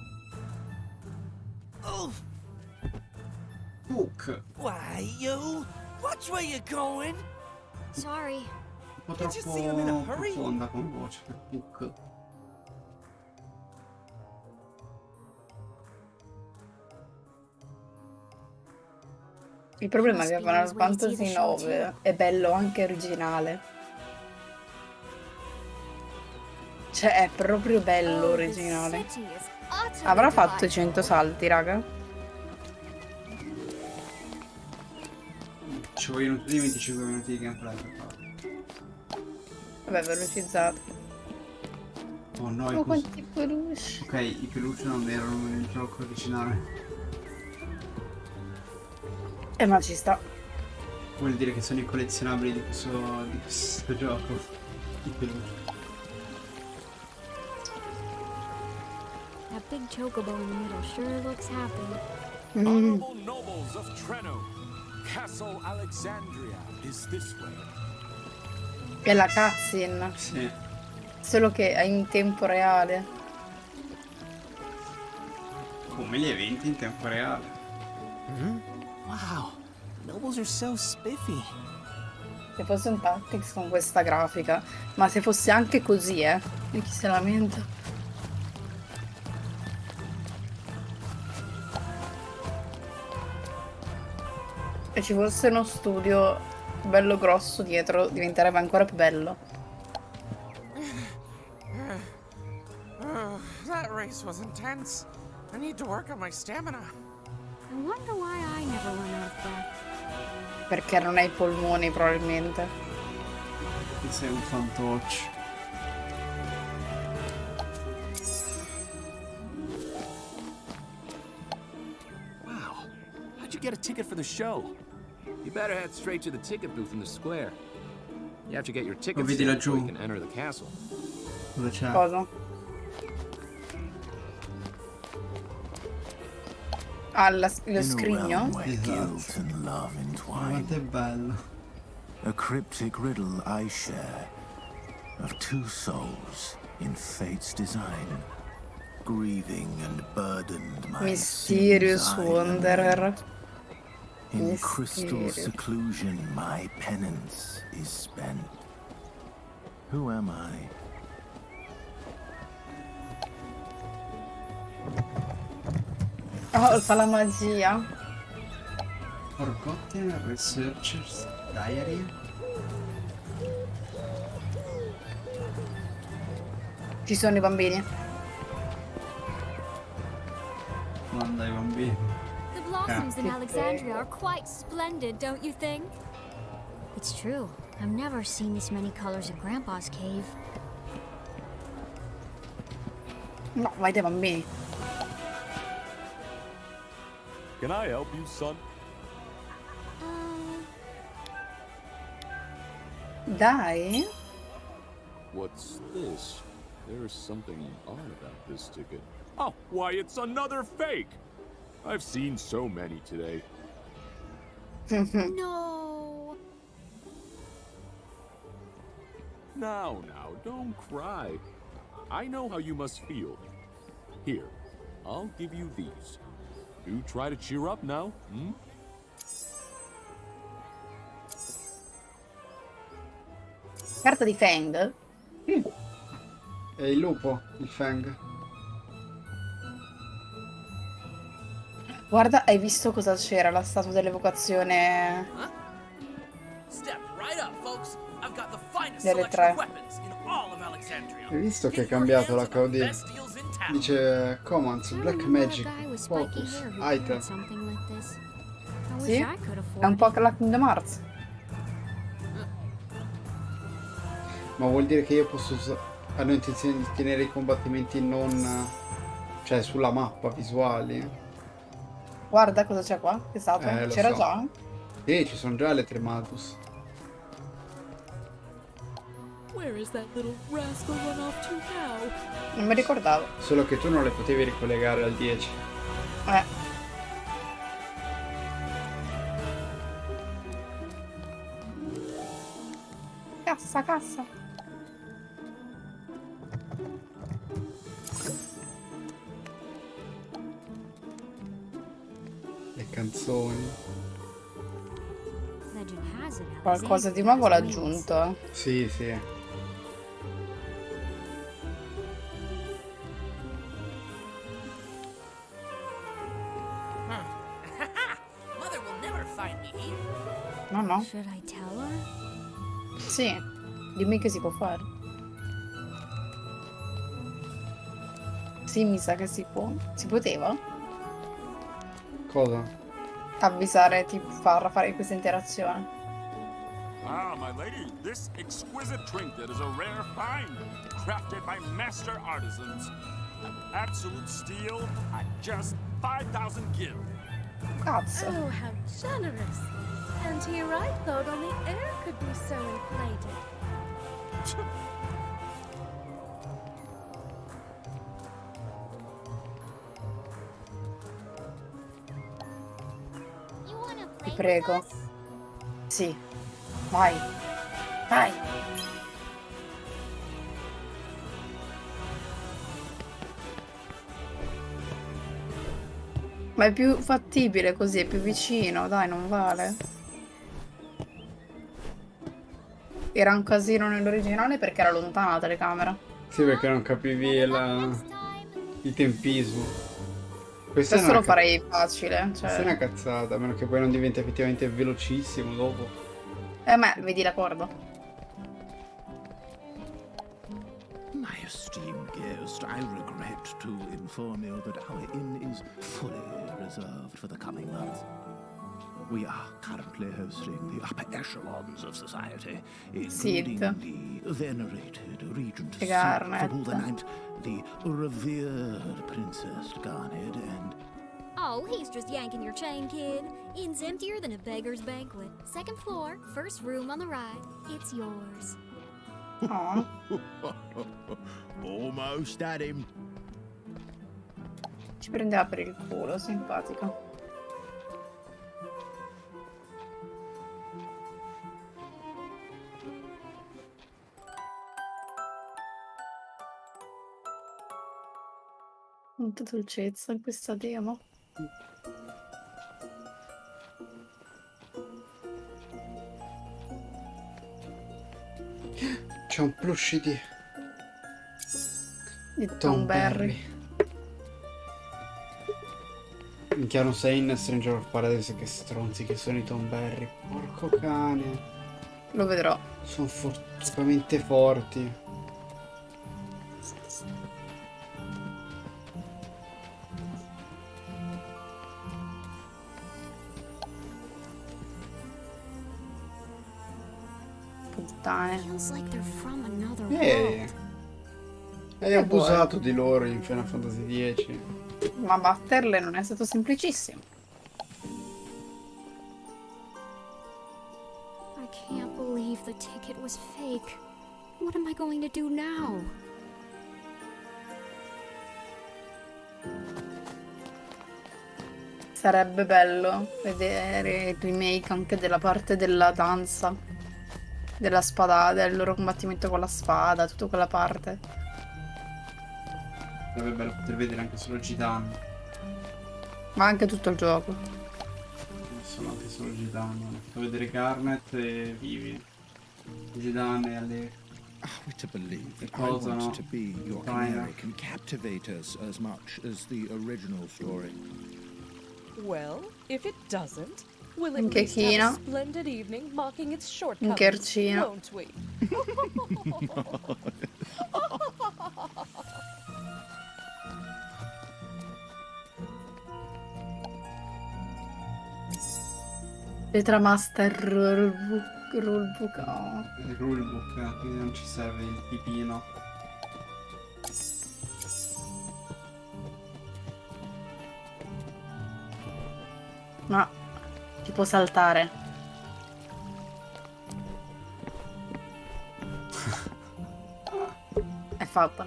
Puck.
Why, you? Watch where you're going.
Sorry.
Un po'
Did you see him in a
troppo
hurry?
profonda come voce per Puck.
Il problema è che Final Fantasy 9 è bello anche originale. Cioè, è proprio bello originale. Avrà fatto 100 salti, raga?
Ci vogliono tutti 25 minuti di gameplay per farlo.
Vabbè, velocizzato.
Oh no,
Oh, quanti peluche.
ok, i peluche non erano nel gioco originale.
Ma ci sta.
Vuol dire che sono i collezionabili di questo gioco. I peluche.
That That big chocobo in the middle sure looks happy.
Honorable nobles of Treno, Castle Alexandria is this way.
È la cutscene.
Sì.
Solo che è in tempo reale.
Come gli eventi in tempo reale.
Wow, nobles are so spiffy.
Se fosse un Tactics con questa grafica. Ma se fosse anche così, e chi se lamenta? E ci fosse uno studio bello grosso dietro, diventerebbe ancora più bello.
That race was intense. I need to work on my stamina.
I wonder why I never run out of breath.
Perché non hai i polmoni, probabilmente.
Sei un fantoccio.
Wow, how'd you get a ticket for the show? You better head straight to the ticket booth in the square. You have to get your ticket
vedi
so
laggiù.
you can enter the castle.
Dove c'è?
Cosa? Ah, lo scrigno?
Guilt and love entwine.
Quanto è bello.
A cryptic riddle I share of two souls in fate's design, grieving and burdened my
Mysterious
sins I
Wanderer.
lament. In crystal
Mysterious.
seclusion my penance is spent. Who am I?
Oh, fa la magia.
Forgotten Researcher's Diary.
Ci sono i bambini.
Manda i bambini.
The blossoms in Alexandria are quite splendid, don't you think? It's true. I've never seen this many colors in Grandpa's cave.
No, vai dai bambini.
Can I help you, son?
Dai.
What's this? There's something odd about this ticket. Oh, why, it's another fake! I've seen so many today.
No.
Now, don't cry. I know how you must feel. Here, I'll give you these. Do try to cheer up now, hmm?
Carta di Fang.
È il lupo, il Fang.
Guarda, hai visto cosa c'era? La statua dell'evocazione
Step right up, folks. I've got the finest
delle
selection of
tre.
weapons in all of Alexandria.
Hai visto che è cambiato la KD? Dice Commands, Black Magic, Focus, Item.
Sì? È un po' la Kingdom Hearts.
Ma vuol dire che io posso hanno intenzione di tenere i combattimenti non cioè sulla mappa visuali?
Guarda cosa c'è qua. Che statua?
Lo
C'era
so.
già?
Sì, ci sono già le tre Magus.
Where is that little rascal run off to now?
Non mi ricordavo.
Solo che tu non le potevi ricollegare al 10.
Cassa, cassa.
Le canzoni.
Legend has it
Qualcosa di nuovo l'ha aggiunto.
Sì, sì.
Mother will never find me here.
No, no.
Should I tell her?
Sì. Dimmi che si può fare. Sì, mi sa che si può. Si poteva?
Cosa?
Avvisare, tipo, farla fare questa interazione.
Ah, my lady, this exquisite trinket is a rare find, crafted by master artisans. An absolute steal at just 5,000 gil.
Cazzo.
Oh, how generous. And here I thought only air could be so inflated.
Prego. Sì. Vai. Vai. Ma è più fattibile così, è più vicino, dai, non vale. Era un casino nell'originale perché era lontana la telecamera.
Sì, perché non capivi il tempismo. Questa
Questo lo farei facile,
Questa è
cioè...
una cazzata, a meno che poi non diventa effettivamente velocissimo dopo.
Ma vedi l'accordo.
My esteemed guest, I regret to inform you that our inn is fully reserved for the coming month. We are currently hosting the upper echelons of society, including the venerated Regent
Garnet.
for the night, the revered Princess Garnet, and...
Oh, he's just yanking your chain, kid. Inn's emptier than a beggar's banquet. Second floor, first room on the right. It's yours.
Oh.
Almost at him.
Ci prendeva per il culo, simpatico. Molta dolcezza in questa demo.
C'è un plush
di Tom Berry.
Minchia, non sei in Stranger of Paradise, che stronzi che sono i Tom Berry. Porco cane.
Lo vedrò.
Sono forzosamente forti.
Puttane.
Hai abusato di loro in Final Fantasy X.
Ma batterle non è stato semplicissimo.
I can't believe the ticket was fake. What am I going to do now?
Sarebbe bello vedere il remake anche della parte della danza, della spada, del loro combattimento con la spada, tutta quella parte.
Sarebbe bello poter vedere anche solo Gidan.
Ma anche tutto il gioco.
Sono anche solo Gidan. Hanno fatto vedere Garnet e Vivi. Gidan e alle...
Are we to believe that I want to be your canary can captivate us as much as the original story?
Well, if it doesn't, we'll at
Un
least have a
chechino.
splendid evening mocking its
Un
shortcomings,
chercino.
won't we?
Letra Master Rulebook. Oh.
Il rulebook, quindi non ci serve il tipino.
Ma ti può saltare. È fatta.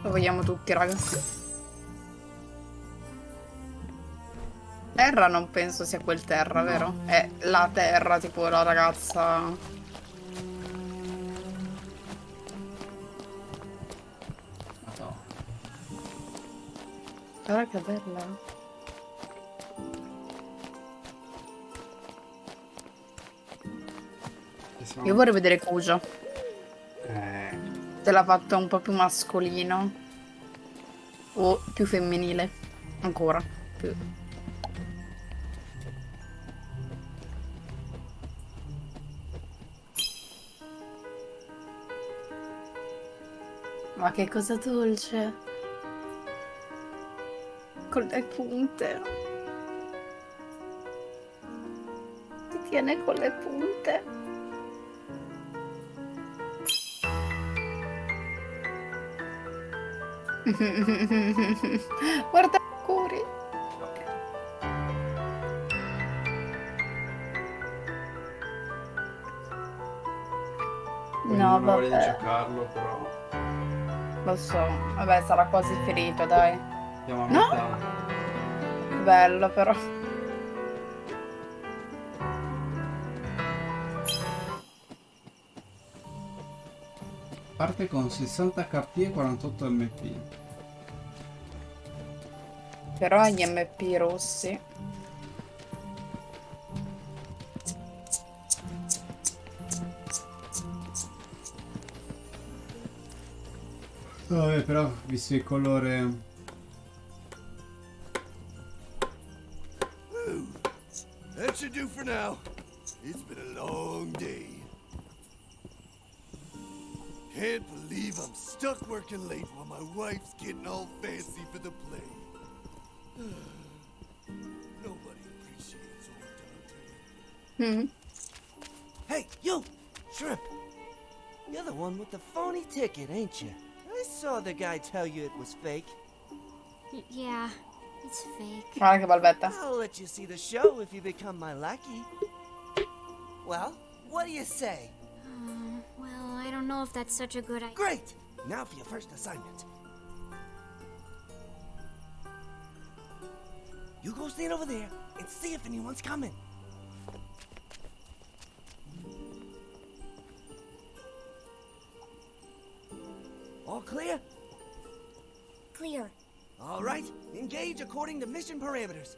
Lo vogliamo tutti, raga. Terra non penso sia quel terra, vero? È la terra, tipo la ragazza. Guarda che bella. Io vorrei vedere Cujo. Se l'ha fatto un po' più mascolino. O più femminile. Ancora. Più. Ma che cosa dolce. Con le punte. Ti tiene con le punte. Guarda Curi. No,
non ho voglia di
vabbè.
giocarlo, però.
Lo so. Vabbè, sarà quasi finito, dai.
Siamo a
No?
metà.
Bello, però.
Parte con 60 HP e 48 MP.
Però gli MP rossi.
Vabbè, però visto il colore.
That should do for now. It's been a long day. Can't believe I'm stuck working late while my wife's getting all fancy for the play. Nobody appreciates old Dante.
Hey, you! Shrimp! You're the one with the phony ticket, ain't you? I saw the guy tell you it was fake.
Yeah, it's fake.
Guarda che balbetta.
I'll let you see the show if you become my lackey. Well, what do you say?
Well, I don't know if that's such a good idea.
Great! Now for your first assignment. You go stand over there and see if anyone's coming. All clear?
Clear.
All right, engage according to mission parameters.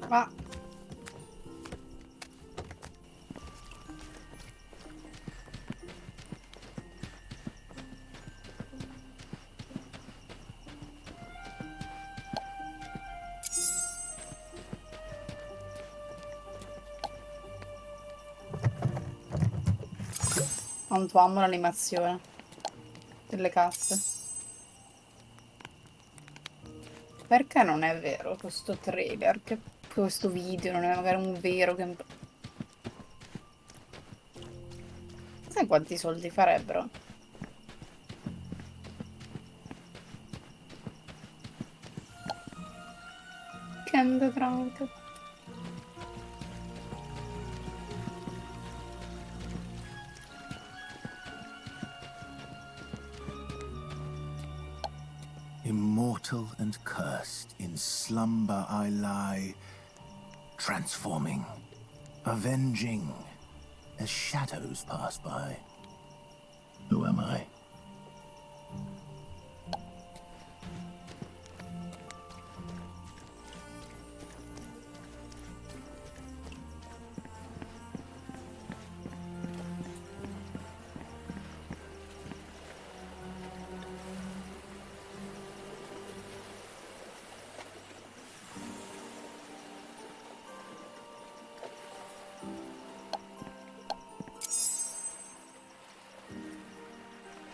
Ma... Quanto amo l'animazione delle casse. Perché non è vero questo trailer? Che questo video non è magari un vero che... Sai quanti soldi farebbero? Candy Drunk.
Immortal and cursed, in slumber I lie, transforming, avenging, as shadows pass by. Who am I?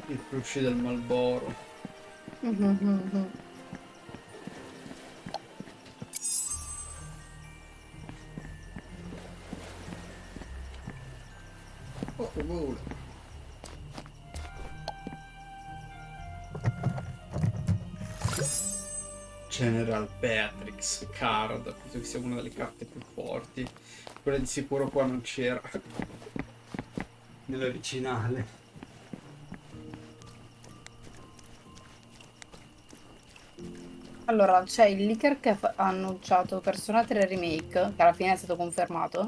I frusci del Malboro. Oh, che volo. General Beatrix Card, penso che sia una delle carte più forti. Quella di sicuro qua non c'era nell'originale.
Allora, c'è il leaker che ha annunciato Persona 3 Remake, che alla fine è stato confermato,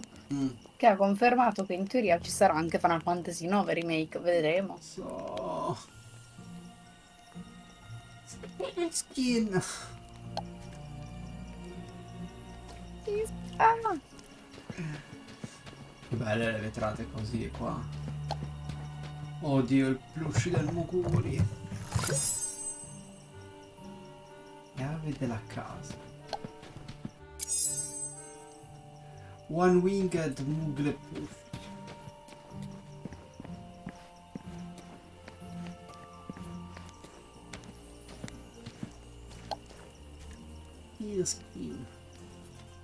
che ha confermato che in teoria ci sarà anche Final Fantasy 9 Remake, vedremo.
Skin.
Ah.
Che belle le vetrate così qua. Oddio, il plush del Muguri. Chiave della casa. One Winged Mugle Puff. Skin.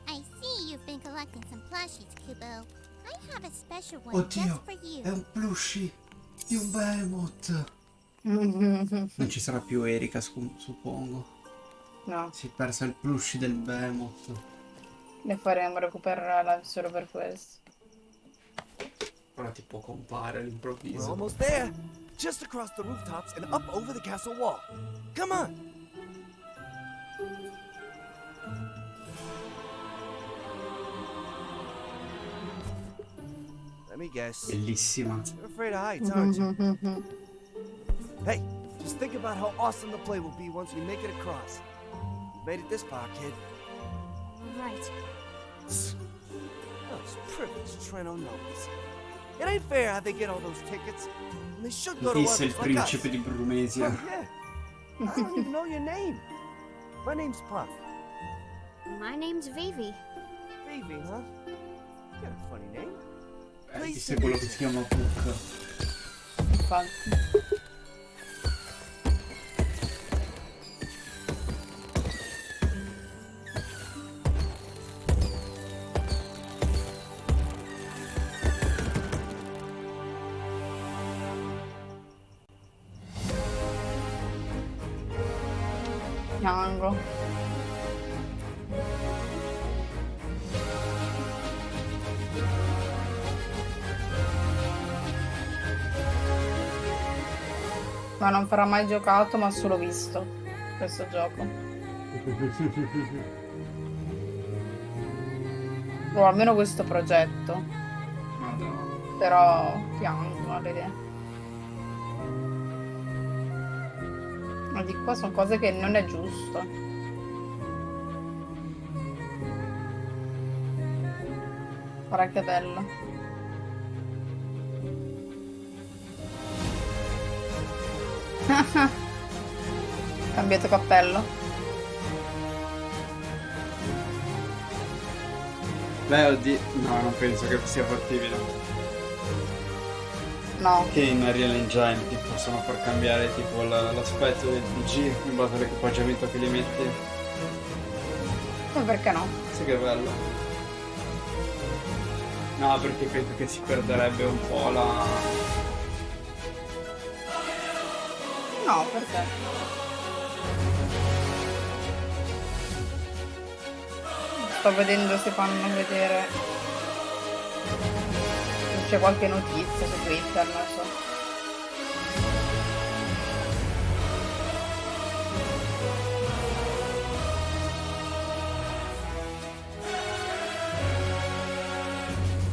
I see you've been collecting some plushies, Kubo. I have a special one
Oddio,
just for you.
è un plushie di un Behemoth. Non ci sarà più Erika, suppongo.
No.
Si è persa il plushie del Behemoth.
Ne faremo recuperarla solo per questo.
Ora tipo compare
We're
all'improvviso.
almost there. Just across the rooftops and up over the castle wall. Come on. Let me guess.
Bellissima.
You're afraid of heights, aren't you? Hey, just think about how awesome the play will be once we make it across. You made it this far, kid.
Right.
Those privileged Treno nobles. It ain't fair how they get all those tickets. And they should go to
Disse il
others like us.
principe di Brumesia.
Oh, yeah. I don't even know your name. My name's Puck.
My name's Vivi.
Vivi, huh? You got a funny name.
Chissà quello che si chiama Puck.
Infatti. Piango. Ma non farà mai giocato, ma solo visto questo gioco. O almeno questo progetto.
Madonna.
Però piango all'idea. Ma di qua sono cose che non è giusto. Guarda che bello. Cambiato cappello.
Beh, oddio. No, non penso che sia fattibile.
No.
Che in Unreal Engine ti possono far cambiare tipo l'aspetto del PG in base all'equipaggiamento che li metti.
Ma perché no?
Sì che bello. No, perché penso che si perderebbe un po' la...
No, perché? Sto vedendo se fanno vedere. C'è qualche notizia su Twitter, non so.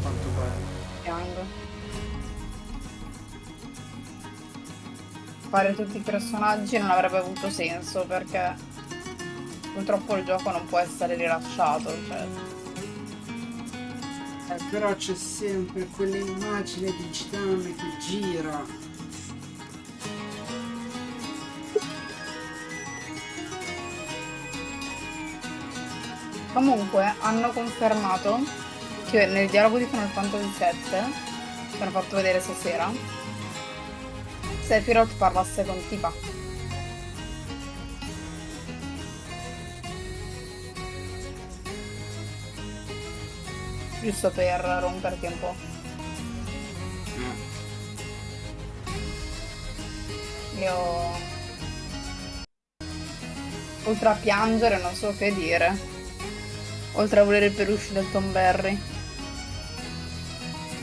Quanto bello.
Piango. Fare tutti i personaggi non avrebbe avuto senso perché purtroppo il gioco non può essere rilasciato, cioè.
Però c'è sempre quell'immagine di Gitane che gira.
Comunque hanno confermato che nel dialogo di Final Fantasy VII che hanno fatto vedere stasera Sephiroth parlasse con Tifa. Giusto per romperti un po'. Io oltre a piangere non so che dire. Oltre a volere il peluche del Tom Berry.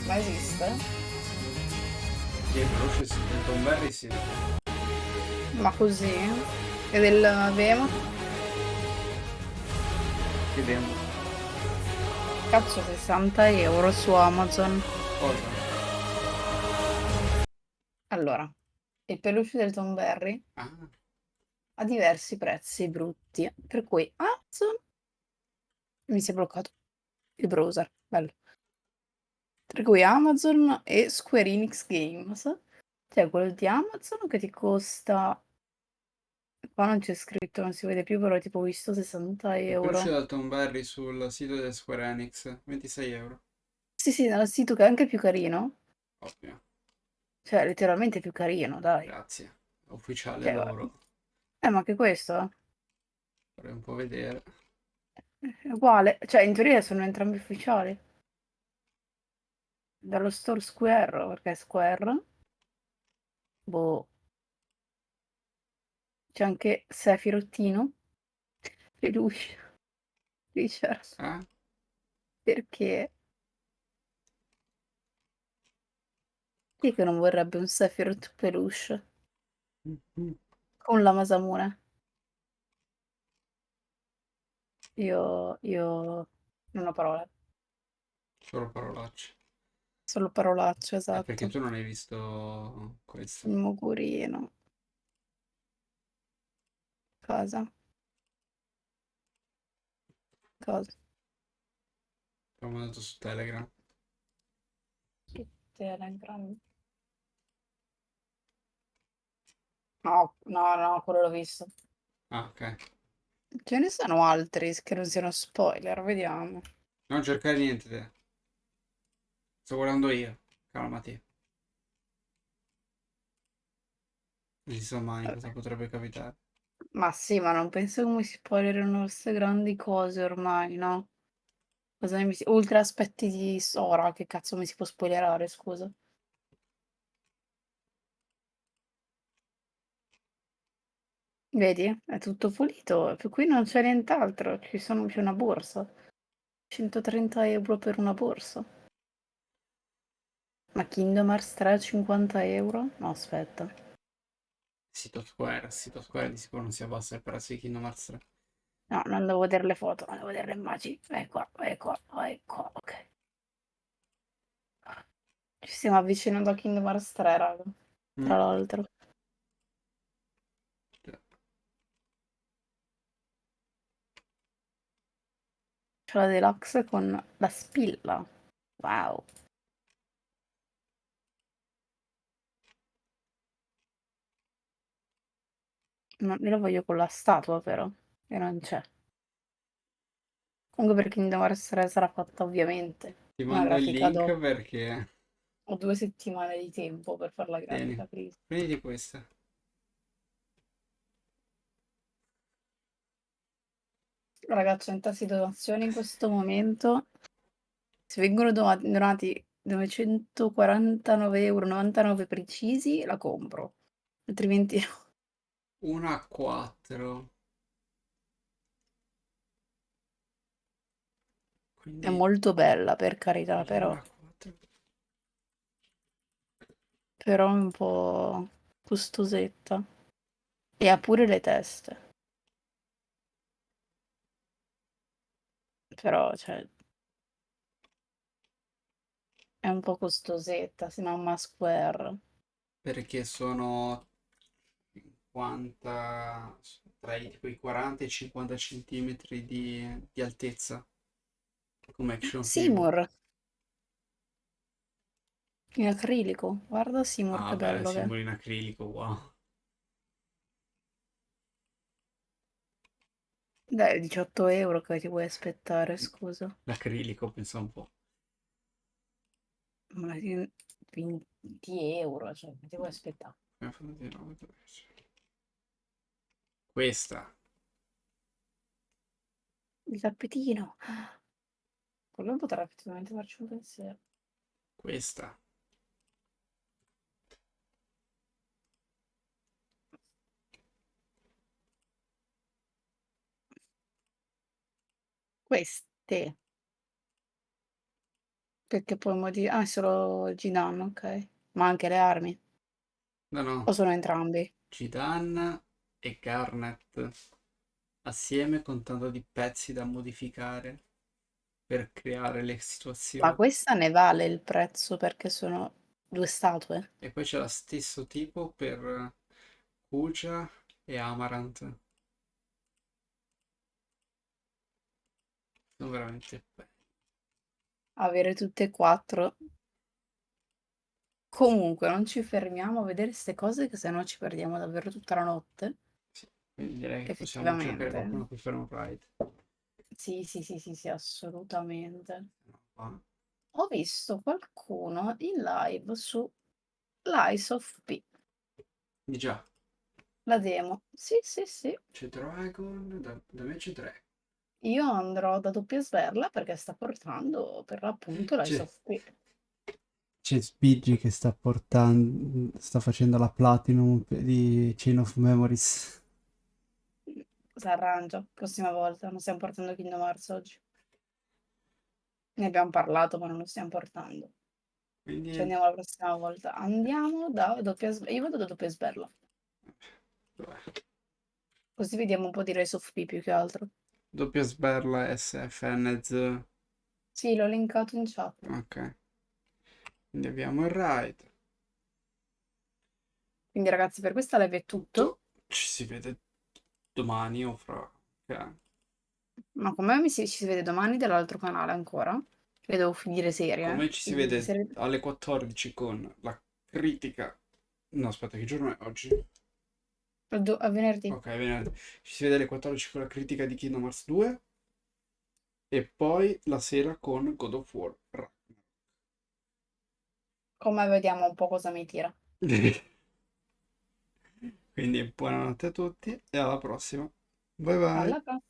Ma esiste?
Che conosce il Tom Berry, sì.
Ma così? E del Vemo?
Che demo?
Cazzo, 60 euro su Amazon.
Cosa?
Allora, il peluche del Tom Berry ha diversi prezzi brutti, per cui Amazon mi si è bloccato il browser, bello. Per cui Amazon e Square Enix Games. C'è quello di Amazon che ti costa... Qua non c'è scritto, non si vede più, però tipo ho visto 60
Il peluche
euro.
da Tom Berry sul sito del Square Enix, 26 euro.
Sì, sì, dal sito che è anche più carino.
Ovvio.
Cioè, letteralmente più carino, dai.
Grazie. Ufficiale
Cioè,
loro.
ma che questo?
Vorrei un po' vedere.
È uguale. Cioè, in teoria sono entrambi ufficiali. Dallo store Square, perché è Square. Boh. C'è anche Sephirothino. Peluche. Richard. Perché? Chi è che non vorrebbe un Sephiroth peluche? Con la Masamune. Io non ho parole.
Solo parolacce.
Solo parolacce,
Perché
esatto.
tu non hai visto questo.
Il mogurino. Cosa? Cosa?
L'ho mandato su Telegram.
Su Telegram. No, no, no, quello l'ho visto.
Ah, ok.
Ce ne sono altri che non siano spoiler, vediamo.
Non cercare niente te. Sto guardando io. Calmati. Non si sa mai cosa potrebbe capitare.
Ma sì, ma non penso come si spoilerino queste grandi cose ormai, no? Ultra aspetti di Sora, che cazzo mi si può spoilerare, scusa? Vedi? È tutto pulito, per cui non c'è nient'altro, c'è una borsa. 130 € per una borsa. Ma Kingdom Hearts 3 50 €? No, aspetta.
Sito Square di sicuro non si abbassa il prezzo di Kingdom Hearts 3.
No, non devo vedere le foto, non devo vedere le immagini. Ecco, ecco, ecco, ok. Ci stiamo avvicinando a Kingdom Hearts 3, raga. Tra l'altro. C'è la deluxe con la spilla. Wow. No, io la voglio con la statua, però. E non c'è. Comunque per Kingdom Hearts 3 sarà fatta ovviamente
Ti
una
mando il
grafica
link
dopo.
perché...
Ho 2 settimane di tempo per fare la
Tieni,
grafica, please.
prenditi questa.
Ragazzi, in tassi donazioni in questo momento, se vengono donati 949,99 € precisi, la compro. Altrimenti no.
1 a 4.
È
Quindi
molto bella, per carità,
vediamo
però.
la 4.
Però è un po' costosetta. E ha pure le teste. Però, cioè, è un po' costosetta, si mamma Square.
Perché sono 50, tipo i 40 e i 50 centimetri di altezza come action figure.
Seymour, in acrilico. Guarda Seymour
Ah
che
beh,
bello che è.
simbolo in acrilico, wow.
Dai, 18 € che ti puoi aspettare, scusa.
L'acrilico, pensa un po'.
Ma 20 €, cioè, che ti vuoi aspettare?
Questa.
Il tappetino. Quello potrà effettivamente farci un pensiero.
Questa.
Queste. Perché poi è solo Gidan, ok. Ma anche le armi.
No,
O
no.
sono entrambi?
Gidan e Garnet assieme con tanto di pezzi da modificare per creare le
Ma
situazioni.
questa ne vale il prezzo perché sono 2 statue?
E poi c'è lo stesso tipo per Kuja e Amaranth. Sono veramente belli.
Avere tutte e 4. Comunque, non ci fermiamo a vedere 'ste cose che se no ci perdiamo davvero tutta la notte.
Quindi direi che possiamo cercare qualcuno
Effettivamente.
qui per un ride.
Sì, sì, sì, sì, sì, assolutamente.
Ah,
Ho visto qualcuno in live su l'Ice of P,
di già.
la demo. Sì, sì, sì.
C'è Dragon, da me c'è Dragon.
Io andrò da doppia sberla perché sta portando per l'appunto l'Ice
C'è
of P.
c'è Spiggy che sta facendo la Platinum di Chain of Memories.
S'arrangia, prossima volta. Non stiamo portando Kingdom Hearts oggi. Ne abbiamo parlato, ma non lo stiamo portando. Ci
Quindi
andiamo la prossima volta. Andiamo da doppia sberla. Io vado da doppia sberla. Così vediamo un po' di Rise of P più che altro.
doppia sberla SFNZ.
Sì, l'ho linkato in chat.
Ok. Quindi abbiamo il ride.
Quindi ragazzi, per questa live è tutto.
Ci si vede domani o fra... ok.
Ma con me ci si vede domani dall'altro canale ancora. Che devo finire serie.
Come ci si
Quindi
vede
serie-
alle 14 con la critica... No, aspetta, che giorno è oggi?
a venerdì.
Ok, venerdì. Ci si vede alle 14 con la critica di Kingdom Hearts 2 e poi la sera con God of War.
Con me vediamo un po' cosa mi tira.
Quindi buonanotte a tutti e alla prossima. Bye bye.
Alla prossima.